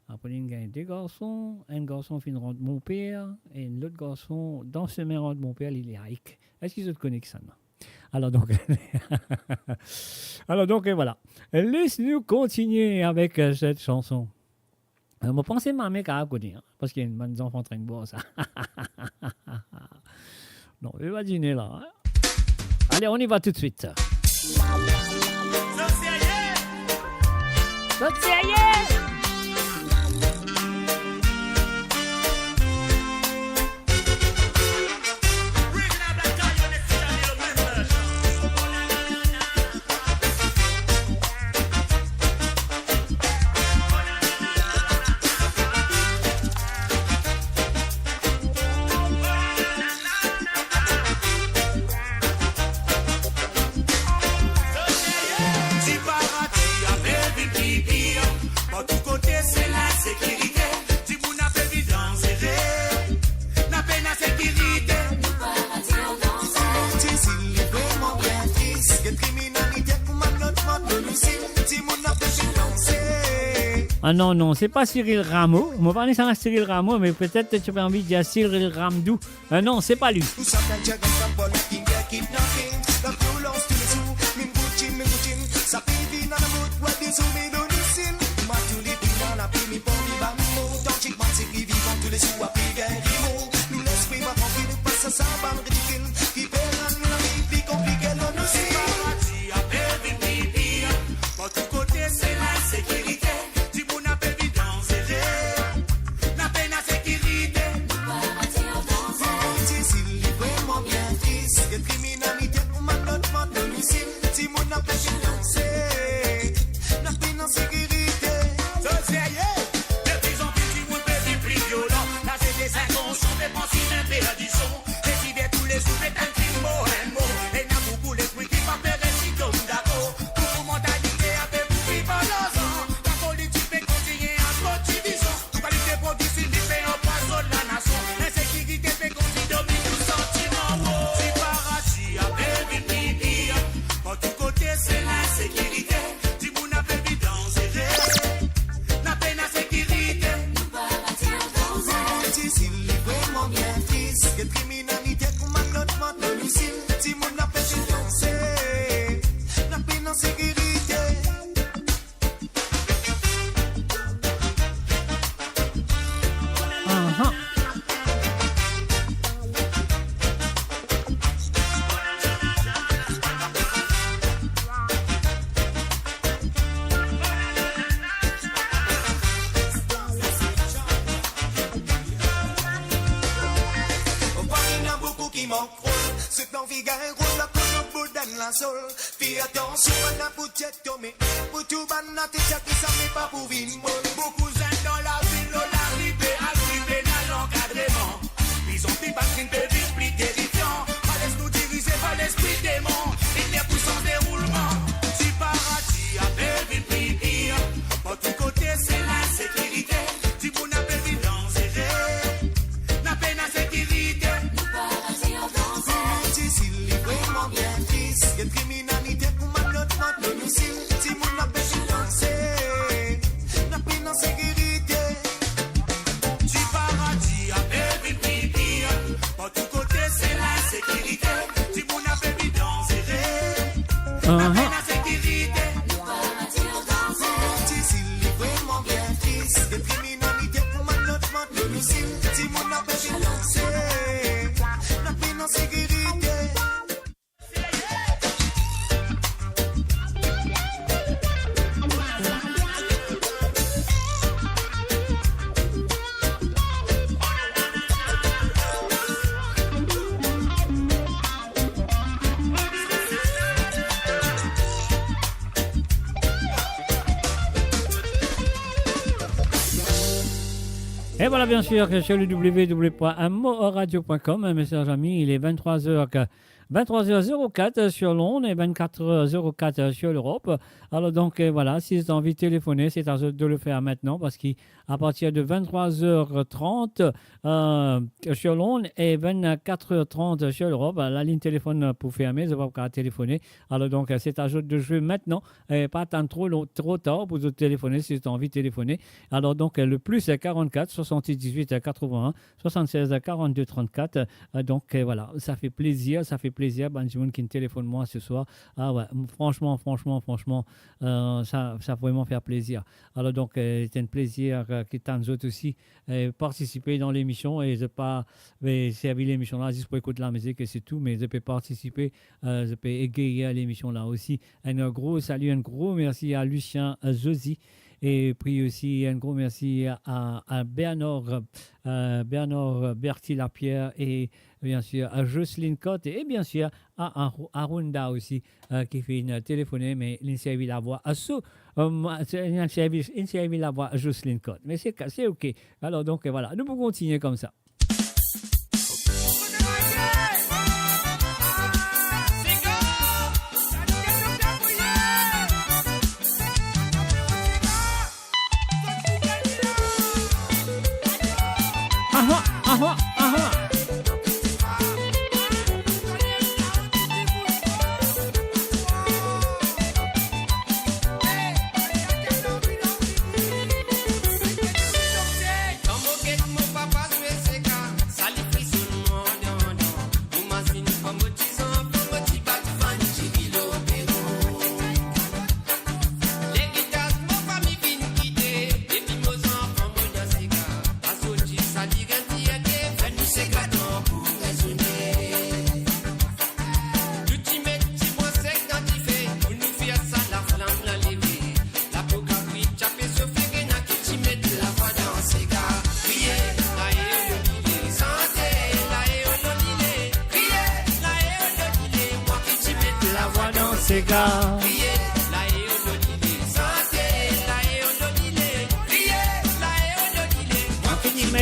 Après, il a des garçons, un garçon finit de mon père, et l'autre garçon, dans ce même rang de mon père, il est Ike. Est-ce qu'ils se connaissent ça, non? Alors donc, voilà. Laisse-nous continuer avec cette chanson. Je pensais ma mec à côté, hein, parce qu'il y a des enfants en train de boire ça. Non, il va dîner là. Hein. Allez, on y va tout de suite. Ah non, non, c'est pas Cyril Rameau. On va parler sans Cyril Rameau, mais peut-être que tu as envie de dire Cyril Ramdou. Non, c'est pas lui. Fais attention à la bouchette tombée. Pour tout banana, t'es déjà qui s'en met pas pour vivre. Beaucoup d'aide dans la ville, l'arrivée à l'arrivée dans l'encadrement. Ils ont pris pas qu'une bébé plus terrifiant. Pas laisse-nous diriger, pas l'esprit démon. Il n'est plus sans déroulement. Du paradis à bébé pipi. Pour tout côté, c'est la sécurité. Du bon appel vivant, c'est vrai. La peine à sécurité. Du paradis en danse. S'il est vraiment bien triste. Il y a une criminalité pour malheureusement de nous si mon appel est lancé. La peine en sécurité. Du paradis à bébé pipi. Et voilà, bien sûr, que sur le www.amoradio.com, mes chers amis, il est 23h04 sur l'onde et 24h04 sur l'Europe. Alors donc voilà, si vous avez envie de téléphoner, c'est à vous de le faire maintenant parce qu'à partir de 23h30 sur l'onde et 24h30 sur l'Europe, la ligne téléphone pour fermer, vous n'avez pas téléphoner. Alors donc c'est à vous de jouer maintenant et pas attendre trop tard pour vous téléphoner si vous avez envie de téléphoner. Alors donc le plus 44 78 81 76 42 34. Donc voilà, ça fait plaisir. Benjamin qui me téléphone moi ce soir. Ah ouais, franchement, ça vraiment faire plaisir. Alors donc, c'est un plaisir que tant d'autres aussi participer dans l'émission et je pas servir l'émission là juste pour écouter la musique et c'est tout, mais je peux participer, je peux égayer à l'émission là aussi. Un gros salut, un gros merci à Lucien Josi. Et puis aussi un gros merci à Bernard Berti-Lapierre et bien sûr à Jocelyne Cotte et bien sûr à Arunda aussi qui fait une téléphonée, mais il servi la voix à il servi la voix à Jocelyne Cotte. Mais c'est OK. Alors donc voilà, nous pouvons continuer comme ça.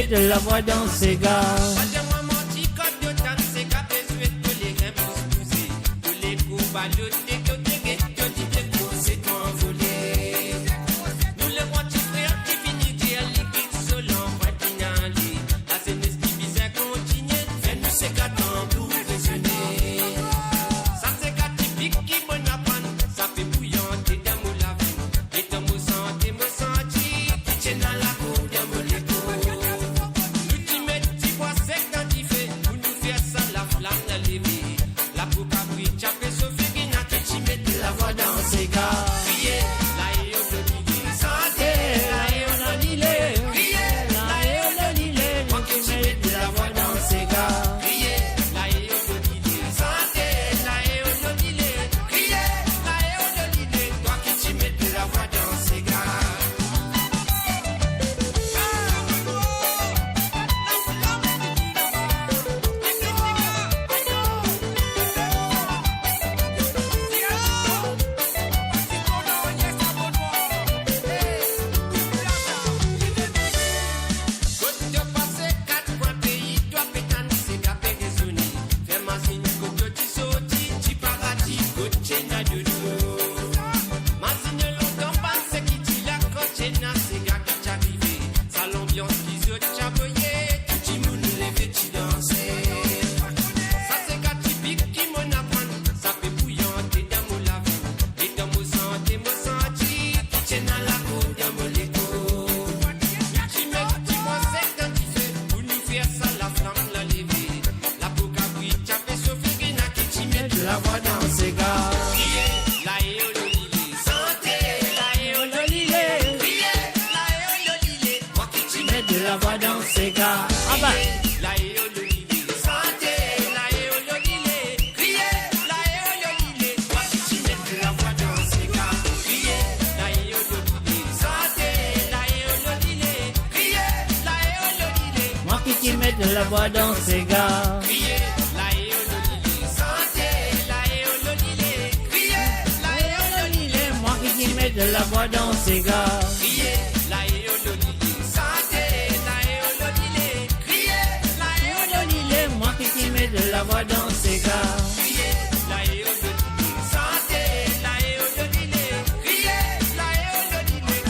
La voix dans ces gars. La voix dans ses gars. Moi qui mets de la voix dans ses gars. la voix dans ses gars.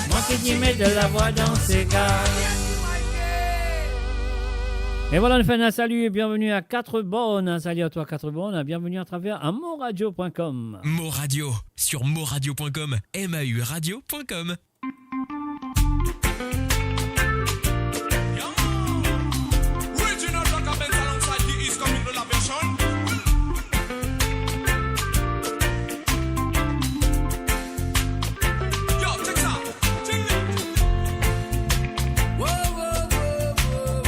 Moi qui mets de la voix dans ses gars. Et voilà, on fait un salut et bienvenue à 4 bornes. Un salut à toi 4 bornes, bienvenue à travers à moradio.com. Moradio sur moradio.com, MAU radio.com. Original Black and Benz alongside the East coming to la version. Yo, check this out. Check it out. Whoa, whoa, whoa, whoa,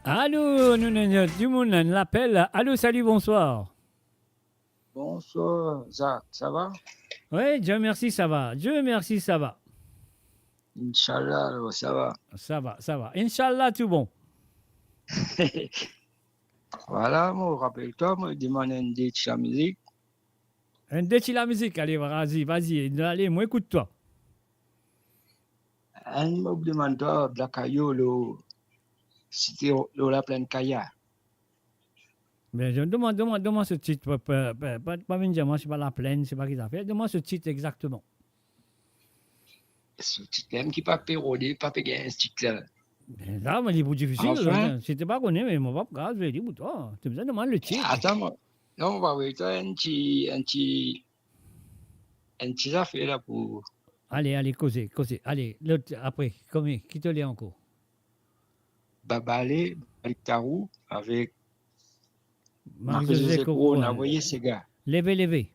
Allô, nous du monde l'appelle. Allô, salut, bonsoir. Bonsoir, Zach, ça va? Oui, Dieu merci, ça va. Dieu merci, ça va. Inch'Allah, ça va. Ça va, ça va. Inch'Allah, tout bon. Voilà, moi, rappelle-toi, moi, je demande un date la musique. Un date la musique, allez, vas-y, vas-y. Allez, moi, écoute-toi. Un me demande, toi, Black Ayolo, si tu es la pleine Kaya. Mais je demande ce titre. Pas me dire, moi, je ne suis pas la plaine, je ne sais pas qui ça fait. Demande ce titre exactement. Ce titre, même qui pas pérodé, pas payé un titre là. Ben là, mais il est plus difficile. Enfin. Si tu n'es pas connu, mais mon papa, grave, je vais dire pour toi. Tu me demandes le titre. Attends, moi. Non, on va voir toi un petit affaire là pour. Allez, causez. Allez, l'autre, après, combien? Qui te l'est encore? Babalé, Tarou, avec Marie-Josée Coro, on a envoyé ces gars. Levez.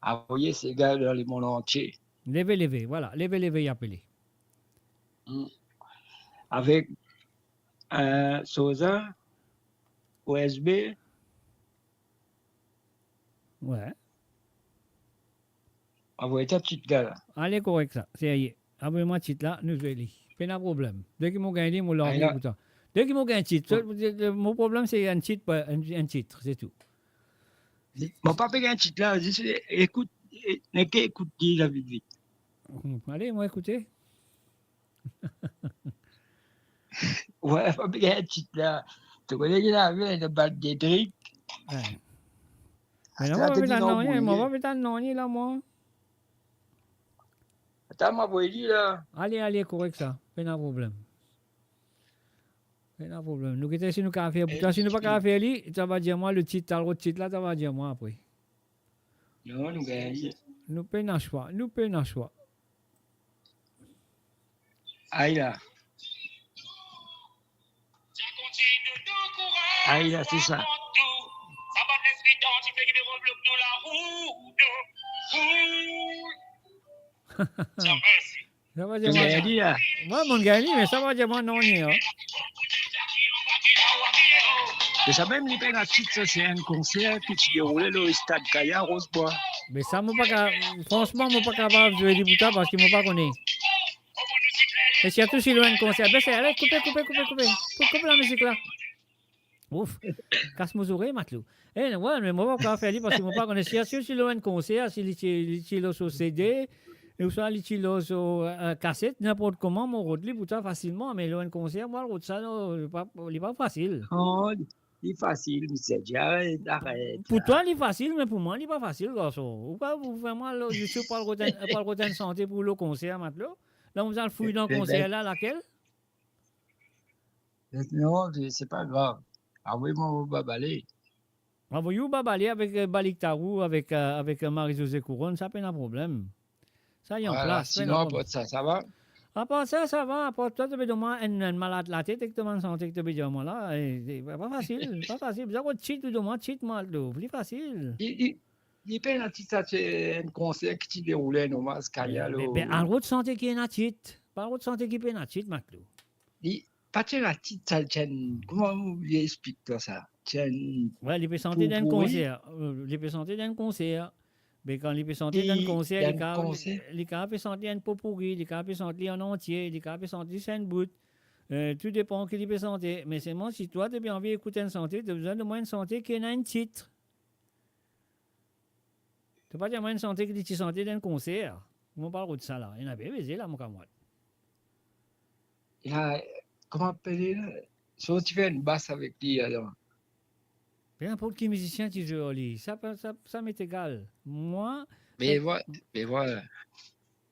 Envoyé ces gars dans le monde entier. Levez, voilà. Levez, appelez. Avec Sosa, OSB. Ouais. Envoyez ta petite gars là. Allez, correct ça. C'est y est. Envoyez-moi titre là, nous allons. Pas de problème. Dès qu'ils m'ont gagné, moi leur dis pourtant. Dès qu'ils m'ont gagné un titre, mon problème c'est un titre, c'est tout. Mon papa a un titre là, écoute, écoute la vite. Allez, moi écoutez. Ouais, papa a un titre là. Tu connais qu'il avait une balle d'Edric. Ouais. Mais non, moi pas mettre un nom là, moi. Attends, ma voix là. Allez, correct ça. Pas de problème. Pas de problème. Nous qui si nous avons fait, pourtant si nous pas faire lui, ça va dire moi le titre, le titre là, ça va dire moi après. Non, nous gagnons. Nous payons un choix. Aïe là. Aïe là, c'est ça. Ça va dire moi. Moi, mon gars, mais ça va dire moi non. Mais ça même, les peines à titre, c'est un concert qui se déroulait au stade Kaya Rosebois. Mais ça, franchement, je ne suis pas capable de jouer des boutons parce qu'ils ne m'ont pas connu. Et surtout si loin de concert. Ben, c'est, allez, coupez. Coupe la musique là. Ouf, casse-moi les oreilles, Matlou. Eh, ouais, mais moi, je ne vais pas faire parce qu'ils ne m'ont pas connu. Surtout si loin de concert, si les sur CD, ou soit les sur cassette, n'importe comment, mon route les boutons facilement. Mais loin de concert, moi, le route, ça, il n'est pas facile. Oh, il est facile, monsieur. Arrête. Pour toi, il est facile, mais pour moi, il n'est pas facile, garçon. Ou pas, vous faites mal, je suis pas le route de santé pour le concert, Matlou. Là, vous allez fouiller dans le concert là, laquelle? Non, c'est pas grave. Ah oui, moi, Babalé. Ah oui, Babalé avec Balik Tarou, avec Marie-Josée Couronne, ça n'a pas de problème. Ça y est en place. Sinon, à part ça va? À part ça va. À part toi, tu veux moi un malade la tête et que tu m'en santé que tu veux dire moi là. Pas facile. Vous avez cheat ou moi, cheat moi, plus facile. Il peine à titre, c'est un concert qui se déroulait normalement à Skaya. Mais en route santé qui est na cheat. Pas en route santé qui est na cheat, Maclou. Pas la petite salle, comment vous expliquez ça? Ouais, il peut santé d'un concert. Il peut santé d'un concert. Mais quand il peut santé d'un concert, il peut santé un pot pourri, il peut santé en entier, il peut santé 5 bouts. Tout dépend qu'il peut santé. Mais c'est moi, si toi, tu as bien envie d'écouter une santé, tu as besoin de moins de santé qui a un titre. Tu n'as pas dire moins de santé que tu santé d'un concert. On parle de ça là. Il y en a bien baisé là, mon camarade. Il a. Comment appeler là? Si tu fais une basse avec lui, alors. Peu importe qui musicien tu joues, Oli, ça m'est égal. Moi. Mais voilà.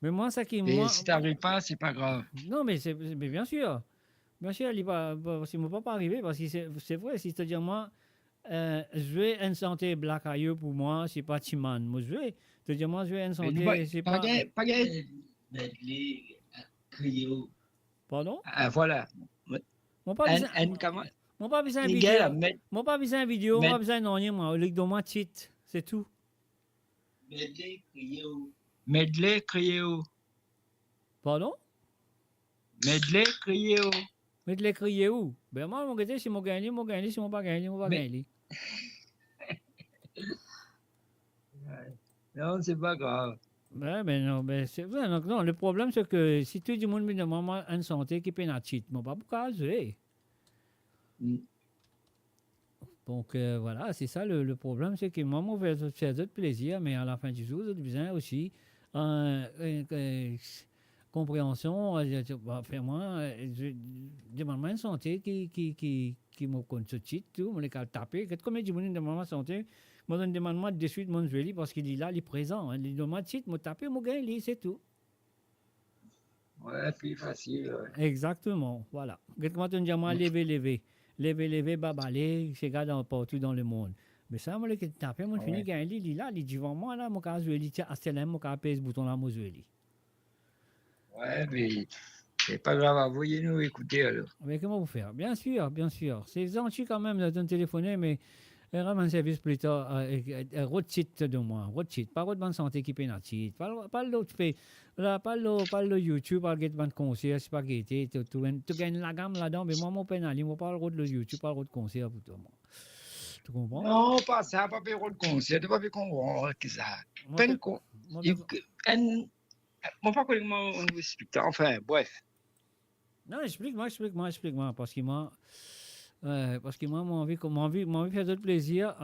Mais moi, ça qui. Mais si tu n'arrives pas, c'est pas grave. Non, mais bien sûr. Bien sûr, il ne va pas arriver parce que c'est vrai, si tu dis moi, jouer une santé Black Ayeux pour moi, c'est pas Timan. Moi, jouer. Tu dis moi, jouer une santé, c'est pas. Pas Pardon? Voilà. Mon pas besoin de vidéo. Mon pas besoin de vidéo, moi besoin de rien, moi. Le de moi cheat, c'est tout. Medley criez-vous. Pardon? Medley criez-vous. Medley criez-vous. Ben moi, mon gars, si mon gagné, si mon pas gagné, pas gagné. Non, c'est pas grave. Mais non, c'est vrai. Non, le problème, c'est que si tout le monde me demande une santé qui peut être cheat, moi, pas pourquoi jouer. Donc, voilà, c'est ça le problème, c'est que moi, on va faire d'autres plaisirs, mais à la fin du jour, j'ai besoin aussi compréhension. Moi, je demande une santé qui me compte ce cheat, tout, me les taper. Comme je dis, je demande ma santé. Moi, je demande de suite mon joli parce qu'il est là, il est présent. Il demande cheat, me taper, me gagner, c'est tout. Ouais, plus facile. Ouais. Exactement, voilà. Comment tu dis, moi, lever, babalé, c'est gars partout dans le monde. Mais ça, moi, je tape, moi, je finis gagner, il est là, il est devant moi, là, mon cas, je lui dis, Astelem, mon cas, pèse bouton là, mon joli. Ouais, mais c'est pas grave, envoyez-nous écouter alors. Mais comment vous faire? Bien sûr. C'est gentil quand même de te téléphoner, mais. Un service plus tard, road-cheat de moi, road-cheat, pas de bonne santé qui pénale, pas l'autre fait, pas le YouTube, pas le bonne concert, c'est pas gaieté, tu gagnes la gamme là-dedans, mais moi, mon pénal, moi, pas le YouTube, pas le concert pour toi, moi. Tu comprends? Non, pas ça, pas faire le concert, tu pas faire comprendre que ça. Moi, pas comment on vous explique, enfin, bref. Non, explique-moi, parce que moi, j'ai envie de faire d'autres plaisirs.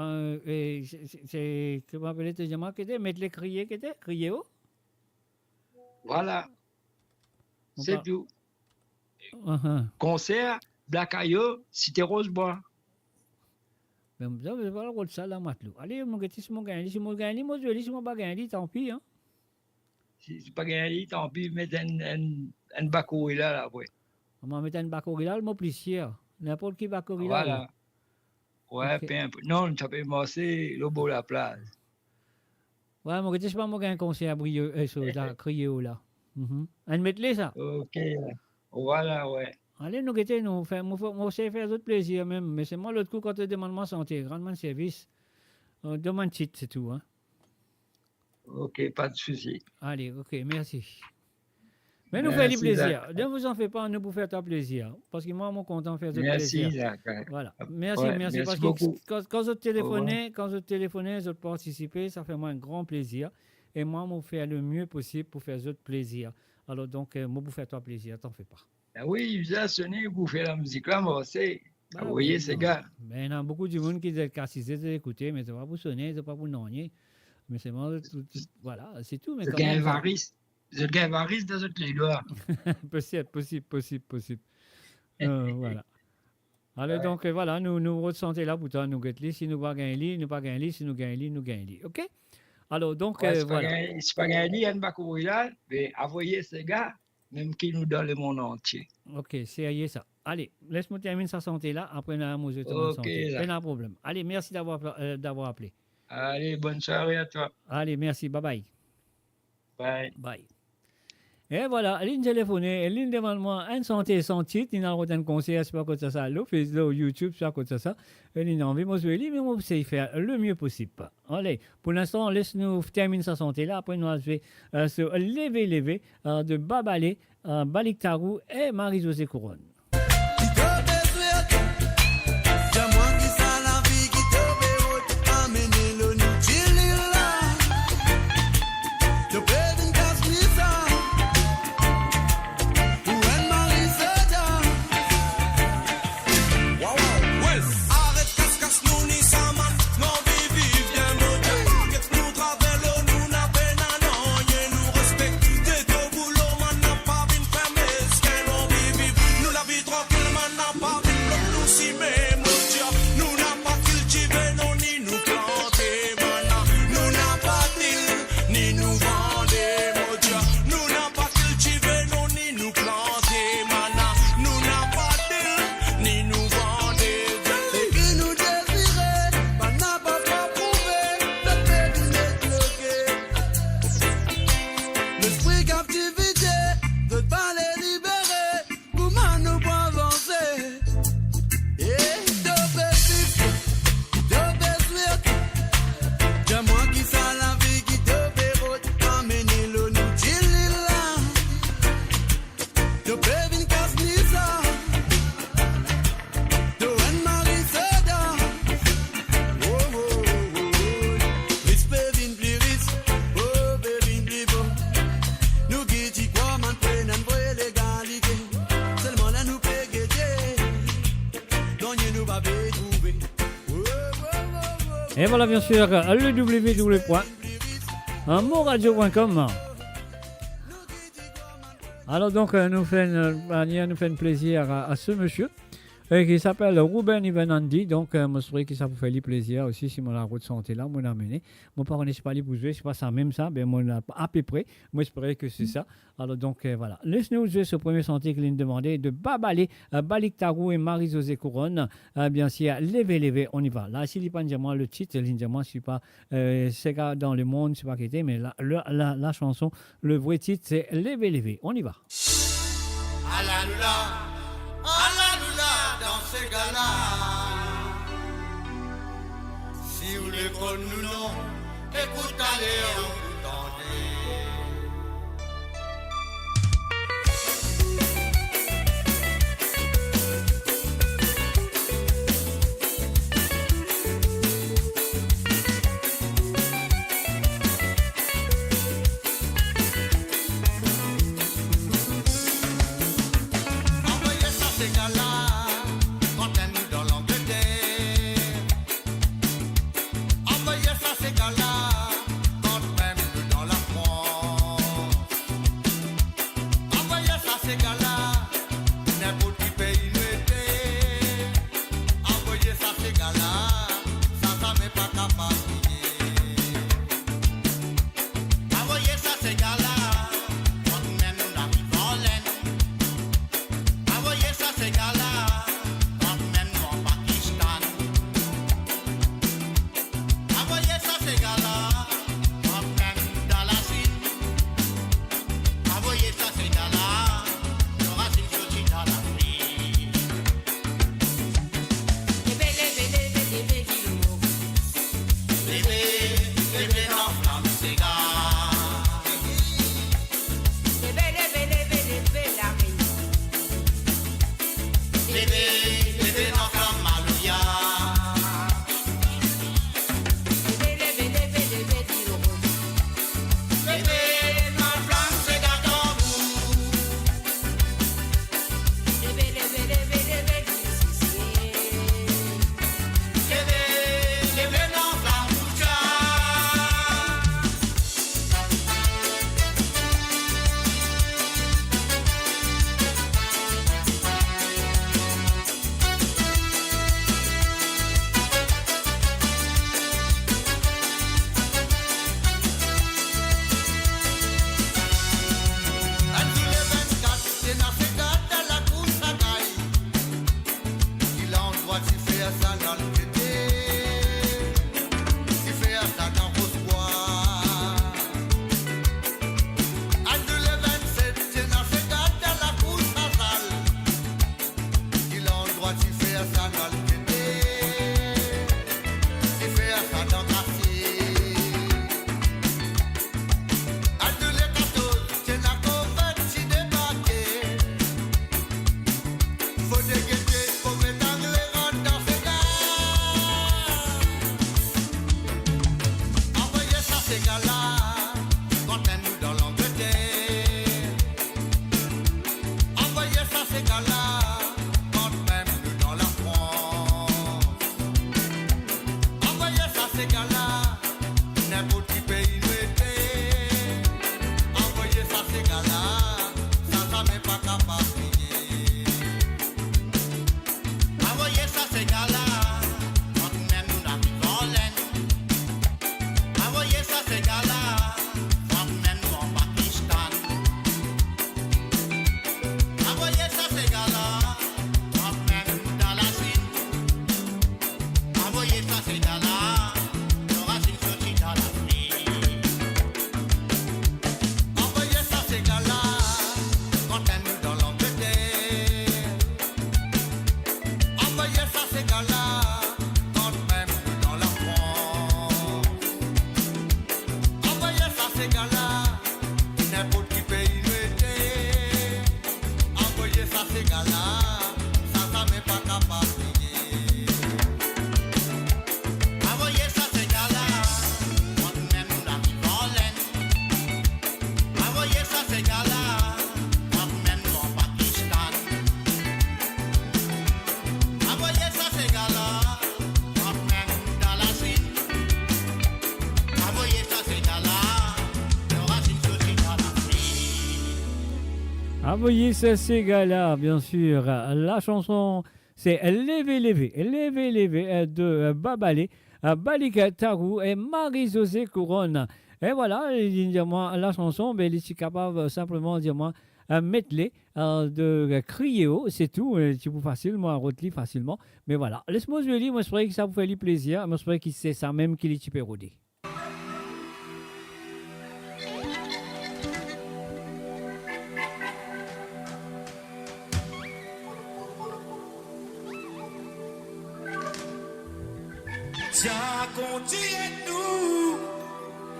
C'est, comment appelez tu dis-moi, mettre les crier où? Voilà. C'est tout. Concert, Black Ayeux, Cité Rosebois. Mais je vais voir le rôle de ça là, Matlou. Allez, mon gars, si mon gars, moi, je vais si mon pas gagné, tant pis, hein. Si c'est pas gagné, tant pis, mettre un bacouri là, après. On va mettre un bacouri là, le mot policier. N'importe qui bacouri là. Voilà. Ouais, Ok. puis un peu. Non, ça peut masser le beau la place. Ouais, moi, je sais pas, moi, j'ai un conseil à briller, à crier là. On met les ça. Ok. Voilà, ouais. Allez, nous guetter, nous faire, moi, c'est faire d'autres plaisirs même. Mais c'est moi, l'autre coup, quand tu demandes ma santé, grandement service, on demande titre, c'est tout, hein. Ok, pas de souci. Allez, ok, merci. Mais nous Merci, faisons du plaisir. Zach. Ne vous en faites pas, nous vous faire plaisir. Parce que moi, je suis content de faire du Merci, plaisir. Zach. Voilà. Merci, Ouais, merci. Parce beaucoup. que quand je téléphonais, je participais, ça fait moi un grand plaisir. Et moi, je fais le mieux possible pour faire d'autres plaisir. Alors donc, moi, vous faire toi plaisir, t'en fais pas. Ah oui, vous avez sonné, vous faites la musique là, moi aussi. Bah Vous voyez, oui, ces non. gars. Mais il y a beaucoup de monde qui disent cassisé d'écouter, mais c'est pas pour sonner, c'est pas pour nogner. Mais c'est moi, voilà, c'est tout. Mais C'est quand qu'un même, ça- varice. C'est qu'un varice dans toutes les doigts. possible. Voilà. Alors donc voilà, nous ressentons là pour toi, nous guetter. Si nous pas gagner, nous pas gagner. Si nous gagnons, nous gagnons. Ok? Alors donc Ouais, c'est pas voilà. gagné, c'est pas gagné, un bacouri là, mais envoyez ces gars, même qui nous donnent le monde entier. Ok, c'est ça. Allez, laisse-moi terminer sa santé là. Après, on a un de Ok, santé. là. Pas de problème. Allez, merci d'avoir appelé. Allez, bonne soirée à toi. Allez, merci. Bye bye. Bye. Bye. Et voilà, ligne téléphonée, ligne devant moi, un santé sans titre, il n'a pas de conseil, c'est pas comme ça, là, Facebook, YouTube, c'est pas comme ça, il a envie, moi, je vais lire, mais on va faire le mieux possible. Allez, pour l'instant, laisse-nous terminer sa santé là, après, nous allons se lever, de Babalé, Balik Tarou et Marie-Josée Couronne. Arrête casse-casse nous ni sa man, non vive bien mon Dieu. Nous travers l'eau, nous n'a peine à non, nous respecte. Dès que boulot, man n'a pas bien fermé, ce qu'elle non vive. Nous la vie tranquille, man n'a pas bien bloc, nous si mais mon Dieu. Nous n'a pas cultivé, non ni nous planter, man. Nous n'a pas d'île, ni nous vender, mon Dieu. Nous n'a pas cultivé, non ni nous planter, man. Nous n'a pas d'île, ni nous vender. Ce qui nous désirait, on n'a pas prouvé, le fait de bloqué. L'esprit captivité, de pas les libérer, comment nous pas avancer? Et de suite, dis-moi qui ça la vie qui te verrouille, amener le nous dit là. De Bevin Casnisa. Et voilà, bien sûr, le www.moradio.com. Alors donc, nous faisons plaisir à ce monsieur qui s'appelle Ruben Ivanandi. Donc, je souhaite que ça vous fait plaisir aussi si mon la route santé là, mon amené. Mon parent n'est pas pour jouer, c'est pas ça même ça, mais mon à peu près. Moi, j'espère que c'est ça. Alors donc, voilà. Laisse-nous jouer ce premier santé qu'il nous demandait de Babalé, Balik Tarou et Marie-Josée Couronne. Bien sûr, lever, on y va. Là, s'il n'y a pas le titre, je suis pas c'est dans le monde, je sais pas qui était, mais la chanson, le vrai titre, c'est lever. On y va. Alléluia, dans ces gars-là. Si vous les connaissez, nous non, écoute, allez, on vous tendez. Envoyez ça ces gars-là, contez-nous dans l'Angleterre. Envoyez ça ces gars-là, compte même dans la France. Envoyez ça ces gars-là, n'importe qui pays nous était. Envoyez ça ces gars-là, ça m'est pas capable. Envoyez ça ces gars-là. ces gars-là, quand même en Pakistan. Envoyez ça ces gars-là, quand même dans la Chine. Envoyez ça ces gars-là, le racisme aussi dans l'Afrique. Bébé, non, flamme ces gars. Bébé, non, flamme Malouya. Bébé, non, flamme ces gars dans vous. Bébé, non, flamme Moucha. Envoyez ça, ces gars-là, bien sûr. La chanson, c'est Lévé, Lévé, Lévé, Lévé de Babalé, Balika Tarou et Marie-Josée Couronne. Et voilà, dis-moi, la chanson, ben, il est capable simplement, dis-moi, mettre-les, de crier haut, c'est tout. C'est plus facile, moi, retenir facilement. Mais voilà, laisse-moi je lire, moi, je crois que ça vous fait du plaisir. Moi, je crois que c'est ça même qui est typé rodé. Tiens, continue nous.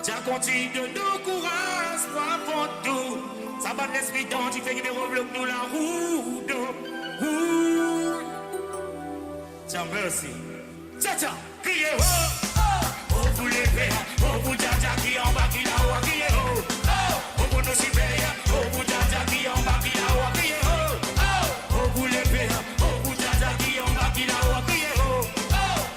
Tiens, continue de nous courage, pas pour tout. Ça bat l'esprit dans tu fais que des rebloques nous la route. Tiens, merci. Tiens, tiens, criez oh, oh, oh, vous les faites, oh, vous dja qui en bas qui là-haut, criez oh, oh, oh, vous nous supérieurs, oh, vous dja qui en bas qui là-haut, criez oh, oh, oh, vous les faites, oh, vous dja qui en bas qui là-haut, criez oh, oh,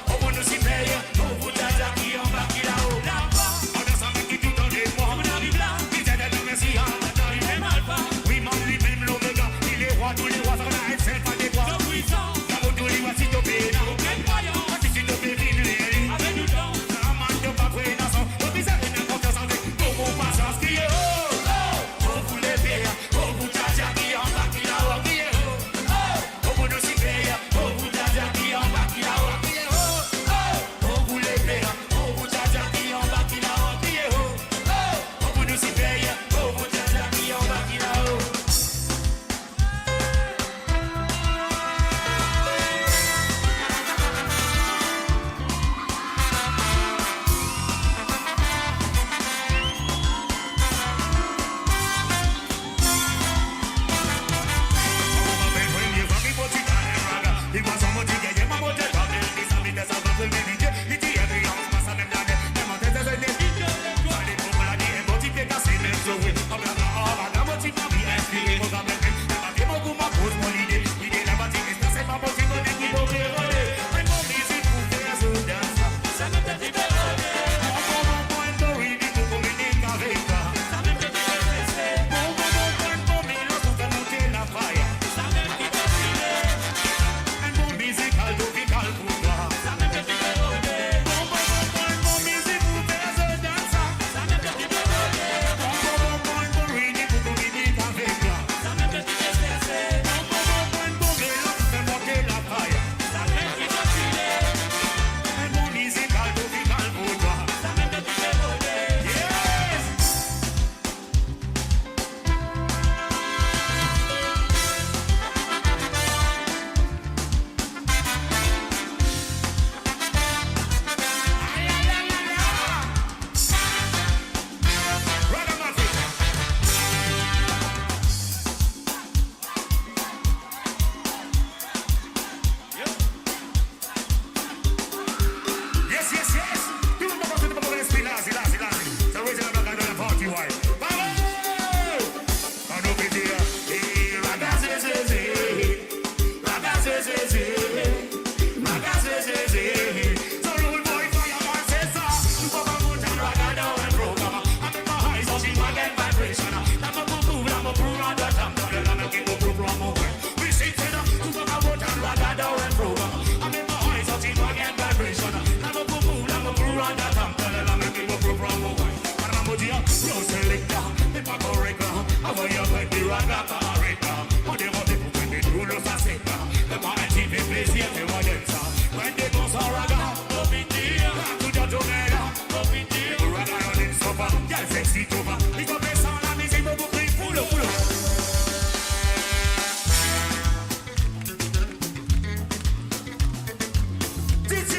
oh, vous nous supérieurs, oh, vous dja qui en bas qui là-haut, là-bas, on a ça qui tout en les mois, on arrive là, qui t'aide à merci, maintenant il est mal pas, oui, man, lui-même l'oméga, il est roi, tous les rois, ça va être c'est pas des rois, le puissant, ça vaut tous les rois, si t'es pénal, aucun croyant. Avec nous dans, la manne de pas prénation, le bizarre est n'importe sans ça c'est pas. Le pas un petit peu plaisir, fais-moi de ça. When they go so raga, up in the air. To the Jamaica, up in the air. Raga on in sofa, girl sexy tofa. Il faut baisser la musique, beaucoup plus pulo, pulo. DJ.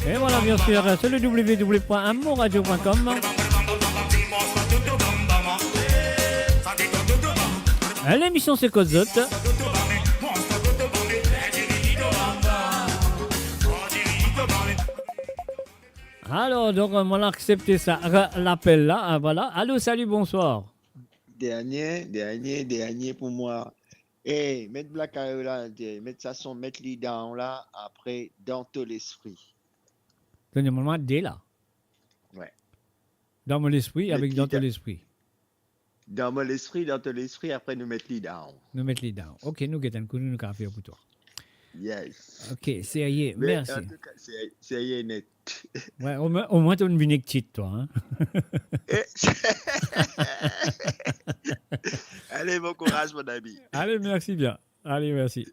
Et voilà, bien sûr, c'est le www.amoradio.com. L'émission c'est Kozot. Alors, donc, on a accepté ça, l'appel là, voilà. Allô, salut, bonsoir. Dernier pour moi. Et mettre Black Arrow là, mettre ça son, mettre les down là, après, dans tout l'esprit. C'est normalement D là. Ouais. Dans mon esprit, avec dans tout l'esprit. Dans mon esprit, dans tout l'esprit, après nous mettre les down. Nous mettre les down. Ok, nous guettons, nous avons fait pour toi. Yes. Ok, sérieux, merci. En tout cas, sérieux net. Ouais, au moins, tu as une vinette petite, toi. Hein? Allez, bon courage, mon ami. Allez, merci bien. Allez, merci.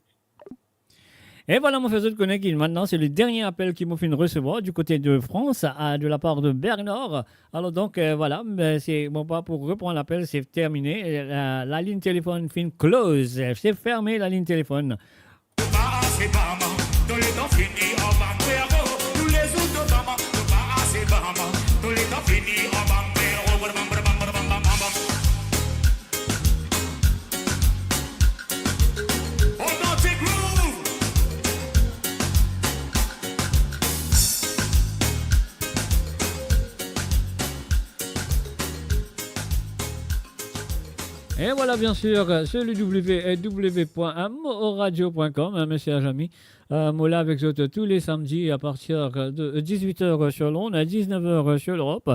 Et voilà, mon faisceau de connect. Maintenant, c'est le dernier appel qu'il m'a fait recevoir du côté de France, de la part de Bernard. Alors, donc, voilà, c'est bon, pas pour reprendre l'appel, c'est terminé. La ligne téléphone fin close. C'est fermé, la ligne téléphone. Et voilà, bien sûr, sur le www.moradio.com, merci à Jamy. Moi là avec vous tous les samedis à partir de 18h sur Londres, à 19h sur l'Europe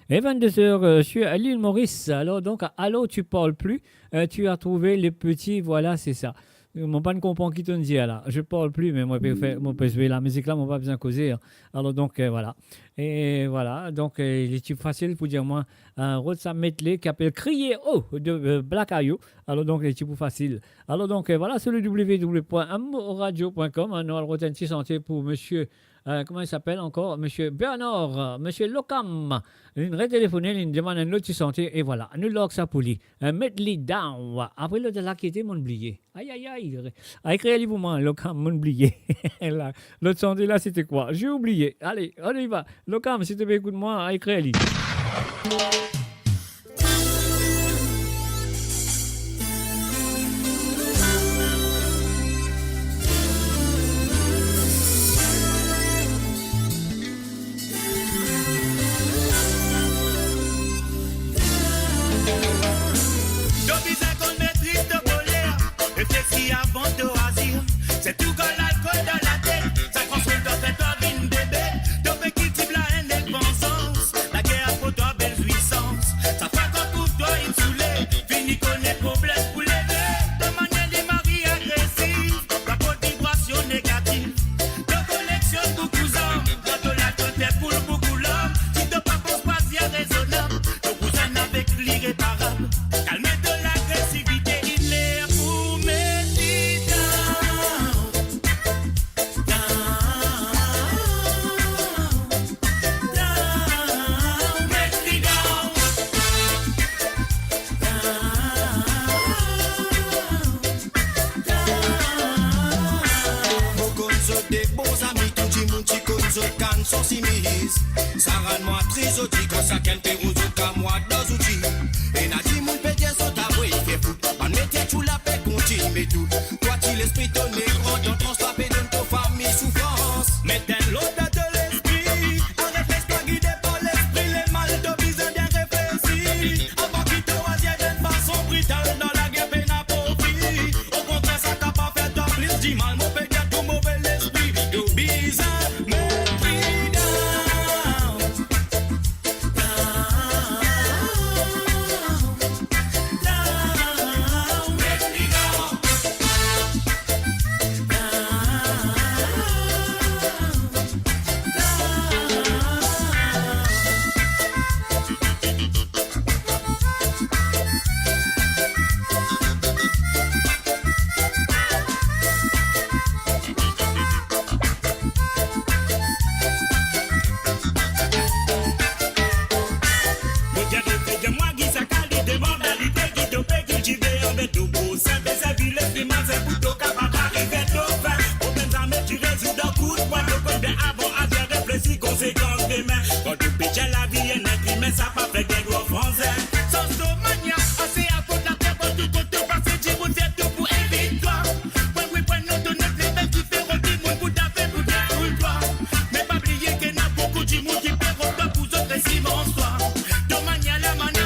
et 22h sur l'île Maurice. Alors donc, allô, tu parles plus, tu as trouvé les petits, voilà, c'est ça. Mon pas ne comprend qui te dit là. Je parle plus, mais moi, je peux jouer la musique là, moi, pas besoin de causer. Hein. Alors donc, voilà. Et voilà, donc, les tubes faciles pour dire moi, un WhatsApp medley qui appelle Crier Oh de Black Ayo. Alors donc, les tubes faciles. Alors donc, voilà, c'est le www.amoradio.com. On aura le retenti santé pour monsieur. Comment il s'appelle encore? Monsieur Bernard, Monsieur Locam. Une retéléphoner, il demande un autre santé, et voilà. Nous log ça pour lui. Medley down. Après, l'autre là qui était mon oublié. Aïe, aïe, aïe. Écris le mouvement, Locam, mon oublié. L'autre santé là, c'était quoi? J'ai oublié. Allez, on y va. Locam, si tu veux, écoute-moi, écris-le. C'est tout comme l'alcool dans la tête, ça construit dans cette orine bébé. Donc qui type la haine et pensance, la guerre pour toi belle jouissance. Ça fait qu'on pour toi une saoulée, fini qu'on est problème pour lever. De manière des maris agressifs, la bonne vibration négative. De collection beaucoup d'hommes, quand on la tête pour beaucoup l'homme. Si de pas qu'on se passe bien raisonnable, le cousin avec l'irréparable. Calmer de l'agressivité, il est pour mes son simise, ça rend moi très odi quand ça qu'elle fait aux autres moi dans outils. Et n'a dit mon pédier sont avoués, il fait fou. On mettait tout la paix continue, mais tout. Toi tu l'esprit ton négro, ton transpapé de ton famille souffrance. Mais d'un l'autre de l'esprit, un réflexe pas guidé par l'esprit, les mal de besoin bien réfléchi. Avant qu'il te oisier d'une façon brutale dans la guerre peine à profit. Au contraire, ça t'a pas fait toi plus, dis mal, mon pédier tout mauvais l'esprit. De bizarre, mais quand tu pitches la vie, il y a un crime, ça pas fait des gros français. Sans mania, assez à côté de la terre, quand tu comptes passer, tu vous fais tout pour une victoire. Oui, notre net, les mêmes qui feront du monde pour taper, pour détruire toi. Mais pas oublier qu'il y a beaucoup de monde qui perdront pas pour autres et si bonsoir. De mania, la mania,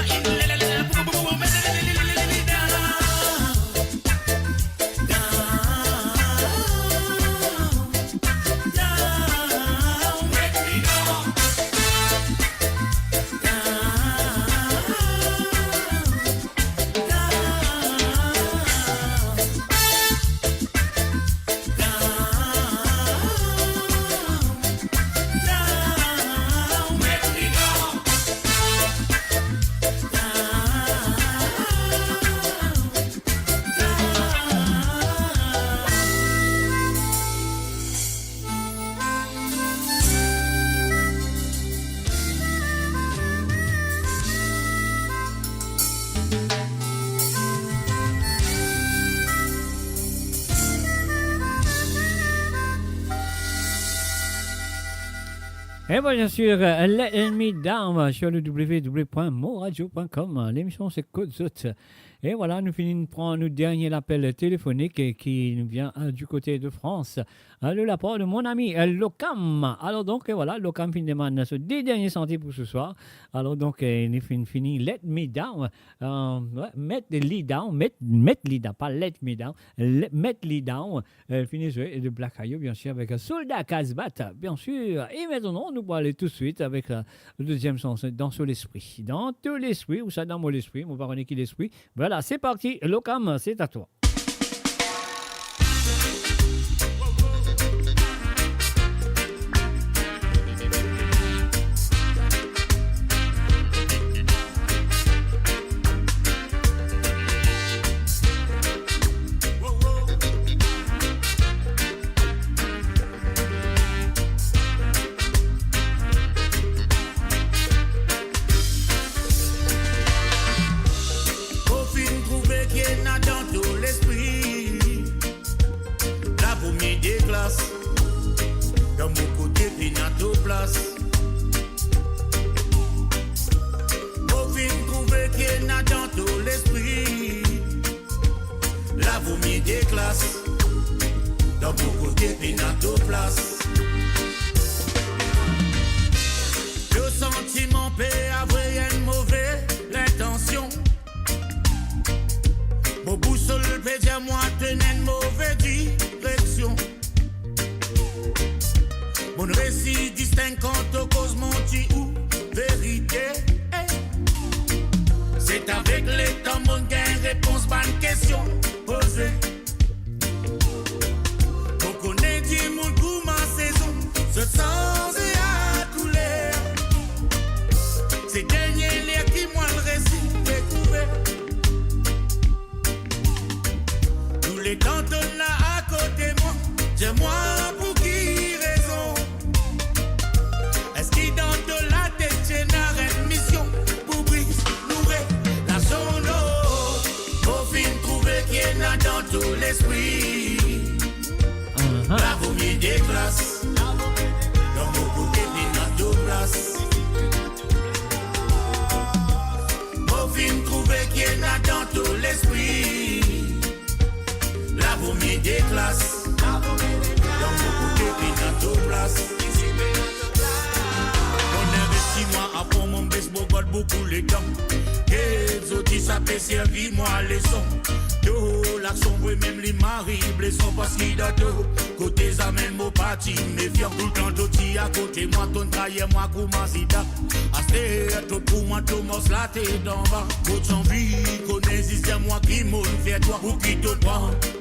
Et bien sûr, Let Me Down sur le www.moradio.com. L'émission, c'est Code Zot. Et voilà, nous finissons de prendre notre dernier appel téléphonique qui nous vient du côté de France. Le lapin de mon ami Locam. Alors donc, voilà, Locam finit de demander ce 10 derniers centimes pour ce soir. Alors donc, il finit Let Me Down. Met Lee Down. Met Lee Down, pas Let Me Down. Met Lee Down. Finit de Black Hayou, bien sûr, avec Soldat Casbat, bien sûr. Et maintenant, nous allons aller tout de suite avec le deuxième sens, dans sur l'esprit. Dans tout l'esprit, ou ça dans mon esprit, mon baronnet qui l'esprit. Voilà, c'est parti. Locam, c'est à toi.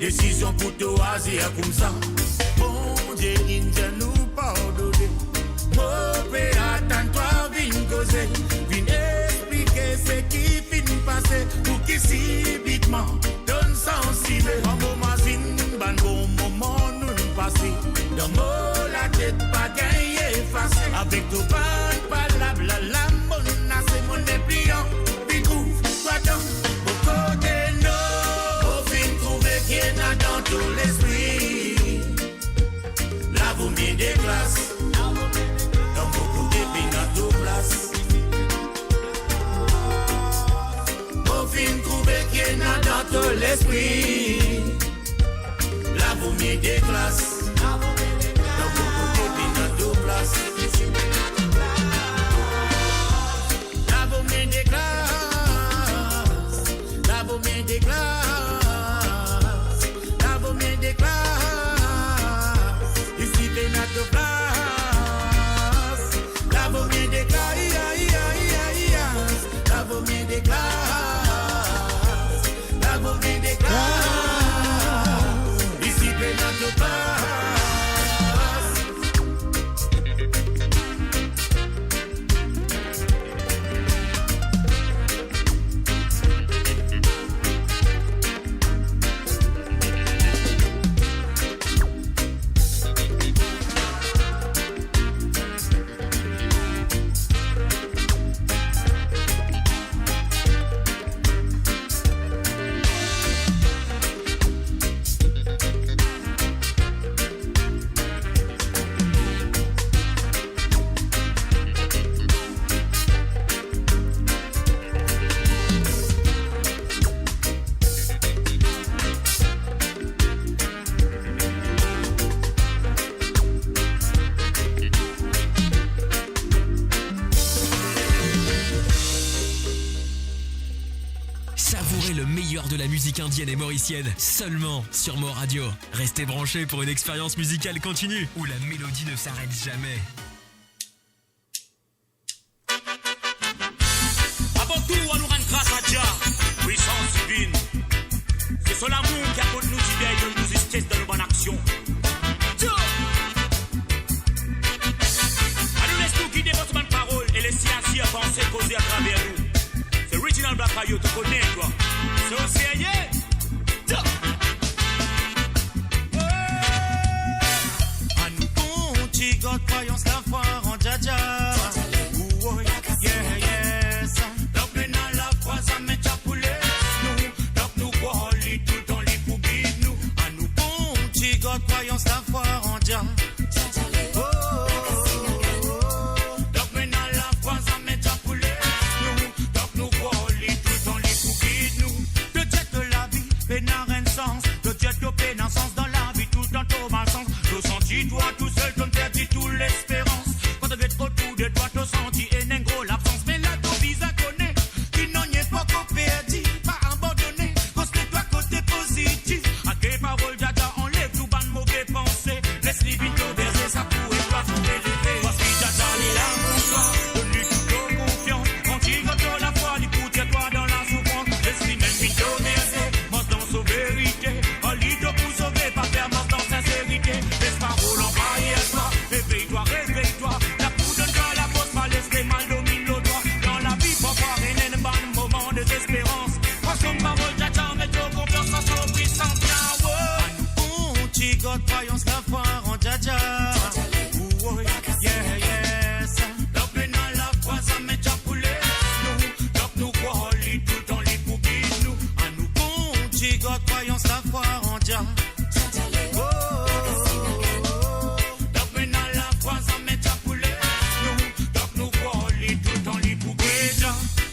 Décision pour te oisir comme ça. Bon Dieu, il nous pardonne. Mauvais attends-toi, viens causer. Viens expliquer ce qui finit passer. Pour qui si bitement donne sensible. En moment ban bon moment nous passer. Dans mot la tête pas gagné effacé. Avec tout pas la mon assez mon dépliant. Puis trouve toi dans au côté dans tout l'esprit, la vomi des classes, dans beaucoup d'épines dans tout place. Au fin trouver qui est dans tout l'esprit, la vomi des classes, dans beaucoup d'épines dans tout place. La vomi des classes, la vomi des classes. Des classes, ici t'es not de place. La vomi des classes, la vomi des classes, la vomi des classes, ici t'es not de place. de la musique indienne et mauricienne, seulement sur Mo Radio. Restez branchés pour une expérience musicale continue où la mélodie ne s'arrête jamais. Avant tout, on nous rend grâce à Dieu, puissance divine. C'est son amour qui apporte nous d'idées et nous justesse dans nos bonnes actions. Dieu! À nous laisse nous guider votre bonne parole et laisser ainsi à penser, causer à travers nous. C'est Original Black Radio, tu connais toi. C'est aussi ailleurs. Dieu! À nous compter, God, croyance, la foi en Jaja. Yeah, yes. Donc, maintenant, la foi, ça met à poulet. Nous, donc, nous croyons tout dans les poubelles. Nous, à nous compter, God, croyance, la foi en Jaja. Donc, maintenant, la foi, ça met à poulet. Nous, donc, nous croyons tout dans les poubelles. Nous, de Dieu de la vie, pénard un sens. De Dieu de pénard sens dans la vie, tout dans ton mal sens. Nous sentis, toi, tout seul, ton perdu, toute l'espérance. Quand tu es autour de toi, tu senti un gros l'absence. Mais là, ton visa connaît, qui n'en est pas qu'on perdu, pas abandonné. Cause que toi, côté positif, à quelle parole d'Ada, enlève tout ban mauvais pensée. Laisse les vides berger, ça pourrait pas tout élever. Parce que Dada, il est là pour toi, donne-lui toute confiance. Quand il goûte la foi, il pousse toi dans la souffrance. Laisse-lui même vite berger, mort dans sa vérité. En lit pour sauver, pas faire mort dans sincérité. Laisse parole en paille à toi, réveille-toi, réveille-toi. La poudre dans la poste, pas laisse les mal domine le droit. Dans la vie, pas voir un bon moment de désespérance. Quand son parole j'attends, mais ton confiance en son puissance. Nous, God, croyance, la foi en Jaja. Yeah, yes. Donc maintenant, la foi, ça met à poulet. Nous, donc nous croyons tout dans les poubelles. Nous, à nous compter, God, croyance, la foi en Jaja. Donc maintenant, la foi, ça met à poulet. Nous, donc nous croyons tout dans les poubelles.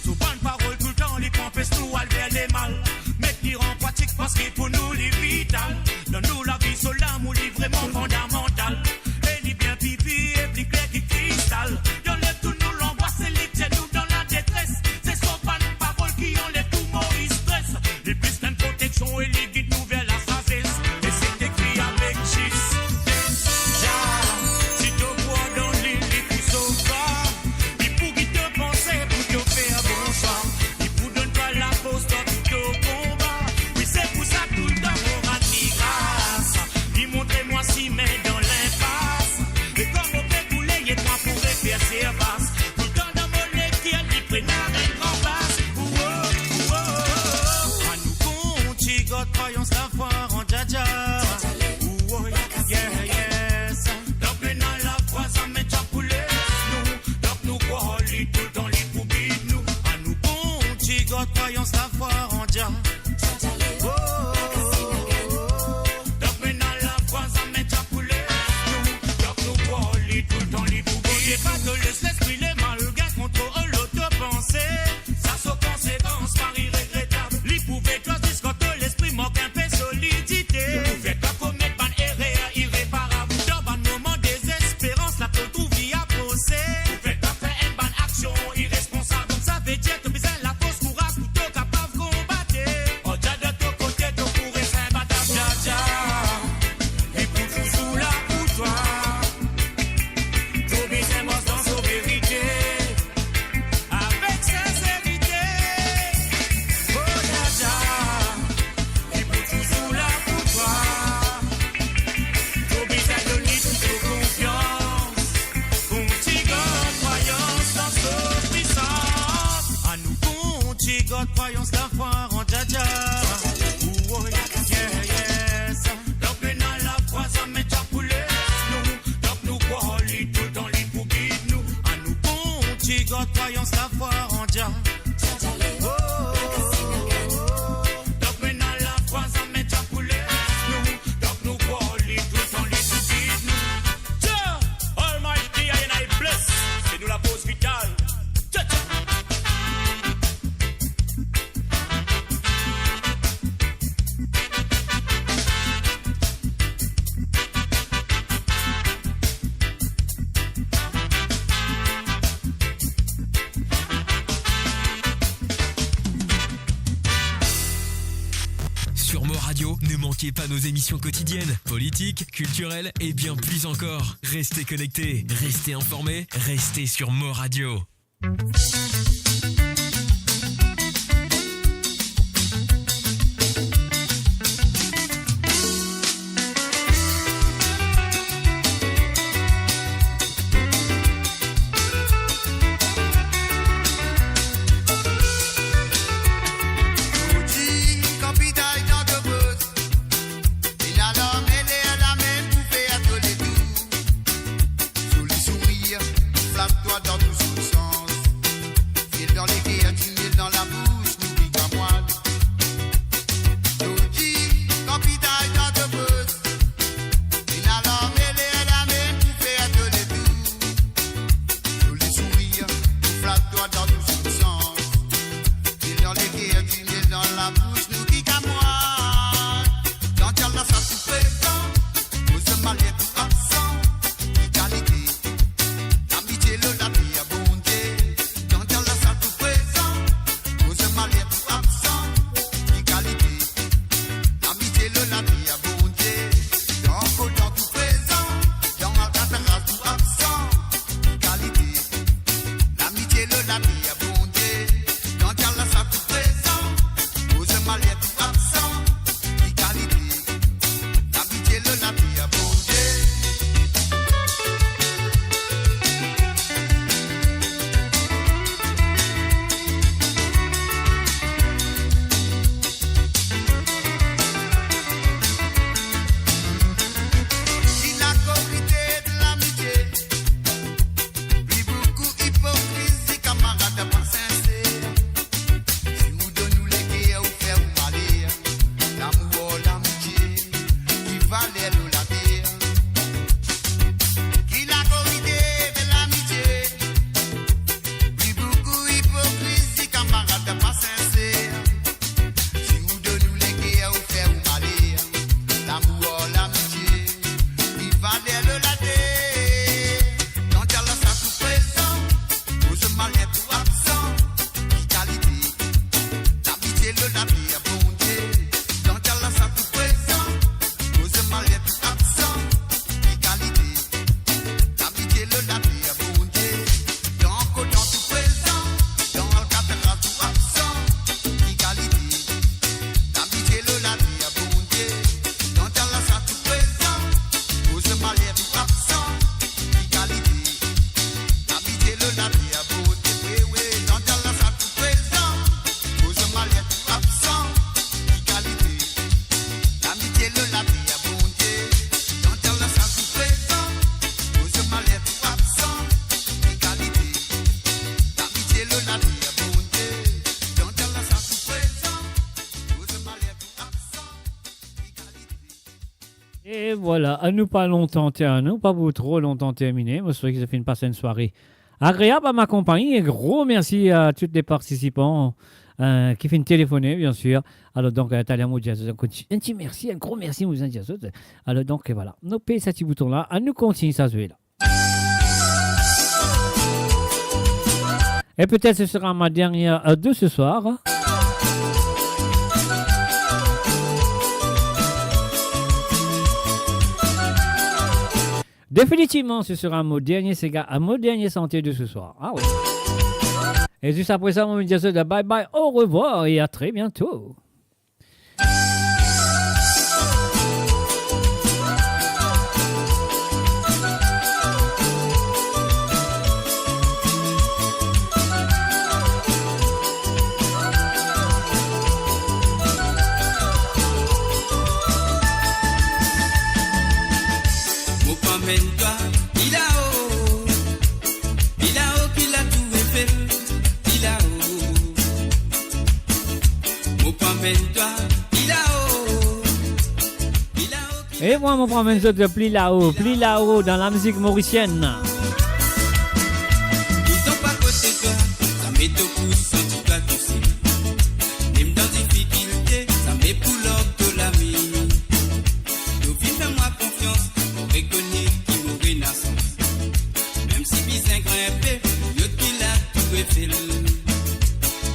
Souvent, une parole tout le temps, les campes, nous, à vers les mal. Mettre en pratique parce que pour nous, les vital. Donne-nous la vie sur l'amour, les vraiment fondamental. Et les bien pipi et plus clair qui cristal. Enlève tout nous l'angoisse et les tiens nous dans la détresse. C'est son pas de parole qui enlève tout mauvais stress. Les plus d'une protection et les guides nous vers la sagesse. Et c'est écrit avec justesse. Si tu vois dans l'île, les coups au corps. Il faut qu'il te pense pour te faire bonsoir. Il faut donner toi la pause dans tout au combat. Oui, c'est pour ça tout le temps on rend grâce. Dis montrez-moi si mais dans l'impasse. Et comme on fait couler, et toi pourrais faire service. Tout le temps dans mon lecture, il prenne un grand basse. À nous compter, God, croyance, la foi en Jaja. Yeah, yes. Donc maintenant la foi, ça met à poulet. Nous, donc nous croyons tout dans les poubelles. Nous, à nous compter, God, croyance, la foi en Jaja. Donc maintenant la foi, ça met à poulet. Nous, donc nous croyons tout dans les poubelles. Et pas que laisse l'esprit les mal, gars contrôle l'auto-pensée. Ça sans conséquence, par irregrettable. Les pouvait toi quand l'esprit manque un peu solidité. Vous pouvez pas commettre ban erreur irréparable. Dans ban moment désespérance, la peau trouve y a posé. Vous pouvez pas faire une bonne action irresponsable. Ça veut dire que besoin la force courage plutôt capable de combattre. Oh, déjà de ton côté, ton courage c'est imbattable. Jaja, et pour toujours là pour toi. Tout bien mort dans sa vérité. Avec sincérité. Oh, Jaja, et pour toujours là pour toi. Tout bien donné toute confiance. Compter God, croyance dans sa puissance. À nous compter God, croyance, la foi en Jaja. Yeah, yes. Donc maintenant la foi, ça met à poulet. Nous, donc nous croyons tout dans les poubelles. Nous, à nous compter God, croyance, la foi en Jaja. Donc maintenant la foi, ça met à poulet. Nous, donc nous croyons tout dans les poubelles. Nous, Dieu, Almighty, I bless. C'est nous la pause vitale. Radio, ne manquez pas nos émissions quotidiennes, politiques, culturelles et bien plus encore. Restez connectés, restez informés, restez sur Mo Radio. Flatte-toi dans tous les sens. File dans les guerres, tu mets dans la bouche, n'oublie pas moi. Toji, capitaine dans de buzz. Il a l'armée, la main pour faire de l'étou. Tous les sourires, flatte-toi dans tous les sens. File dans les guerres, tu mets dans la bouche, n'oublie pas moi. Dans Dieu, là, ça tout présent. Vous se malais tout absent. Égalité. La vie abondée, dans la salle tout présent, aux malais tout absent, égalité, l'amitié, la vie abondée, dans tout présent, dans la terrasse tout absent, égalité, l'amitié, la vie abondée, dans la salle tout présent, aux malais tout absent, égalité, l'amitié, la vie abondée. Et voilà, à nous pas longtemps terminé, pas vous trop longtemps terminé. Moi, je souhaite que ça fait passer une soirée agréable à ma compagnie. Et gros merci à tous les participants qui viennent téléphoner, bien sûr. Alors, donc, Talia Moudiaz, un petit merci, un gros merci, vous en dites. Alors, donc, voilà, nous payons ce petit bouton-là, à nous continuer ça se là. Et peut-être ce sera ma dernière de ce soir. Définitivement, ce sera mon dernier Sega, mon dernier santé de ce soir. Ah oui. Et juste après ça, on va me dire ça, bye bye, au revoir et à très bientôt. Mène-toi, il a haut qu'il a tout fait, il a haut. Mon promène-toi, il a haut. Et moi, mon promène-toi de pli là-haut dans la musique mauricienne. Ils sont pas côté toi, ça met au pouce, sens-toi tout seul. Même dans difficulté, ça met pour l'ordre de la vie. Donc, fais-moi confiance, on reconnaît. Même si bizarre grimpé, yo qui l'a tout fait.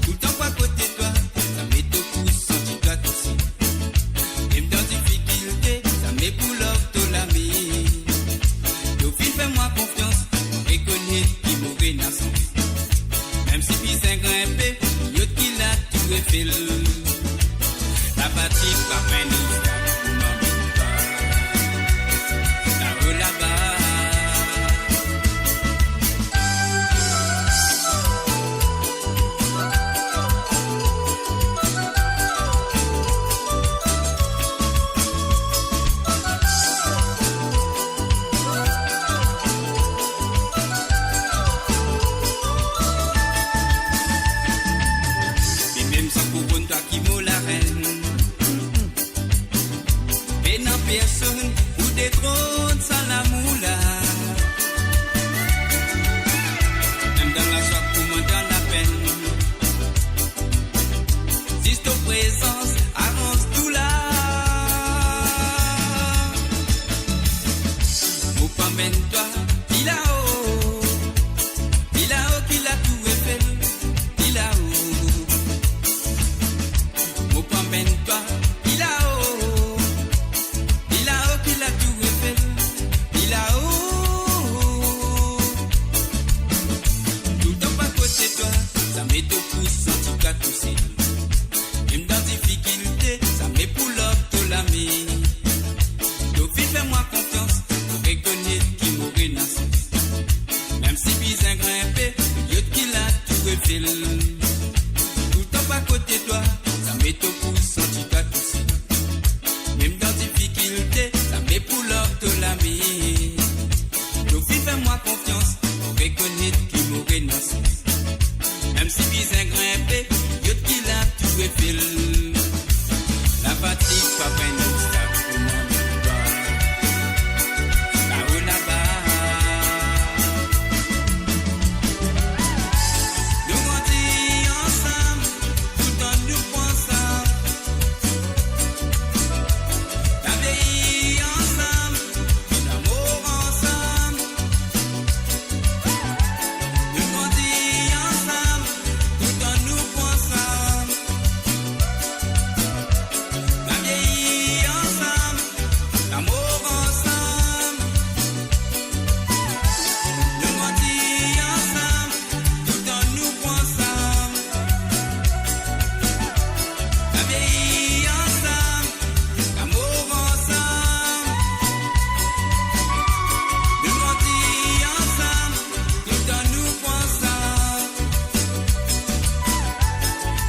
Tout le temps pas côté toi, ça met au pouce, sens-toi tout seul. Même fil. Tout le temps pas côté toi, ça met ton pouce sans t'y aussi. Même dans difficulté, ça met pour l'or de l'ami. Nous fais-moi confiance, pour reconnaître qui m'aurait dans sens. Même si bizarre grimpé, yo qui l'a tout est fil. La fatigue pas un obstacle pour moi. Là-haut là-bas. Nous grandis ensemble, tout en nous pensant. La vie ensemble, l'amour ensemble. Nous grandis ensemble, tout en nous pensant. La vie ensemble, l'amour ensemble. Nous grandis ensemble, tout en nous pensant. La vie ensemble, l'amour ensemble. Nous grandis ensemble, tout en nous pensant.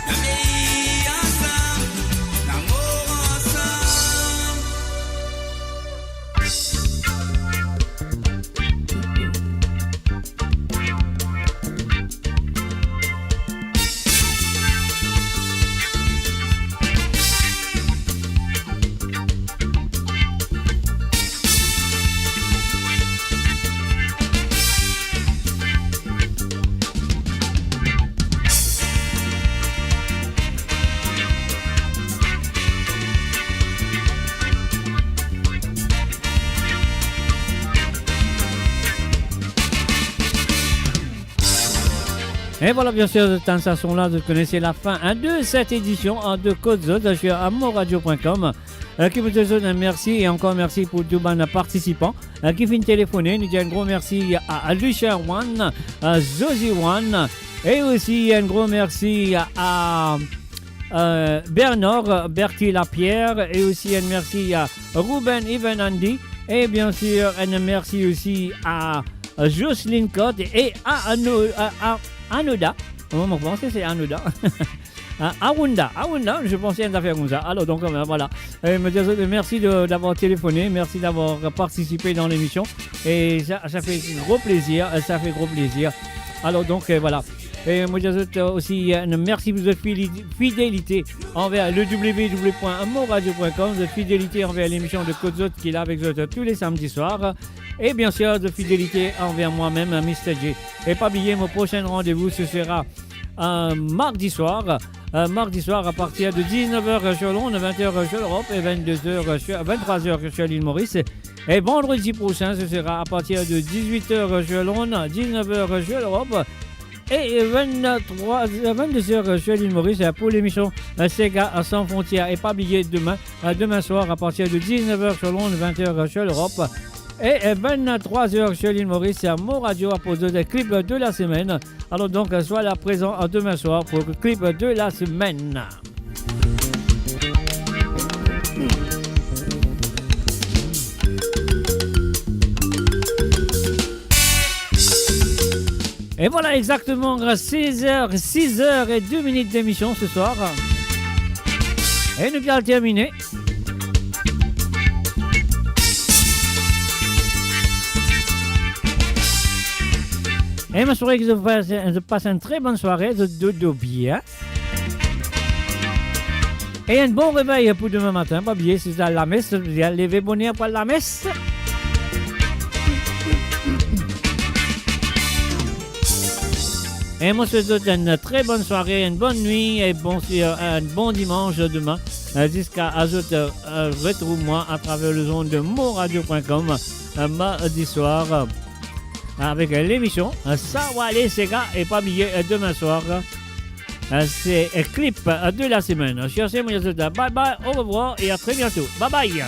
La vie ensemble, l'amour ensemble. Et voilà, bien sûr, de cette sensation-là, vous connaissez la fin de cette édition de Côte Zod sur amoradio.com. Qui vous donne un merci et encore merci pour tous les participants qui viennent téléphoner. Nous disons un gros merci à Lucia One, à Zosie One et aussi un gros merci à Bernard Bertie Lapierre et aussi un merci à Ruben Ivanandi et bien sûr un merci aussi à Jocelyne Cotte et à Anoda. Comment vous pensez c'est Anoda? Awunda, je pensais à une affaire comme ça. Alors donc voilà. Merci d'avoir téléphoné, merci d'avoir participé dans l'émission. Et ça fait gros plaisir, Alors donc voilà. Et moi aussi merci pour votre fidélité envers le www.moradio.com, de fidélité envers l'émission de Côte Zod qui est là avec vous tous les samedis soirs. Et bien sûr de fidélité envers moi-même, Mr. J. Et pas oublier mon prochain rendez-vous, ce sera mardi soir à partir de 19h sur Londres, 20h sur l'Europe et 23h sur l'île Maurice. Et vendredi prochain, ce sera à partir de 18h sur Londres, 19h sur l'Europe et 22h sur l'île Maurice pour l'émission Sega sans frontières. Et pas oublier demain soir à partir de 19h sur Londres, 20h sur l'Europe et 23h sur l'île Maurice, c'est à mon radio à poser des clips de la semaine. Alors donc, sois là présent demain soir pour le clip de la semaine. Et voilà exactement 6h et 2 minutes d'émission ce soir. Et nous bien terminé. Et je souhaite que vous passez une très bonne soirée, de bien. Et un bon réveil pour demain matin. Pas oublier, si c'est à la messe, vous allez lever bonheur pour la messe. Et moi, je vous souhaite une très bonne soirée, une bonne nuit et un bon dimanche demain. Jusqu'à retrouve-moi à travers le zone de moradio.com mardi soir. Avec l'émission Sawale Sega et pas oublier demain soir c'est clip de la semaine. Bye bye, au revoir et à très bientôt. Bye bye.